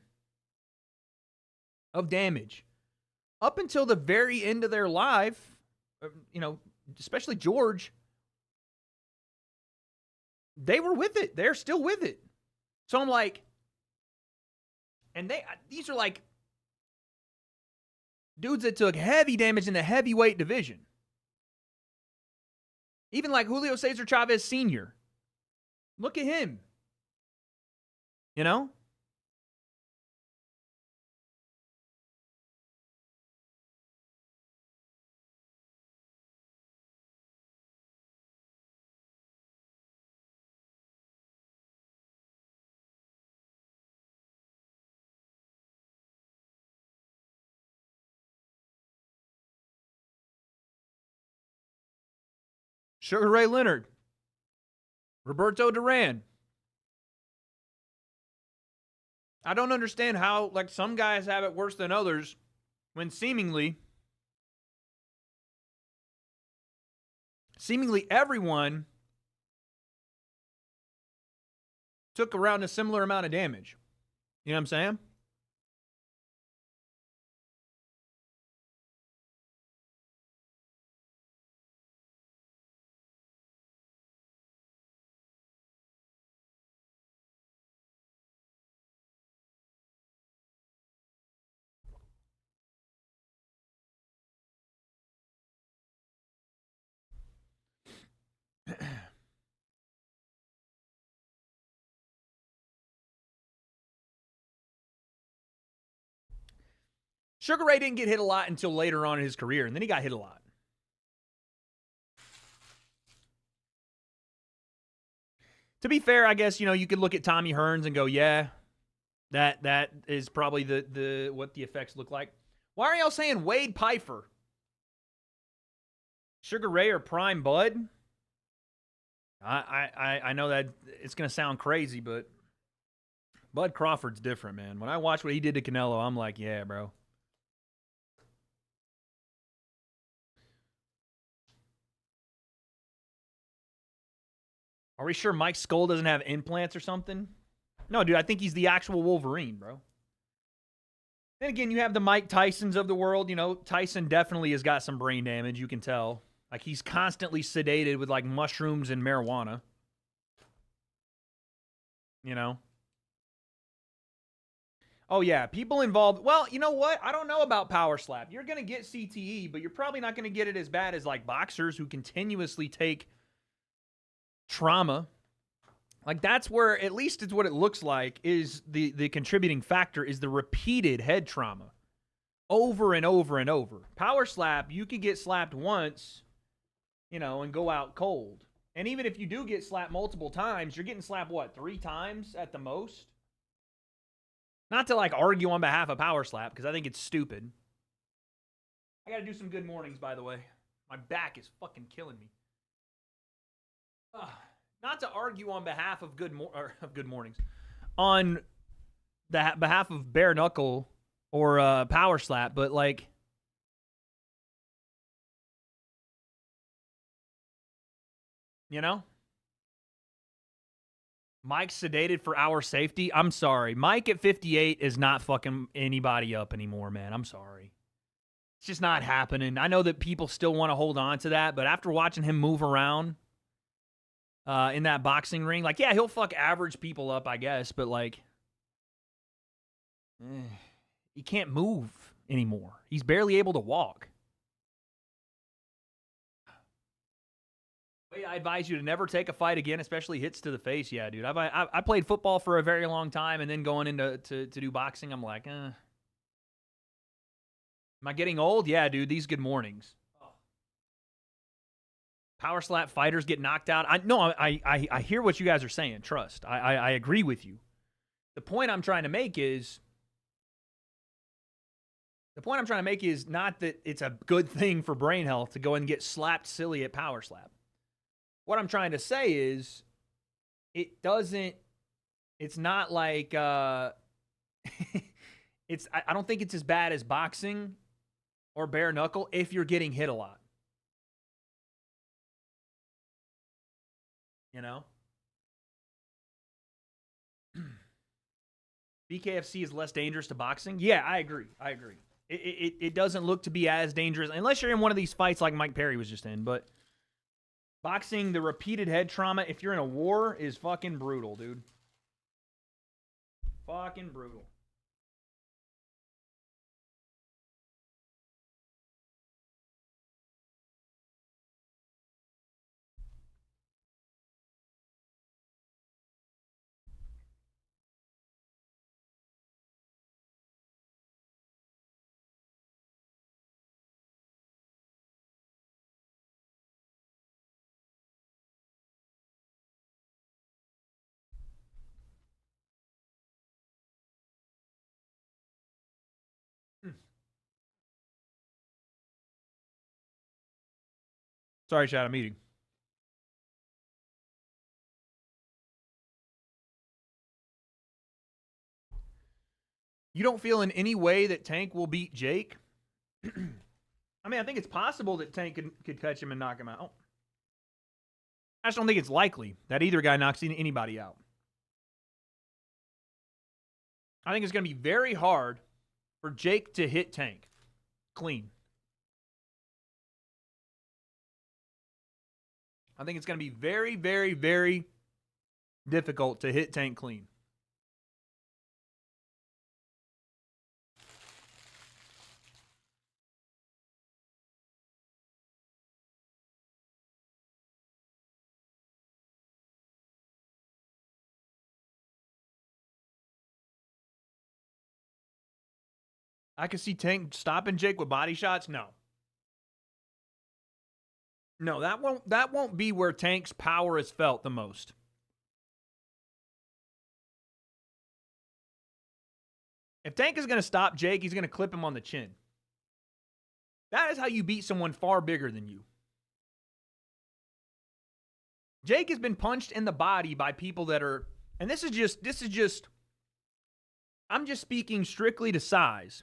of damage up until the very end of their life, especially George, they were with it. They're still with it. So I'm and these are dudes that took heavy damage in the heavyweight division. Even Julio Cesar Chavez Sr. Look at him. Sugar Ray Leonard, Roberto Duran. I don't understand how some guys have it worse than others when seemingly everyone took around a similar amount of damage. You know what I'm saying? Sugar Ray didn't get hit a lot until later on in his career, and then he got hit a lot. To be fair, I guess, you could look at Tommy Hearns and go, yeah, that is probably the what the effects look like. Why are y'all saying Wade Pfeiffer? Sugar Ray or Prime Bud? I know that it's going to sound crazy, but Bud Crawford's different, man. When I watch what he did to Canelo, I'm like, yeah, bro. Are we sure Mike Skull doesn't have implants or something? No, dude, I think he's the actual Wolverine, bro. Then again, you have the Mike Tysons of the world. Tyson definitely has got some brain damage, you can tell. He's constantly sedated with, mushrooms and marijuana. Oh, yeah. People involved. Well, you know what? I don't know about power slap. You're going to get CTE, but you're probably not going to get it as bad as like boxers who continuously take trauma. Like that's where, at least it's what it looks like, is the contributing factor is the repeated head trauma over and over and over. Power slap, you could get slapped once, you know, and go out cold. And even if you do get slapped multiple times, you're getting slapped, what, 3 times at the most? Not to, like, argue on behalf of power slap, because I think it's stupid. I got to do some good mornings, by the way. My back is fucking killing me. Not to argue on behalf of good mornings. On the behalf of bare knuckle or power slap, but, like, you know? Mike sedated for our safety. I'm sorry. Mike at 58 is not fucking anybody up anymore, man. I'm sorry. It's just not happening. I know that people still want to hold on to that, but after watching him move around in that boxing ring, like, yeah, he'll fuck average people up, I guess, but, like, he can't move anymore. He's barely able to walk. I advise you to never take a fight again, especially hits to the face. Yeah, dude. I played football for a very long time, and then going into to do boxing, I'm like, Am I getting old? Yeah, dude. These good mornings. Power slap fighters get knocked out. I hear what you guys are saying. Trust. I agree with you. The point I'm trying to make is not that it's a good thing for brain health to go and get slapped silly at power slap. What I'm trying to say is it's not like, I don't think it's as bad as boxing or bare knuckle if you're getting hit a lot. You know? BKFC is less dangerous to boxing? Yeah, I agree. It doesn't look to be as dangerous, unless you're in one of these fights like Mike Perry was just in, but boxing, the repeated head trauma, if you're in a war, is fucking brutal, dude. Fucking brutal. Sorry, chat, I'm eating. You don't feel in any way that Tank will beat Jake? I mean, I think it's possible that Tank could catch him and knock him out. I just don't think it's likely that either guy knocks anybody out. I think it's going to be very hard for Jake to hit Tank clean. I think it's going to be very, very, very difficult to hit Tank clean. I could see Tank stopping Jake with body shots. No, that won't be where Tank's power is felt the most. If Tank is going to stop Jake, he's going to clip him on the chin. That is how you beat someone far bigger than you. Jake has been punched in the body by people that are, and this is just, I'm just speaking strictly to size.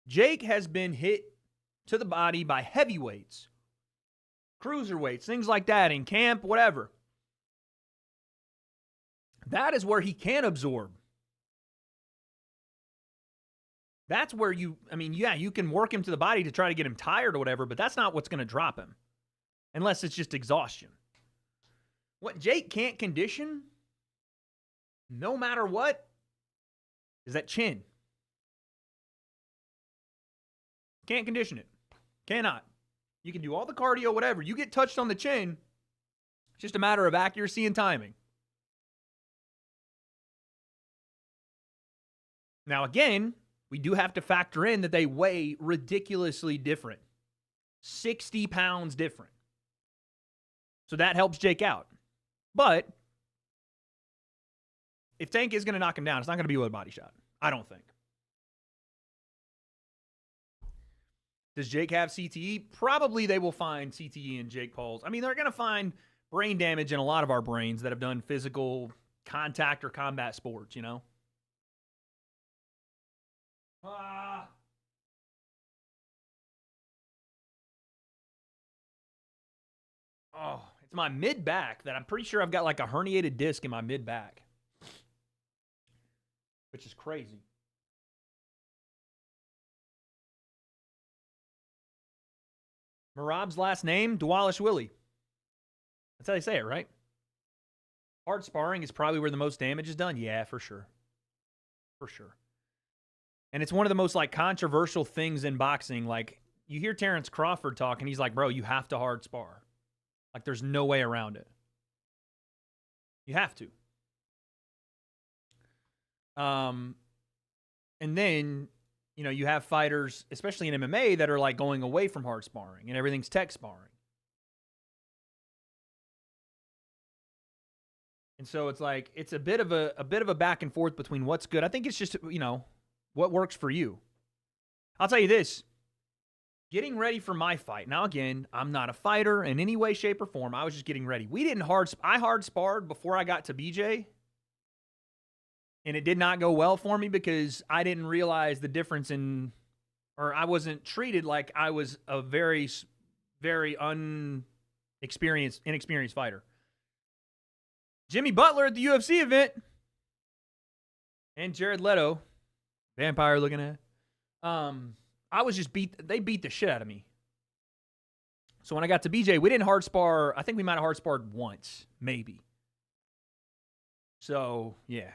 Jake has been hit to the body by heavyweights, cruiserweights, things like that in camp, whatever. That is where he can absorb. That's where you can work him to the body to try to get him tired or whatever, but that's not what's going to drop him. Unless it's just exhaustion. What Jake can't condition, no matter what, is that chin. Can't condition it. Cannot. You can do all the cardio, whatever. You get touched on the chin, it's just a matter of accuracy and timing. Now, again, we do have to factor in that they weigh ridiculously different. 60 pounds different. So that helps Jake out. But if Tank is going to knock him down, it's not going to be with a body shot. I don't think. Does Jake have CTE? Probably they will find CTE in Jake Paul's. I mean, they're going to find brain damage in a lot of our brains that have done physical contact or combat sports, you know? Oh, it's my mid-back that I'm pretty sure I've got like a herniated disc in my mid-back. Which is crazy. Marab's last name, Dwalishvili. That's how they say it, right? Hard sparring is probably where the most damage is done. Yeah, for sure. For sure. And it's one of the most like controversial things in boxing. Like you hear Terrence Crawford talk and he's like, bro, you have to hard spar. Like there's no way around it. You have to. And then, you know, you have fighters, especially in MMA, that are like going away from hard sparring and everything's tech sparring. And so it's like it's a bit of a back and forth between what's good. I think it's just, you know, what works for you. I'll tell you this. Getting ready for my fight. Now, again, I'm not a fighter in any way, shape, or form. I was just getting ready. I hard sparred before I got to BJ. And it did not go well for me because I didn't realize the difference or I wasn't treated like I was a very, very inexperienced fighter. Jimmy Butler at the UFC event. And Jared Leto. Vampire looking at. I was just they beat the shit out of me. So when I got to BJ, we didn't hard spar. I think we might have hard sparred once, maybe. So, yeah.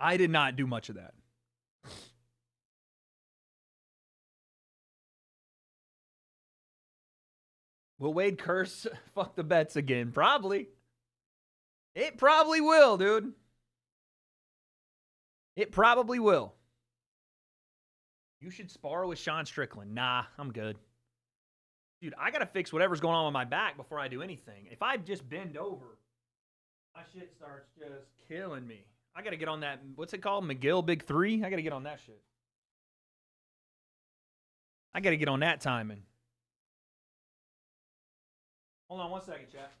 I did not do much of that. Will Wade curse fuck the bets again? Probably. It probably will, dude. It probably will. You should spar with Sean Strickland. Nah, I'm good. Dude, I got to fix whatever's going on with my back before I do anything. If I just bend over, my shit starts just killing me. I got to get on that, what's it called? McGill Big 3? I got to get on that shit. I got to get on that timing. Hold on one second, chat.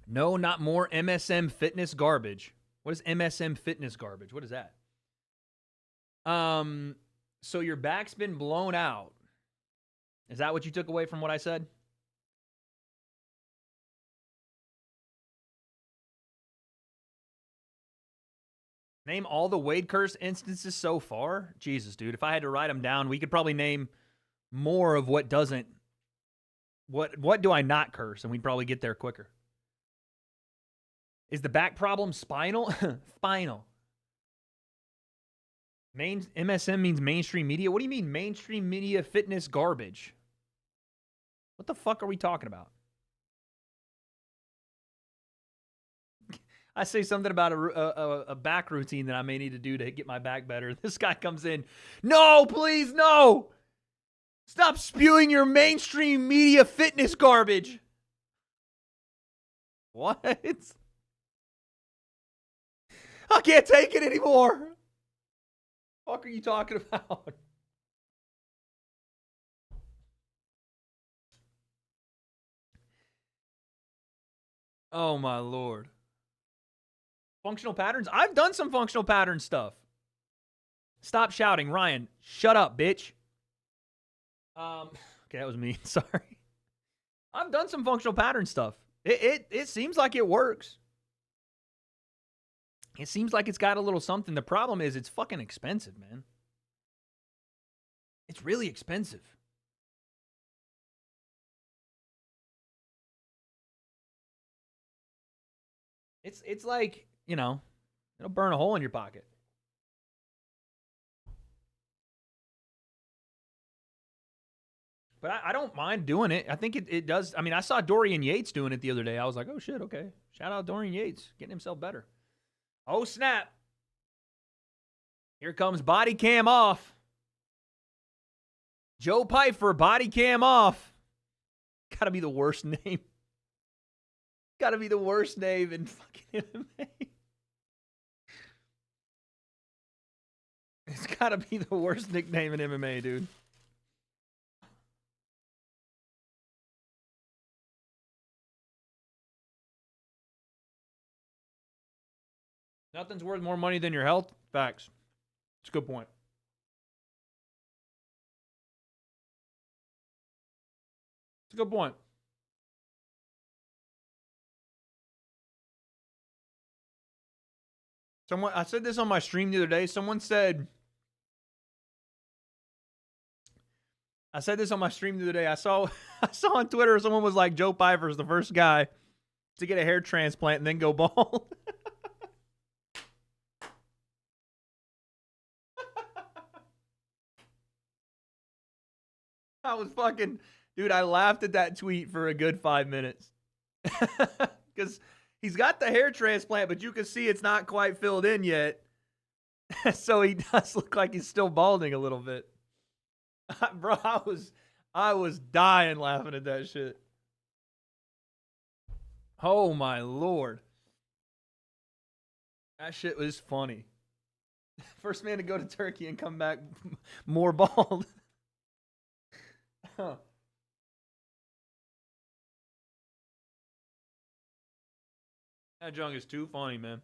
No, not more MSM fitness garbage. What is MSM fitness garbage? What is that? So your back's been blown out. Is that what you took away from what I said? Name all the Wade curse instances so far? Jesus, dude. If I had to write them down, we could probably name more of what doesn't. What do I not curse? And we'd probably get there quicker. Is the back problem spinal? Spinal. MSM means mainstream media. What do you mean mainstream media fitness garbage? What the fuck are we talking about? I say something about a back routine that I may need to do to get my back better. This guy comes in. No, please, no. Stop spewing your mainstream media fitness garbage. What? I can't take it anymore. What the fuck are you talking about? Oh, my Lord. Functional patterns? I've done some functional pattern stuff. Stop shouting. Ryan, shut up, bitch. Okay, that was me. Sorry. I've done some functional pattern stuff. It seems like it works. It seems like it's got a little something. The problem is it's fucking expensive, man. It's really expensive. It's like, you know, it'll burn a hole in your pocket. But I don't mind doing it. I think it does. I mean, I saw Dorian Yates doing it the other day. I was like, oh, shit, okay. Shout out Dorian Yates, getting himself better. Oh, snap. Here comes body cam off. Joe Pyfer, body cam off. Gotta be the worst name. Gotta be the worst name in fucking MMA. It's gotta be the worst nickname in MMA, dude. Nothing's worth more money than your health. Facts. It's a good point. It's a good point. I said this on my stream the other day. I said this on my stream the other day. I saw on Twitter someone was like, Joe Pyfer's the first guy to get a hair transplant and then go bald. I was fucking, dude, I laughed at that tweet for a good 5 minutes. Because he's got the hair transplant, but you can see it's not quite filled in yet. So he does look like he's still balding a little bit. Bro, I was dying laughing at that shit. Oh my Lord. That shit was funny. First man to go to Turkey and come back more bald. That junk is too funny, man.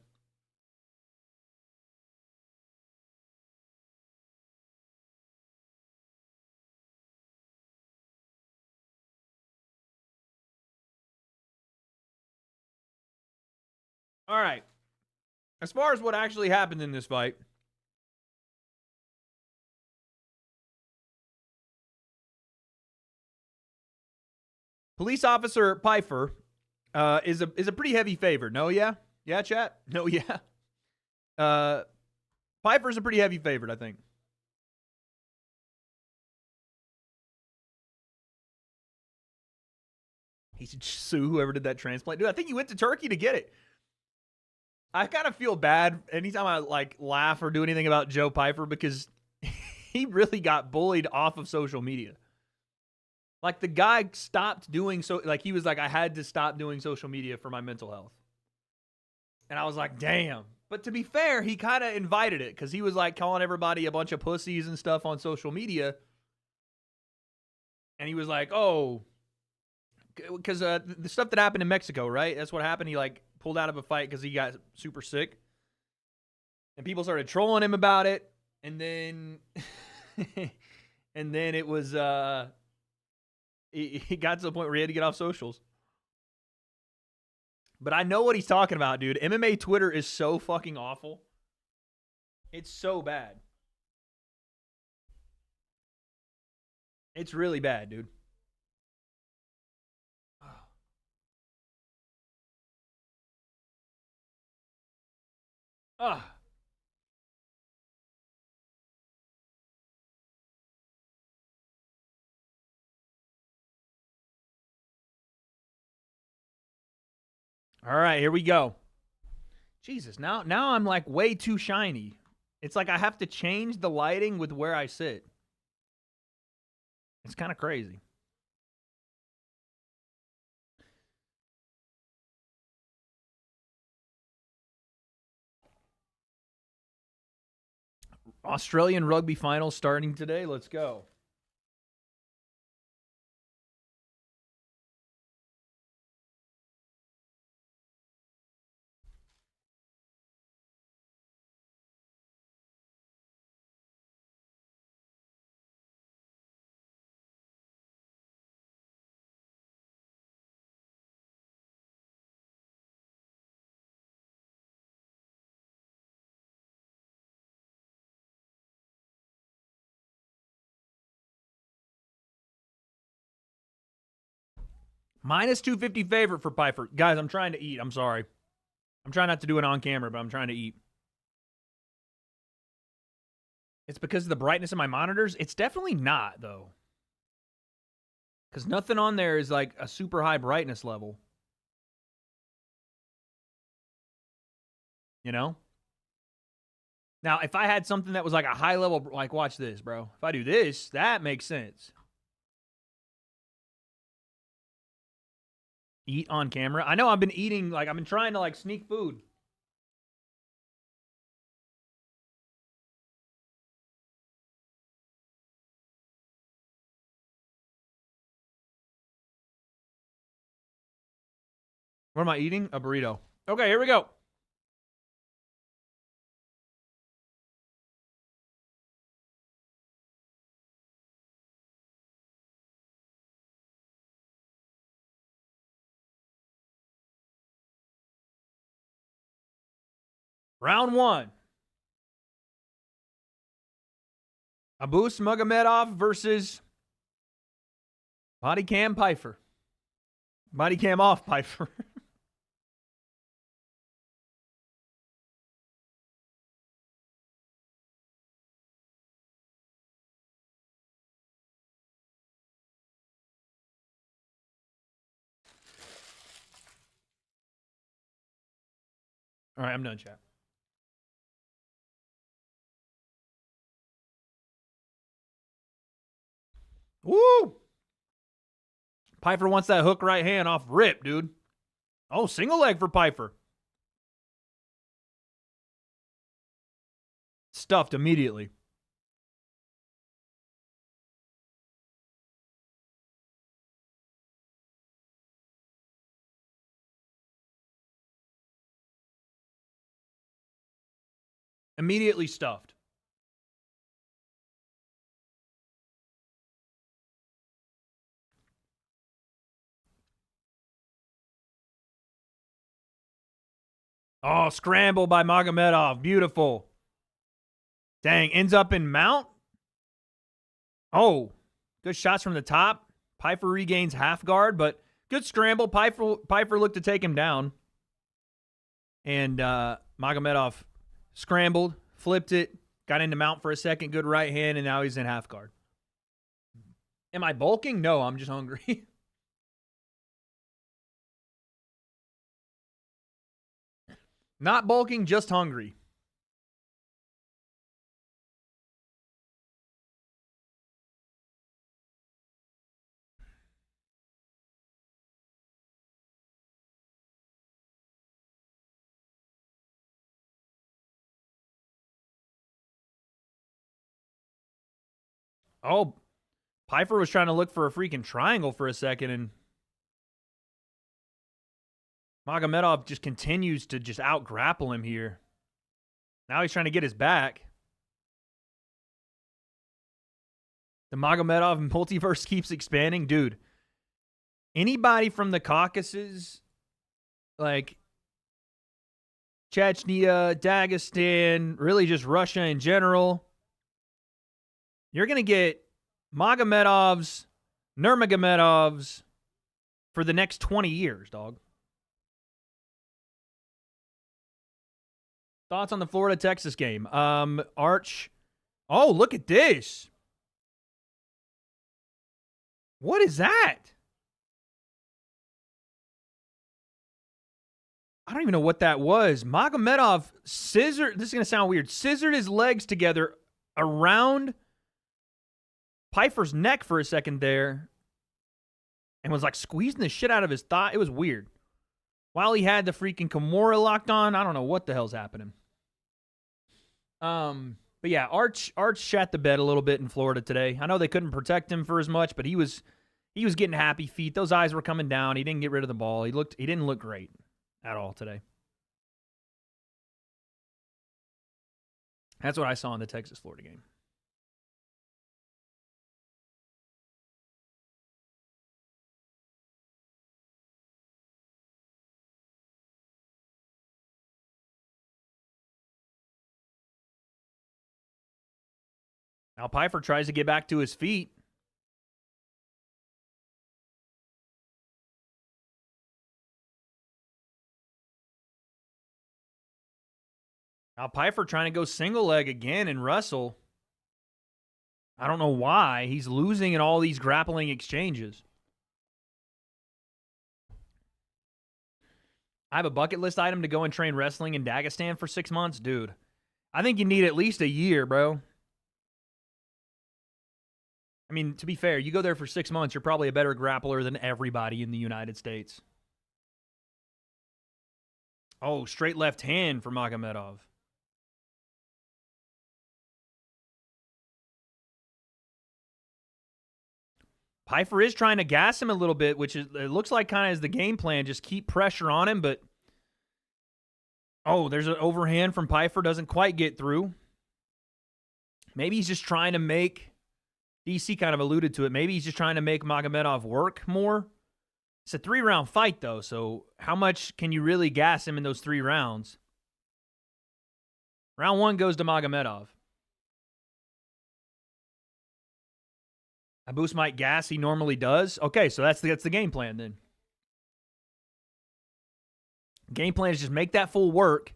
All right. As far as what actually happened in this fight, police officer Pyfer is a pretty heavy favorite. No, yeah? Yeah, chat? No, yeah. Pyfer's a pretty heavy favorite, I think. He should sue whoever did that transplant. Dude, I think he went to Turkey to get it. I kind of feel bad anytime I like laugh or do anything about Joe Pyfer because he really got bullied off of social media. Like the guy stopped doing he was like, I had to stop doing social media for my mental health. And I was like, damn. But to be fair, he kind of invited it because he was like calling everybody a bunch of pussies and stuff on social media. And he was like, oh, because the stuff that happened in Mexico, right? That's what happened. He like pulled out of a fight because he got super sick. And people started trolling him about it. And then it was he got to the point where he had to get off socials. But I know what he's talking about, dude. MMA Twitter is so fucking awful. It's so bad. It's really bad, dude. Ah. All right, here we go. Jesus, now I'm like way too shiny. It's like I have to change the lighting with where I sit. It's kind of crazy. Australian rugby finals starting today. Let's go. Minus 250 favorite for Pfeiffer. Guys, I'm trying to eat. I'm sorry. I'm trying not to do it on camera, but I'm trying to eat. It's because of the brightness of my monitors? It's definitely not, though. Because nothing on there is like a super high brightness level. You know? Now, if I had something that was like a high level, like watch this, bro. If I do this, that makes sense. Eat on camera. I know I've been eating, like I've been trying to like sneak food. What am I eating? A burrito. Okay, here we go. Round one. Abus Magomedov versus Body Cam Pfeiffer. Body Cam off Pfeiffer. All right, I'm done, chat. Woo! Pfeiffer wants that hook right hand off rip, dude. Oh, single leg for Pfeiffer. Stuffed immediately. Immediately stuffed. Oh, scramble by Magomedov. Beautiful. Dang, ends up in mount. Oh, good shots from the top. Pfeiffer regains half guard, but good scramble. Pfeiffer looked to take him down. And Magomedov scrambled, flipped it, got into mount for a second, good right hand, and now he's in half guard. Am I bulking? No, I'm just hungry. Not bulking, just hungry. Oh, Pfeiffer was trying to look for a freaking triangle for a second, and Magomedov just continues to just out-grapple him here. Now he's trying to get his back. The Magomedov multiverse keeps expanding. Dude, anybody from the Caucasus, like Chechnya, Dagestan, really just Russia in general, you're going to get Magomedovs, Nurmagomedovs for the next 20 years, dog. Thoughts on the Florida-Texas game? Arch. Oh, look at this. What is that? I don't even know what that was. Magomedov scissored. This is going to sound weird. Scissored his legs together around Pfeiffer's neck for a second there and was like squeezing the shit out of his thigh. It was weird. While he had the freaking Kimura locked on, I don't know what the hell's happening. But yeah, Arch shat the bed a little bit in Florida today. I know they couldn't protect him for as much, but he was getting happy feet. Those eyes were coming down. He didn't get rid of the ball. He didn't look great at all today. That's what I saw in the Texas-Florida game. Now Pfeiffer tries to get back to his feet. Now Pfeiffer trying to go single leg again and wrestle. I don't know why. He's losing in all these grappling exchanges. I have a bucket list item to go and train wrestling in Dagestan for 6 months. Dude, I think you need at least a year, bro. I mean, to be fair, you go there for 6 months, you're probably a better grappler than everybody in the United States. Oh, straight left hand for Magomedov. Pfeiffer is trying to gas him a little bit, which is, it looks like kind of is the game plan. Just keep pressure on him, but... Oh, there's an overhand from Pfeiffer. Doesn't quite get through. Maybe he's just trying to make... DC kind of alluded to it. Maybe he's just trying to make Magomedov work more. It's a 3-round fight, though, so how much can you really gas him in those 3 rounds? Round 1 goes to Magomedov. Abus might gas. He normally does. Okay, so that's the game plan then. Game plan is just make that full work.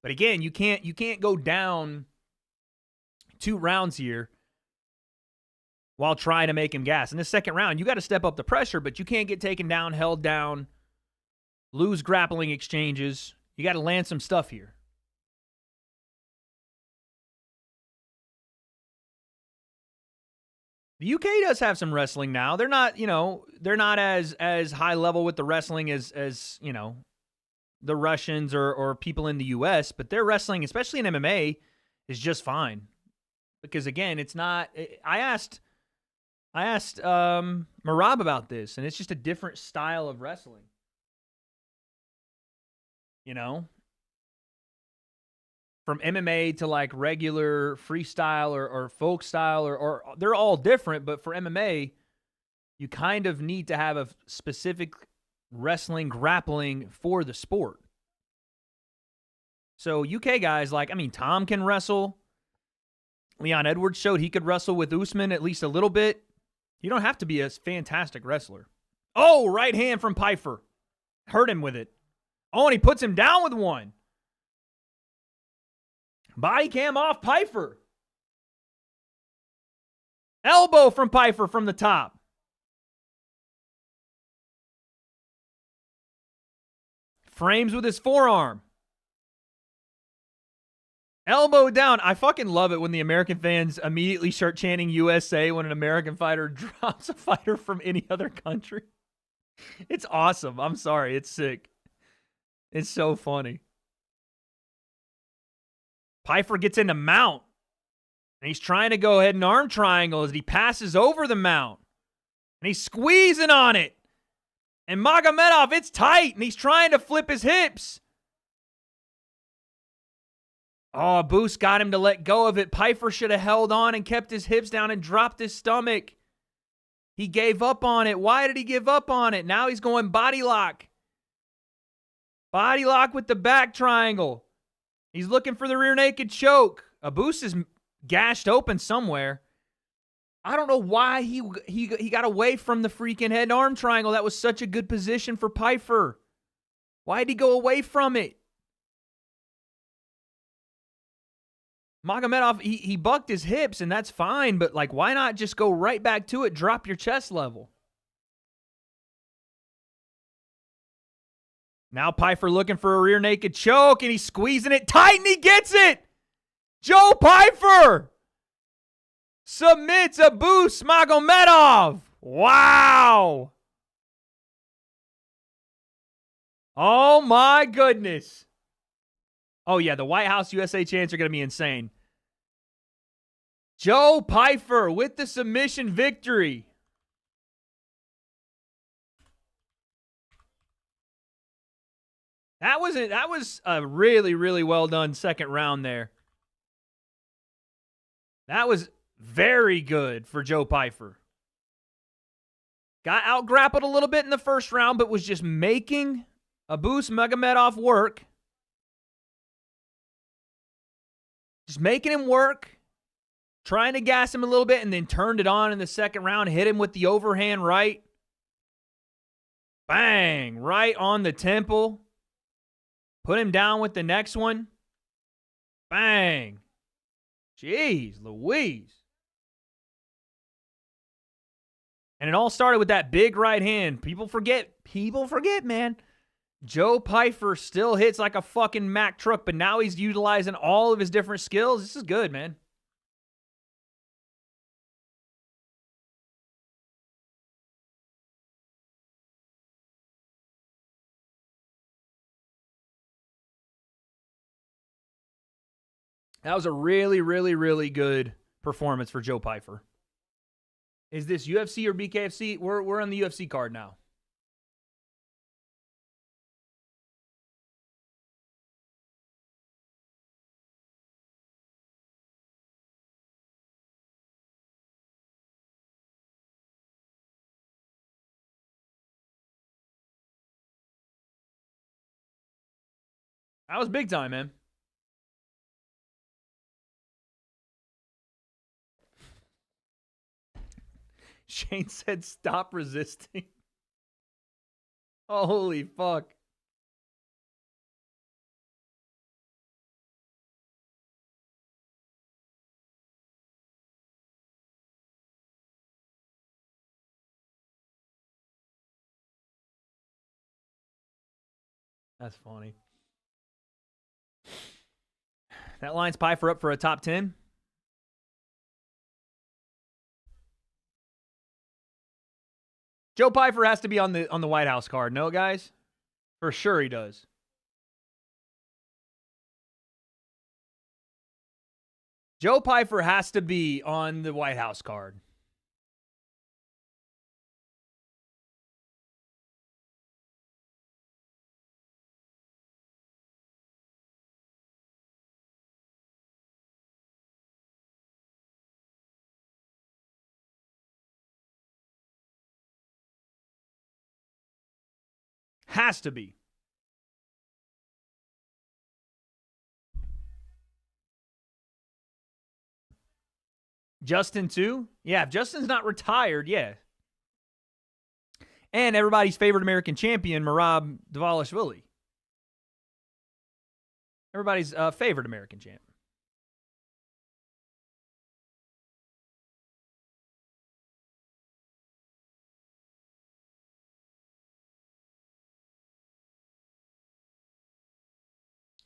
But again, you can't go down 2 rounds here while trying to make him gas. In the second round, you got to step up the pressure, but you can't get taken down, held down, lose grappling exchanges. You got to land some stuff here. The UK does have some wrestling now. They're not, they're not as high level with the wrestling as the Russians or people in the US, but their wrestling, especially in MMA, is just fine. Because again, it's not. I asked Marab about this, and it's just a different style of wrestling. From MMA to like regular freestyle or folk style, or they're all different, but for MMA, you kind of need to have a specific wrestling grappling for the sport. So UK guys Tom can wrestle. Leon Edwards showed he could wrestle with Usman at least a little bit. You don't have to be a fantastic wrestler. Oh, right hand from Pfeiffer. Hurt him with it. Oh, and he puts him down with one. Body cam off Pfeiffer. Elbow from Pfeiffer from the top. Frames with his forearm. Elbow down. I fucking love it when the American fans immediately start chanting USA when an American fighter drops a fighter from any other country. It's awesome. I'm sorry. It's sick. It's so funny. Pfeiffer gets into mount. And he's trying to go ahead and arm triangle as he passes over the mount. And he's squeezing on it. And Magomedov, it's tight. And he's trying to flip his hips. Oh, Boost got him to let go of it. Pfeiffer should have held on and kept his hips down and dropped his stomach. He gave up on it. Why did he give up on it? Now he's going body lock. Body lock with the back triangle. He's looking for the rear naked choke. Abus is gashed open somewhere. I don't know why he got away from the freaking head and arm triangle. That was such a good position for Pfeiffer. Why did he go away from it? Magomedov, he bucked his hips, and that's fine, but why not just go right back to it, drop your chest level? Now Pfeiffer looking for a rear naked choke, and he's squeezing it tight, and he gets it! Joe Pfeiffer submits Abus Magomedov! Wow! Oh my goodness. Oh yeah, the White House USA chants are going to be insane. Joe Pfeiffer with the submission victory. That was a really, really well done second round there. That was very good for Joe Pfeiffer. Got out-grappled a little bit in the first round, but was just making Abus Magomedov work. Just making him work. Trying to gas him a little bit, and then turned it on in the second round. Hit him with the overhand right. Bang! Right on the temple. Put him down with the next one. Bang. Jeez Louise. And it all started with that big right hand. People forget, man. Joe Pyfer still hits like a fucking Mack truck, but now he's utilizing all of his different skills. This is good, man. That was a really, really, really good performance for Joe Pyfer. Is this UFC or BKFC? We're on the UFC card now. That was big time, man. Shane said, stop resisting. Holy fuck. That's funny. That line's Pyfer up for a top 10. Joe Pyfer has to be on the White House card, no, guys? For sure he does. Joe Pyfer has to be on the White House card. Has to be. Justin, too? Yeah, if Justin's not retired, yeah. And everybody's favorite American champion, Merab Dvalishvili. Everybody's favorite American champ.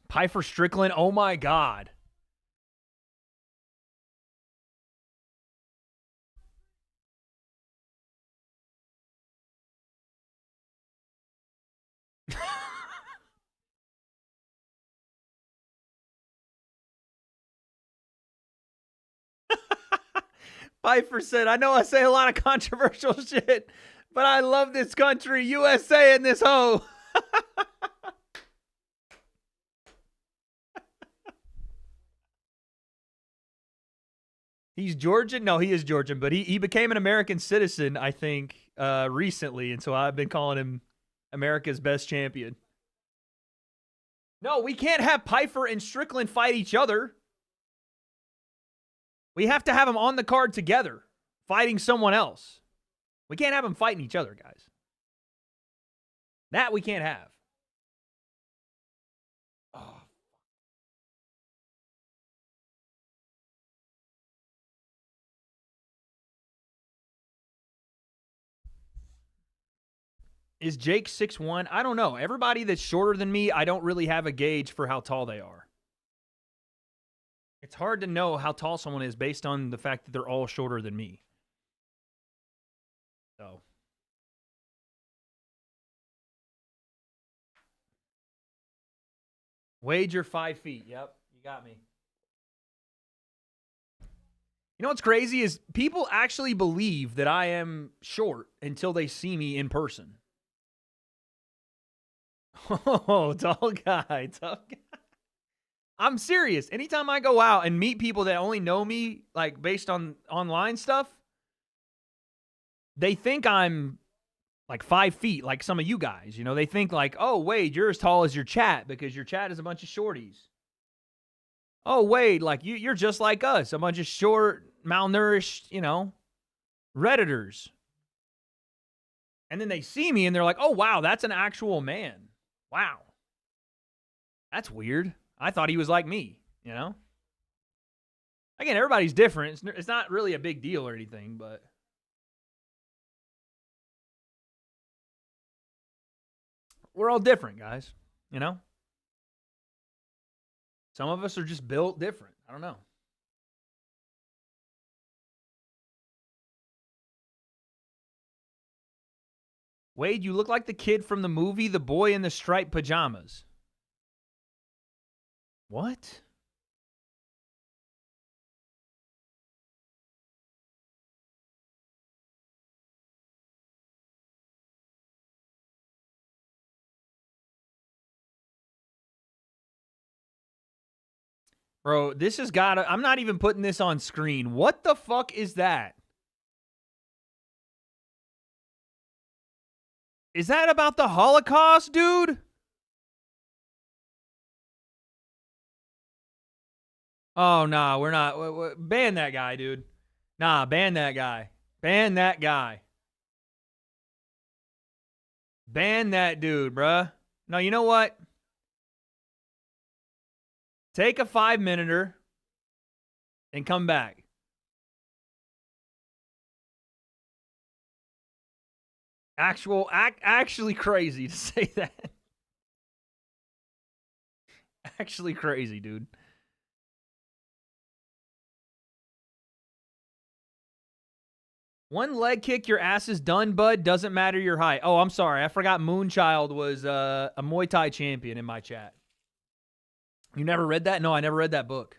Pyfer Strickland, oh my God. Pyfer said, I know I say a lot of controversial shit, but I love this country, USA and this hoe. He's Georgian? No, he is Georgian, but he became an American citizen, I think, recently, and so I've been calling him America's best champion. No, we can't have Pyfer and Strickland fight each other. We have to have them on the card together, fighting someone else. We can't have them fighting each other, guys. That we can't have. Oh. Is Jake 6'1"? I don't know. Everybody that's shorter than me, I don't really have a gauge for how tall they are. It's hard to know how tall someone is based on the fact that they're all shorter than me. So. Wager 5 feet. Yep, you got me. You know what's crazy is people actually believe that I am short until they see me in person. Oh, tall guy, tall guy. I'm serious. Anytime I go out and meet people that only know me, like, based on online stuff, they think I'm, like, 5 feet, like some of you guys. You know, they think, like, oh, Wade, you're as tall as your chat because your chat is a bunch of shorties. Oh, Wade, like, you're just like us, a bunch of short, malnourished, you know, Redditors. And then they see me and they're like, oh, wow, that's an actual man. Wow. That's weird. I thought he was like me. You know? Again, everybody's different. It's not really a big deal or anything, but we're all different, guys. You know? Some of us are just built different. I don't know. Wade, you look like the kid from the movie The Boy in the Striped Pajamas. What? Bro, this has got to... I'm not even putting this on screen. What the fuck is that? Is that about the Holocaust, dude? Oh, nah, we're not. Ban that guy, dude. Nah, ban that guy. Ban that guy. Ban that dude, bruh. No, you know what? Take a 5-minuter and come back. Actually crazy to say that. Actually crazy, dude. One leg kick, your ass is done, bud. Doesn't matter your height. Oh, I'm sorry. I forgot Moonchild was a Muay Thai champion in my chat. You never read that? No, I never read that book.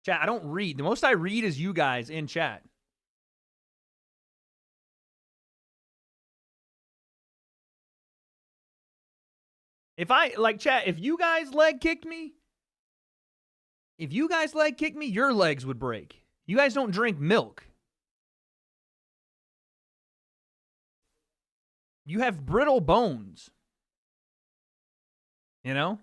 Chat, I don't read. The most I read is you guys in chat. If I, like, chat, if you guys leg kicked me, your legs would break. You guys don't drink milk. You have brittle bones. You know?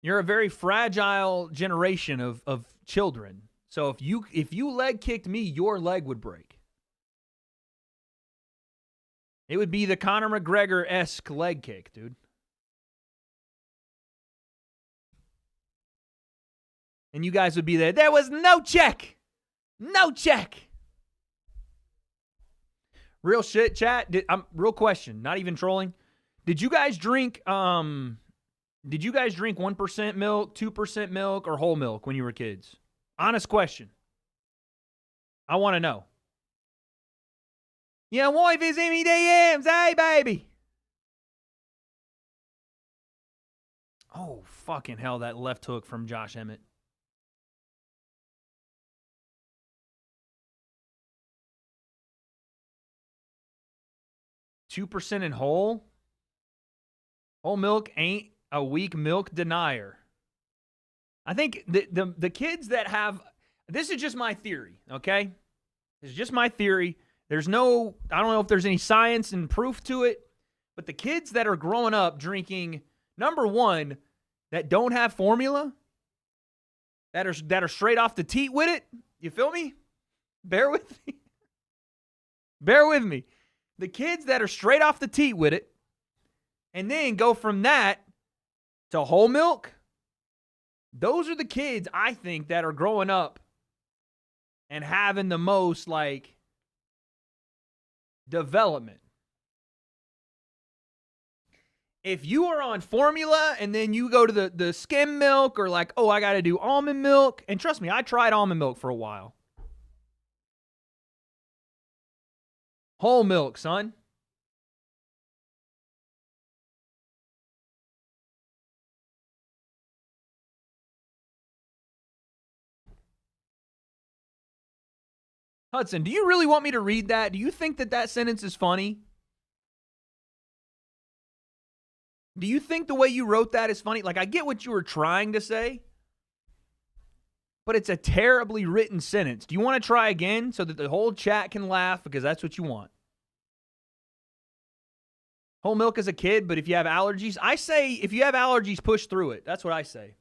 You're a very fragile generation of children. So if you leg kicked me, your leg would break. It would be the Conor McGregor-esque leg kick, dude. And you guys would be there. There was no check. No check. Real shit, chat. Real question. Not even trolling. Did you guys drink 1% milk, 2% milk, or whole milk when you were kids? Honest question. I want to know. Yeah, wife is in me DMs. Hey, baby. Oh, fucking hell, that left hook from Josh Emmett. $2% in whole? Whole milk ain't a weak milk denier. I think the kids that have... This is just my theory, okay? This is just my theory. There's no... I don't know if there's any science and proof to it, but the kids that are growing up drinking, number one, that don't have formula, that are straight off the teat with it, you feel me? Bear with me. Bear with me. The kids that are straight off the teat with it, and then go from that to whole milk, those are the kids, I think, that are growing up and having the most, like, development. If you are on formula and then you go to the skim milk or like, oh, I got to do almond milk, and trust me, I tried almond milk for a while. Whole milk, son. Hudson, do you really want me to read that? Do you think that sentence is funny? Do you think the way you wrote that is funny? Like, I get what you were trying to say, but it's a terribly written sentence. Do you want to try again so that the whole chat can laugh because that's what you want? Whole milk as a kid, but if you have allergies, I say if you have allergies, push through it. That's what I say.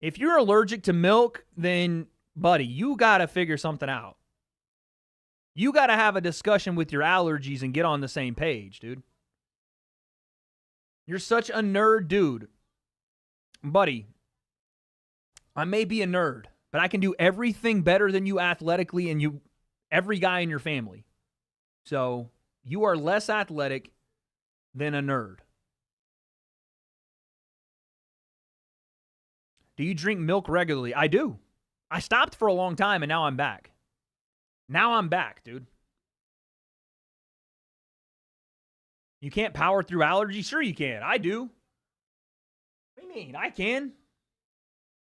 If you're allergic to milk, then, buddy, you got to figure something out. You got to have a discussion with your allergies and get on the same page, dude. You're such a nerd dude. Buddy, I may be a nerd, but I can do everything better than you athletically and every guy in your family. So you are less athletic than a nerd. Do you drink milk regularly? I do. I stopped for a long time and now I'm back. Now I'm back, dude. You can't power through allergies? Sure you can. I do. What do you mean? I can.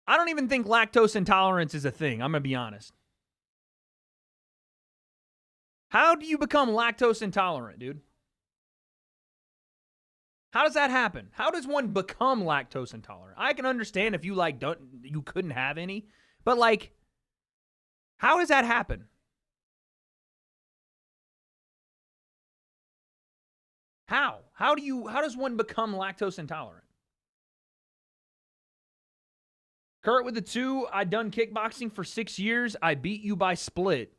I don't even think lactose intolerance is a thing. I'm going to be honest. How do you become lactose intolerant, dude? How does that happen? How does one become lactose intolerant? I can understand if you you couldn't have any, but how does that happen? How? How does one become lactose intolerant? Kurt with the 2, I done kickboxing for 6 years. I beat you by split.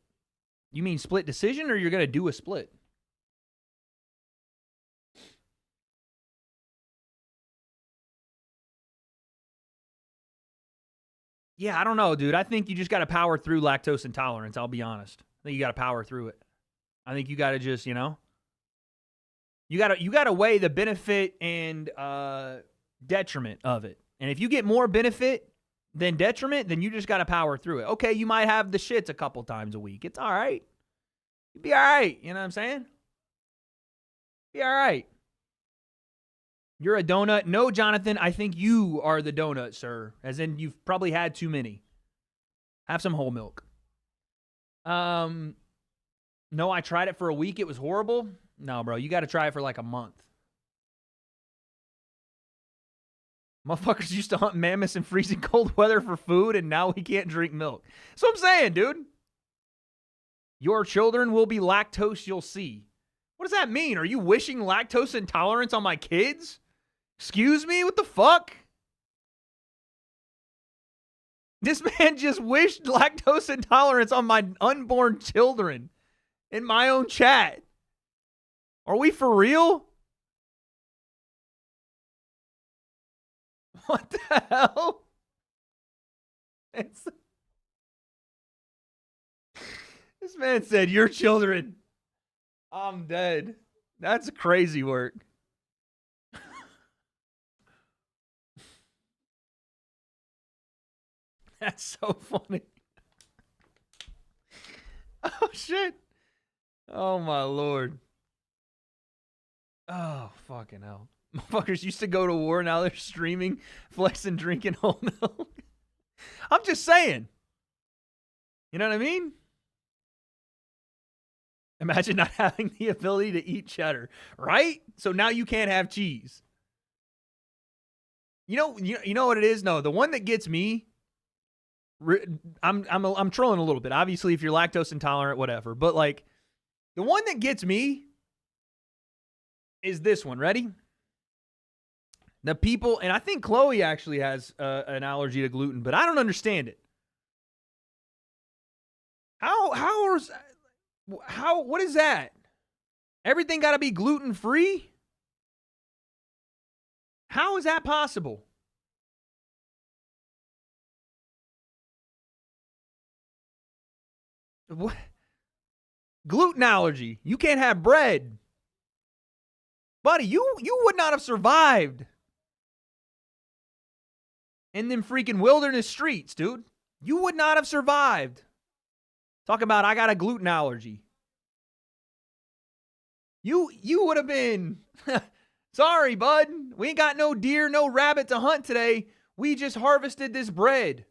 You mean split decision or you're going to do a split? Yeah, I don't know, dude. I think you just got to power through lactose intolerance. I'll be honest. I think you got to power through it. I think you got to just, you got to weigh the benefit and detriment of it. And if you get more benefit than detriment, then you just got to power through it. Okay, you might have the shits a couple times a week. It's all right. You'll be all right. You know what I'm saying? Be all right. You're a donut. No, Jonathan, I think you are the donut, sir. As in, you've probably had too many. Have some whole milk. No, I tried it for a week. It was horrible. No, bro, you got to try it for like a month. Motherfuckers used to hunt mammoths in freezing cold weather for food, and now we can't drink milk. That's what I'm saying, dude. Your children will be lactose, you'll see. What does that mean? Are you wishing lactose intolerance on my kids? Excuse me? What the fuck? This man just wished lactose intolerance on my unborn children in my own chat. Are we for real? What the hell? This man said, your children. I'm dead. That's crazy work. That's so funny. Oh, shit. Oh, my Lord. Oh, fucking hell. Motherfuckers used to go to war, now they're streaming, flexing, drinking whole milk. I'm just saying. You know what I mean? Imagine not having the ability to eat cheddar, right? So now you can't have cheese. You know what it is? No, the one that gets me, I'm trolling a little bit. Obviously, if you're lactose intolerant, whatever. But the one that gets me is this one. Ready? The people, and I think Chloe actually has an allergy to gluten, but I don't understand it. What is that? Everything got to be gluten free? How is that possible? What? Gluten allergy. You can't have bread. Buddy, you would not have survived in them freaking wilderness streets, dude. You would not have survived. Talk about, I got a gluten allergy. You would have been, sorry, bud. We ain't got no deer, no rabbit to hunt today. We just harvested this bread.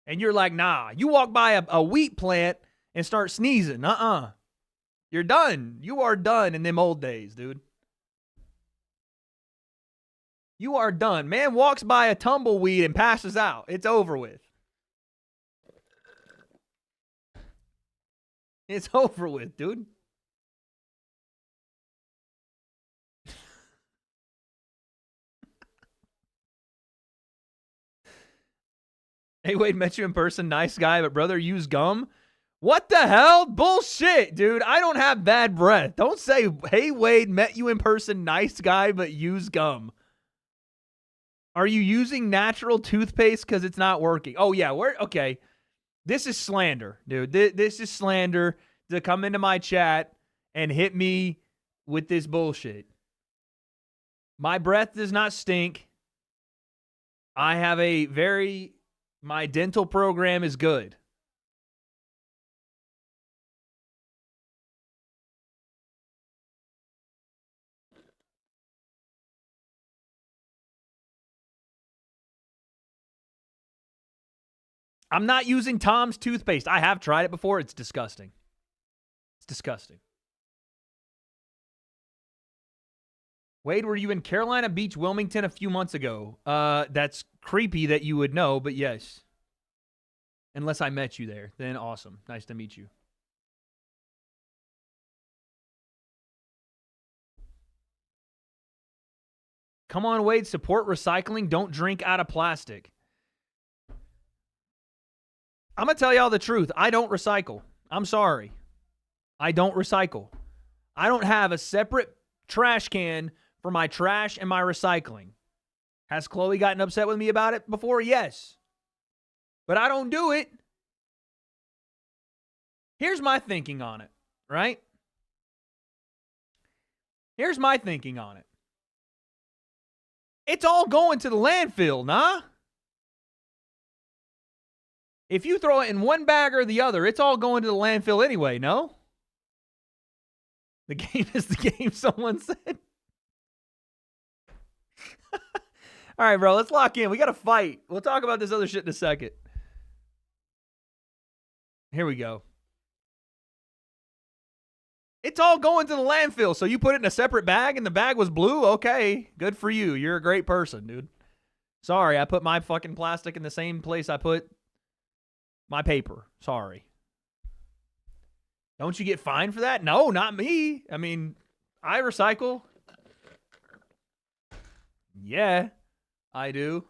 And you're like, nah. You walk by a wheat plant and start sneezing. You're done. You are done in them old days, dude. You are done. Man walks by a tumbleweed and passes out. It's over with. It's over with, dude. Hey, Wade, met you in person. Nice guy, but brother, use gum. What the hell? Bullshit, dude. I don't have bad breath. Don't say, hey, Wade, met you in person. Nice guy, but use gum. Are you using natural toothpaste because it's not working? Oh, yeah. Okay. This is slander, dude. This is slander to come into my chat and hit me with this bullshit. My breath does not stink. I have my dental program is good. I'm not using Tom's toothpaste. I have tried it before. It's disgusting. It's disgusting. Wade, were you in Carolina Beach, Wilmington a few months ago? That's creepy that you would know, but yes. Unless I met you there. Then awesome. Nice to meet you. Come on, Wade. Support recycling. Don't drink out of plastic. I'm going to tell y'all the truth. I don't recycle. I'm sorry. I don't recycle. I don't have a separate trash can for my trash and my recycling. Has Chloe gotten upset with me about it before? Yes. But I don't do it. Here's my thinking on it, right? Here's my thinking on it. It's all going to the landfill, nah? If you throw it in one bag or the other, it's all going to the landfill anyway, no? The game is the game, someone said. All right, bro, let's lock in. We got to fight. We'll talk about this other shit in a second. Here we go. It's all going to the landfill, so you put it in a separate bag and the bag was blue? Okay, good for you. You're a great person, dude. Sorry, I put my fucking plastic in the same place I put my paper. Sorry. Don't you get fined for that? No, not me. I mean, I recycle. Yeah, I do.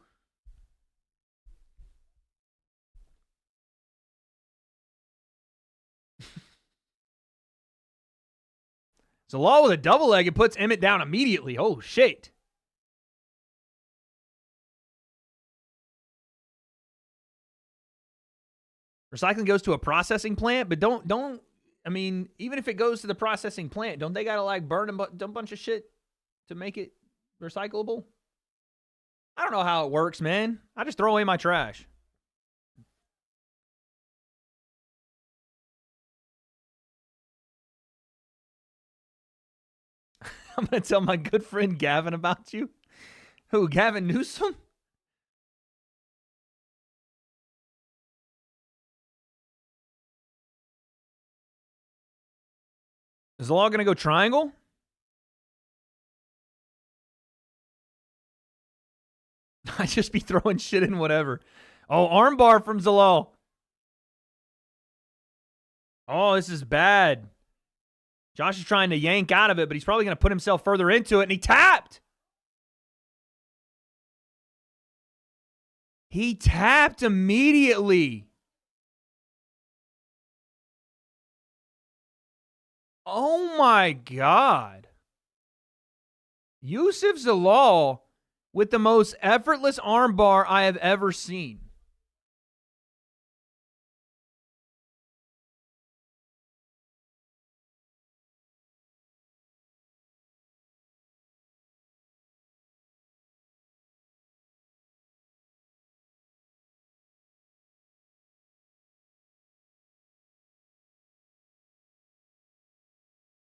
Zalal with a double leg. It puts Emmett down immediately. Oh, shit. Recycling goes to a processing plant, but don't, I mean, even if it goes to the processing plant, don't they got to like burn a bunch of shit to make it recyclable? I don't know how it works, man. I just throw away my trash. I'm going to tell my good friend Gavin about you. Who, Gavin Newsom? Is the law going to go triangle? I just be throwing shit in whatever. Oh, armbar from Zalal. Oh, this is bad. Josh is trying to yank out of it, but he's probably going to put himself further into it, and he tapped. He tapped immediately. Oh, my God. Yusuf Zalal with the most effortless armbar I have ever seen.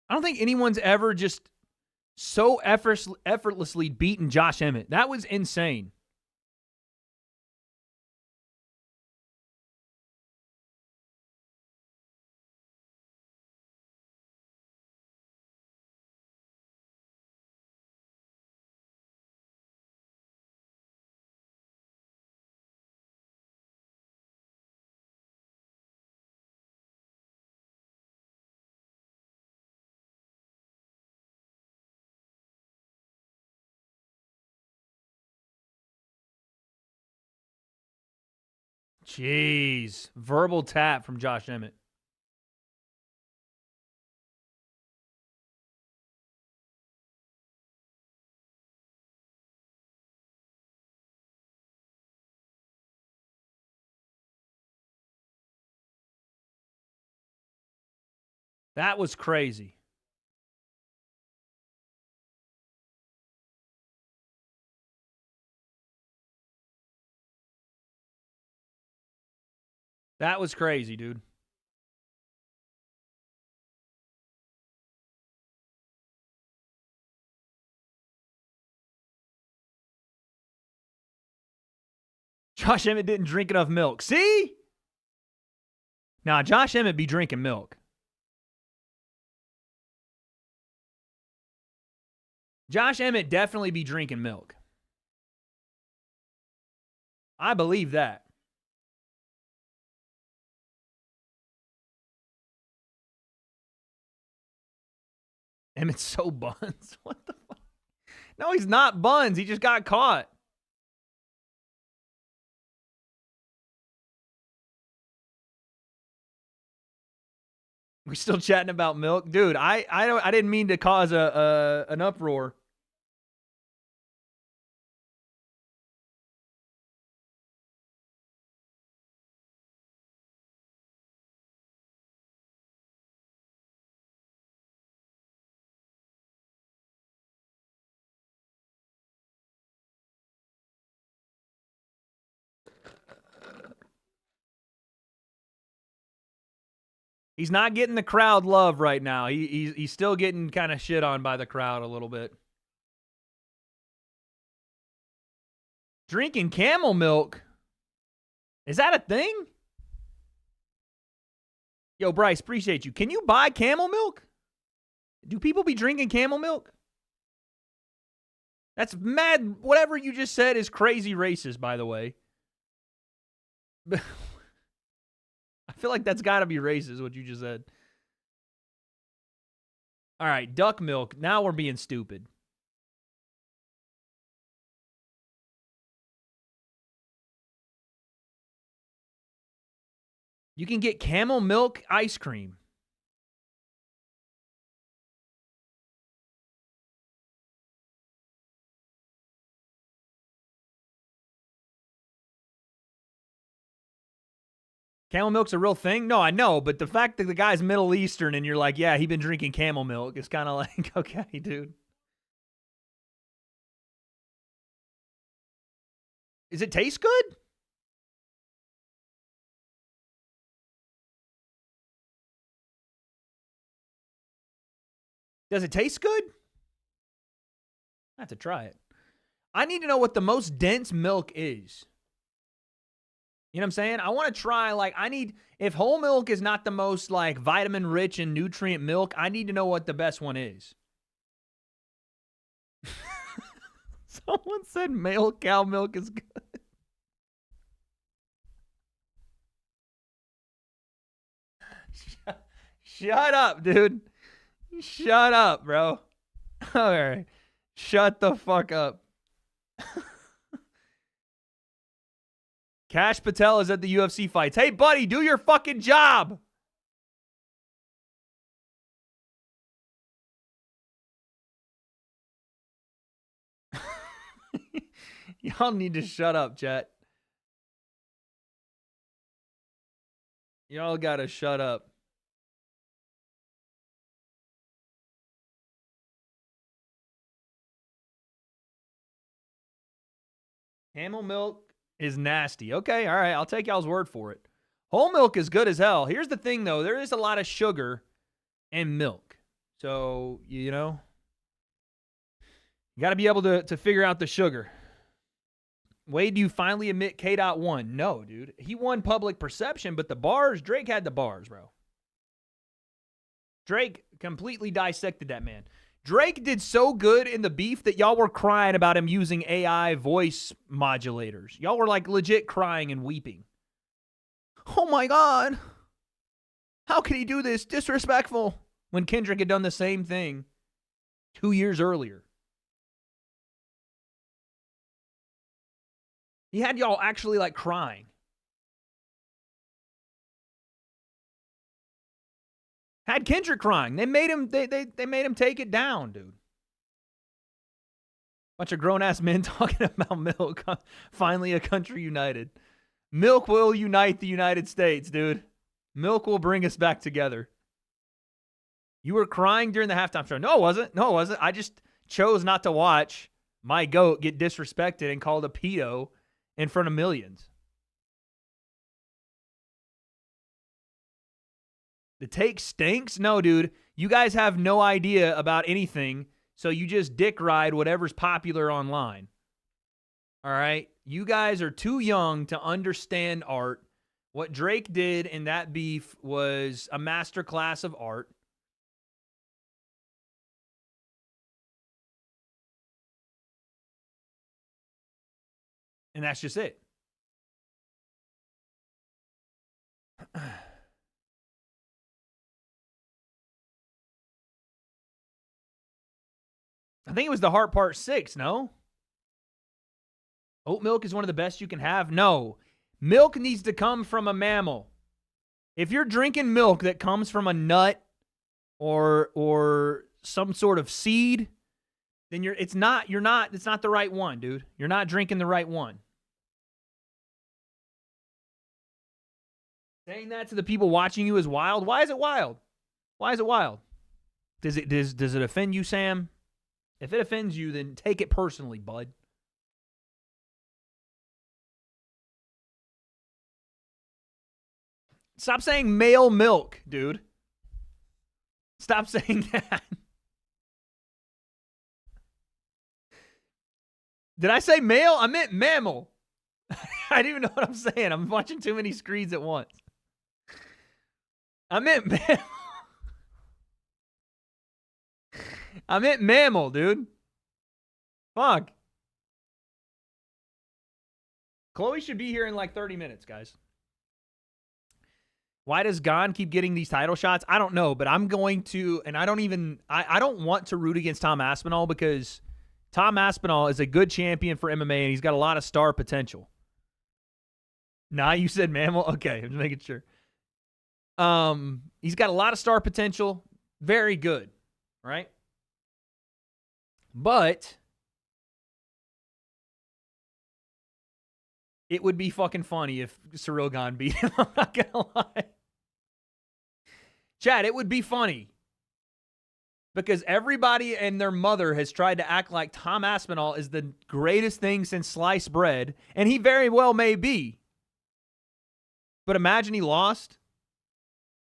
I don't think anyone's ever just so effortlessly beaten Josh Emmett. That was insane. Jeez. Verbal tap from Josh Emmett. That was crazy. That was crazy, dude. Josh Emmett didn't drink enough milk. See? Nah, Josh Emmett be drinking milk. Josh Emmett definitely be drinking milk. I believe that. Emmett's so buns. What the fuck? No, he's not buns. He just got caught. We still chatting about milk, dude. I didn't mean to cause an uproar. He's not getting the crowd love right now. He's still getting kind of shit on by the crowd a little bit. Drinking camel milk? Is that a thing? Yo, Bryce, appreciate you. Can you buy camel milk? Do people be drinking camel milk? That's mad. Whatever you just said is crazy racist, by the way. I feel like that's got to be racist, what you just said. All right, duck milk. Now we're being stupid. You can get camel milk ice cream. Camel milk's a real thing? No, I know, but the fact that the guy's Middle Eastern and you're like, yeah, he been drinking camel milk, is kind of like, okay, dude. Does it taste good? Does it taste good? I have to try it. I need to know what the most dense milk is. You know what I'm saying? I want to try, like, if whole milk is not the most, like, vitamin-rich and nutrient milk, I need to know what the best one is. Someone said male cow milk is good. Shut up, dude. Shut up, bro. All right. Shut the fuck up. Cash Patel is at the UFC fights. Hey, buddy, do your fucking job. Y'all need to shut up, chat. Y'all gotta shut up. Camel milk is nasty. Okay, all right. I'll take y'all's word for it. Whole milk is good as hell. Here's the thing, though. There is a lot of sugar in milk. So, you know, you got to be able to figure out the sugar. Wade, do you finally admit K.Dot won? No, dude. He won public perception, but the bars, Drake had the bars, bro. Drake completely dissected that man. Drake did so good in the beef that y'all were crying about him using AI voice modulators. Y'all were like legit crying and weeping. Oh my God. How can he do this? Disrespectful. When Kendrick had done the same thing 2 years earlier. He had y'all actually like crying. Had Kendrick crying. They made him they made him take it down, dude. Bunch of grown-ass men talking about milk. Finally a country united. Milk will unite the United States, dude. Milk will bring us back together. You were crying during the halftime show. No, it wasn't. No, it wasn't. I just chose not to watch my GOAT get disrespected and called a pedo in front of millions. The take stinks? No, dude. You guys have no idea about anything, so you just dick ride whatever's popular online. All right? You guys are too young to understand art. What Drake did in that beef was a masterclass of art. And that's just it. I think it was the Heart Part 6, no? Oat milk is one of the best you can have? No. Milk needs to come from a mammal. If you're drinking milk that comes from a nut or some sort of seed, then it's not the right one, dude. You're not drinking the right one. Saying that to the people watching you is wild. Why is it wild? Why is it wild? Does it offend you, Sam? If it offends you, then take it personally, bud. Stop saying male milk, dude. Stop saying that. Did I say male? I meant mammal. I didn't even know what I'm saying. I'm watching too many screens at once. I meant mammal. I meant mammal, dude. Fuck. Chloe should be here in like 30 minutes, guys. Why does Gon keep getting these title shots? I don't know, but I'm going to, and I don't want to root against Tom Aspinall because Tom Aspinall is a good champion for MMA and he's got a lot of star potential. Nah, you said mammal? Okay, I'm just making sure. He's got a lot of star potential. Very good, right? But it would be fucking funny if Cyril Gane beat him. I'm not gonna lie. Chad, it would be funny. Because everybody and their mother has tried to act like Tom Aspinall is the greatest thing since sliced bread. And he very well may be. But imagine he lost.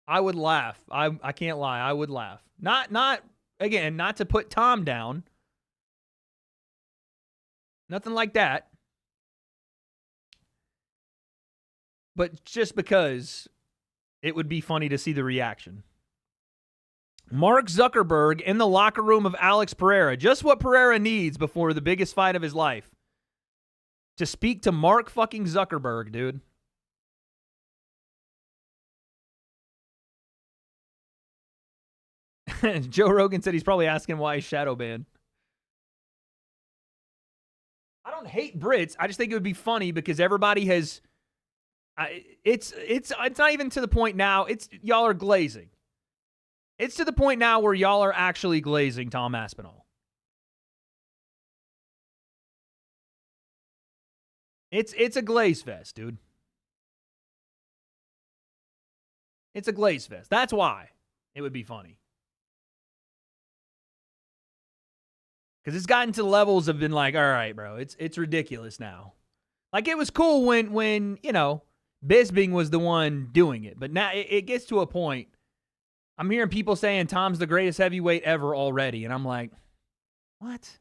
I would laugh. I can't lie. I would laugh. Not again, not to put Tom down. Nothing like that. But just because it would be funny to see the reaction. Mark Zuckerberg in the locker room of Alex Pereira. Just what Pereira needs before the biggest fight of his life. To speak to Mark fucking Zuckerberg, dude. Joe Rogan said he's probably asking why he's shadow banned. I don't hate Brits. I just think it would be funny because everybody has... It's not even to the point now. It's y'all are glazing. It's to the point now where y'all are actually glazing Tom Aspinall. It's a glaze fest, dude. It's a glaze fest. That's why it would be funny. Because it's gotten to levels of been like, all right, bro, it's ridiculous now. Like it was cool when you know, Bisping was the one doing it. But now it gets to a point. I'm hearing people saying Tom's the greatest heavyweight ever already. And I'm like, what?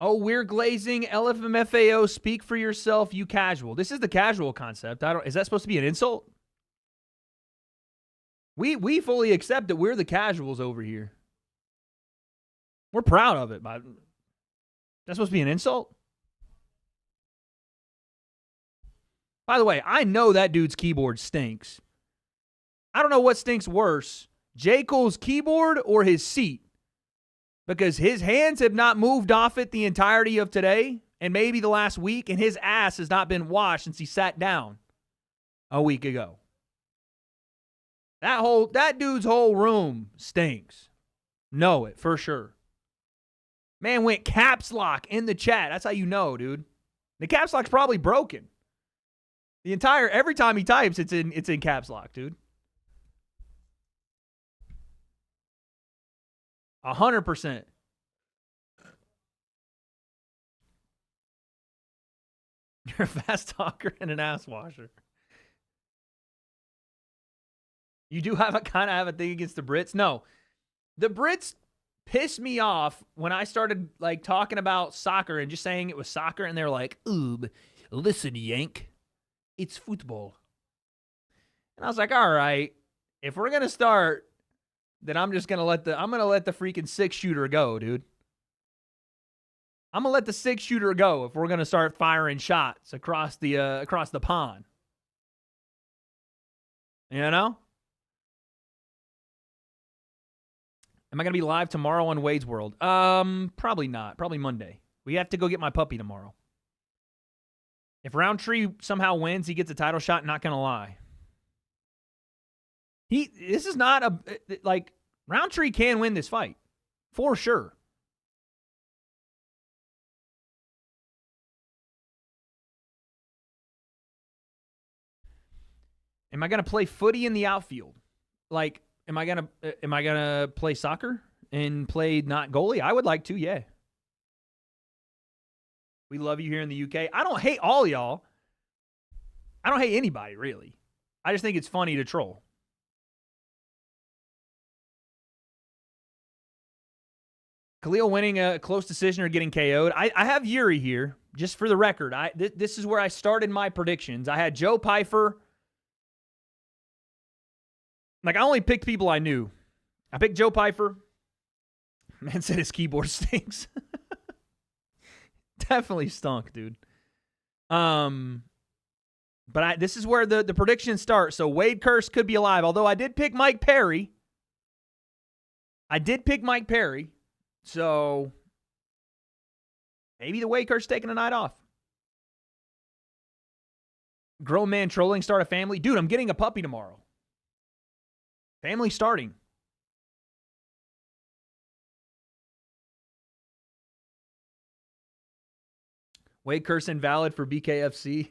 Oh, we're glazing. LFMFAO, speak for yourself, you casual. This is the casual concept. Is that supposed to be an insult? We fully accept that we're the casuals over here. We're proud of it. But that's supposed to be an insult? By the way, I know that dude's keyboard stinks. I don't know what stinks worse, J. Cole's keyboard or his seat. Because his hands have not moved off it the entirety of today and maybe the last week, and his ass has not been washed since he sat down a week ago. That dude's whole room stinks. Know it for sure. Man went caps lock in the chat. That's how you know, dude. The caps lock's probably broken. Every time he types, it's in caps lock, dude. 100%. You're a fast talker and an ass washer. You do have kind of have a thing against the Brits? No. The Brits pissed me off when I started like talking about soccer and just saying it was soccer, and they're like, "Ooh, listen, Yank, it's football." And I was like, "All right, if we're gonna start, then I'm gonna let the freaking 6-shooter go, dude. I'm gonna let the 6-shooter go if we're gonna start firing shots across the pond. You know? Am I going to be live tomorrow on Wade's World? Probably not. Probably Monday. We have to go get my puppy tomorrow. If Roundtree somehow wins, he gets a title shot, not going to lie. This is not a, like, Roundtree can win this fight. For sure. Am I going to play footy in the outfield? Like, Am I gonna play soccer and play not goalie? I would like to, yeah. We love you here in the UK. I don't hate all y'all. I don't hate anybody, really. I just think it's funny to troll. Khalil winning a close decision or getting KO'd. I have Yuri here, just for the record. This is where I started my predictions. I had Joe Pyfer. Like, I only picked people I knew. I picked Joe Pyfer. Man said his keyboard stinks. Definitely stunk, dude. But this is where the predictions start. So Wade Curse could be alive. Although I did pick Mike Perry. So maybe the Wade Curse taking a night off. Grown man trolling, start a family. Dude, I'm getting a puppy tomorrow. Family starting. Wade Curse invalid for BKFC.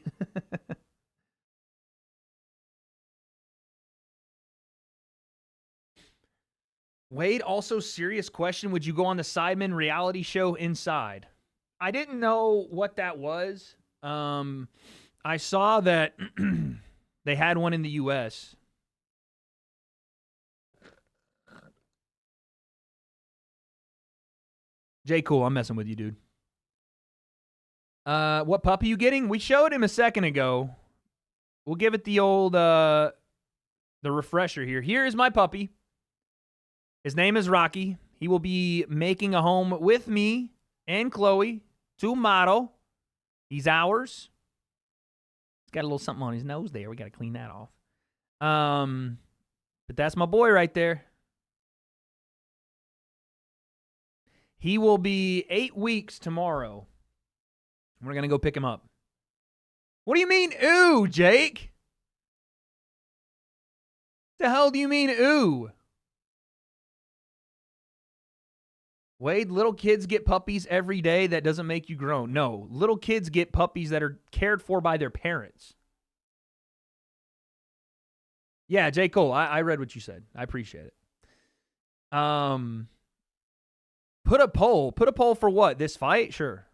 Wade, also serious question. Would you go on the Sidemen reality show Inside? I didn't know what that was. I saw that they had one in the U.S. Jay, cool. I'm messing with you, dude. What puppy you getting? We showed him a second ago. We'll give it the old, the refresher here. Here is my puppy. His name is Rocky. He will be making a home with me and Chloe tomorrow. He's ours. He's got a little something on his nose there. We got to clean that off. But that's my boy right there. He will be 8 weeks tomorrow. We're going to go pick him up. What do you mean, ooh, Jake? The hell do you mean, ooh? Wade, little kids get puppies every day. That doesn't make you grown. No, little kids get puppies that are cared for by their parents. Yeah, J. Cole, I read what you said. I appreciate it. Put a poll. Put a poll for what? This fight? Sure.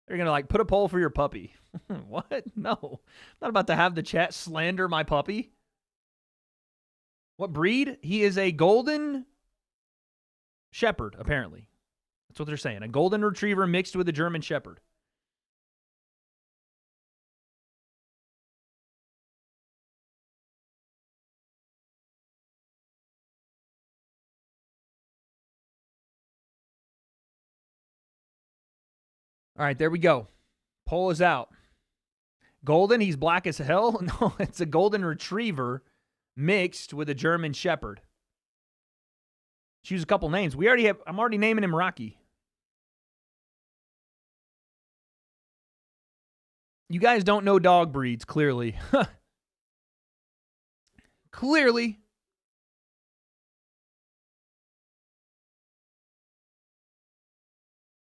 They're going to like put a poll for your puppy. What? No. I'm not about to have the chat slander my puppy. What breed? He is a golden shepherd, apparently. That's what they're saying. A golden retriever mixed with a German shepherd. All right, there we go. Poll is out. Golden, he's black as hell? No, it's a golden retriever mixed with a German shepherd. Choose a couple names. I'm already naming him Rocky. You guys don't know dog breeds, clearly. Clearly.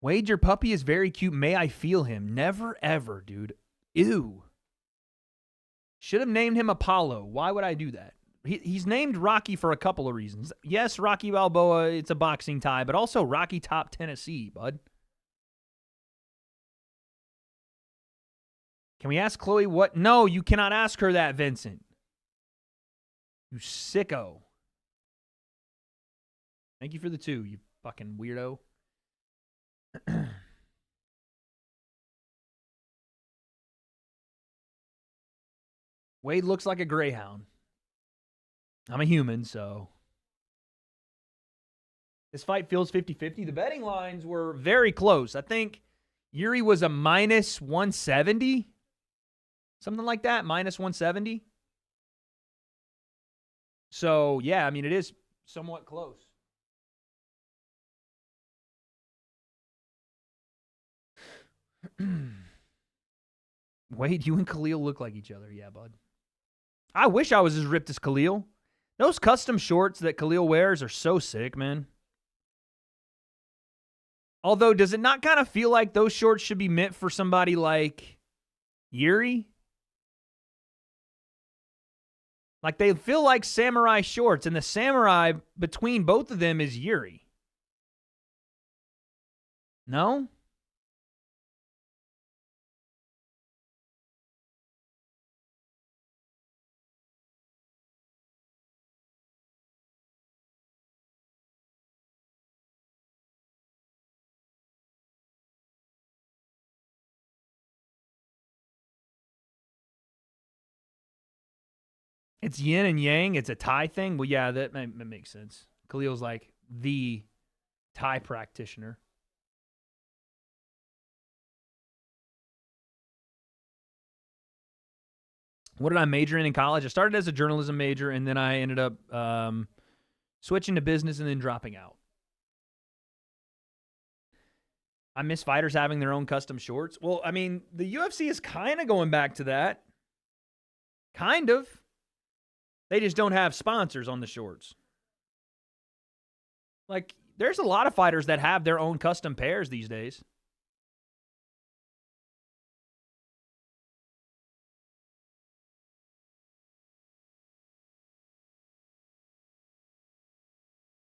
Wade, your puppy is very cute. May I feel him? Never, ever, dude. Ew. Should have named him Apollo. Why would I do that? He's named Rocky for a couple of reasons. Yes, Rocky Balboa, it's a boxing tie, but also Rocky Top Tennessee, bud. Can we ask Chloe what? No, you cannot ask her that, Vincent. You sicko. Thank you for the 2, you fucking weirdo. Wade looks like a greyhound. I'm a human, so. This fight feels 50-50. The betting lines were very close. I think Yuri was a minus 170. Something like that, minus 170. So, yeah, I mean, it is somewhat close. Wade, you and Khalil look like each other. Yeah, bud. I wish I was as ripped as Khalil. Those custom shorts that Khalil wears are so sick, man. Although, does it not kind of feel like those shorts should be meant for somebody like Yuri? Like, they feel like samurai shorts, and the samurai between both of them is Yuri. No? It's yin and yang. It's a Thai thing. Well, yeah, that makes sense. Khalil's like the Thai practitioner. What did I major in college? I started as a journalism major, and then I ended up switching to business and then dropping out. I miss fighters having their own custom shorts. Well, I mean, the UFC is kind of going back to that. Kind of. They just don't have sponsors on the shorts. Like, there's a lot of fighters that have their own custom pairs these days.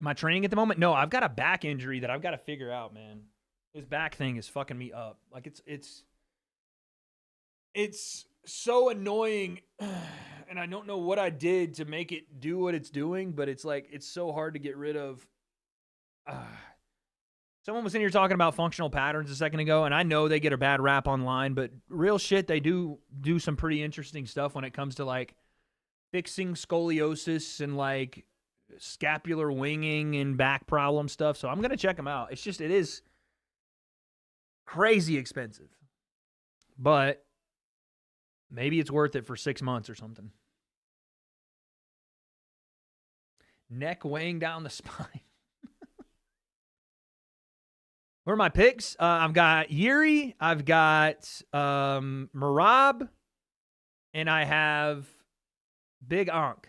Am I training at the moment? No, I've got a back injury that I've got to figure out, man. This back thing is fucking me up. Like, it's so annoying, and I don't know what I did to make it do what it's doing, but it's like, it's so hard to get rid of. Someone was in here talking about functional patterns a second ago, and I know they get a bad rap online, but real shit, they do some pretty interesting stuff when it comes to, like, fixing scoliosis and, like, scapular winging and back problem stuff. So I'm going to check them out. It's just, it is crazy expensive, but maybe it's worth it for 6 months or something. Neck weighing down the spine. Where are my picks? I've got Yuri, I've got Merab, and I have Big Ankh.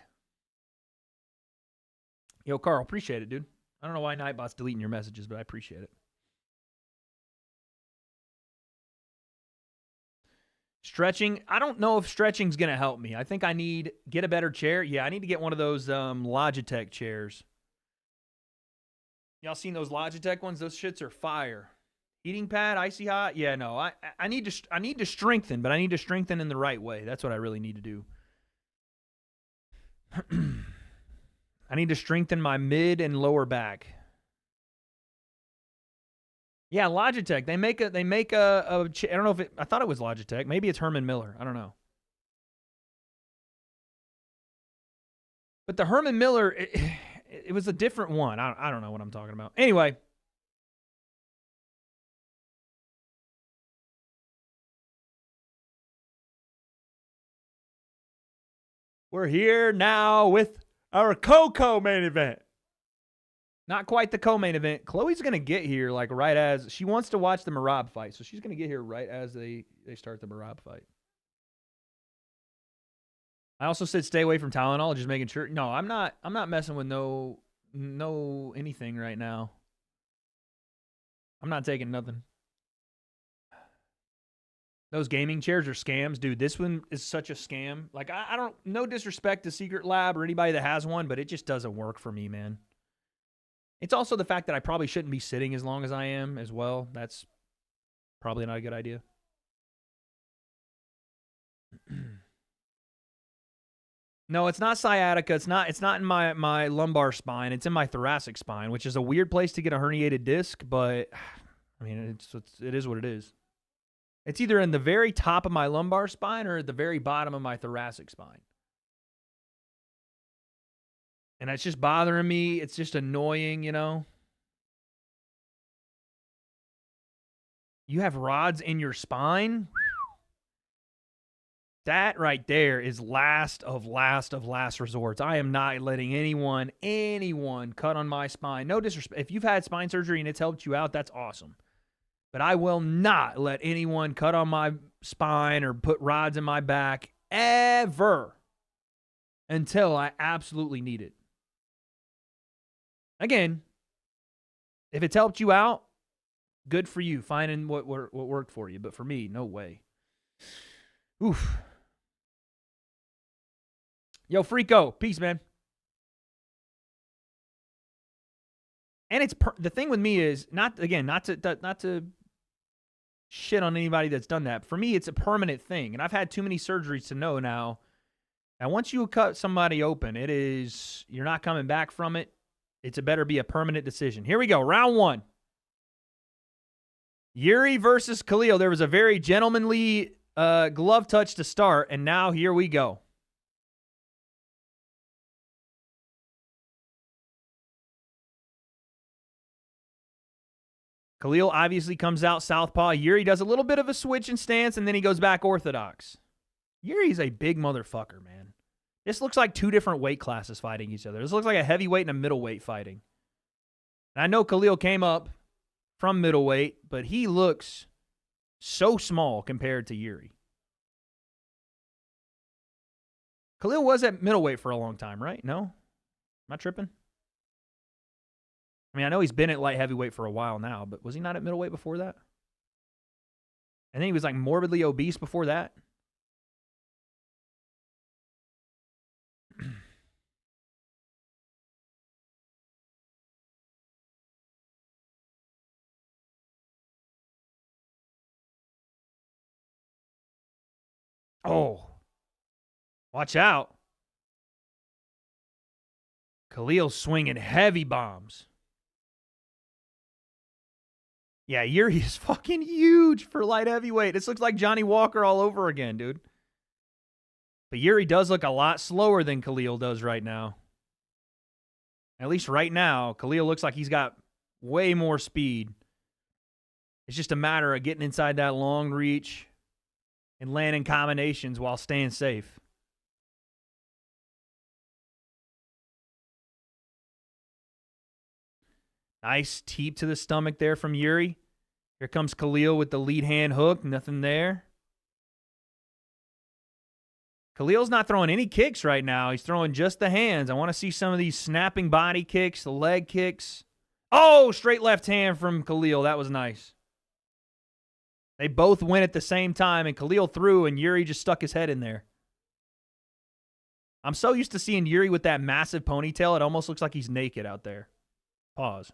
Yo, Carl, appreciate it, dude. I don't know why Nightbot's deleting your messages, but I appreciate it. Stretching. I don't know if stretching's going to help me. I think I need get a better chair. Yeah, I need to get one of those Logitech chairs. Y'all seen those Logitech ones? Those shits are fire. Heating pad, icy hot. Yeah, no. I need to strengthen, but I need to strengthen in the right way. That's what I really need to do. I need to strengthen my mid and lower back. Yeah, Logitech. They make a I don't know if I thought it was Logitech. Maybe it's Herman Miller. I don't know. But the Herman Miller, it was a different one. I don't know what I'm talking about. Anyway. We're here now with our co-main event. Not quite the co-main event. Chloe's going to get here like right as she wants to watch the Merab fight. So she's going to get here right as they start the Merab fight. I also said stay away from Tylenol, just making sure. No, I'm not messing with no anything right now. I'm not taking nothing. Those gaming chairs are scams. Dude, this one is such a scam. Like, I don't, no disrespect to Secret Lab or anybody that has one, but it just doesn't work for me, man. It's also the fact that I probably shouldn't be sitting as long as I am as well. That's probably not a good idea. No, it's not sciatica. It's not in my lumbar spine. It's in my thoracic spine, which is a weird place to get a herniated disc, but I mean, it is what it is. It's either in the very top of my lumbar spine or at the very bottom of my thoracic spine. And it's just bothering me. It's just annoying, you know? You have rods in your spine? That right there is last of last resorts. I am not letting anyone cut on my spine. No disrespect. If you've had spine surgery and it's helped you out, that's awesome. But I will not let anyone cut on my spine or put rods in my back ever until I absolutely need it. Again, if it's helped you out, good for you, finding what worked for you. But for me, no way. Oof. Yo, Freako, peace, man. And it's the thing with me is not to shit on anybody that's done that. For me, it's a permanent thing, and I've had too many surgeries to know now. And once you cut somebody open, you're not coming back from it. It better be a permanent decision. Here we go, round one. Yuri versus Khalil. There was a very gentlemanly glove touch to start, and now here we go. Khalil obviously comes out southpaw. Yuri does a little bit of a switch in stance, and then he goes back orthodox. Yuri's a big motherfucker, man. This looks like two different weight classes fighting each other. This looks like a heavyweight and a middleweight fighting. And I know Khalil came up from middleweight, but he looks so small compared to Yuri. Khalil was at middleweight for a long time, right? No? Am I tripping? I mean, I know he's been at light heavyweight for a while now, but was he not at middleweight before that? And then he was like morbidly obese before that. Oh. Watch out. Khalil's swinging heavy bombs. Yeah, Yuri is fucking huge for light heavyweight. This looks like Johnny Walker all over again, dude. But Yuri does look a lot slower than Khalil does right now. At least right now, Khalil looks like he's got way more speed. It's just a matter of getting inside that long reach and landing combinations while staying safe. Nice teep to the stomach there from Yuri. Here comes Khalil with the lead hand hook. Nothing there. Khalil's not throwing any kicks right now. He's throwing just the hands. I want to see some of these snapping body kicks, the leg kicks. Oh, straight left hand from Khalil. That was nice. They both went at the same time, and Khalil threw, and Yuri just stuck his head in there. I'm so used to seeing Yuri with that massive ponytail, it almost looks like he's naked out there. Pause.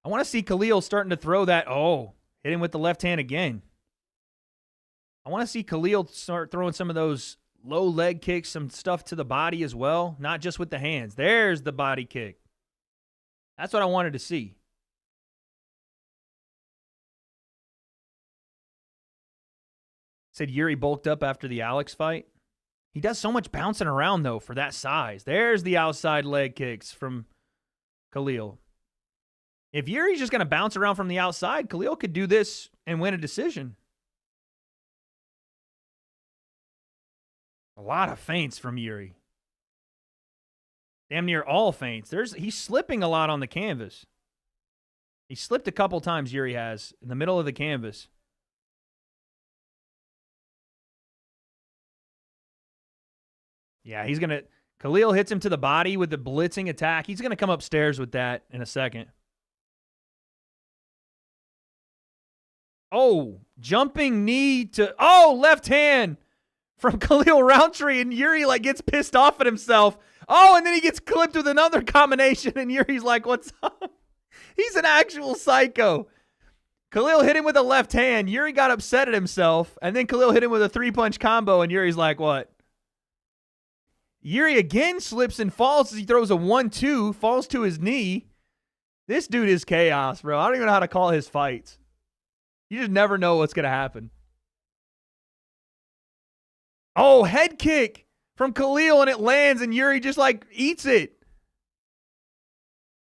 I want to see Khalil starting to throw that. Oh, hit him with the left hand again. I want to see Khalil start throwing some of those low leg kicks, some stuff to the body as well, not just with the hands. There's the body kick. That's what I wanted to see. Said Yuri bulked up after the Alex fight. He does so much bouncing around, though, for that size. There's the outside leg kicks from Khalil. If Yuri's just going to bounce around from the outside, Khalil could do this and win a decision. A lot of feints from Yuri. Damn near all feints. He's slipping a lot on the canvas. He slipped a couple times, Yuri has, in the middle of the canvas. Yeah, he's going to... Khalil hits him to the body with the blitzing attack. He's going to come upstairs with that in a second. Oh, jumping knee to, oh, left hand from Khalil Roundtree, and Yuri like gets pissed off at himself. Oh, and then he gets clipped with another combination, and Yuri's like, what's up? He's an actual psycho. Khalil hit him with a left hand. Yuri got upset at himself, and then Khalil hit him with a 3-punch combo, and Yuri's like, what? Yuri again slips and falls as he throws a 1-2, falls to his knee. This dude is chaos, bro. I don't even know how to call his fights. You just never know what's going to happen. Oh, head kick from Khalil, and it lands, and Yuri just, like, eats it.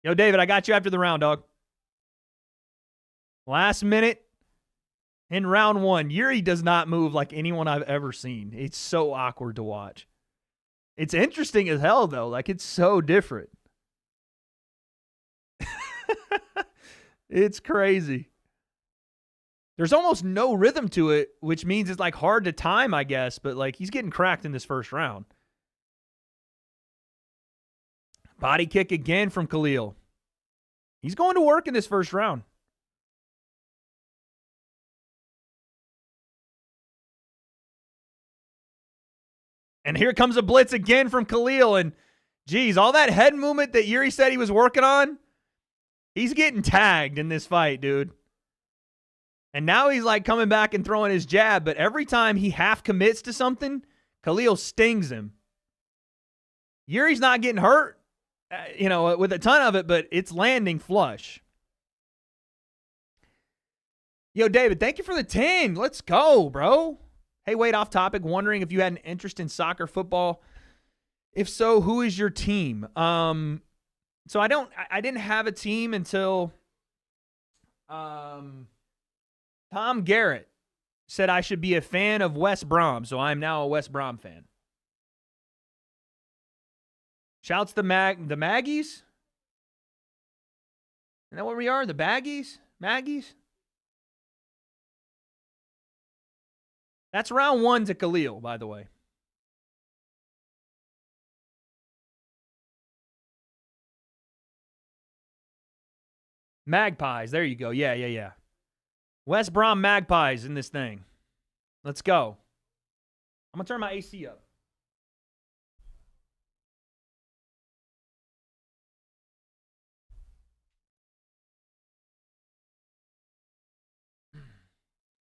Yo, David, I got you after the round, dog. Last minute in round 1. Yuri does not move like anyone I've ever seen. It's so awkward to watch. It's interesting as hell, though. Like, it's so different. It's crazy. There's almost no rhythm to it, which means it's, like, hard to time, I guess. But, like, he's getting cracked in this first round. Body kick again from Khalil. He's going to work in this first round. And here comes a blitz again from Khalil. And, geez, all that head movement that Yuri said he was working on, he's getting tagged in this fight, dude. And now he's, like, coming back and throwing his jab. But every time he half commits to something, Khalil stings him. Yuri's not getting hurt, with a ton of it, but it's landing flush. Yo, David, thank you for the 10. Let's go, bro. Hey, wait, off topic. Wondering if you had an interest in soccer, football. If so, who is your team? So I didn't have a team until Tom Garrett said I should be a fan of West Brom. So I'm now a West Brom fan. Shouts the Maggies. Is that what we are? The Baggies? Maggies? That's round 1 to Khalil, by the way. Magpies. There you go. Yeah. West Brom Magpies in this thing. Let's go. I'm going to turn my AC up.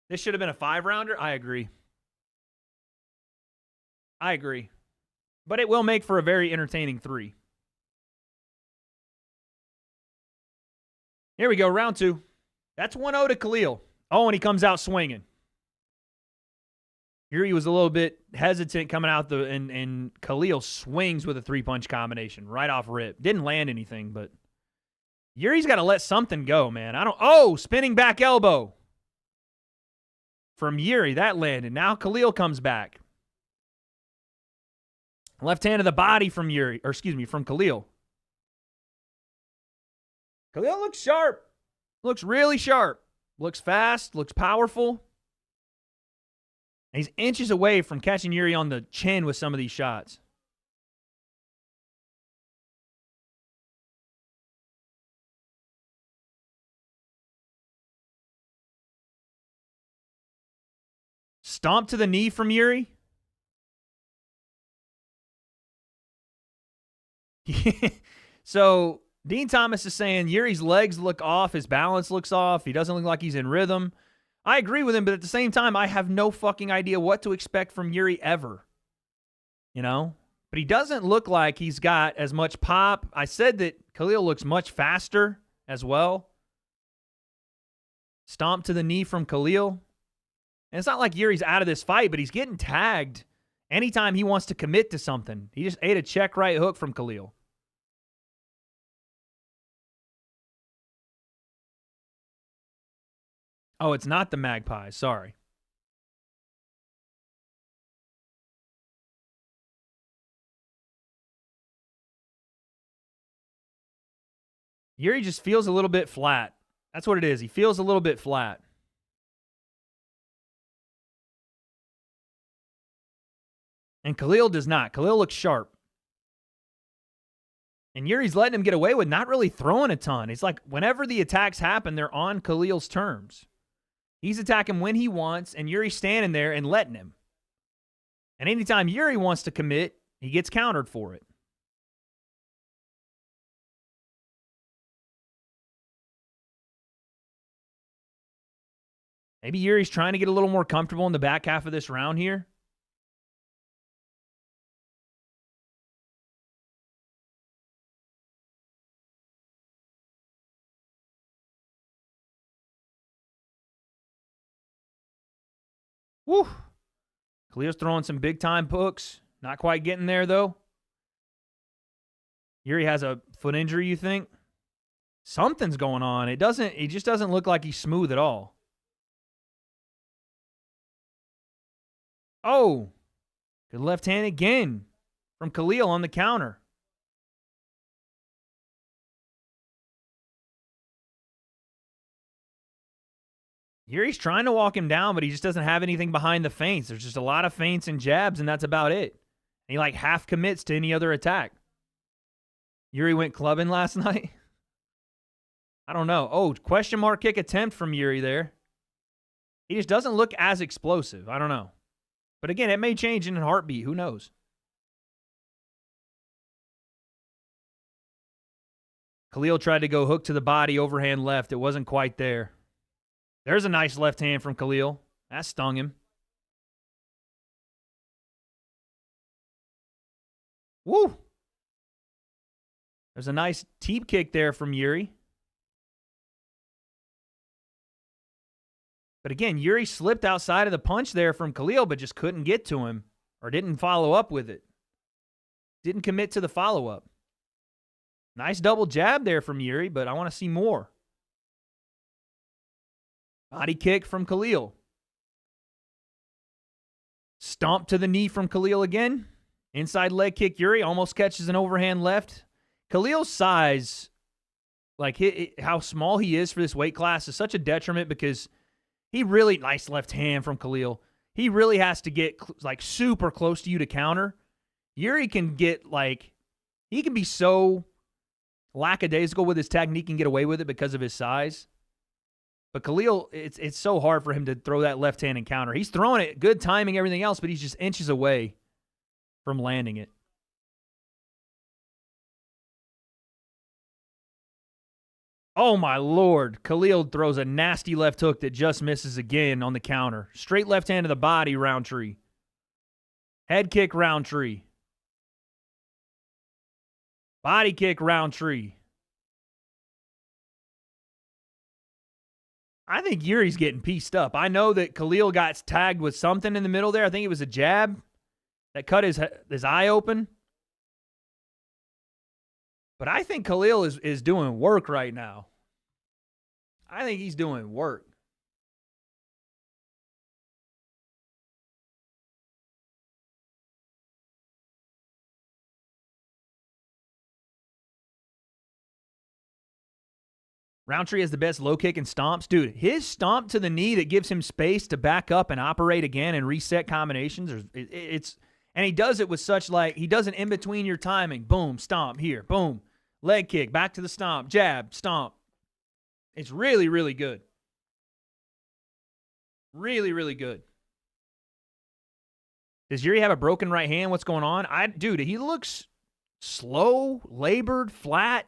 This should have been a 5-rounder. I agree. But it will make for a very entertaining 3. Here we go, round 2. That's 1-0 to Khalil. Oh, and he comes out swinging. Here he was a little bit hesitant coming out and Khalil swings with a 3-punch combination right off rip. Didn't land anything, but Yuri's got to let something go, man. Spinning back elbow from Yuri. That landed. Now Khalil comes back. Left hand of the body from from Khalil. Khalil looks sharp. Looks really sharp. Looks fast. Looks powerful. And he's inches away from catching Yuri on the chin with some of these shots. Stomp to the knee from Yuri. So Dean Thomas is saying Yuri's legs look off, his balance looks off, he doesn't look like he's in rhythm. I agree with him, but at the same time, I have no fucking idea what to expect from Yuri ever. But he doesn't look like he's got as much pop. I said that Khalil looks much faster as well. Stomp to the knee from Khalil. And it's not like Yuri's out of this fight, but he's getting tagged anytime he wants to commit to something. He just ate a check right hook from Khalil. Oh, it's not the Magpies. Sorry. Yuri just feels a little bit flat. That's what it is. He feels a little bit flat. And Khalil does not. Khalil looks sharp. And Yuri's letting him get away with not really throwing a ton. It's like whenever the attacks happen, they're on Khalil's terms. He's attacking when he wants, and Yuri's standing there and letting him. And anytime Yuri wants to commit, he gets countered for it. Maybe Yuri's trying to get a little more comfortable in the back half of this round here. Woo! Khalil's throwing some big-time hooks. Not quite getting there, though. Yuri has a foot injury, you think? Something's going on. It just doesn't look like he's smooth at all. Oh! Good left hand again from Khalil on the counter. Yuri's trying to walk him down, but he just doesn't have anything behind the feints. There's just a lot of feints and jabs, and that's about it. He like half commits to any other attack. Yuri went clubbing last night. I don't know. Oh, question mark kick attempt from Yuri there. He just doesn't look as explosive. I don't know. But again, it may change in a heartbeat. Who knows? Khalil tried to go hook to the body, overhand left. It wasn't quite there. There's a nice left hand from Khalil. That stung him. Woo! There's a nice teep kick there from Yuri. But again, Yuri slipped outside of the punch there from Khalil, but just couldn't get to him or didn't follow up with it. Didn't commit to the follow-up. Nice double jab there from Yuri, but I want to see more. Body kick from Khalil. Stomp to the knee from Khalil again. Inside leg kick, Yuri almost catches an overhand left. Khalil's size, like how small he is for this weight class, is such a detriment because he really, nice left hand from Khalil. He really has to get like super close to you to counter. Yuri can get like, he can be so lackadaisical with his technique and get away with it because of his size. But Khalil, it's so hard for him to throw that left hand and counter. He's throwing it, good timing, everything else, but he's just inches away from landing it. Oh, my Lord. Khalil throws a nasty left hook that just misses again on the counter. Straight left hand to the body, Roundtree. Head kick, Roundtree. Body kick, Roundtree. I think Yuri's getting pieced up. I know that Khalil got tagged with something in the middle there. I think it was a jab that cut his eye open. But I think Khalil is doing work right now. I think he's doing work. Roundtree has the best low kick and stomps. Dude, his stomp to the knee that gives him space to back up and operate again and reset combinations, and he does it with such like, he does it in between your timing. Boom, stomp, here, boom. Leg kick, back to the stomp, jab, stomp. It's really, really good. Really, really good. Does Yuri have a broken right hand? What's going on? Dude, he looks slow, labored, flat,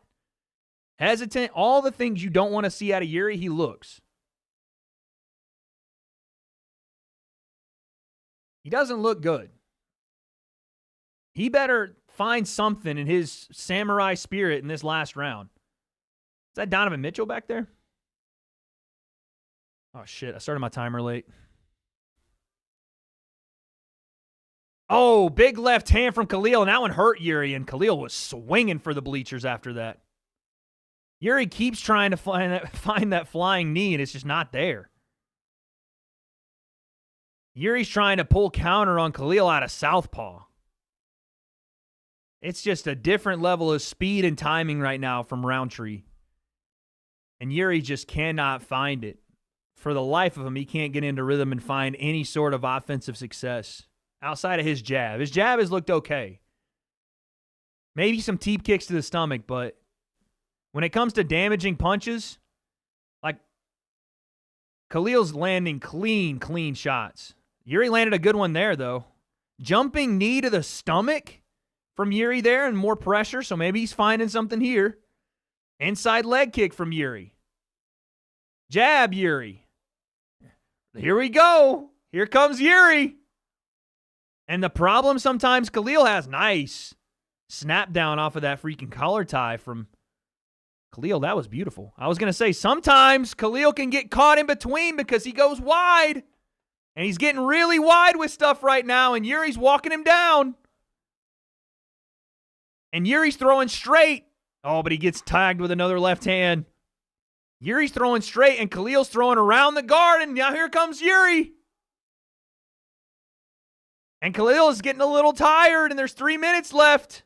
hesitant. All the things you don't want to see out of Yuri, he looks. He doesn't look good. He better find something in his samurai spirit in this last round. Is that Donovan Mitchell back there? Oh, shit. I started my timer late. Oh, big left hand from Khalil, and that one hurt Yuri, and Khalil was swinging for the bleachers after that. Yuri keeps trying to find that flying knee, and it's just not there. Yuri's trying to pull counter on Khalil out of southpaw. It's just a different level of speed and timing right now from Roundtree. And Yuri just cannot find it. For the life of him, he can't get into rhythm and find any sort of offensive success outside of his jab. His jab has looked okay. Maybe some teep kicks to the stomach, but when it comes to damaging punches, like Khalil's landing clean shots. Yuri landed a good one there, though. Jumping knee to the stomach from Yuri there and more pressure, so maybe he's finding something here. Inside leg kick from Yuri. Jab, Yuri. Here we go. Here comes Yuri. And the problem sometimes Khalil has, nice snap down off of that freaking collar tie from Khalil. That was beautiful. I was going to say, sometimes Khalil can get caught in between because he goes wide. And he's getting really wide with stuff right now, and Yuri's walking him down. And Yuri's throwing straight. Oh, but he gets tagged with another left hand. Yuri's throwing straight, and Khalil's throwing around the guard, and now here comes Yuri. And Khalil is getting a little tired, and there's 3 minutes left.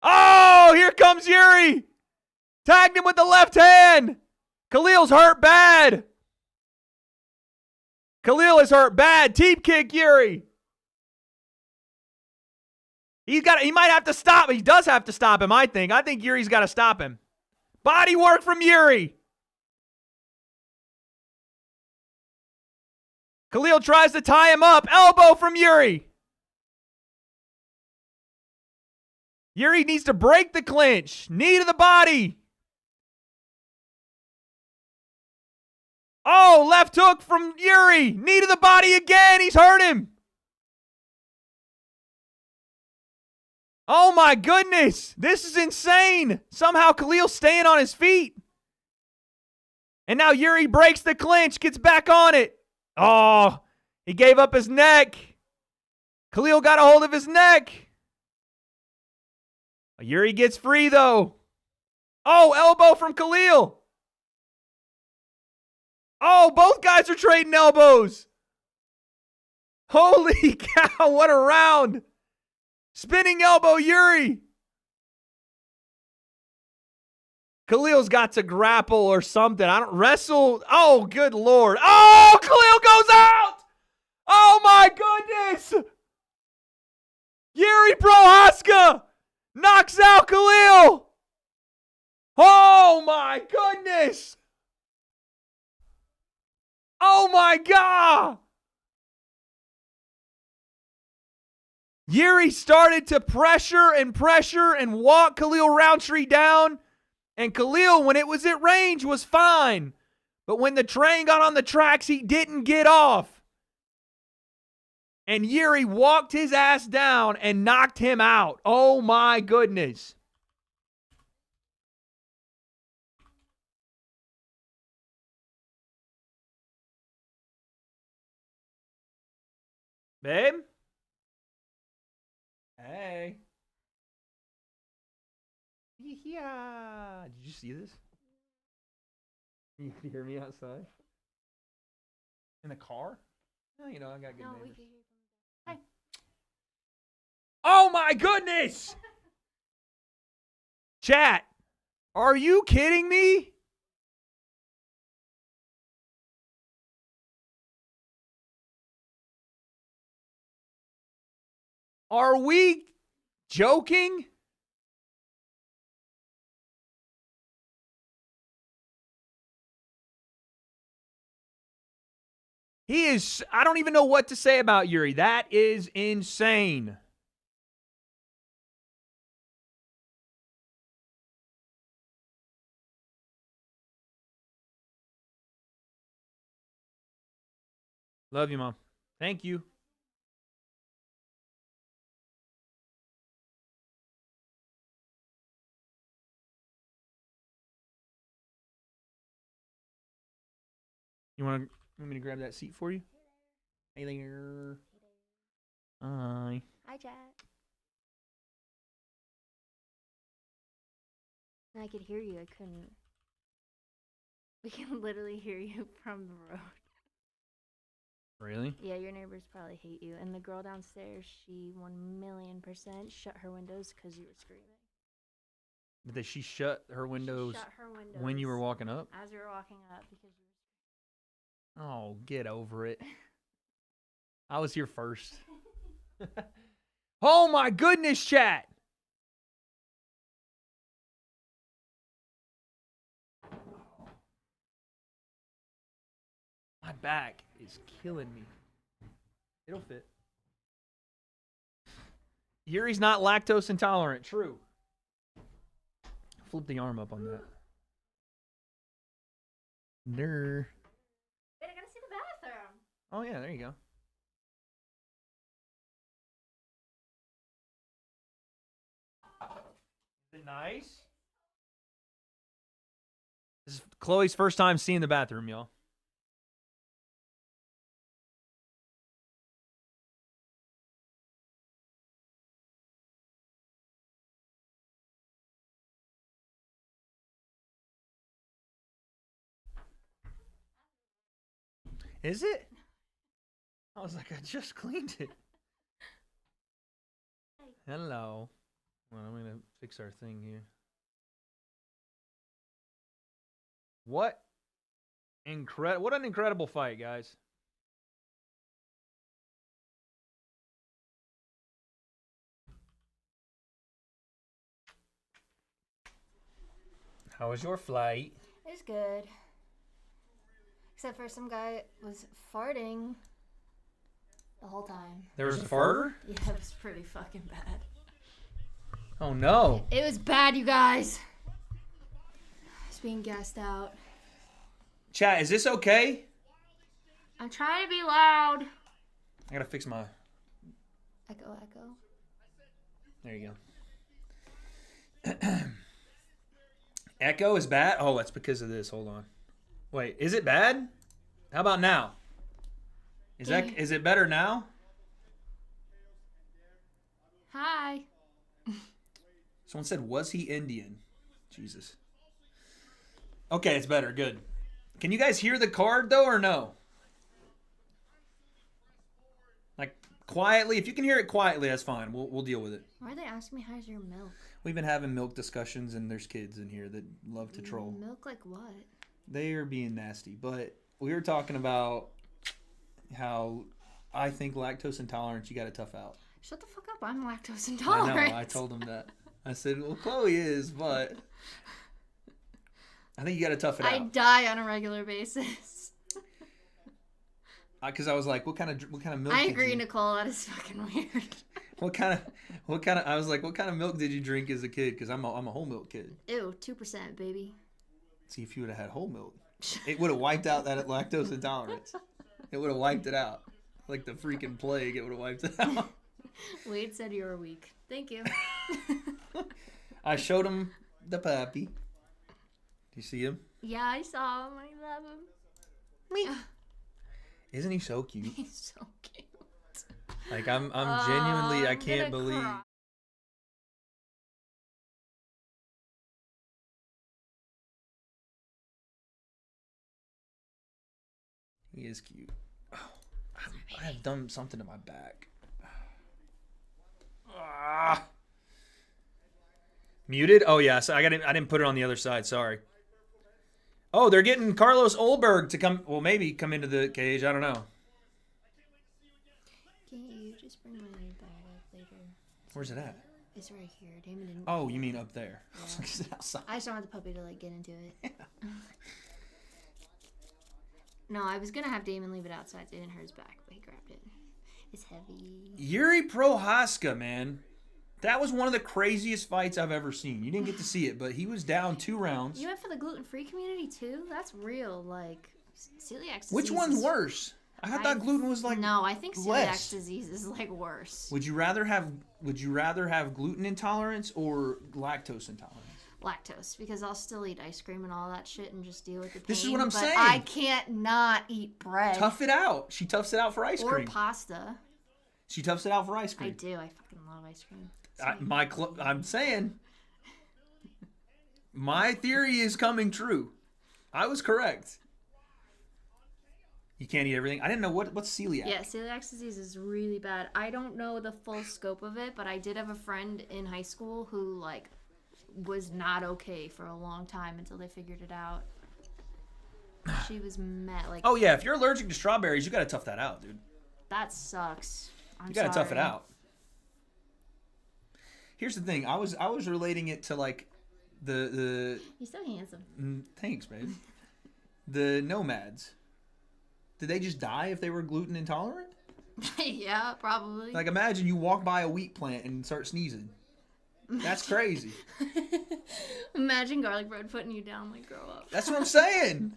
Oh, here comes Yuri. Tagged him with the left hand. Khalil's hurt bad. Khalil is hurt bad. Teep kick, Yuri. He might have to stop. He does have to stop him, I think. I think Yuri's got to stop him. Body work from Yuri. Khalil tries to tie him up. Elbow from Yuri. Yuri needs to break the clinch. Knee to the body. Oh, left hook from Yuri. Knee to the body again. He's hurt him. Oh, my goodness. This is insane. Somehow Khalil's staying on his feet. And now Yuri breaks the clinch, gets back on it. Oh, he gave up his neck. Khalil got a hold of his neck. Yuri gets free, though. Oh, elbow from Khalil. Oh, both guys are trading elbows. Holy cow, what a round. Spinning elbow, Yuri. Khalil's got to grapple or something. I don't wrestle. Oh, good Lord. Oh, Khalil goes out. Oh, my goodness. Yuri Prohaska knocks out Khalil. Oh, my goodness. Oh, my God. Yuri started to pressure and walk Khalil Roundtree down. And Khalil, when it was at range, was fine. But when the train got on the tracks, he didn't get off. And Yuri walked his ass down and knocked him out. Oh, my goodness. Babe? Hey. Yeah. Did you see this? You can hear me outside? In the car? No, you know, I got good neighbors. We can hear from Hi. Oh my goodness! Chat, are you kidding me? Are we joking? He is, I don't even know what to say about Yuri. That is insane. Love you, Mom. Thank you. You want me to grab that seat for you? Hey there. Hi. Hi, Jack. I could hear you. I couldn't. We can literally hear you from the road. Really? Yeah, your neighbors probably hate you. And the girl downstairs, she 1,000,000% shut her windows because you were screaming. But she shut her windows, Shut her windows when you were walking up? as you were walking up because you were. Oh, get over it. I was here first. Oh my goodness, chat. My back is killing me. It'll fit. Yuri's not lactose intolerant. True. Flip the arm up on that. Wait, I gotta see the bathroom. Oh, yeah, there you go. Is it nice? This is Chloe's first time seeing the bathroom, y'all. Is it? I was like, I just cleaned it. Hello. Well, I'm gonna fix our thing here. What an incredible fight, guys. How was your flight? It was good. Except for some guy was farting the whole time. There was a farter? Yeah, it was pretty fucking bad. Oh no. It was bad, you guys. I was being gassed out. Chat, is this okay? I'm trying to be loud. I gotta fix my... Echo. There you go. Echo is bad? Oh, that's because of this. Hold on. Wait, is it bad? How about now? Is it better now? Hi. Someone said, was he Indian? Jesus. Okay, it's better. Good. Can you guys hear the card, though, or no? Like, quietly. If you can hear it quietly, that's fine. We'll deal with it. Why are they asking me how's your milk? We've been having milk discussions, and there's kids in here that love to troll. Milk like what? They are being nasty. But we were talking about how I think lactose intolerance, you got to tough out. Shut the fuck up. I'm lactose intolerant. I know. I told him that. I said, well, Chloe is, but I think you got to tough it out. I die on a regular basis. Because I was like, what kind of milk? I agree, Nicole. That is fucking weird. What kind of? I was like, what kind of milk did you drink as a kid? Because I'm a whole milk kid. Ew, 2%, baby. See, if you would have had whole milk, it would have wiped out that lactose intolerance. It would have wiped it out. Like the freaking plague, it would have wiped it out. Wade said you were weak. Thank you. I showed him the puppy. Do you see him? Yeah, I saw him. I love him. Isn't he so cute? He's so cute. Like I'm genuinely, I I'm can't gonna believe. cry. He is cute. Oh, I have done something to my back. Muted? Oh yeah, so I didn't put it on the other side. Sorry. Oh, they're getting Carlos Olberg to come. Well, maybe come into the cage. I don't know. Can't you just bring my bag up later? Where's it at? It's right here. Damon didn't. Oh, you mean up there? Yeah. Is it outside? I just don't want the puppy to like get into it. Yeah. No, I was gonna have Damon leave it outside. So it didn't hurt his back, but he grabbed it. It's heavy. Yuri Prohaska, man. That was one of the craziest fights I've ever seen. You didn't get to see it, but he was down 2 rounds. You went for the gluten-free community too? That's real, like celiac disease. Which one's worse? I thought gluten was like no, I think celiac less. disease is like worse. Would you rather have gluten intolerance or lactose intolerance? Lactose, because I'll still eat ice cream and all that shit and just deal with the pain. This is what I'm but saying. I can't not eat bread. Tough it out. She toughs it out for ice cream. Or pasta. She toughs it out for ice I cream. do. I fucking love ice cream. I'm saying my theory is coming true. I was correct. You can't eat everything. I didn't know what's celiac. Yeah, celiac disease is really bad. I don't know the full scope of it, but I did have a friend in high school who like was not okay for a long time until they figured it out. She was mad. Like, oh yeah, if you're allergic to strawberries, you gotta tough that out, dude. that sucks. You gotta tough it out. Here's the thing. I was relating it to like the. He's so handsome. Thanks, babe. The nomads. Did they just die if they were gluten intolerant? Yeah, probably. Like, imagine you walk by a wheat plant and start sneezing. That's crazy. Imagine garlic bread putting you down, like, grow up. That's what I'm saying.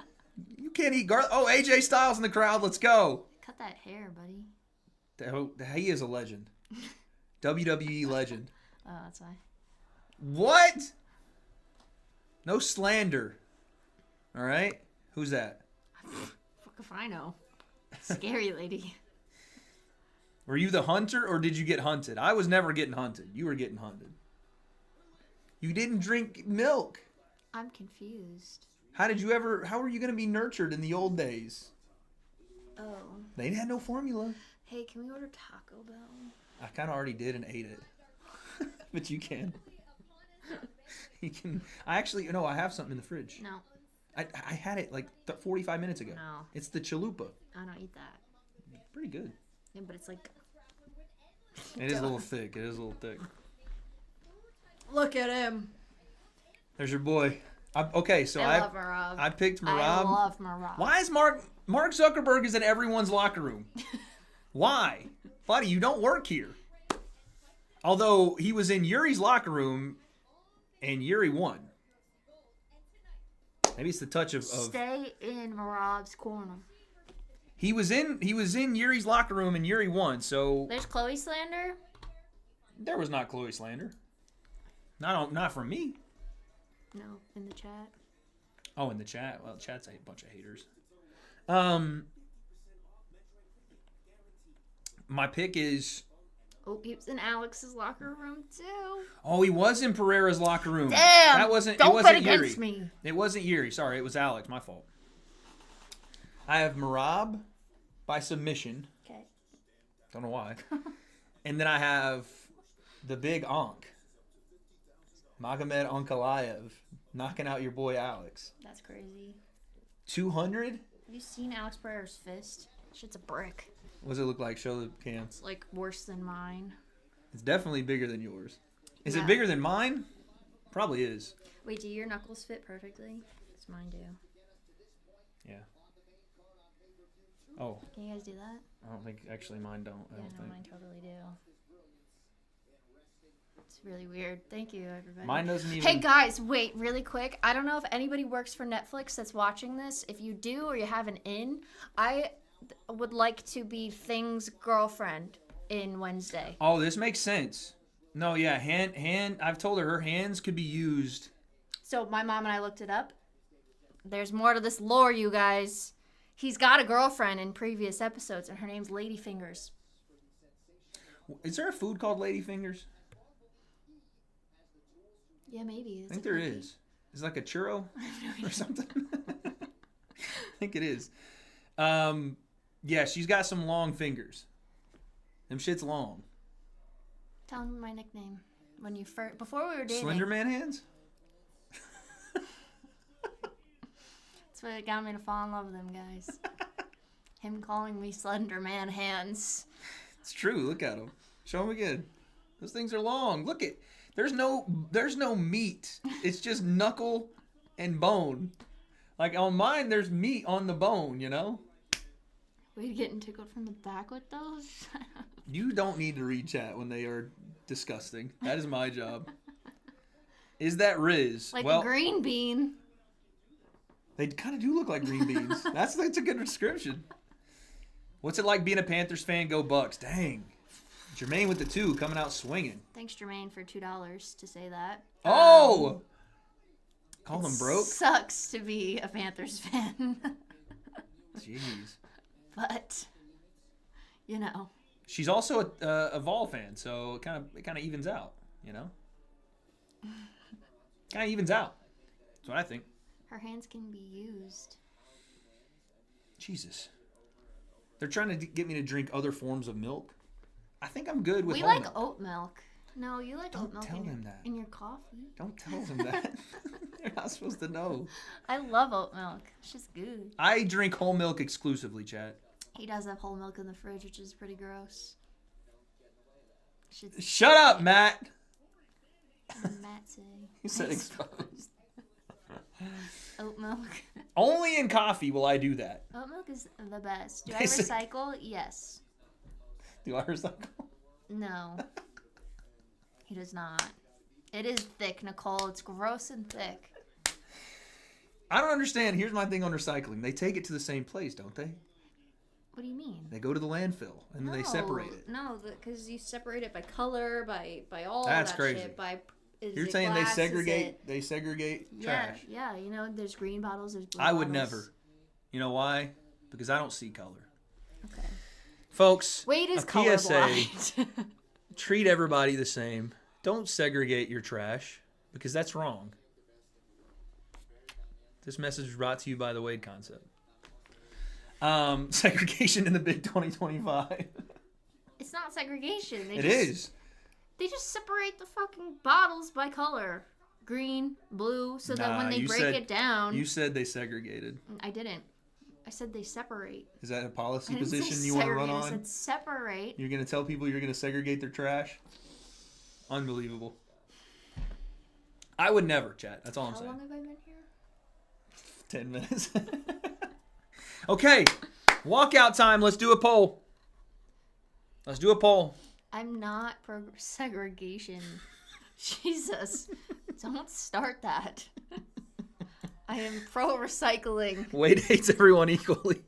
You can't eat garlic. Oh, AJ Styles in the crowd. Let's go. Cut that hair, buddy. He is a legend. WWE legend. Oh, that's why. What? No slander. All right? Who's that? Fuck if I know. Scary lady. Were you the hunter or did you get hunted? I was never getting hunted. You were getting hunted. You didn't drink milk. I'm confused. How were you going to be nurtured in the old days? Oh. They had no formula. Hey, can we order Taco Bell? I kind of already did and ate it. But you can. You can. I actually, I have something in the fridge. No. I had it like 45 minutes ago. No. It's the chalupa. I don't eat that. Pretty good. Yeah, but it's like... It is a little thick. It is a little thick. Look at him. There's your boy. Okay, so I love Marab. I picked Marab. I love Marab. Why is Mark Zuckerberg is in everyone's locker room? Why? Buddy, you don't work here. Although he was in Yuri's locker room and Yuri won. Maybe it's the touch of Stay in Marab's corner. He was in Yuri's locker room and Yuri won, so There's Chloe slander? there was not Chloe slander. Not from me. No, in the chat. Oh, in the chat. Well, chat's a bunch of haters. My pick is... Oh, he was in Alex's locker room too. Oh, he was in Pereira's locker room. Damn! That wasn't. Don't it wasn't bet against Yuri. me. It wasn't Yuri. Sorry, it was Alex. My fault. I have Marab by submission. Okay. Don't know why. And then I have the big Ankh. Magomed Ankalaev knocking out your boy Alex. That's crazy. 200? Have you seen Alex Pereira's fist? Shit's a brick. What does it look like? Show the cam. It's like worse than mine. It's definitely bigger than yours. Is Yeah. it bigger than mine? Probably is. Wait, do your knuckles fit perfectly? Because mine do. Yeah. Oh, Can you guys do that? I don't think actually mine don't. I Yeah, don't no, think. mine totally do. It's really weird. Thank you, everybody. Mine doesn't even. Hey guys, wait, really quick. I don't know if anybody works for Netflix that's watching this. If you do or you have an in, I would like to be Thing's girlfriend in Wednesday. Oh, this makes sense. No, yeah, hand. I've told her hands could be used. So my mom and I looked it up. There's more to this lore, you guys. He's got a girlfriend in previous episodes, and her name's Ladyfingers. Is there a food called Ladyfingers? Yeah, maybe. I think there is. It's like a churro or something. I think it is. Yeah, she's got some long fingers. Them shit's long. Tell him my nickname. When you first, before we were dating. Slender Man hands? That's what got me to fall in love with him, guys. Him calling me Slender Man hands. It's true. Look at them. Show them again. Those things are long. Look at. There's no meat. It's just knuckle and bone. Like on mine, there's meat on the bone. You know. We getting tickled from the back with those? You don't need to read chat when they are disgusting. That is my job. Is that Riz? Like well, a green bean. They kind of do look like green beans. That's a good description. What's it like being a Panthers fan? Go Bucks. Dang. Jermaine with the 2 coming out swinging. Thanks, Jermaine, for $2 to say that. Oh! Call them broke? Sucks to be a Panthers fan. Jeez. But, you know. She's also a Vol fan, so it kind of evens out, you know? Kind of evens out. That's what I think. Her hands can be used. Jesus. They're trying to get me to drink other forms of milk. I think I'm good with We whole like milk. oat milk. No, you like Don't oat milk tell in, them that. in your coffee. Don't tell them that. They're not supposed to know. I love oat milk. It's just good. I drink whole milk exclusively, Chad. He does have whole milk in the fridge, which is pretty gross. Shut up, Matt. Matt say. You said exposed. Oat milk. Only in coffee will I do that. Oat milk is the best. Do I They say- recycle? Yes. Do I recycle? No. He does not. It is thick, Nicole. It's gross and thick. I don't understand. Here's my thing on recycling. They take it to the same place, don't they? What do you mean? They go to the landfill and then they separate it. No, because you separate it by color, by all That's that crazy. shit. You're saying glass, they segregate trash. Yeah, you know, there's green bottles, there's blue I would bottles. never. You know why? Because I don't see color. Okay. Folks, Wade is a PSA, colorblind. treat everybody the same. Don't segregate your trash because that's wrong. This message is brought to you by the W.A.D.E concept. Segregation in the big 2025. It's not segregation. It is. They just separate the fucking bottles by color. Green, blue, so that when they break it down... You said they segregated. I didn't. I said they separate. Is that a policy I didn't position say you want to run segregate, on? I said separate. You're going to tell people you're going to segregate their trash? Unbelievable. I would never, chat. That's all I'm How saying. long have I been here? 10 minutes. Okay. Walkout time. Let's do a poll. Let's do a poll. I'm not pro segregation. Jesus. Don't start that. I am pro recycling. Wade hates everyone equally.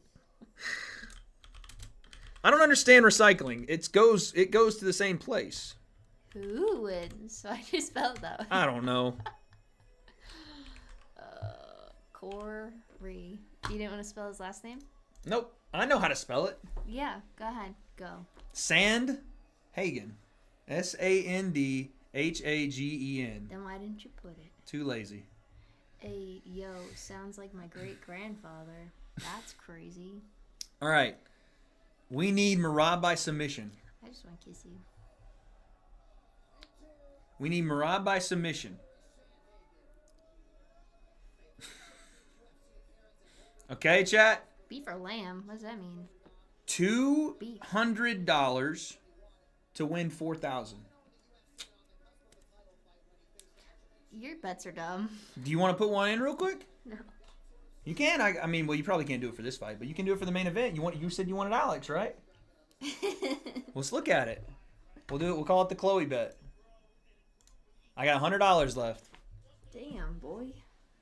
I don't understand recycling. It goes to the same place. Who wins? Why'd you spell it that way? I don't know. Corey. You didn't want to spell his last name? Nope. I know how to spell it. Yeah, go ahead. Go. Sand Hagen. Sandhagen. Then why didn't you put it? Too lazy. Hey, yo, sounds like my great-grandfather. That's crazy. All right. We need Marab by submission. I just want to kiss you. We need Marab by submission. Okay, chat? Beef or lamb? What does that mean? $200 to win $4,000. Your bets are dumb. Do you want to put one in real quick? No. You can. I mean, well, you probably can't do it for this fight, but you can do it for the main event. You said you wanted Alex, right? Let's look at it. We'll do it. We'll call it the Chloe bet. I got $100 left. Damn, boy.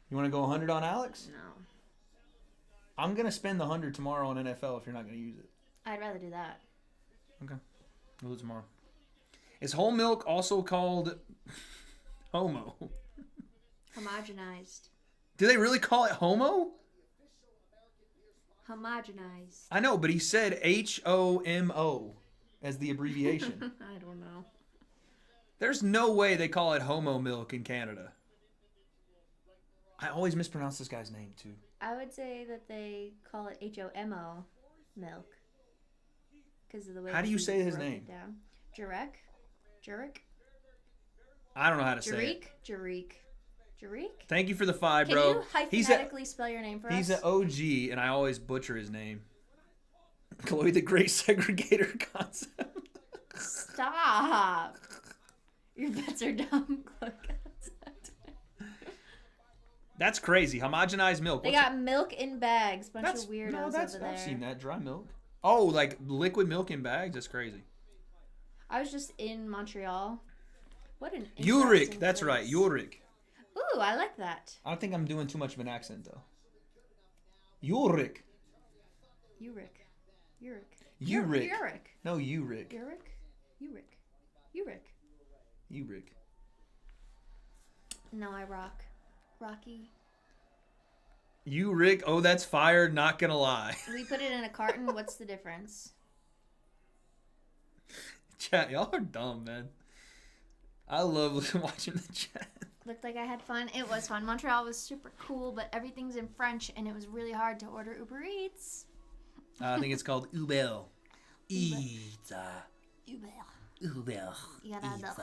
You want to go 100 on Alex? No. I'm gonna spend the 100 tomorrow on NFL if you're not gonna use it. I'd rather do that. Okay. We'll do it tomorrow. Is whole milk also called homo? Homogenized. Do they really call it homo? Homogenized. I know, but he said HOMO as the abbreviation. I don't know. There's no way they call it homo milk in Canada. I always mispronounce this guy's name too. I would say that they call it HOMO milk. Because of the way How do you he say his broke name? it down. Jurek? Jurek? I don't know how to say it. Jurek? Jurek? Thank you for the 5, Can bro. you hyphenetically spell your name for us? He's an OG, and I always butcher his name. Chloe the Great Segregator concept. Stop. Your bets are dumb. That's crazy. Homogenized milk. They got milk in bags. Bunch of weirdos over there. I've seen that. Dry milk. Oh, like liquid milk in bags? That's crazy. I was just in Montreal. What an Ulrich. interesting That's right. place. Ulrich. Ooh, I like that. I don't think I'm doing too much of an accent, though. Ulrich. Ulrich. Ulrich. Ulrich. No, Ulrich. Ulrich. Ulrich. No, I rock. Rocky. Ulrich. Oh, that's fired. Not gonna lie. We put it in a carton. What's the difference? Chat, y'all are dumb, man. I love watching the chat. Looked like I had fun. It was fun. Montreal was super cool, but everything's in French, and it was really hard to order Uber Eats. I think it's called Uber. Eats. Uber. Uber. You gotta add the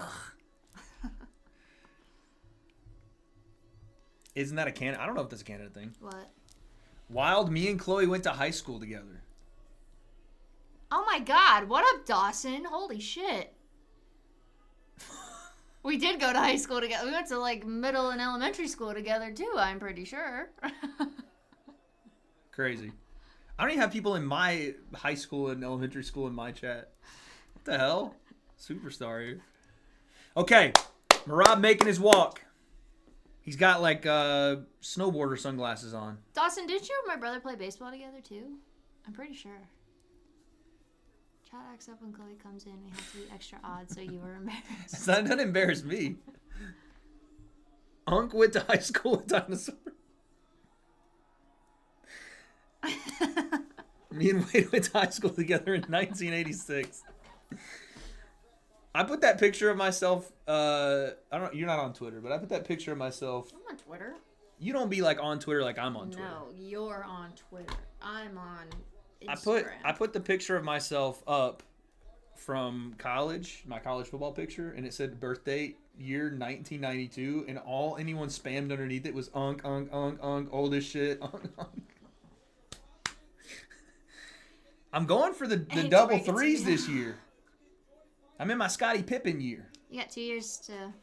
Isn't that a Canada? I don't know if that's a Canada thing. What? Wild, me and Chloe went to high school together. Oh my god, what up, Dawson? Holy shit. We did go to high school together. We went to like middle and elementary school together too, I'm pretty sure. Crazy. I don't even have people in my high school and elementary school in my chat. What the hell? Superstar here. Okay. Marab making his walk. He's got like snowboarder sunglasses on. Dawson, did you and my brother play baseball together too? I'm pretty sure. Chad acts up when Chloe comes in. We have to be extra odd so you were embarrassed. That doesn't embarrass me. Unc went to high school with dinosaurs. Me and Wade went to high school together in 1986. I put that picture of myself. You're not on Twitter, but I put that picture of myself. I'm on Twitter. You don't be like on Twitter like I'm on Twitter. No, you're on Twitter. I'm on Instagram. I put the picture of myself up from college, my college football picture, and it said birthday year 1992, and all anyone spammed underneath it was Unc, old as shit, Unc. I'm going for the double threes this year. I'm in my Scottie Pippen year. You got 2 years to...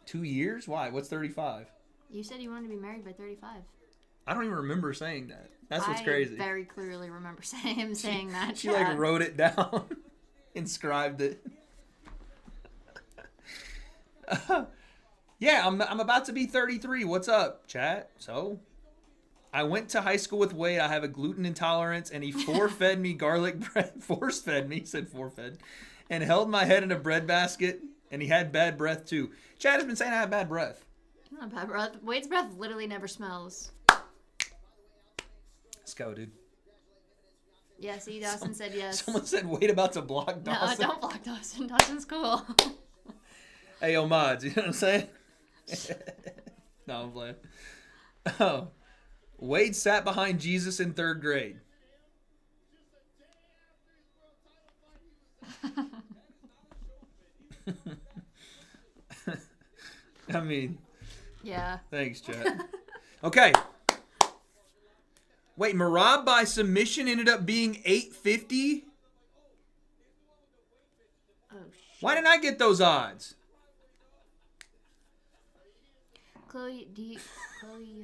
2 years? Why? What's 35? You said you wanted to be married by 35. I don't even remember saying that. That's what's crazy. I very clearly remember him saying that. She like wrote it down, inscribed it. Yeah, I'm about to be 33. What's up, chat? So, I went to high school with Wade. I have a gluten intolerance, and he force-fed me garlic bread. Force-fed me, he said force-fed, and held my head in a bread basket, and he had bad breath, too. Chad has been saying I have bad breath. Not bad breath. Wade's breath literally never smells. Let's go, dude. Yeah, see, Dawson said yes. Someone said Wade about to block Dawson. No, don't block Dawson. Dawson's cool. Hey, yo, mods, you know what I'm saying? No, I'm playing. Oh. Wade sat behind Jesus in 3rd grade. I mean, yeah. Thanks, chat. Okay. Wait, Marab by submission ended up being 850? Oh, shit. Why didn't I get those odds? Chloe, you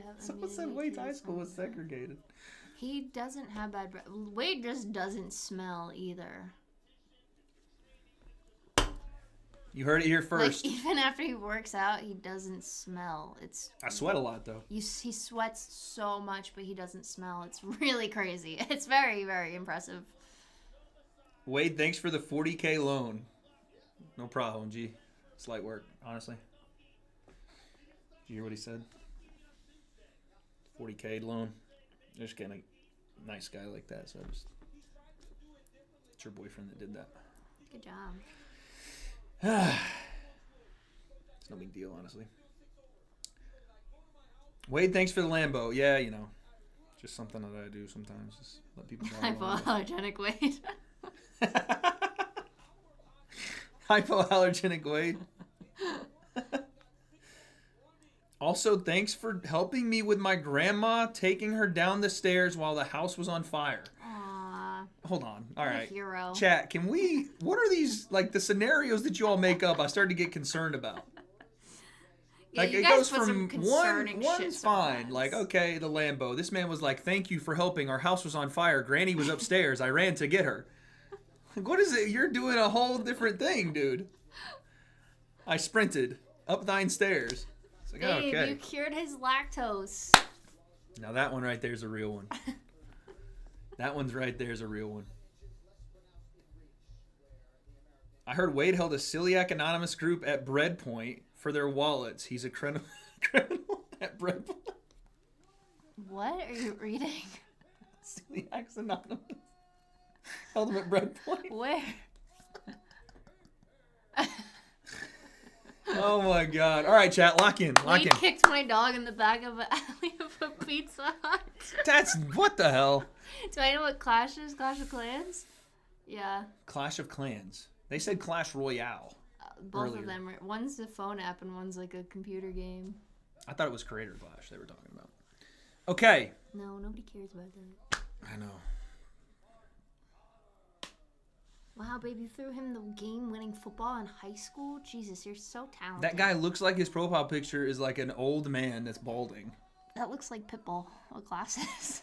have... Someone said Wade's high school was segregated. He doesn't have bad breath. Wade just doesn't smell either. You heard it here first. Like, even after he works out, he doesn't smell. I sweat a lot, though. He sweats so much, but he doesn't smell. It's really crazy. It's very, very impressive. Wade, thanks for the 40K loan. No problem, G. It's light work, honestly. Did you hear what he said? 40K loan. Just getting a nice guy like that, so it's your boyfriend that did that. Good job. It's no big deal, honestly. Wade, thanks for the Lambo. Yeah, you know, just something that I do sometimes. Just let people know. Hypoallergenic Wade. Hypoallergenic Wade. Also, thanks for helping me with my grandma taking her down the stairs while the house was on fire. Aww. Hold on. All right. Hero. Chat, can we... What are these, like, the scenarios that you all make up I started to get concerned about? Yeah, like, you it guys goes put some from concerning one's shit fine. sometimes. Like, okay, the Lambo. This man was like, thank you for helping. Our house was on fire. Granny was upstairs. I ran to get her. Like, what is it? You're doing a whole different thing, dude. I sprinted up 9 stairs. It's like, Babe, okay. you cured his lactose. Now that one right there is a real one. That one's right there is a real one. I heard Wade held a Celiac Anonymous group at Breadpoint for their wallets. He's a criminal at Breadpoint. What are you reading? Celiac Anonymous. Held them at Breadpoint. Where? Oh my god. All right, chat. Lock in. Lock Wade in. kicked my dog in the back of an alley of a Pizza Hut. That's... What the hell? Do I know what Clash is? Clash of Clans? Yeah. Clash of Clans. They said Clash Royale. Both Earlier. of them. One's a phone app and one's like a computer game. I thought it was Creator Clash they were talking about. Okay. No, nobody cares about that. I know. Wow, babe, you threw him the game-winning football in high school? Jesus, you're so talented. That guy looks like his profile picture is like an old man that's balding. That looks like Pitbull with glasses.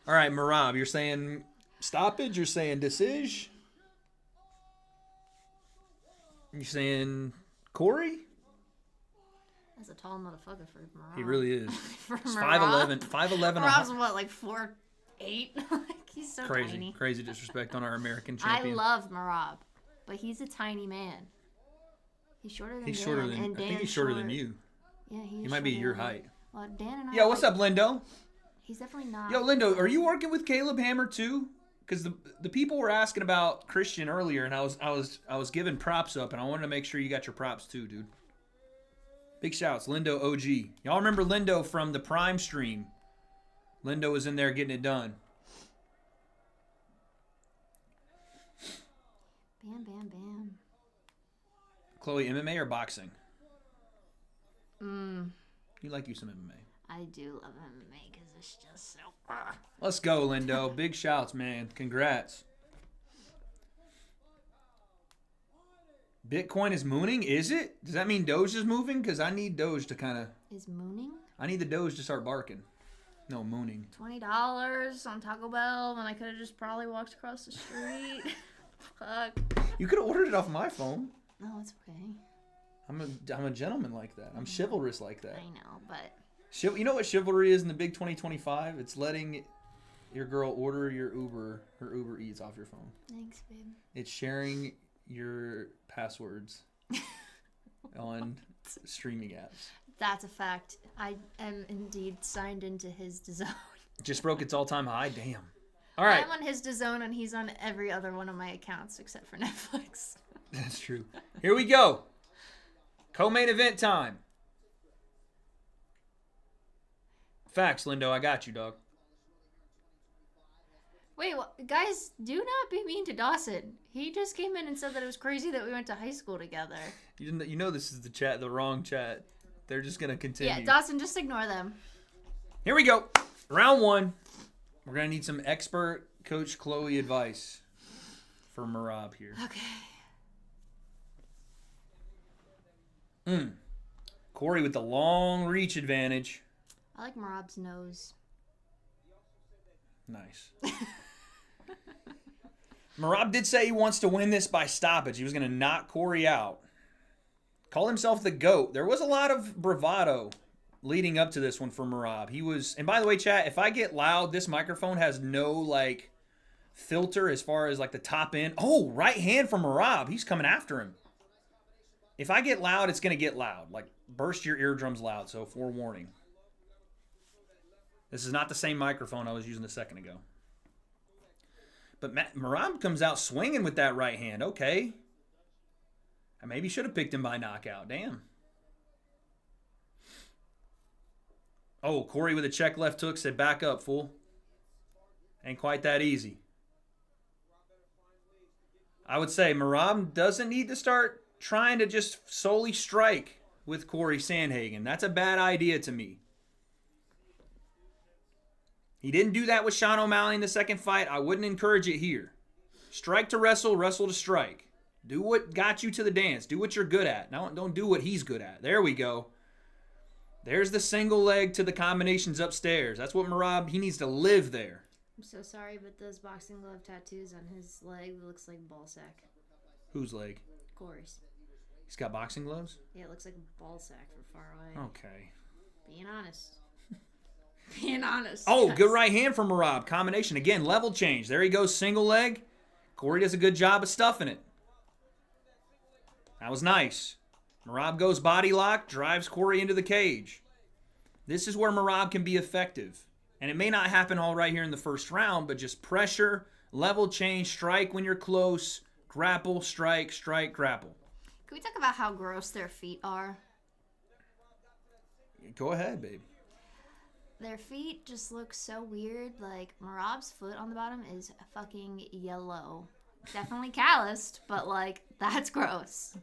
All right, Merab, you're saying stoppage? You're saying decision? You're saying Corey? That's a tall motherfucker for Merab. He really is. For He's Merab. 5'11". Merab's what, like 4'8"? Like, he's so Crazy. tiny. Crazy disrespect on our American I champion. love Merab, but he's a tiny man. He's shorter than Dan. And I think Dan's he's shorter than you. Yeah, He might be your height. Well, Dan and I. Yo, what's up, Lindo? He's definitely not. Yo, Lindo, are you working with Caleb Hammer too? Because the people were asking about Christian earlier, and I was giving props up, and I wanted to make sure you got your props too, dude. Big shouts, Lindo OG. Y'all remember Lindo from the Prime stream? Lindo was in there getting it done. Bam, bam, bam. Chloe, MMA or boxing? You like you some MMA. I do love MMA because it's just so. Let's go, Lindo. Big shouts, man. Congrats. Bitcoin is mooning? Is it? Does that mean Doge is moving? Because I need Doge to kind of... Is mooning? I need the Doge to start barking. No, mooning. $20 on Taco Bell when I could have just probably walked across the street. Fuck. You could have ordered it off my phone. No, it's okay. I'm a gentleman like that. I'm chivalrous like that. I know, but... You know what chivalry is in the big 2025? It's letting your girl order your Uber, her Uber Eats off your phone. Thanks, babe. It's sharing your passwords on streaming apps. That's a fact. I am indeed signed into his DAZN. Just broke its all-time high. Damn. All right. I'm on his DAZN and he's on every other one of my accounts except for Netflix. That's true. Here we go. Co-main event time. Facts, Lindo. I got you, dog. Wait, guys, do not be mean to Dawson. He just came in and said that it was crazy that we went to high school together. You know this is the wrong chat. They're just going to continue. Yeah, Dawson, just ignore them. Here we go. Round one. We're going to need some expert Coach Chloe advice for Merab here. Okay. Corey with the long reach advantage. I like Merab's nose. Nice. Merab did say he wants to win this by stoppage. He was going to knock Corey out. Call himself the GOAT. There was a lot of bravado leading up to this one for Merab. He was, and by the way, chat, if I get loud, this microphone has no, like, filter as far as, like, the top end. Oh, right hand from Merab. He's coming after him. If I get loud, it's going to get loud. Like, burst your eardrums loud, so forewarning. This is not the same microphone I was using a second ago. But Merab comes out swinging with that right hand. Okay. I maybe should have picked him by knockout. Damn. Oh, Corey with a check left hook said, back up, fool. Ain't quite that easy. I would say Merab doesn't need to start trying to just solely strike with Corey Sandhagen. That's a bad idea to me. He didn't do that with Sean O'Malley in the second fight. I wouldn't encourage it here. Strike to wrestle, wrestle to strike. Do what got you to the dance. Do what you're good at. Don't do what he's good at. There we go. There's the single leg to the combinations upstairs. That's what Merab, he needs to live there. I'm so sorry, but those boxing glove tattoos on his leg looks like ball sack. Whose leg? Corey's. He's got boxing gloves? Yeah, it looks like a ball sack from far away. Okay. Being honest. Being honest. Oh, yes. good right hand from Merab. Combination. Again, level change. There he goes, single leg. Corey does a good job of stuffing it. That was nice. Merab goes body lock, drives Corey into the cage. This is where Merab can be effective. And it may not happen all right here in the first round, but just pressure, level change, strike when you're close, grapple, strike, grapple. Can we talk about how gross their feet are? Go ahead, babe. Their feet just look so weird. Like, Merab's foot on the bottom is fucking yellow. Definitely calloused, but, like, that's gross.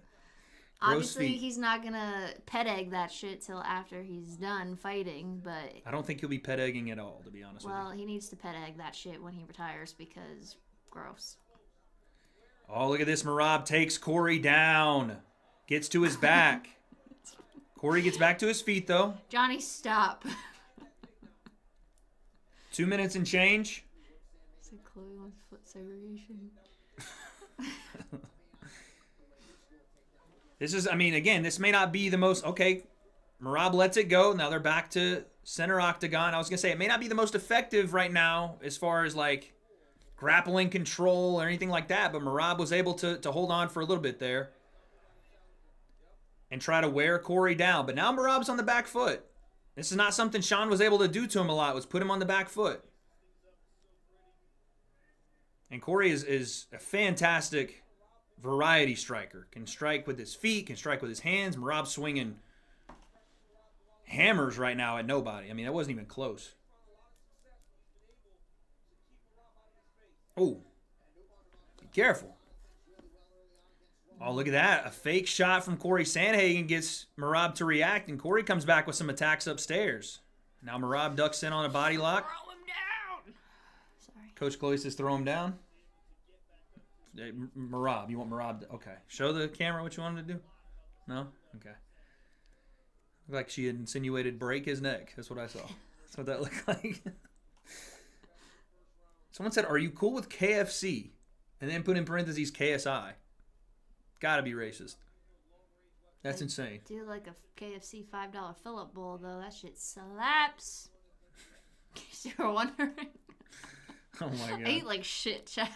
Obviously, feet. He's not going to pet egg that shit till after he's done fighting, but... I don't think he'll be pet egging at all, to be honest with you. Well, he needs to pet egg that shit when he retires because gross. Oh, look at this. Merab takes Corey down. Gets to his back. Corey gets back to his feet, though. Johnny, stop. 2 minutes and change. Said Chloe wants foot segregation. This is, I mean, again, this may not be the most, okay, Merab lets it go. Now they're back to center octagon. I was going to say, it may not be the most effective right now as far as, like, grappling control or anything like that, but Merab was able to hold on for a little bit there and try to wear Corey down. But now Merab's on the back foot. This is not something Sean was able to do to him a lot, was put him on the back foot. And Corey is a fantastic variety striker. Can strike with his feet, can strike with his hands. Merab's swinging hammers right now at nobody. I mean, that wasn't even close. Oh, be careful. Oh, look at that. A fake shot from Corey Sandhagen gets Merab to react, and Corey comes back with some attacks upstairs. Now Merab ducks in on a body lock. Throw him down. Sorry. Coach Chloe says throw him down. Hey, Merab, you want Merab to, okay. Show the camera what you wanted to do? No? Okay. Looked like she had insinuated break his neck. That's what I saw. That's what that looked like. Someone said, are you cool with KFC? And then put in parentheses KSI. Gotta be racist. That's insane. Do like a KFC $5 fill-up bowl, though. That shit slaps. In case you were wondering. Oh, my God. I eat like shit, Chad.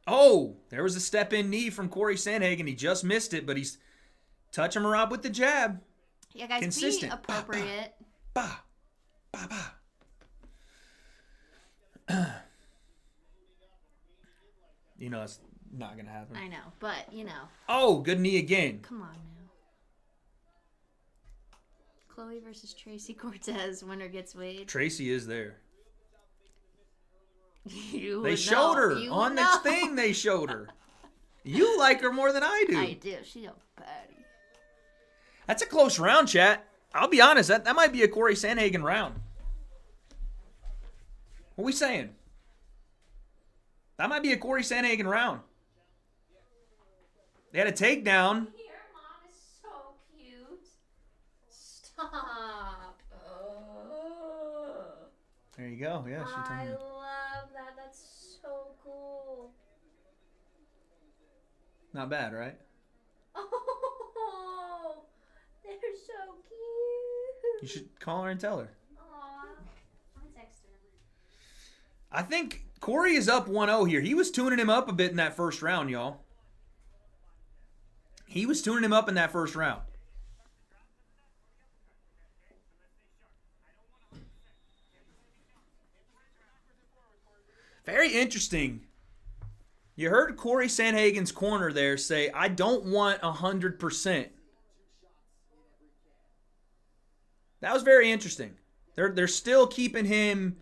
Oh, there was a step-in knee from Corey Sandhagen. He just missed it, but he's touching Merab with the jab. Yeah, guys, Consistent. be appropriate. Bah, bah, bah. You know that's not going to happen. I know, but, you know. Oh, good knee again. Come on now. Chloe versus Tracy Cortez. Winner gets Wade. Tracy is there. They showed her on this thing. They showed her. You like her more than I do. I do. She's a baddie. That's a close round, chat. I'll be honest. That might be a Corey Sandhagen round. What are we saying? That might be a Corey Sandhagen round. They had a takedown. Your mom is so cute. Stop. There you go. Yeah, she told I me. love that. That's so cool. Not bad, right? Oh, they're so cute. You should call her and tell her. Aw. I'm texting her. I think Corey is up 1-0 here. He was tuning him up a bit in that first round, y'all. He was tuning him up in that first round. Very interesting. You heard Corey Sandhagen's corner there say, I don't want 100%. That was very interesting. They're still keeping him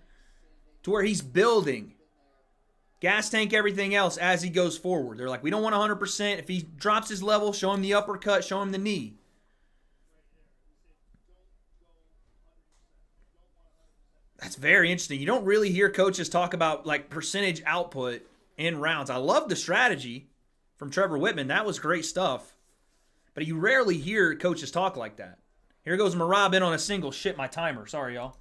to where he's building. Gas tank everything else as he goes forward. They're like, we don't want 100%. If he drops his level, show him the uppercut, show him the knee. That's very interesting. You don't really hear coaches talk about like percentage output in rounds. I love the strategy from Trevor Whitman. That was great stuff. But you rarely hear coaches talk like that. Here goes Merab in on a single. Shit, my timer. Sorry, y'all.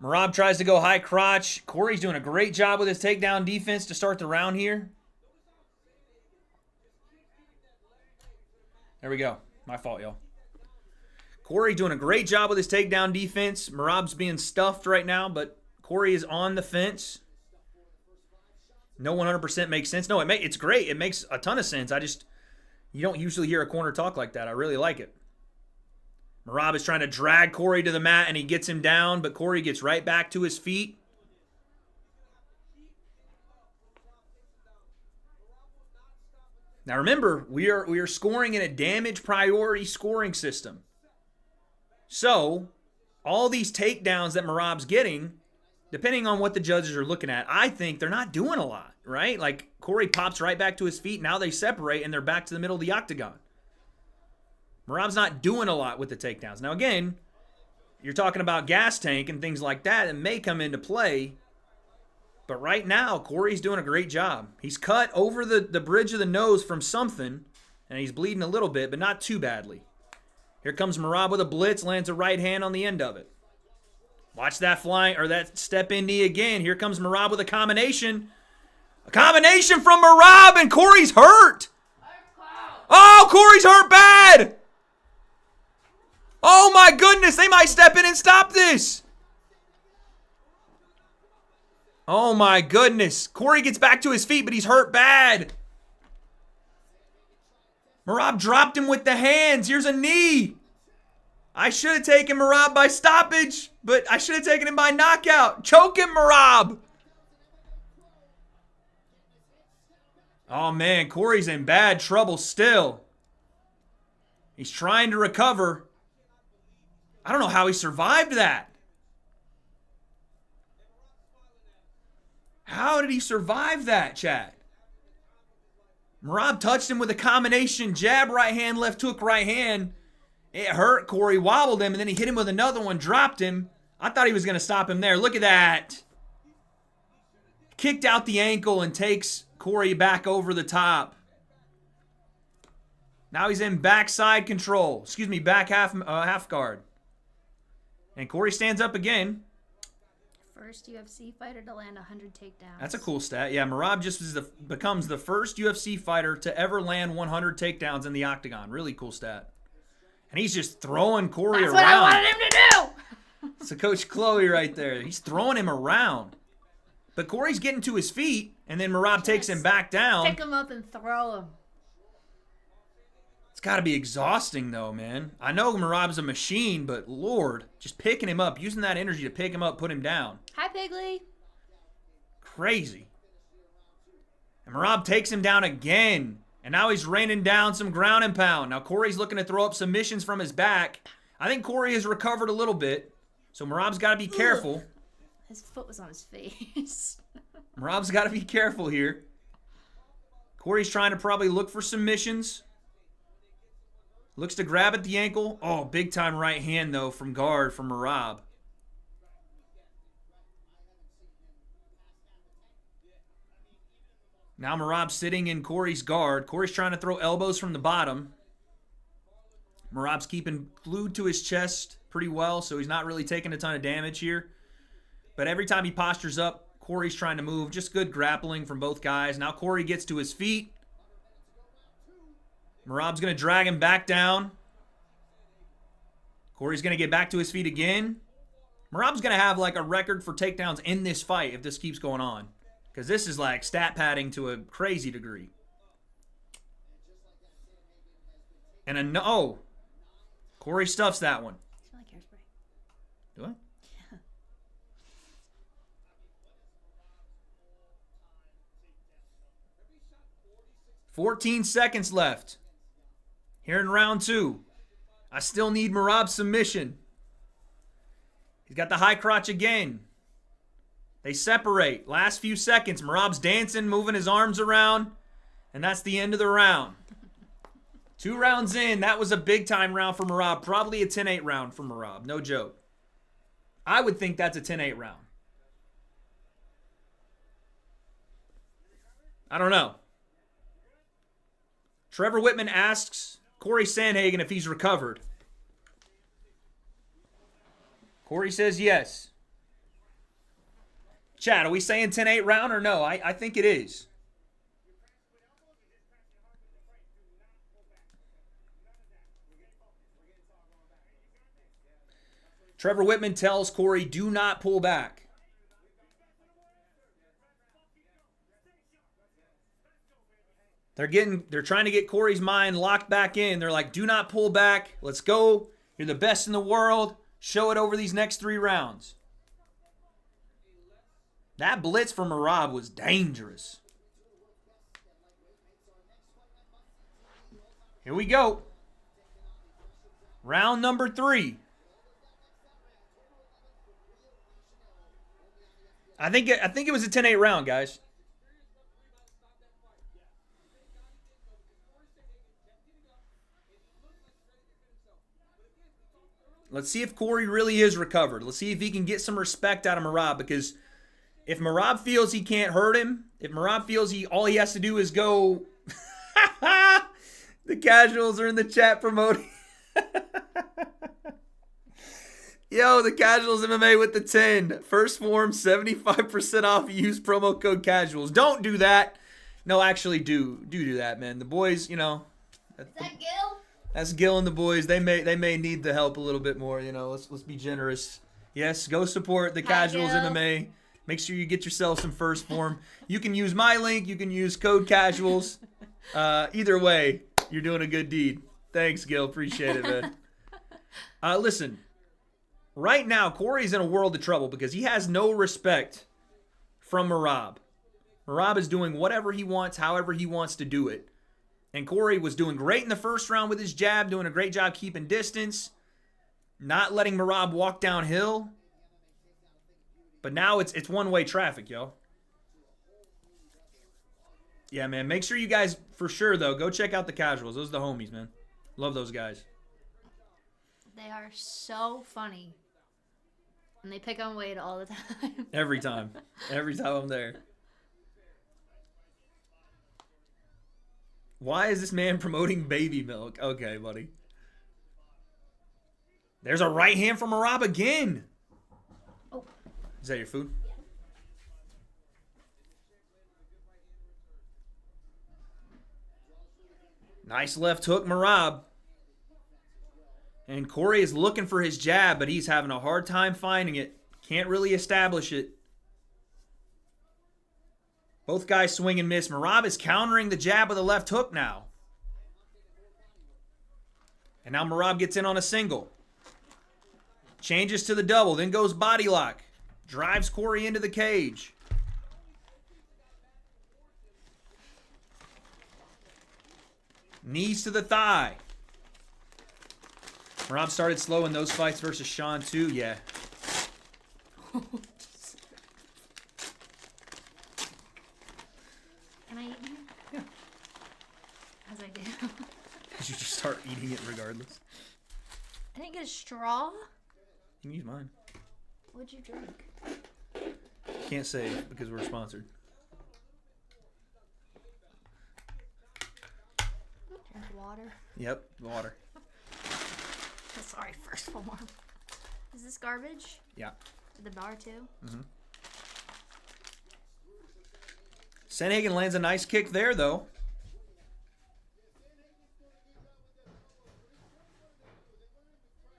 Merab tries to go high crotch. Corey's doing a great job with his takedown defense to start the round here. There we go. My fault, y'all. Corey doing a great job with his takedown defense. Merab's being stuffed right now, but Corey is on the fence. No 100% makes sense. No, it's great. It makes a ton of sense. You don't usually hear a corner talk like that. I really like it. Merab is trying to drag Corey to the mat, and he gets him down, but Corey gets right back to his feet. Now remember, we are scoring in a damage priority scoring system. So, all these takedowns that Merab's getting, depending on what the judges are looking at, I think they're not doing a lot, right? Like, Corey pops right back to his feet. Now they separate, and they're back to the middle of the octagon. Merab's not doing a lot with the takedowns. Now, again, you're talking about gas tank and things like that that may come into play. But right now, Corey's doing a great job. He's cut over the bridge of the nose from something. And he's bleeding a little bit, but not too badly. Here comes Merab with a blitz, lands a right hand on the end of it. Watch that flying, or that step in knee again. Here comes Merab with a combination. A combination from Merab, and Corey's hurt. Oh, Corey's hurt bad. Oh my goodness, they might step in and stop this. Oh my goodness. Corey gets back to his feet, but he's hurt bad. Merab dropped him with the hands. Here's a knee. I should have taken Merab by stoppage, but I should have taken him by knockout. Choke him, Merab. Oh, man, Corey's in bad trouble still. He's trying to recover. I don't know how he survived that. How did he survive that, chat? Merab touched him with a combination jab, right hand, left hook, right hand. It hurt. Corey wobbled him, and then he hit him with another one, dropped him. I thought he was going to stop him there. Look at that. Kicked out the ankle and takes Corey back over the top. Now he's in backside control. Excuse me, back half guard. And Corey stands up again. First UFC fighter to land 100 takedowns. That's a cool stat. Yeah, Merab just becomes the first UFC fighter to ever land 100 takedowns in the octagon. Really cool stat. And he's just throwing Corey around. That's what I wanted him to do. So Coach Chloe right there. He's throwing him around. But Corey's getting to his feet, and then Merab takes him back down. Pick him up and throw him. It's got to be exhausting, though, man. I know Merab's a machine, but Lord, just picking him up, using that energy to pick him up, put him down. Hi, Piggly. Crazy. And Merab takes him down again. And now he's raining down some ground and pound. Now Corey's looking to throw up submissions from his back. I think Corey has recovered a little bit. So Merab's got to be careful. His foot was on his face. Merab's got to be careful here. Corey's trying to probably look for submissions. Looks to grab at the ankle. Oh, big time right hand, though, from guard from Merab. Now Merab's sitting in Corey's guard. Corey's trying to throw elbows from the bottom. Merab's keeping glued to his chest pretty well, so he's not really taking a ton of damage here. But every time he postures up, Corey's trying to move. Just good grappling from both guys. Now Corey gets to his feet. Merab's going to drag him back down. Corey's going to get back to his feet again. Merab's going to have like a record for takedowns in this fight if this keeps going on. Because this is like stat padding to a crazy degree. And oh, Corey stuffs that one. I smell like hairspray. Do I? Yeah. 14 seconds left. Here in round 2. I still need Merab's submission. He's got the high crotch again. They separate. Last few seconds. Merab's dancing, moving his arms around. And that's the end of the round. 2 rounds in. That was a big-time round for Merab. Probably a 10-8 round for Merab. No joke. I would think that's a 10-8 round. I don't know. Trevor Whitman asks Corey Sandhagen if he's recovered. Corey says yes. Chad, are we saying 10-8 round or no? I think it is. Trevor Whitman tells Corey, do not pull back. They're trying to get Corey's mind locked back in. They're like, do not pull back. Let's go. You're the best in the world. Show it over these next 3 rounds. That blitz from Merab was dangerous. Here we go. Round number 3. I think it was a 10-8 round, guys. Let's see if Corey really is recovered. Let's see if he can get some respect out of Merab, because if Merab feels he can't hurt him, if Merab feels all he has to do is go The casuals are in the chat promoting. Yo, the Casuals MMA with the 10. First form, 75% off. Use promo code casuals. Don't do that. No, actually do that, man. The boys, you know. Is that Gil? That's Gil and the boys. They may need the help a little bit more, you know. Let's be generous. Yes, go support the Casuals Gil. MMA. Make sure you get yourself some first form. You can use my link. You can use code casuals. Either way, you're doing a good deed. Thanks, Gil. Appreciate it, man. Listen. Right now, Corey's in a world of trouble because he has no respect from Merab. Merab is doing whatever he wants, however he wants to do it. And Corey was doing great in the first round with his jab, doing a great job keeping distance, not letting Merab walk downhill. But now it's one-way traffic, yo. Yeah, man. Make sure you guys, for sure, though, go check out the Casuals. Those are the homies, man. Love those guys. They are so funny. And they pick on Wade all the time. Every time. Every time I'm there. Why is this man promoting baby milk? Okay, buddy. There's a right hand from Merab again. Oh. Is that your food? Yeah. Nice left hook, Merab. And Corey is looking for his jab, but he's having a hard time finding it. Can't really establish it. Both guys swing and miss. Merab is countering the jab with a left hook now. And now Merab gets in on a single. Changes to the double, then goes body lock. Drives Corey into the cage. Knees to the thigh. Merab started slow in those fights versus Sean too. Yeah. Can I eat here? Yeah. As I do. Did you just start eating it regardless? I didn't get a straw. You can use mine. What'd you drink? Can't say because we're sponsored. Drink water. Yep, water. Sorry, first form. Is this garbage? Yeah. The bar too? Mm-hmm. Sanhagen lands a nice kick there, though.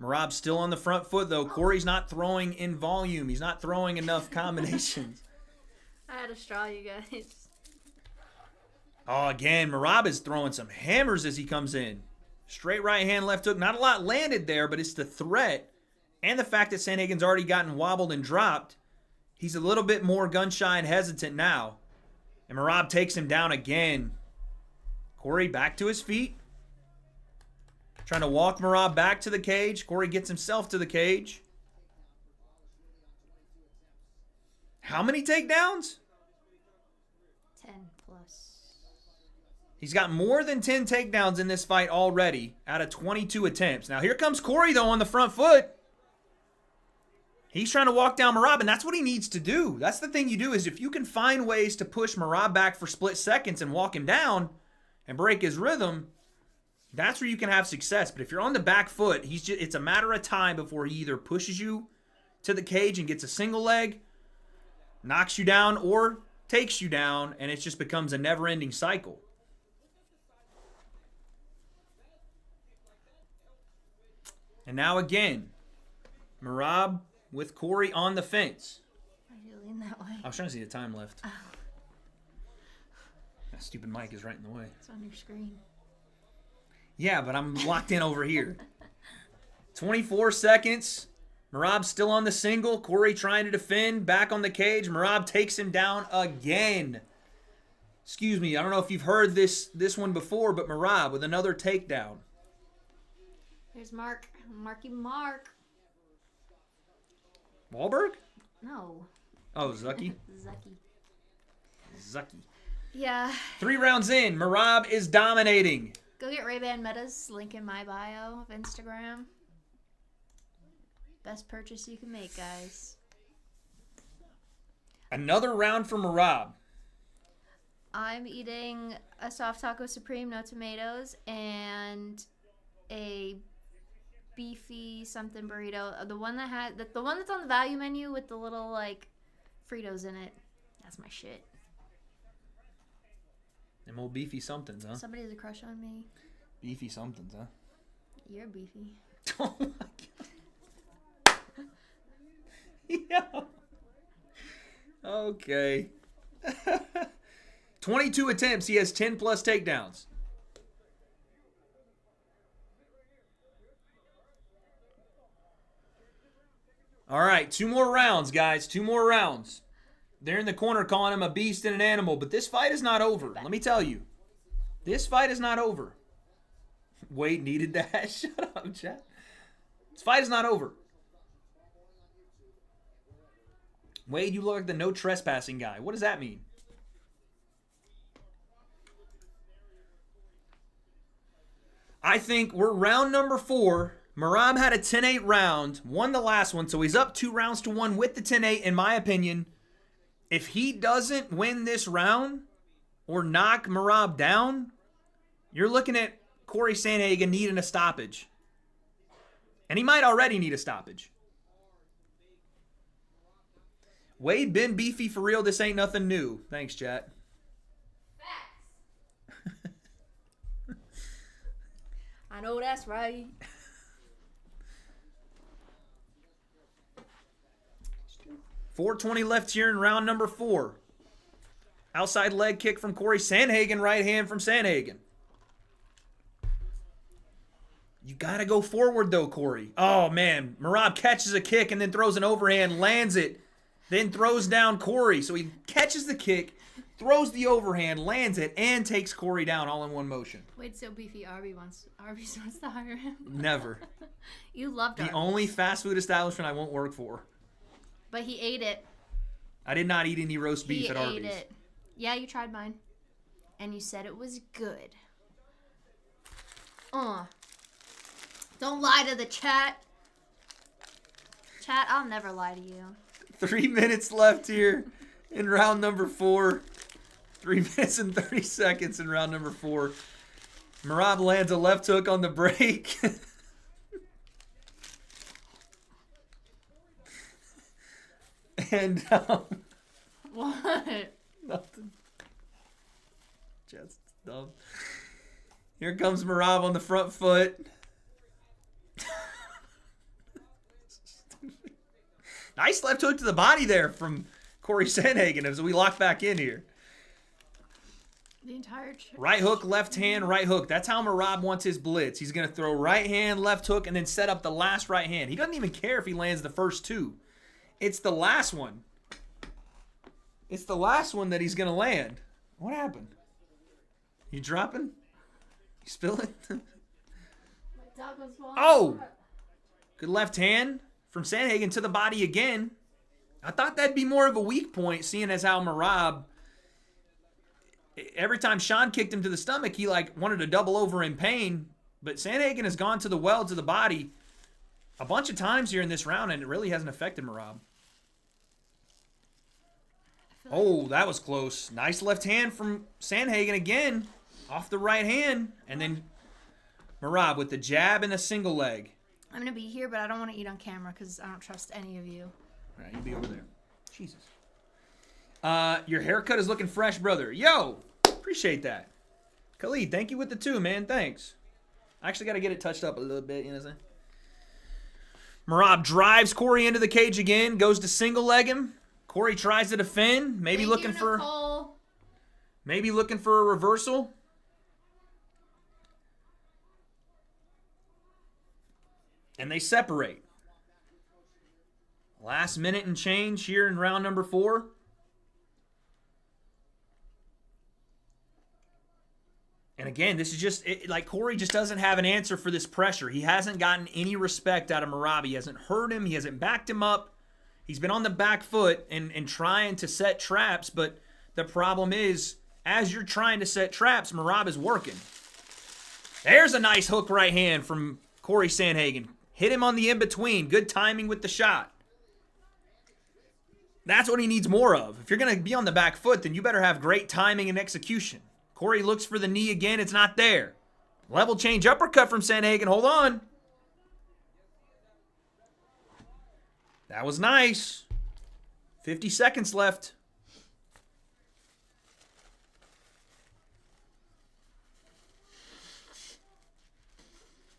Merab's still on the front foot, though. Corey's not throwing in volume. He's not throwing enough combinations. I had a straw, you guys. Oh, again, Merab is throwing some hammers as he comes in. Straight right hand, left hook. Not a lot landed there, but it's the threat and the fact that Sanhagen's already gotten wobbled and dropped. He's a little bit more gun-shy and hesitant now. And Merab takes him down again. Corey back to his feet. Trying to walk Merab back to the cage. Corey gets himself to the cage. How many takedowns? 10 plus. He's got more than 10 takedowns in this fight already out of 22 attempts. Now here comes Corey, though, on the front foot. He's trying to walk down Merab, and that's what he needs to do. That's the thing you do, is if you can find ways to push Merab back for split seconds and walk him down and break his rhythm, that's where you can have success. But if you're on the back foot, it's a matter of time before he either pushes you to the cage and gets a single leg, knocks you down, or takes you down, and it just becomes a never-ending cycle. And now again, Merab with Corey on the fence. Why do you lean that way? I was trying to see the time left. Oh. That stupid mic is right in the way. It's on your screen. Yeah, but I'm locked in over here. 24 seconds. Merab still on the single. Corey trying to defend. Back on the cage. Merab takes him down again. Excuse me. I don't know if you've heard this one before, but Merab with another takedown. There's Mark. Marky Mark. Wahlberg? No. Oh, Zucky? Zucky. Yeah. 3 rounds in. Merab is dominating. Go get Ray-Ban Metas. Link in my bio of Instagram. Best purchase you can make, guys. Another round for Merab. I'm eating a soft taco supreme, no tomatoes, and a beefy something burrito. The one that had the one that's on the value menu with the little like Fritos in it. That's my shit. Them old beefy somethings, huh? Somebody has a crush on me. Beefy somethings, huh? You're beefy. Oh my god. Yeah. Okay. 22 attempts. He has 10 plus takedowns. All right, 2 more rounds, guys. 2 more rounds. They're in the corner calling him a beast and an animal, but this fight is not over. Let me tell you. This fight is not over. Wade needed that. Shut up, chat. This fight is not over. Wade, you look like the no trespassing guy. What does that mean? I think we're round number 4. Merab had a 10-8 round, won the last one, so he's up 2 rounds to 1 with the 10-8, in my opinion. If he doesn't win this round or knock Merab down, you're looking at Corey Sandhagen needing a stoppage. And he might already need a stoppage. Wade been beefy for real. This ain't nothing new. Thanks, chat. I know that's right. .420 left here in round number 4. Outside leg kick from Corey Sandhagen. Right hand from Sandhagen. You got to go forward, though, Corey. Oh, man. Merab catches a kick and then throws an overhand, lands it, then throws down Corey. So he catches the kick, throws the overhand, lands it, and takes Corey down all in one motion. Wait, so beefy Arby's wants to hire him? Never. You loved Arby's. The only fast food establishment I won't work for. But he ate it. I did not eat any roast beef at Arby's. He ate it. Yeah, you tried mine. And you said it was good. Don't lie to the chat. Chat, I'll never lie to you. 3 minutes left here in round number 4. 3 minutes and 30 seconds in round number 4. Merab lands a left hook on the break. And What? nothing. Just dumb. Here comes Merab on the front foot. Nice left hook to the body there from Corey Sandhagen as we lock back in here. The entire Right hook, left hand, right hook. That's how Merab wants his blitz. He's going to throw right hand, left hook, and then set up the last right hand. He doesn't even care if he lands the first 2. It's the last one. It's the last one that he's going to land. What happened? You dropping? You spilling? Oh! Good left hand from Sandhagen to the body again. I thought that'd be more of a weak point, seeing as how Merab, every time Sean kicked him to the stomach, he like wanted to double over in pain. But Sandhagen has gone to the well, to the body a bunch of times here in this round, and it really hasn't affected Merab. Oh, that was close. Nice left hand from Sandhagen again. Off the right hand. And then Merab with the jab and the single leg. I'm going to be here, but I don't want to eat on camera because I don't trust any of you. All right, you'll be over there. Jesus. Your haircut is looking fresh, brother. Yo, appreciate that. Khalid, thank you with the 2, man. Thanks. I actually got to get it touched up a little bit, you know what I'm saying? Merab drives Corey into the cage again, goes to single leg him. Corey tries to defend, maybe Thank looking you, for Nicole. maybe looking for a reversal. And they separate. Last minute and change here in round number 4. And again, this is just, like Corey just doesn't have an answer for this pressure. He hasn't gotten any respect out of Merab. He hasn't hurt him. He hasn't backed him up. He's been on the back foot and trying to set traps, but the problem is, as you're trying to set traps, Merab is working. There's a nice hook right hand from Corey Sandhagen. Hit him on the in-between. Good timing with the shot. That's what he needs more of. If you're going to be on the back foot, then you better have great timing and execution. Corey looks for the knee again. It's not there. Level change uppercut from Sandhagen. Hold on. That was nice. 50 seconds left.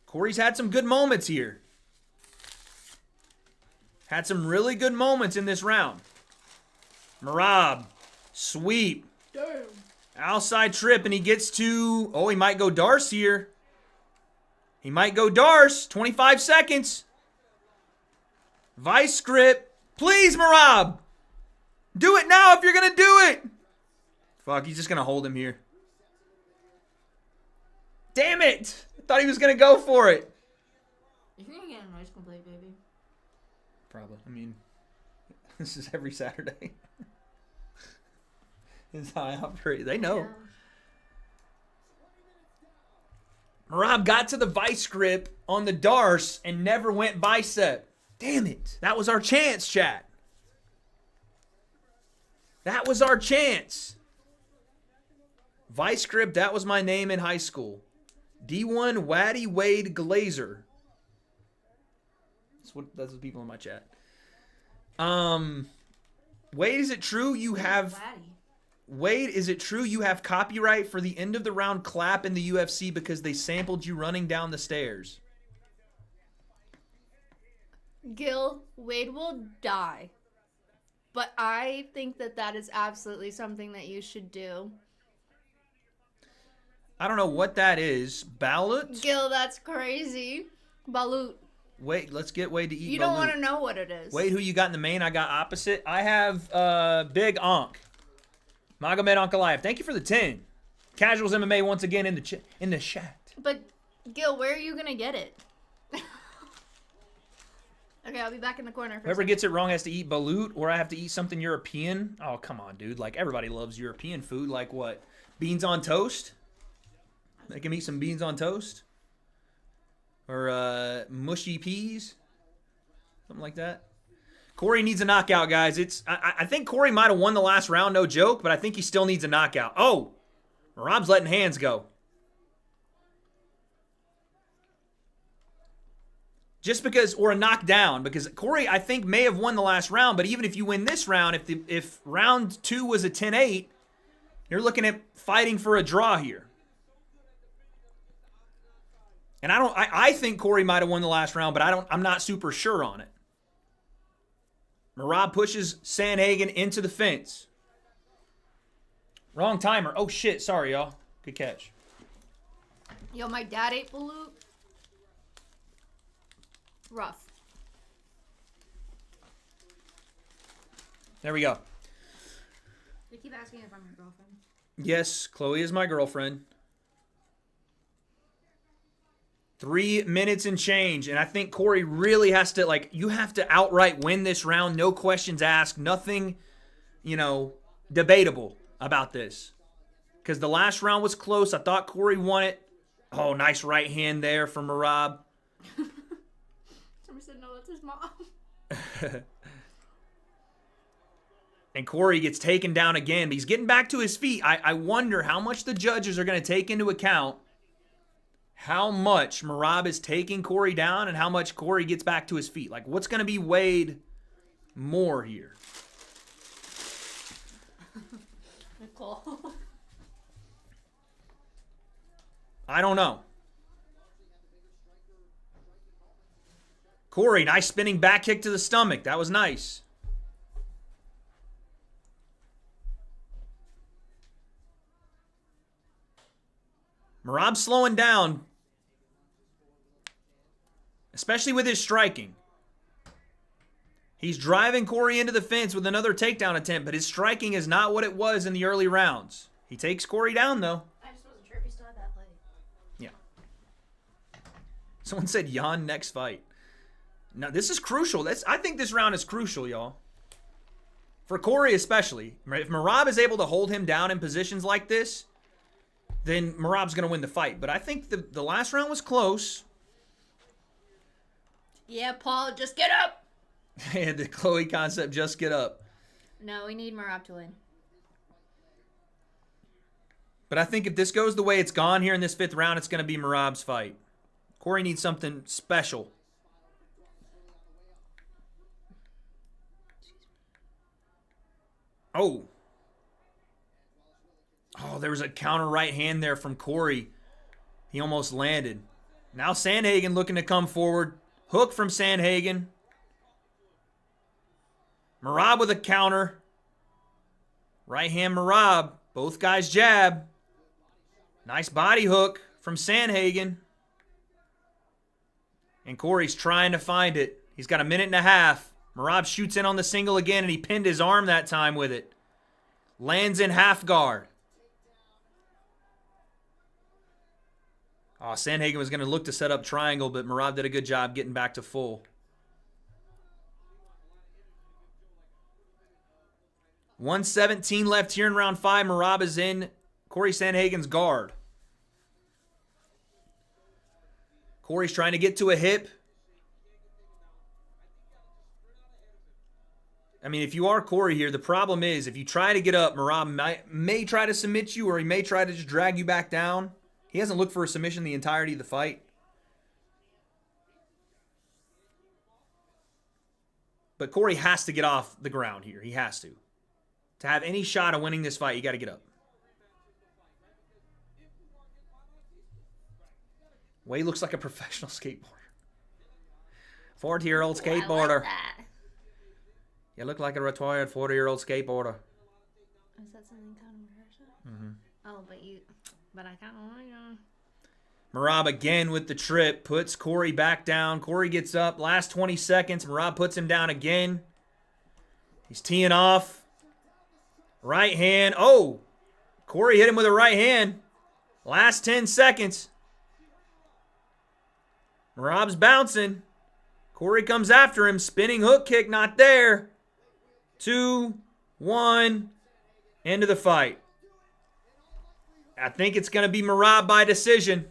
Corey's had some good moments here. Had some really good moments in this round. Merab, sweep. Damn. Outside trip, and he gets to... Oh, he might go Darce here. He might go Darce. 25 seconds. Vice grip. Please, Merab. Do it now if you're going to do it. Fuck, he's just going to hold him here. Damn it. I thought he was going to go for it. You're going to get a nice complete, baby. Probably. I mean, this is every Saturday. This is how I operate. They know. Yeah. Merab got to the vice grip on the Darce and never went bicep. Damn it. That was our chance, chat. That was our chance. Vice grip, that was my name in high school. D1 W.A.D.E Glazer. That's the people in my chat. Wade, is it true you have... W.A.D.E. Wade, is it true you have copyright for the end of the round clap in the UFC because they sampled you running down the stairs? Gil, Wade will die. But I think that is absolutely something that you should do. I don't know what that is. Balut? Gil, that's crazy. Balut. Wait, let's get Wade to eat You don't balut. want to know what it is. Wade, who you got in the main? I got opposite. I have Big Ankh. Magomed Ankalaev. Thank you for the 10. Casuals MMA once again in the chat. But, Gil, where are you going to get it? Okay, I'll be back in the corner. Whoever gets it wrong has to eat balut, or I have to eat something European. Oh, come on, dude. Like, everybody loves European food. Like what? Beans on toast? They can eat some beans on toast? Or mushy peas? Something like that. Corey needs a knockout, guys. I think Corey might have won the last round, no joke, but I think he still needs a knockout. Oh! Rob's letting hands go. Just because, or a knockdown, because Corey, I think, may have won the last round, but even if you win this round, if round 2 was a 10-8, you're looking at fighting for a draw here. And I think Corey might have won the last round, but I'm not super sure on it. Merab pushes Sandhagen into the fence. Wrong timer. Oh, shit. Sorry, y'all. Good catch. Yo, my dad ate balut. Rough. There we go. They keep asking if I'm your girlfriend. Yes, Chloe is my girlfriend. 3 minutes and change. And I think Corey really has to, like, you have to outright win this round. No questions asked. Nothing, debatable about this. Because the last round was close. I thought Corey won it. Oh, nice right hand there from Merab. Somebody said, no, that's his mom. And Corey gets taken down again. But he's getting back to his feet. I wonder how much the judges are going to take into account how much Merab is taking Corey down and how much Corey gets back to his feet. Like, what's going to be weighed more here? Nicole. I don't know. Corey, nice spinning back kick to the stomach. That was nice. Merab's slowing down, especially with his striking. He's driving Corey into the fence with another takedown attempt, but his striking is not what it was in the early rounds. He takes Corey down, though. I just wasn't sure if he still had that play. Yeah. Someone said Jan next fight. Now, this is crucial. I think this round is crucial, y'all. For Corey especially. If Merab is able to hold him down in positions like this, then Merab's going to win the fight. But I think the last round was close. Yeah, Paul, just get up. And the Chloe concept, just get up. No, we need Marab to win. But I think if this goes the way it's gone here in this 5th round, it's going to be Marab's fight. Corey needs something special. Oh. Oh, there was a counter right hand there from Corey. He almost landed. Now Sandhagen looking to come forward. Hook from Sandhagen. Marab with a counter. Right hand Marab. Both guys jab. Nice body hook from Sandhagen. And Corey's trying to find it. He's got a minute and a half. Marab shoots in on the single again, and he pinned his arm that time with it. Lands in half guard. Oh, Sandhagen was going to look to set up triangle, but Marab did a good job getting back to full. 1:17 left here in round 5. Marab is in Corey Sandhagen's guard. Corey's trying to get to a hip. I mean, if you are Corey here, the problem is if you try to get up, Marab may try to submit you, or he may try to just drag you back down. He hasn't looked for a submission the entirety of the fight. But Corey has to get off the ground here. He has to. To have any shot of winning this fight, you got to get up. Wade looks like a professional skateboarder. 40-year-old skateboarder. I like that. You look like a retired 40-year-old skateboarder. Is that something controversial? Oh, but I kind of like him. Marab again with the trip. Puts Corey back down. Corey gets up. Last 20 seconds. Marab puts him down again. He's teeing off. Right hand. Oh! Corey hit him with a right hand. Last 10 seconds. Marab's bouncing. Corey comes after him. Spinning hook kick, not there. 2, 1. End of the fight. I think it's going to be Marab by decision.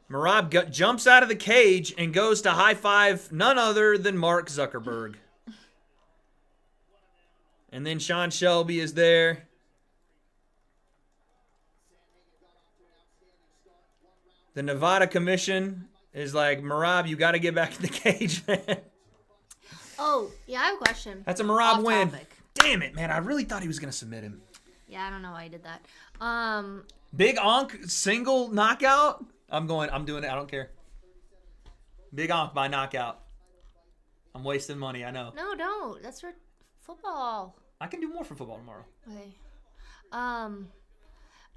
Marab jumps out of the cage and goes to high-five none other than Mark Zuckerberg. And then Sean Shelby is there. The Nevada Commission is like, Marab, you got to get back in the cage, man. Oh, yeah, I have a question. That's a Marab Off win. topic. Damn it, man. I really thought he was going to submit him. Yeah, I don't know why I did that. Big Onk single knockout? I'm doing it. I don't care. Big Onk by knockout. I'm wasting money, I know. No, don't. That's for football. I can do more for football tomorrow. Okay.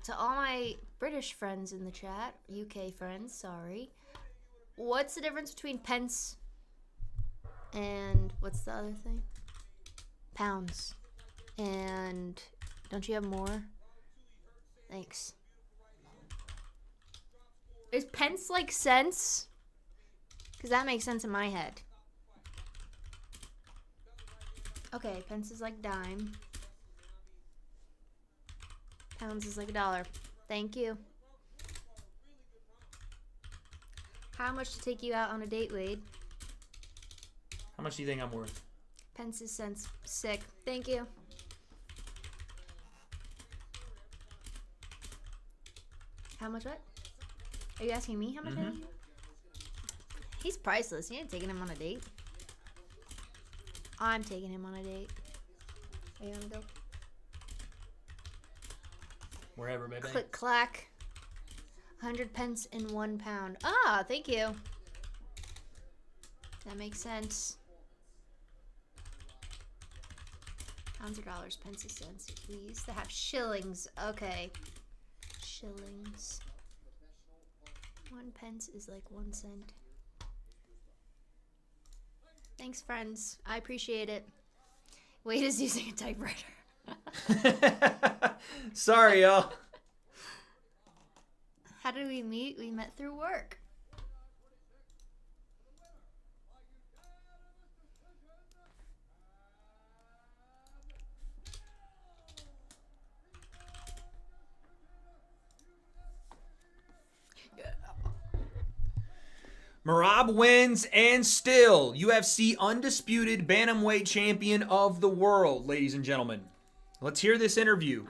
To all my British friends in the chat, UK friends, sorry. What's the difference between pence and what's the other thing? Pounds. And don't you have more? Thanks. Is pence like cents? Because that makes sense in my head. Okay, pence is like dime. Pounds is like $1. Thank you. How much to take you out on a date, Wade? How much do you think I'm worth? Pence is cents. Sick. Thank you. How much what? Are you asking me how much I owe you? He's priceless. You ain't taking him on a date. I'm taking him on a date. Where you wanna go? Wherever, baby. Click clack. 100 pence in 1 pound. Ah, thank you. That makes sense. Pounds or dollars, pence is cents. We used to have shillings. Okay. Shillings. 1 pence is like 1 cent. Thanks, friends. I appreciate it. Wade is using a typewriter. Sorry, y'all. How did we meet? We met through work. Merab wins and still UFC undisputed bantamweight champion of the world, ladies and gentlemen. Let's hear this interview.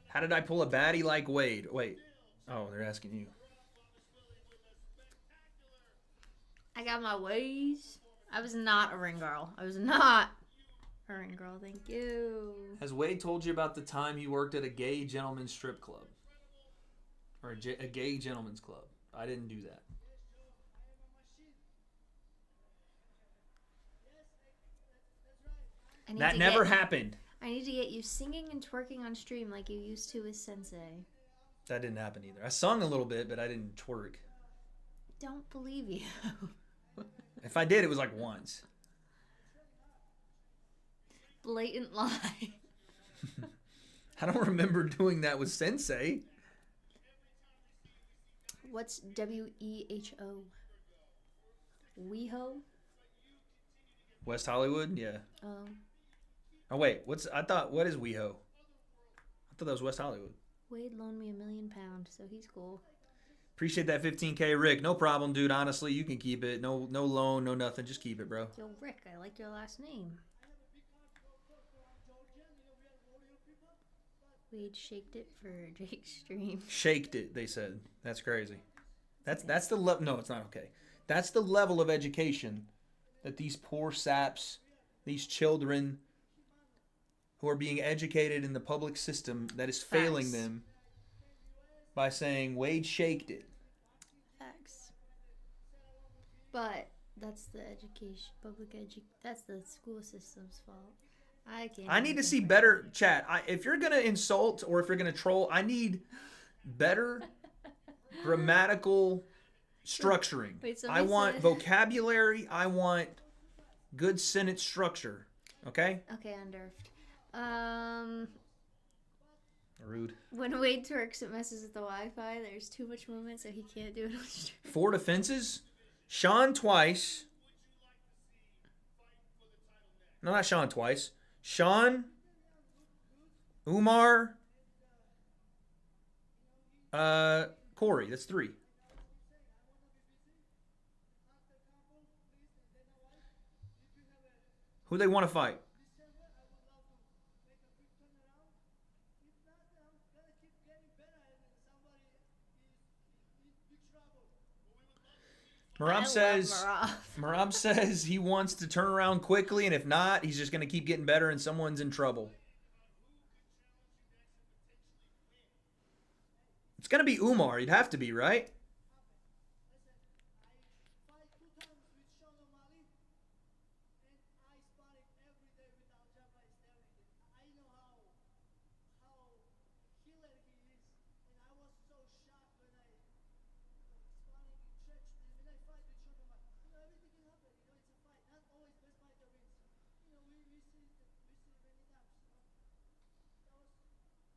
How did I pull a baddie like Wade? Wait. Oh, they're asking you. I got my ways. I was not a ring girl. I was not a ring girl. Thank you. Has Wade told you about the time he worked at a gay gentleman's strip club? Or a gay gentleman's club? I didn't do that. That never happened. I need to get you singing and twerking on stream like you used to with Sensei. That didn't happen either. I sung a little bit, but I didn't twerk. Don't believe you. If I did, it was like once. Blatant lie. I don't remember doing that with Sensei. What's W-E-H-O? Weho? West Hollywood? Yeah. Oh. Oh, wait. What is WeHo? I thought that was West Hollywood. Wade loaned me £1 million, so he's cool. Appreciate that $15K, Rick. No problem, dude. Honestly, you can keep it. No loan, no nothing. Just keep it, bro. Yo, Rick, I like your last name. Wade shaked it for Jake's stream. Shaked it, they said. That's crazy. That's the level. No, it's not okay. That's the level of education that these poor saps, these children who are being educated in the public system that is failing them by saying Wade shaked it. Facts. But that's the that's the school system's fault. I need to see better chat. If you're going to insult or if you're going to troll, I need better grammatical structuring. Wait, I want vocabulary. I want good sentence structure. Okay? Okay, underfed. Rude. When Wade twerks, it messes with the Wi-Fi. There's too much movement, so he can't do it on stream. 4 defenses. Sean twice. No, not Sean twice. Sean, Umar, Corey. That's 3. Who they want to fight? Marab says he wants to turn around quickly, and if not, he's just going to keep getting better and someone's in trouble. It's going to be Umar. You'd have to be, right?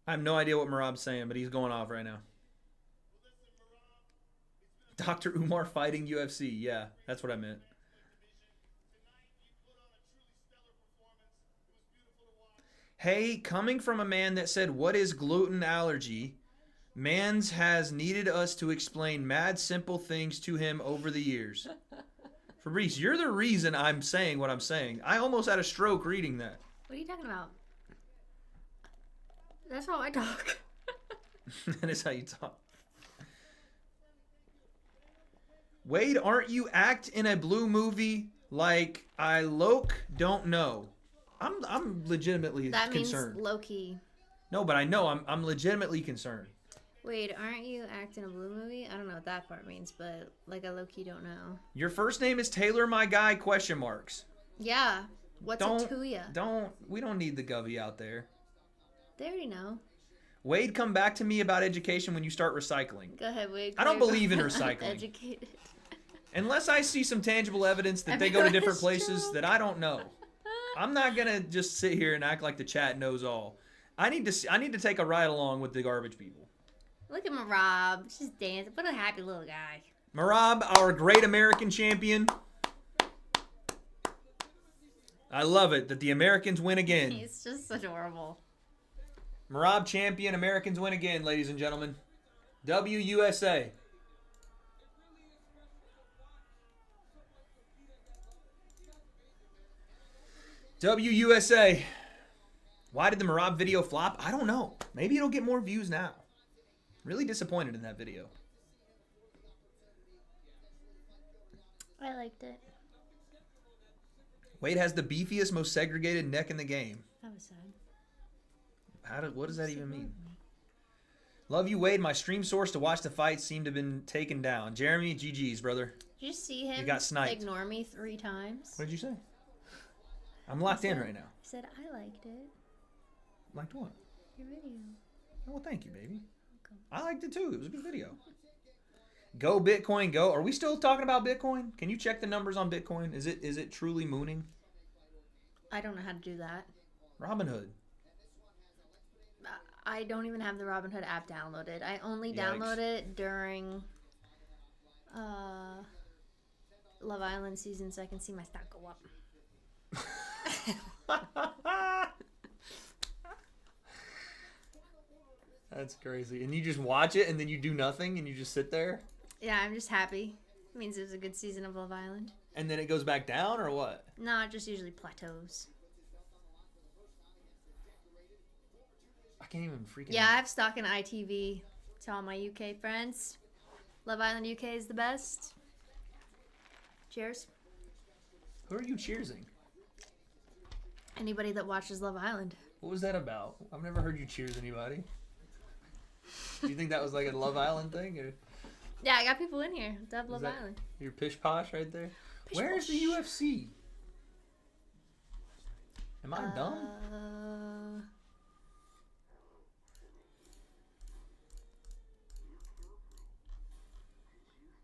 I have no idea what Marab's saying, but he's going off right now. Dr. Umar fighting UFC. Yeah, that's what I meant. Hey, coming from a man that said, what is gluten allergy? Mans has needed us to explain mad simple things to him over the years. Fabrice, you're the reason I'm saying what I'm saying. I almost had a stroke reading that. What are you talking about? That's how I talk. That is how you talk. Wade, aren't you act in a blue movie like I don't know? I'm legitimately concerned. That means low-key. No, but I know I'm legitimately concerned. Wade, aren't you act in a blue movie? I don't know what that part means, but like I low-key don't know. Your first name is Taylor, my guy? ? Yeah. What's a Tuya? We don't need the Govey out there. They already know. Wade, come back to me about education when you start recycling. Go ahead, Wade. I don't believe in recycling. Educated. Unless I see some tangible evidence that they go to different places that I don't know. I'm not going to just sit here and act like the chat knows all. I need to take a ride along with the garbage people. Look at Marab. Just dancing. What a happy little guy. Marab, our great American champion. I love it that the Americans win again. He's just adorable. Marab champion, Americans win again, ladies and gentlemen. WUSA. WUSA. Why did the Marab video flop? I don't know. Maybe it'll get more views now. Really disappointed in that video. I liked it. Wade has the beefiest, most segregated neck in the game. That was sad. What does that even mean? Love you, Wade. My stream source to watch the fight seemed to have been taken down. Jeremy, GG's, brother. Did you see him You got sniped. ignore me 3 times? What did you say? I'm locked in right now. I said I liked it. Liked what? Your video. Oh, well, thank you, baby. Welcome. I liked it too. It was a good video. Go Bitcoin, go. Are we still talking about Bitcoin? Can you check the numbers on Bitcoin? Is it truly mooning? I don't know how to do that. Robinhood. I don't even have the Robinhood app downloaded. I only Yikes. download it during Love Island season so I can see my stock go up. That's crazy. And you just watch it and then you do nothing and you just sit there? Yeah, I'm just happy. It means it was a good season of Love Island. And then it goes back down or what? No, it just usually plateaus. I can't even freaking... Yeah, I have stock in ITV to all my UK friends. Love Island UK is the best. Cheers. Who are you cheersing? Anybody that watches Love Island. What was that about? I've never heard you cheers anybody. Do you think that was like a Love Island thing? Or Yeah, I got people in here that have Love that Island. your pish posh right there? Pish Where's the posh. UFC? Am I dumb?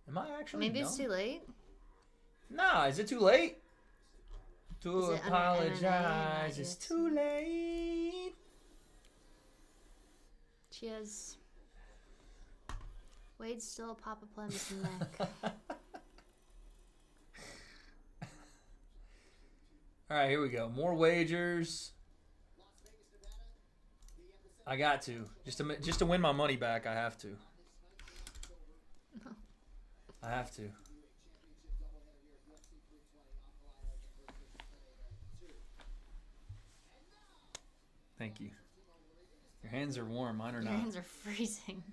Am I actually Maybe dumb? it's too late. Nah, is it too late? To Is it under apologize, MMA? it's too late. Cheers. Wade's still a Papa Plum's neck. All right, here we go. More wagers. I got to just to win my money back. I have to. No. I have to. Thank you. Your hands are warm. Mine are Your not. hands are freezing.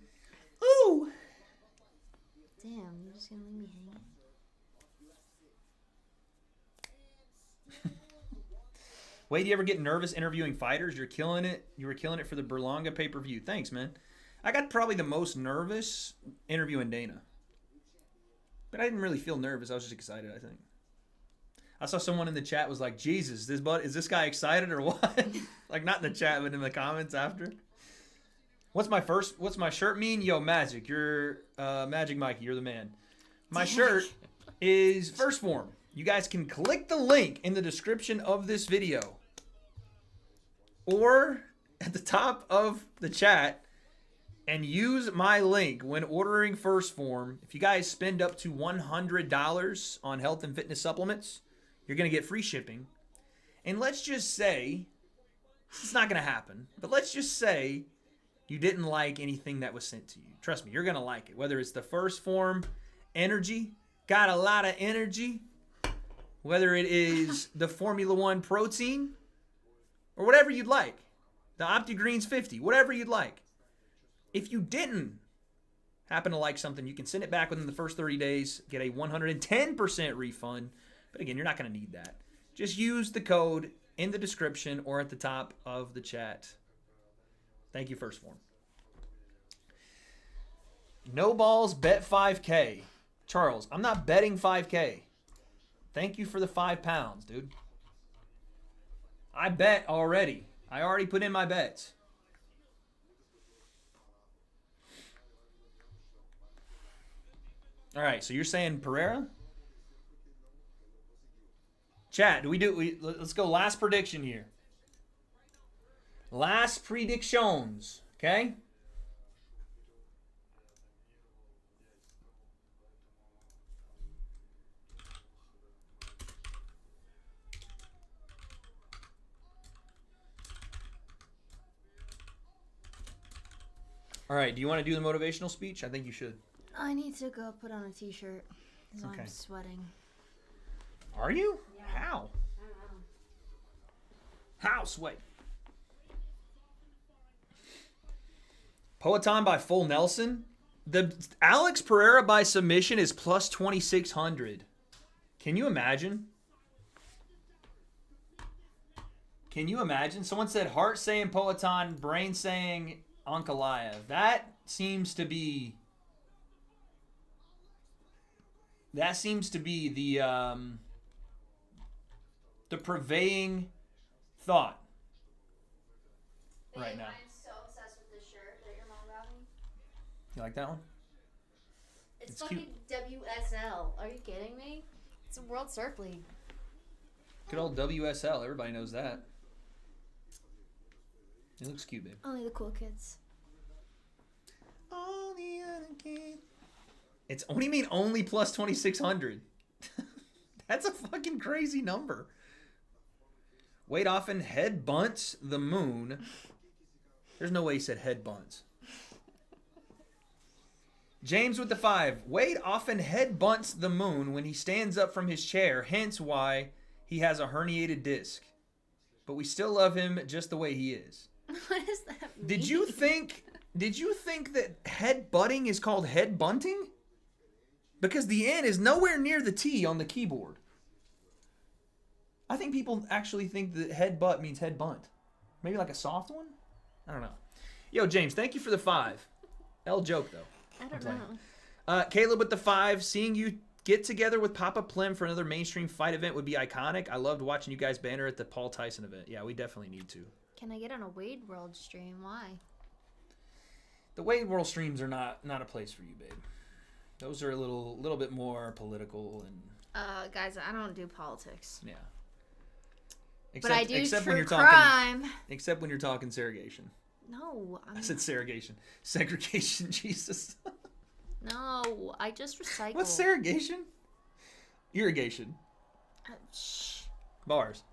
Ooh. Damn, you're just gonna leave me hanging. Wade, do you ever get nervous interviewing fighters? You're killing it. You were killing it for the Berlanga pay-per-view. Thanks, man. I got probably the most nervous interviewing Dana. But I didn't really feel nervous. I was just excited, I think. I saw someone in the chat was like, Jesus, is this guy excited or what? Like, not in the chat, but in the comments after. What's my shirt mean? Yo, Magic. You're Magic Mikey. You're the man. My shirt is First Form. You guys can click the link in the description of this video or at the top of the chat and use my link when ordering First Form. If you guys spend up to $100 on health and fitness supplements, you're going to get free shipping. And let's just say, it's not going to happen, but let's just say you didn't like anything that was sent to you. Trust me, you're going to like it. Whether it's the First Form Energy, got a lot of energy. Whether it is the Formula One protein or whatever you'd like. The OptiGreens 50, whatever you'd like. If you didn't happen to like something, you can send it back within the first 30 days, get a 110% refund. But again, you're not going to need that. Just use the code in the description or at the top of the chat. Thank you, First Form. No balls, bet 5K. Charles, I'm not betting 5K. Thank you for the £5, dude. I bet already. I already put in my bets. All right, so you're saying Pereira? Chat, let's go last prediction here. Last predictions, okay? All right, do you want to do the motivational speech? I think you should. I need to go put on a t-shirt because Okay. I'm sweating. Are you? Yeah. How? I don't know. House, wait. Poatan by full Nelson. The Alex Pereira by submission is plus 2,600. Can you imagine? Can you imagine? Someone said heart saying Poatan, brain saying Ankalaev. That seems to be the prevailing thought right now. I'm so obsessed with this shirt that your mom got me. You like that one? It's fucking fucking WSL. Are you kidding me? It's a World Surf League. Good old WSL. Everybody knows that. It looks cute, babe. Only the cool kids. All the other kids. It's what do you mean only plus 2,600? That's a fucking crazy number. Wade often head bunts the moon. There's no way he said head bunts. James with the 5. Wade often head bunts the moon when he stands up from his chair, hence why he has a herniated disc. But we still love him just the way he is. What does that mean? Did you think that head butting is called head bunting? Because the N is nowhere near the T on the keyboard. I think people actually think that head butt means head bunt. Maybe like a soft one? I don't know. Yo, James, thank you for the 5. L joke, though. I don't know. Caleb with the 5. Seeing you get together with Papa Plim for another mainstream fight event would be iconic. I loved watching you guys banter at the Paul Tyson event. Yeah, we definitely need to. Can I get on a Wade World stream? Why? The Wade World streams are not a place for you, babe. Those are a little bit more political and. Guys, I don't do politics. Yeah. But I do except true when you're crime. Except when you're talking segregation. No, I said segregation. Segregation, Jesus. No, I just recycle. What's segregation? Irrigation. Shh. Bars.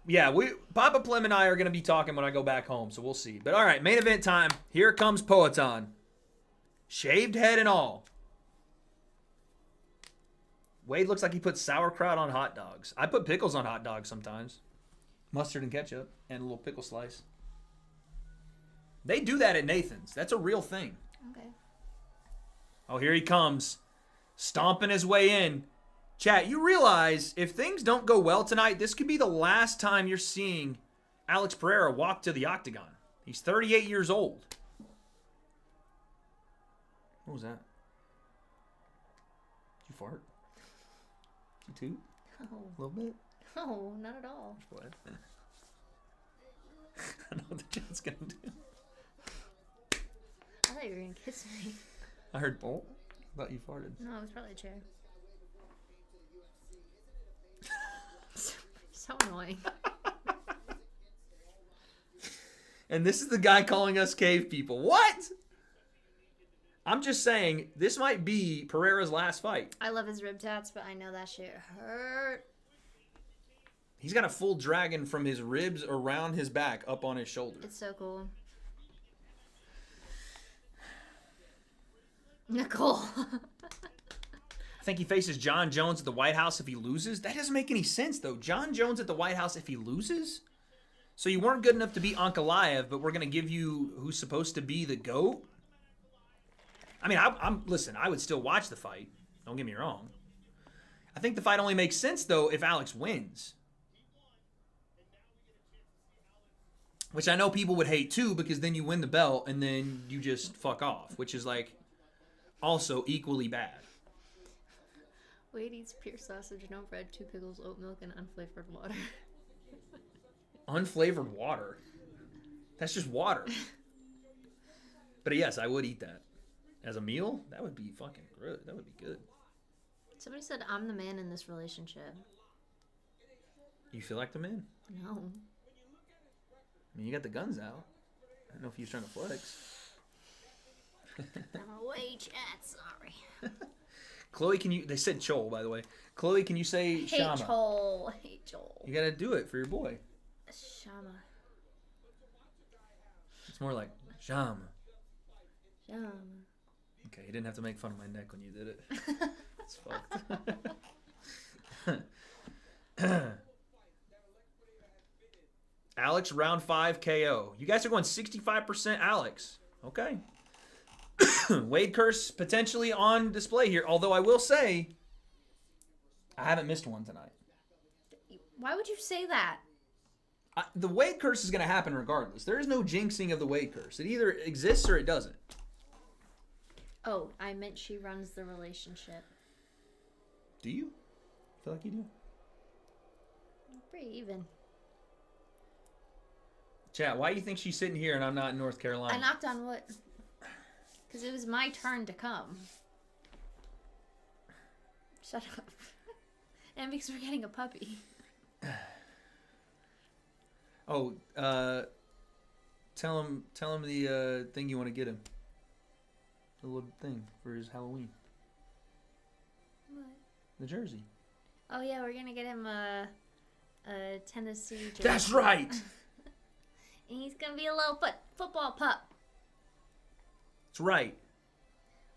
Yeah, Papa Plim and I are going to be talking when I go back home, so we'll see. But all right, main event time. Here comes Poatan. Shaved head and all. Wade looks like he puts sauerkraut on hot dogs. I put pickles on hot dogs sometimes. Mustard and ketchup and a little pickle slice. They do that at Nathan's. That's a real thing. Okay. Oh, here he comes. Stomping his way in. Chat, you realize if things don't go well tonight, this could be the last time you're seeing Alex Pereira walk to the octagon. He's 38 years old. What was that? Did you fart? Did you toot? No. A little bit? No, not at all. What? I know what the chat's going to do. I thought you were going to kiss me. I heard bolt. I thought you farted. No, it was probably a chair. So annoying. And this is the guy calling us cave people. What? I'm just saying, this might be Pereira's last fight. I love his rib tats, but I know that shit hurt. He's got a full dragon from his ribs around his back up on his shoulder. It's so cool. Nicole. I think he faces John Jones at the White House if he loses. That doesn't make any sense, though. John Jones at the White House if he loses? So you weren't good enough to beat Ankalaev, but we're going to give you who's supposed to be the GOAT? I mean, listen, I would still watch the fight. Don't get me wrong. I think the fight only makes sense, though, if Alex wins. Which I know people would hate, too, because then you win the belt and then you just fuck off, which is, like, also equally bad. Wade eats pure sausage, no bread, 2 pickles, oat milk, and unflavored water. Unflavored water? That's just water. But yes, I would eat that. As a meal? That would be fucking good. That would be good. Somebody said I'm the man in this relationship. You feel like the man? No. I mean, you got the guns out. I don't know if he was trying to flex. I'm away, chat. Sorry. Chloe, can you... They said Chol, by the way. Chloe, can you say Hate Shama? Joel. Hate Joel. You gotta do it for your boy. Shama. It's more like Shama. Shama. Okay, you didn't have to make fun of my neck when you did it. It's fucked. Alex, round 5 KO. You guys are going 65% Alex. Okay. Wade curse potentially on display here. Although I will say, I haven't missed one tonight. Why would you say that? The Wade curse is going to happen regardless. There is no jinxing of the Wade curse. It either exists or it doesn't. Oh, I meant she runs the relationship. Do you? Feel like you do? Pretty even. Chat, why do you think she's sitting here and I'm not in North Carolina? I knocked on wood. Because it was my turn to come. Shut up. And because we're getting a puppy. Oh, tell him the thing you want to get him. The little thing for his Halloween. What? The jersey. Oh yeah, we're gonna get him a Tennessee jersey. That's right. And he's gonna be a little football pup. That's right.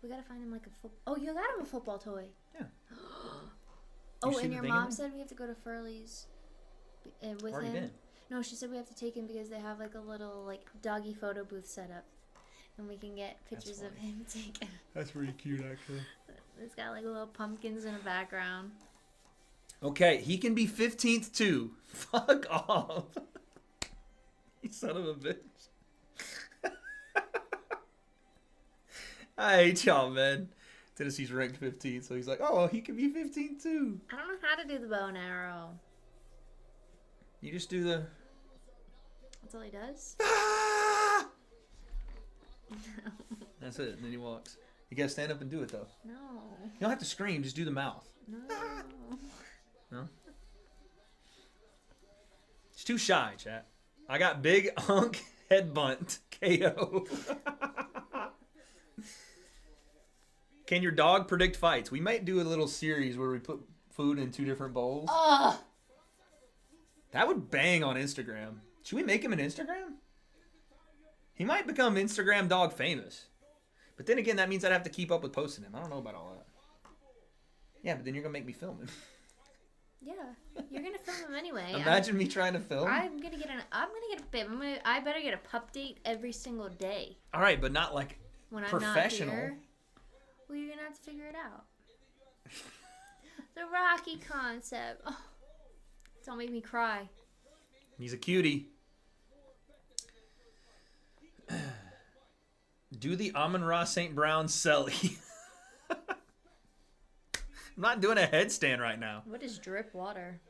We gotta find him like a football. Oh, you got him a football toy. Yeah. Oh, see and the your thing mom in said we have to go to Furley's and with Already him. been. No, she said we have to take him because they have like a little like doggy photo booth set up, and we can get pictures of him taken. That's pretty cute, actually. It's got like little pumpkins in the background. Okay, he can be 15th too. Fuck off. You son of a bitch. I hate y'all, man. Tennessee's ranked 15th, so he's like, oh, he can be 15th too. I don't know how to do the bow and arrow. You just do the... That's all he does? That's it, and then he walks. You gotta stand up and do it, though. No. You don't have to scream, just do the mouth. No. No? It's too shy, chat. I got big unk head bunt KO. Can your dog predict fights? We might do a little series where we put food in 2 different bowls. Ugh. That would bang on Instagram. Should we make him an Instagram? He might become Instagram dog famous. But then again, that means I'd have to keep up with posting him. I don't know about all that. Yeah, but then you're going to make me film him. Yeah, you're gonna film him anyway. Imagine me trying to film. I'm gonna get a bib. I better get a pup date every single day. All right, but not like when professional. I'm not here. Well, you're gonna have to figure it out. The Rocky concept. Oh, don't make me cry. He's a cutie. Do the Amon-Ra St. Brown Selly. I'm not doing a headstand right now. What is drip water?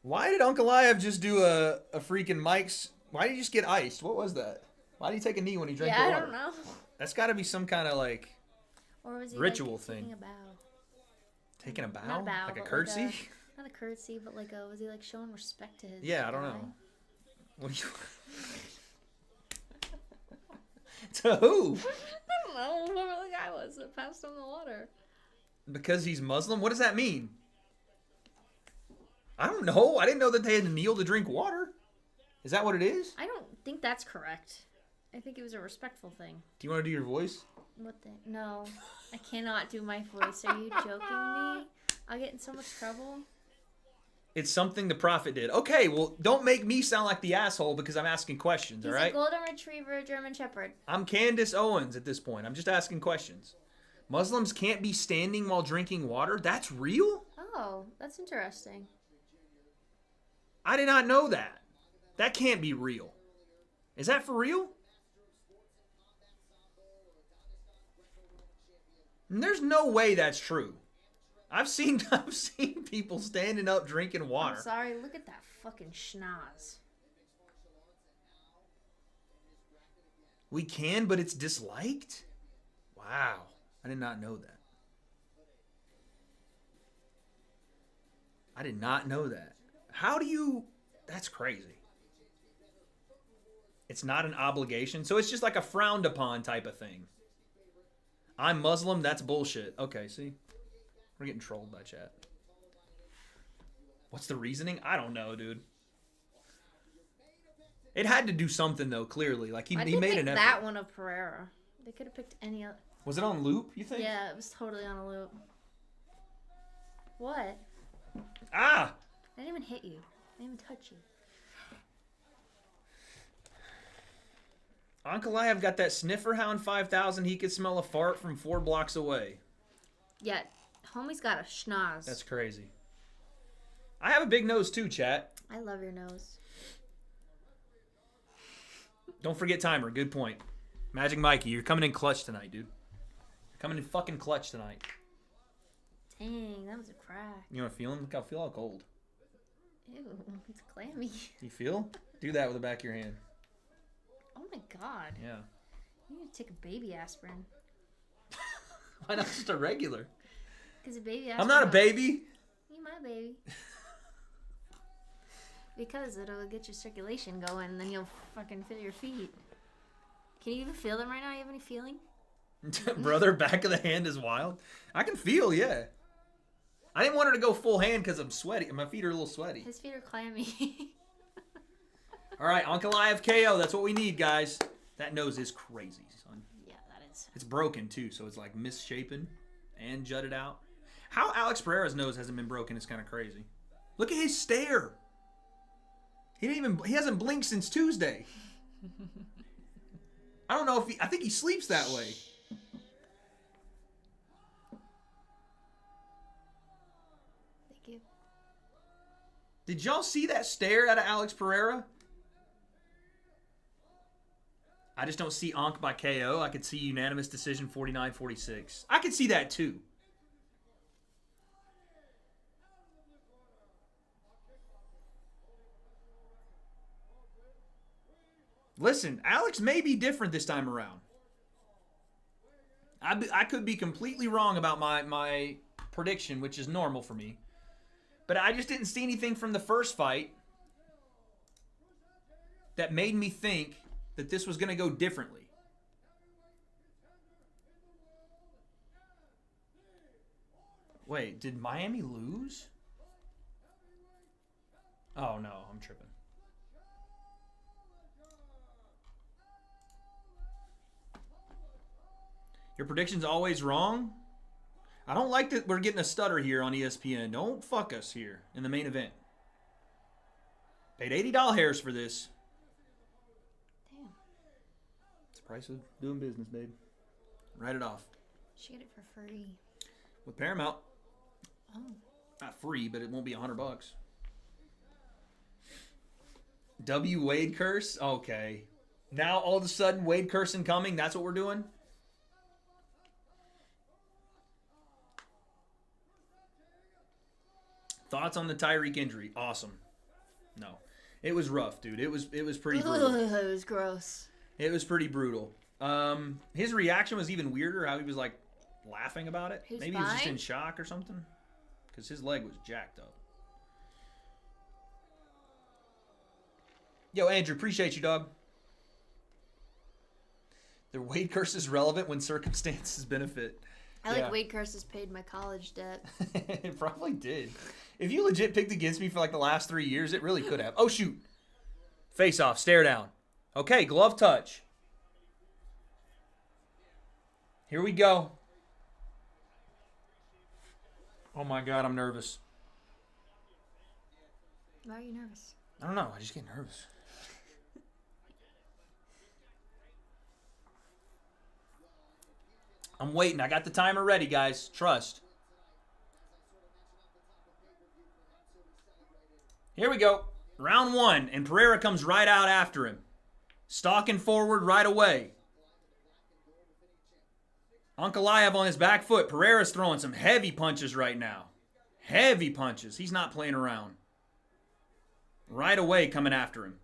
Why did Ankalaev just do a freaking Mike's? Why did he just get iced? What was that? Why did he take a knee when he drank the water? I don't know. That's got to be some kind of like or was he ritual like, thing. Taking a bow? Taking a bow? Not a bow, like a but curtsy? like not a curtsy, but like was he like showing respect to his Yeah, I don't guy? know. What do you... To who? I don't know. Whoever the guy was that passed him the water. Because he's Muslim? What does that mean? I don't know. I didn't know that they had to kneel to drink water. Is that what it is? I don't think that's correct. I think it was a respectful thing. Do you want to do your voice? What the? No, I cannot do my voice. Are you joking me? I'll get in so much trouble. It's something the prophet did. Okay, well, don't make me sound like the asshole because I'm asking questions, He's all right? a golden retriever, German shepherd. I'm Candace Owens at this point. I'm just asking questions. Muslims can't be standing while drinking water? That's real? Oh, that's interesting. I did not know that. That can't be real. Is that for real? And there's no way that's true. I've seen people standing up drinking water. I'm sorry, look at that fucking schnoz. We can, but it's disliked? Wow. I did not know that. I did not know that. How do you... That's crazy. It's not an obligation. So it's just like a frowned upon type of thing. I'm Muslim, that's bullshit. Okay, see? We're getting trolled by chat. What's the reasoning? I don't know, dude. It had to do something, though, clearly. Like, he made an effort. That one of Pereira. They could have picked any other. Was it on loop, you think? Yeah, it was totally on a loop. What? Ah! I didn't even hit you. I didn't even touch you. Ankalaev got that sniffer hound 5,000. He could smell a fart from 4 blocks away. Yeah, homie's got a schnoz. That's crazy. I have a big nose too, chat. I love your nose. Don't forget timer. Good point. Magic Mikey, you're coming in clutch tonight, dude. You're coming in fucking clutch tonight. Dang, that was a crack. You want to feel him? Look, I feel all cold. Ew, it's clammy. You feel? Do that with the back of your hand. Oh my god. Yeah. You need to take a baby aspirin. Why not just a regular? Because a baby aspirin. I'm not a baby. You my baby. Because it'll get your circulation going, and then you'll fucking feel your feet. Can you even feel them right now? You have any feeling? Brother, back of the hand is wild. I can feel, yeah. I didn't want her to go full hand because I'm sweaty. My feet are a little sweaty. His feet are clammy. All right, Ankalaev KO. That's what we need, guys. That nose is crazy, son. Yeah, that is. It's broken, too, so it's like misshapen and jutted out. How Alex Pereira's nose hasn't been broken is kind of crazy. Look at his stare. He hasn't blinked since Tuesday. I don't know if I think he sleeps that way. Thank you. Did y'all see that stare out of Alex Pereira? I just don't see Ankh by KO. I could see unanimous decision 49-46. I could see that too. Listen, Alex may be different this time around. I could be completely wrong about my prediction, which is normal for me. But I just didn't see anything from the first fight that made me think that this was going to go differently. Wait, did Miami lose? Oh, no, I'm tripping. Your prediction's always wrong? I don't like that we're getting a stutter here on ESPN. Don't fuck us here in the main event. Paid $80 hairs for this. Damn. It's the price of doing business, babe. Write it off. She get it for free. With Paramount. Oh. Not free, but it won't be $100. W.A.D.E curse? Okay. Now all of a sudden, Wade cursing coming? That's what we're doing? Thoughts on the Tyreek injury? Awesome. No. It was rough, dude. It was pretty brutal. It was gross. It was pretty brutal. His reaction was even weirder, how he was like laughing about it. He's Maybe he was just fine? in shock or something. Because his leg was jacked up. Yo, Andrew, appreciate you, dog. The Wade curse is relevant when circumstances benefit. I like Yeah. Wade curses paid my college debt. It probably did. If you legit picked against me for like the last 3 years, it really could have. Oh, shoot. Face off. Stare down. Okay, glove touch. Here we go. Oh, my God. I'm nervous. Why are you nervous? I don't know. I just get nervous. I'm waiting. I got the timer ready, guys. Trust. Here we go. Round 1, and Pereira comes right out after him. Stalking forward right away. Ankalaev on his back foot. Pereira's throwing some heavy punches right now. Heavy punches. He's not playing around. Right away coming after him.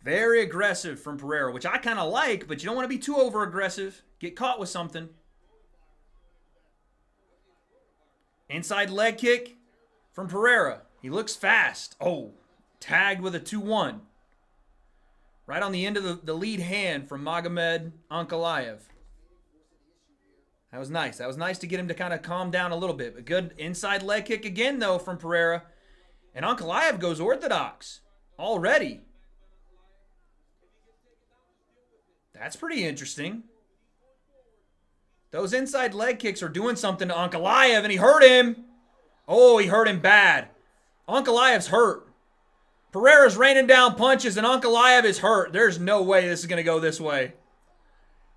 Very aggressive from Pereira, which I kind of like, but you don't want to be too over-aggressive. Get caught with something. Inside leg kick from Pereira. He looks fast. Oh, tagged with a 2-1. Right on the end of the lead hand from Magomed Ankalaev. That was nice. That was nice to get him to kind of calm down a little bit. A good inside leg kick again, though, from Pereira. And Ankalaev goes orthodox already. That's pretty interesting. Those inside leg kicks are doing something to Ankalaev, and he hurt him. Oh, he hurt him bad. Ankalaev's hurt. Pereira's raining down punches and Ankalaev is hurt. There's no way this is going to go this way.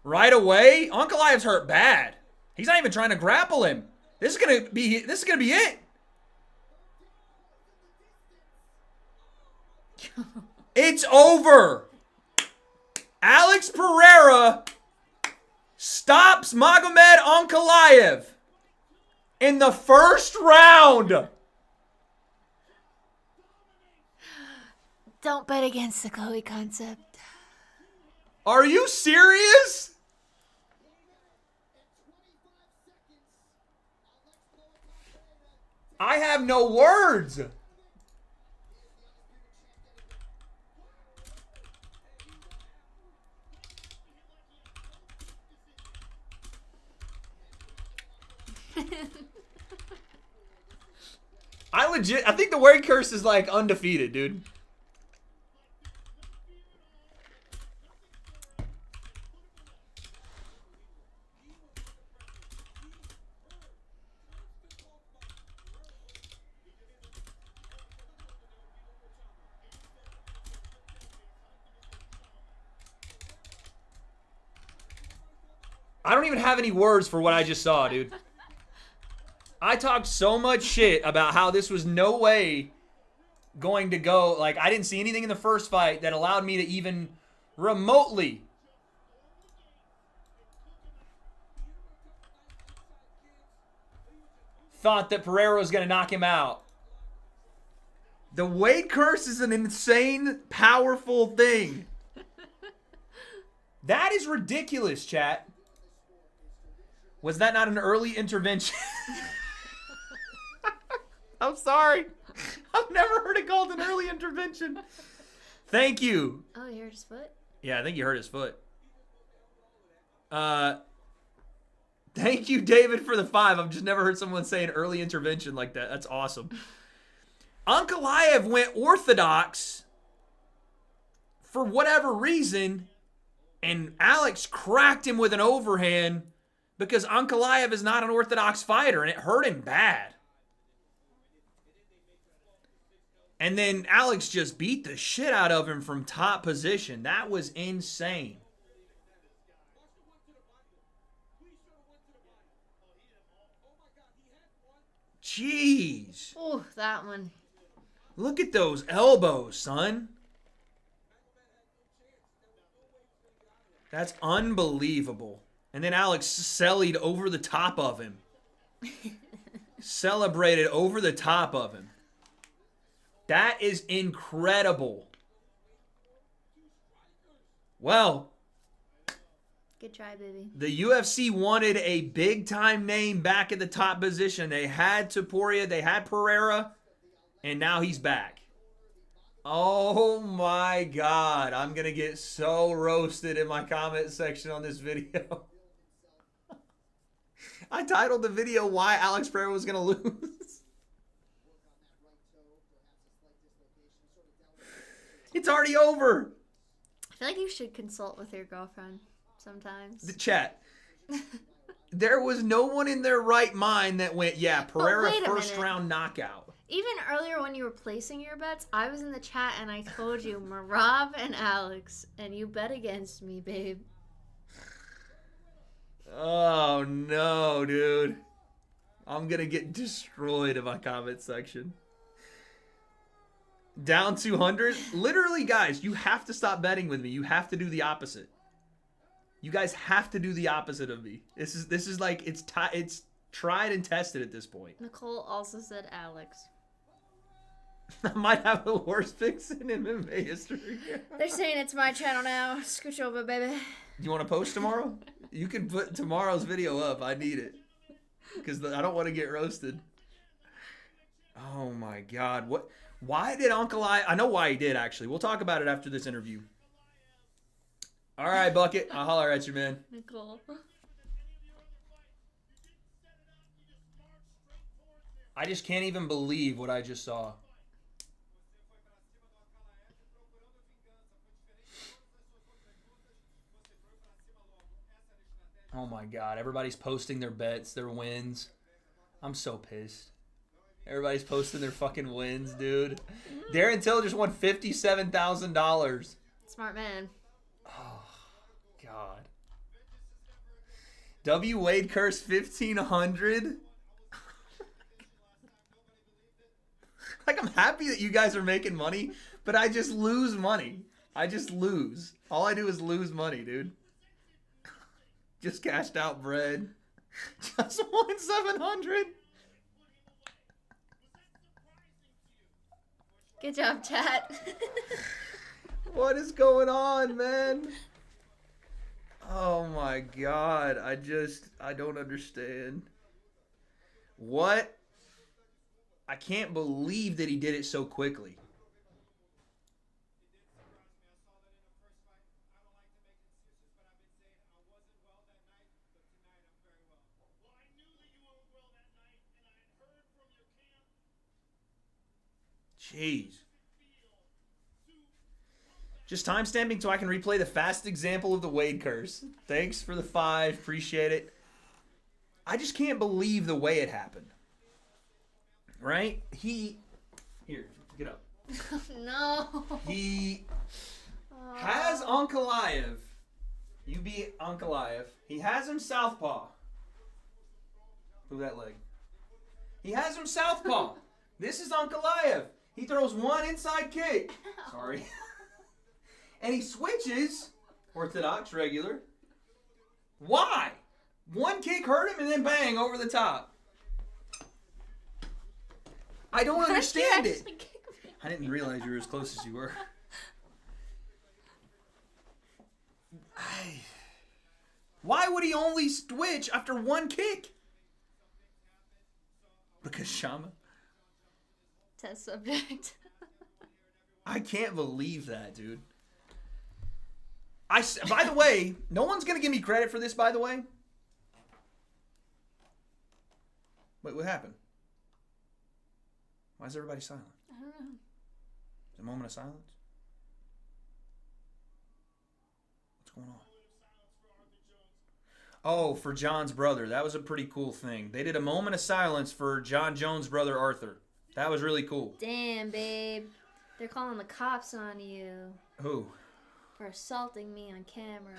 Right away? Ankalaev's hurt bad. He's not even trying to grapple him. This is going to be it. It's over. Alex Pereira stops Magomed Ankalaev in the first round. Don't bet against the Pkwy concept. Are you serious? I have no words. I think the word curse is like undefeated, dude. I don't even have any words for what I just saw, dude. I talked so much shit about how this was no way going to go. Like, I didn't see anything in the first fight that allowed me to even remotely thought that Pereira was going to knock him out. The W.A.D.E curse is an insane, powerful thing. That is ridiculous, chat. Was that not an early intervention? I'm sorry. I've never heard it called an early intervention. Thank you. Oh, you hurt his foot? Yeah, I think you hurt his foot. Thank you, David, for the 5. I've just never heard someone say an early intervention like that. That's awesome. Ankalaev went orthodox for whatever reason, and Alex cracked him with an overhand because Ankalaev is not an orthodox fighter, and it hurt him bad. And then Alex just beat the shit out of him from top position. That was insane. Jeez. Oh, that one. Look at those elbows, son. That's unbelievable. And then Alex sellied over the top of him. Celebrated over the top of him. That is incredible. Well, good try, baby. The UFC wanted a big-time name back at the top position. They had Topuria, they had Pereira, and now he's back. Oh my God. I'm going to get so roasted in my comment section on this video. I titled the video, Why Alex Pereira Was Going to Lose. It's already over. I feel like you should consult with your girlfriend sometimes. The chat. There was no one in their right mind that went, yeah, Pereira first round knockout. Even earlier when you were placing your bets, I was in the chat and I told you Marab and Alex, and you bet against me, babe. Oh no, dude. I'm gonna get destroyed in my comment section. Down 200? Literally, guys, you have to stop betting with me. You have to do the opposite. You guys have to do the opposite of me. This is like, it's tried and tested at this point. Nicole also said Alex. I might have the worst picks in MMA history. They're saying it's my channel now. Scooch over, baby. You want to post tomorrow? You can put tomorrow's video up. I need it. Because I don't want to get roasted. Oh my God. What? Why did Ankalaev... I know why he did, actually. We'll talk about it after this interview. All right, Bucket. I'll holler at you, man. Nicole. I just can't even believe what I just saw. Oh my God. Everybody's posting their bets, their wins. I'm so pissed. Everybody's posting their fucking wins, dude. Darren Till just won $57,000. Smart man. Oh, God. W.A.D.E curse 1,500. Like, I'm happy that you guys are making money, but I just lose money. I just lose. All I do is lose money, dude. Just cashed out bread. Just won 700. Good job, chat. What is going on, man? Oh my God. I don't understand. What? I can't believe that he did it so quickly. Jeez. Just timestamping so I can replay the fast example of the W.A.D.E curse. Thanks for the 5. Appreciate it. I just can't believe the way it happened. Right? Here, get up. No. He has Ankalaev. You beat Ankalaev. He has him southpaw. Move that leg. He has him southpaw. This is Ankalaev. He throws one inside kick. Sorry. And he switches. Orthodox, regular. Why? One kick hurt him and then bang, over the top. I don't understand it. I didn't realize you were as close as you were. Why would he only switch after one kick? Because Shama? Test subject. I can't believe that, dude. By the way, no one's going to give me credit for this, by the way. Wait, what happened? Why is everybody silent? I don't know. Is it a moment of silence? What's going on? Oh, for John's brother. That was a pretty cool thing. They did a moment of silence for John Jones' brother, Arthur. That was really cool. Damn, babe. They're calling the cops on you. Who? For assaulting me on camera.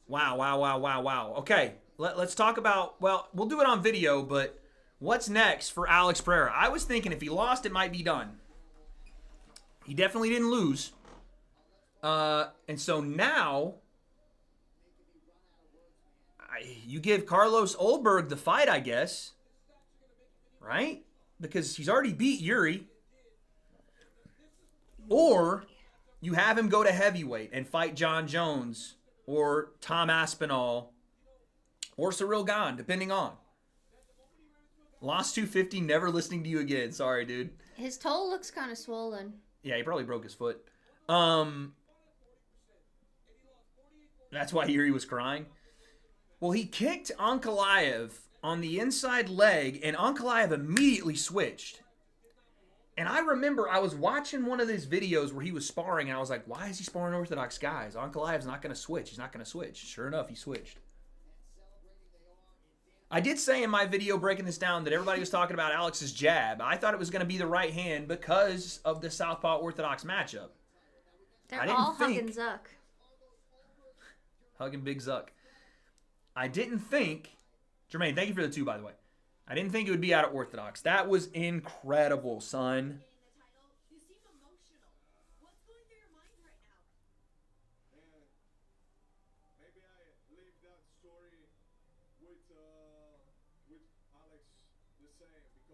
Wow. Okay, let's talk about, well, we'll do it on video, but what's next for Alex Pereira? I was thinking if he lost, it might be done. He definitely didn't lose. And so now, you give Carlos Olberg the fight, I guess. Right? Because he's already beat Yuri. Or you have him go to heavyweight and fight John Jones or Tom Aspinall or Cyril Gane, depending on. Lost 250, never listening to you again. Sorry, dude. His toe looks kind of swollen. Yeah, he probably broke his foot. That's why Yuri was crying. Well, he kicked Ankalaev on the inside leg, and Ankalaev immediately switched. And I remember I was watching one of these videos where he was sparring, and I was like, why is he sparring Orthodox guys? Ankalaev's not going to switch. He's not going to switch. Sure enough, he switched. I did say in my video breaking this down that everybody was talking about Alex's jab. I thought it was going to be the right hand because of the Southpaw Orthodox matchup. They're all hugging Zuck. Hugging Big Zuck. I didn't think... Jermaine, thank you for the 2, by the way. I didn't think it would be out of Orthodox. That was incredible, son. You seem emotional. What's going through your mind right now? Maybe I leave that story with Alex the same because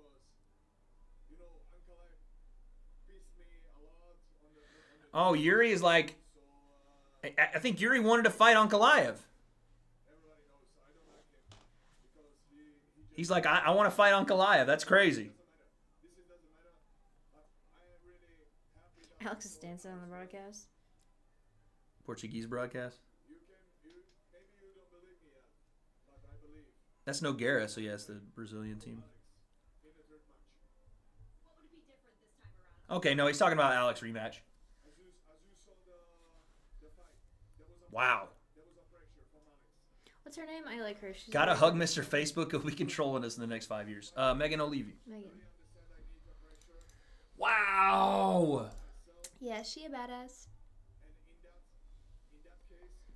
Ankalaev pissed me a lot on the Oh, Yuri is like... I think Yuri wanted to fight Ankalaev. He's like, I want to fight Ankalaev. That's crazy. Alex is dancing on the broadcast. Portuguese broadcast. That's Nogueira, so yeah, it's the Brazilian team. Okay, no, he's talking about Alex rematch. Wow. What's her name? I like her. She's Gotta very hug good. Mr. Facebook. He'll be controlling us in the next 5 years. Megan O'Leary. Megan. Wow. Yeah, is she a badass?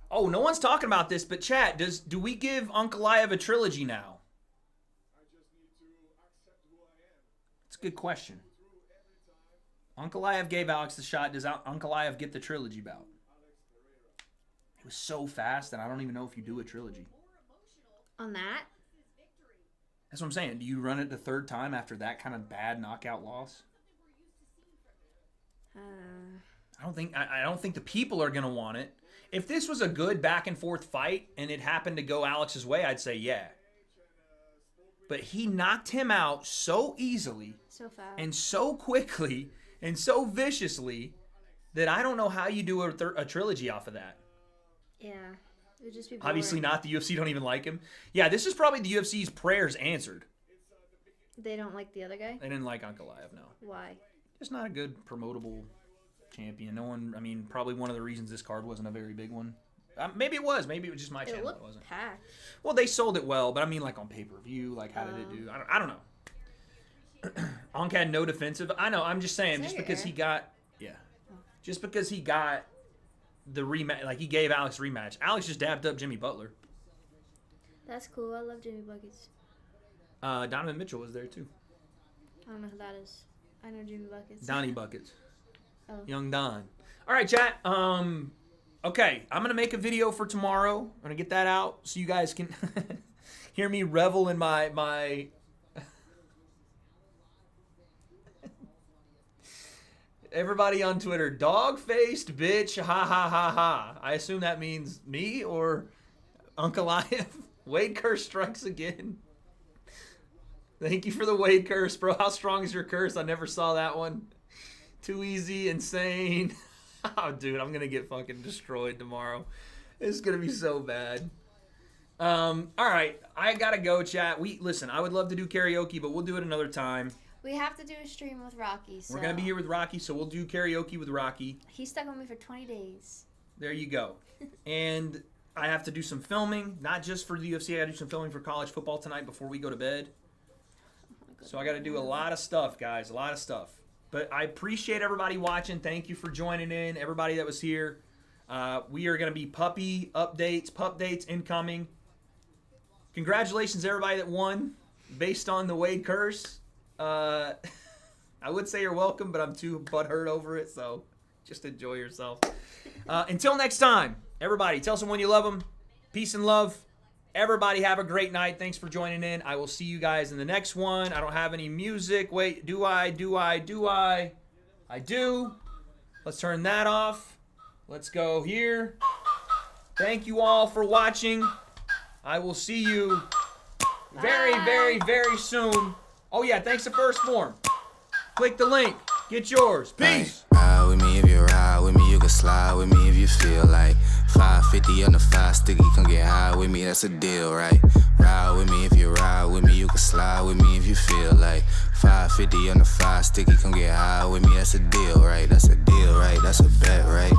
Oh, no one's talking about this, but chat, do we give Ankalaev a trilogy now? That's a good question. Ankalaev gave Alex the shot. Does Ankalaev get the trilogy bout? It was so fast that I don't even know if you do a trilogy. On that? That's what I'm saying. Do you run it the third time after that kind of bad knockout loss? I don't think the people are gonna want it. If this was a good back and forth fight and it happened to go Alex's way, I'd say yeah. But he knocked him out so easily So fast. and so quickly and so viciously that I don't know how you do a trilogy off of that. Yeah. It would just be boring. Obviously not. The UFC don't even like him. Yeah, this is probably the UFC's prayers answered. They don't like the other guy? They didn't like Ankalaev, no. Why? Just not a good promotable champion. No one, I mean, probably one of the reasons this card wasn't a very big one. Maybe it was. Maybe it was just my It channel. looked It wasn't. packed. Well, they sold it well, but I mean, like on pay-per-view, like how did it do? I don't know. Ank had no defensive. I know. I'm just saying, Is just that your because air? he got, just because he got the rematch, like he gave Alex rematch. Alex just dabbed up Jimmy Butler. That's cool. I love Jimmy Buckets. Donovan Mitchell was there too. I don't know who that is. I know Jimmy Buckets. Donnie Buckets. Oh. Young Don. All right, chat. Okay, I'm gonna make a video for tomorrow. I'm gonna get that out so you guys can hear me revel in my. Everybody on Twitter, dog-faced bitch, ha ha ha ha. I assume that means me or Ankalaev. Wade curse strikes again. Thank you for the Wade curse, bro. How strong is your curse? I never saw that one. Too easy, insane. Oh, dude, I'm gonna get fucking destroyed tomorrow. It's gonna be so bad. All right, I gotta go, chat. Listen. I would love to do karaoke, but we'll do it another time. We have to do a stream with Rocky. So We're gonna be here with Rocky, so we'll do karaoke with Rocky. He stuck with me for 20 days. There you go. And I have to do some filming, not just for the UFC. I gotta do some filming for college football tonight before we go to bed. So I gotta do a lot of stuff, guys. A lot of stuff. But I appreciate everybody watching. Thank you for joining in. Everybody that was here. We are going to be puppy updates, Pupdates incoming. Congratulations, everybody that won based on the Wade curse. I would say you're welcome, but I'm too butthurt over it, so just enjoy yourself. Until next time, everybody, tell someone you love them. Peace and love. Everybody have a great night. Thanks for joining in. I will see you guys in the next one. I don't have any music. Wait, do I? I do. Let's turn that off. Let's go here. Thank you all for watching. I will see you very, very, very soon. Oh, yeah, thanks to Firstborn. Click the link. Get yours. Peace. Ride with me if you ride with me, you can slide with me if you feel like 550 on the 5 sticky, come get high with me, that's a deal, right? Ride with me if you ride with me, you can slide with me if you feel like 550 on the 5 sticky, come get high with me, that's a deal, right? That's a deal, right? That's a bet, right?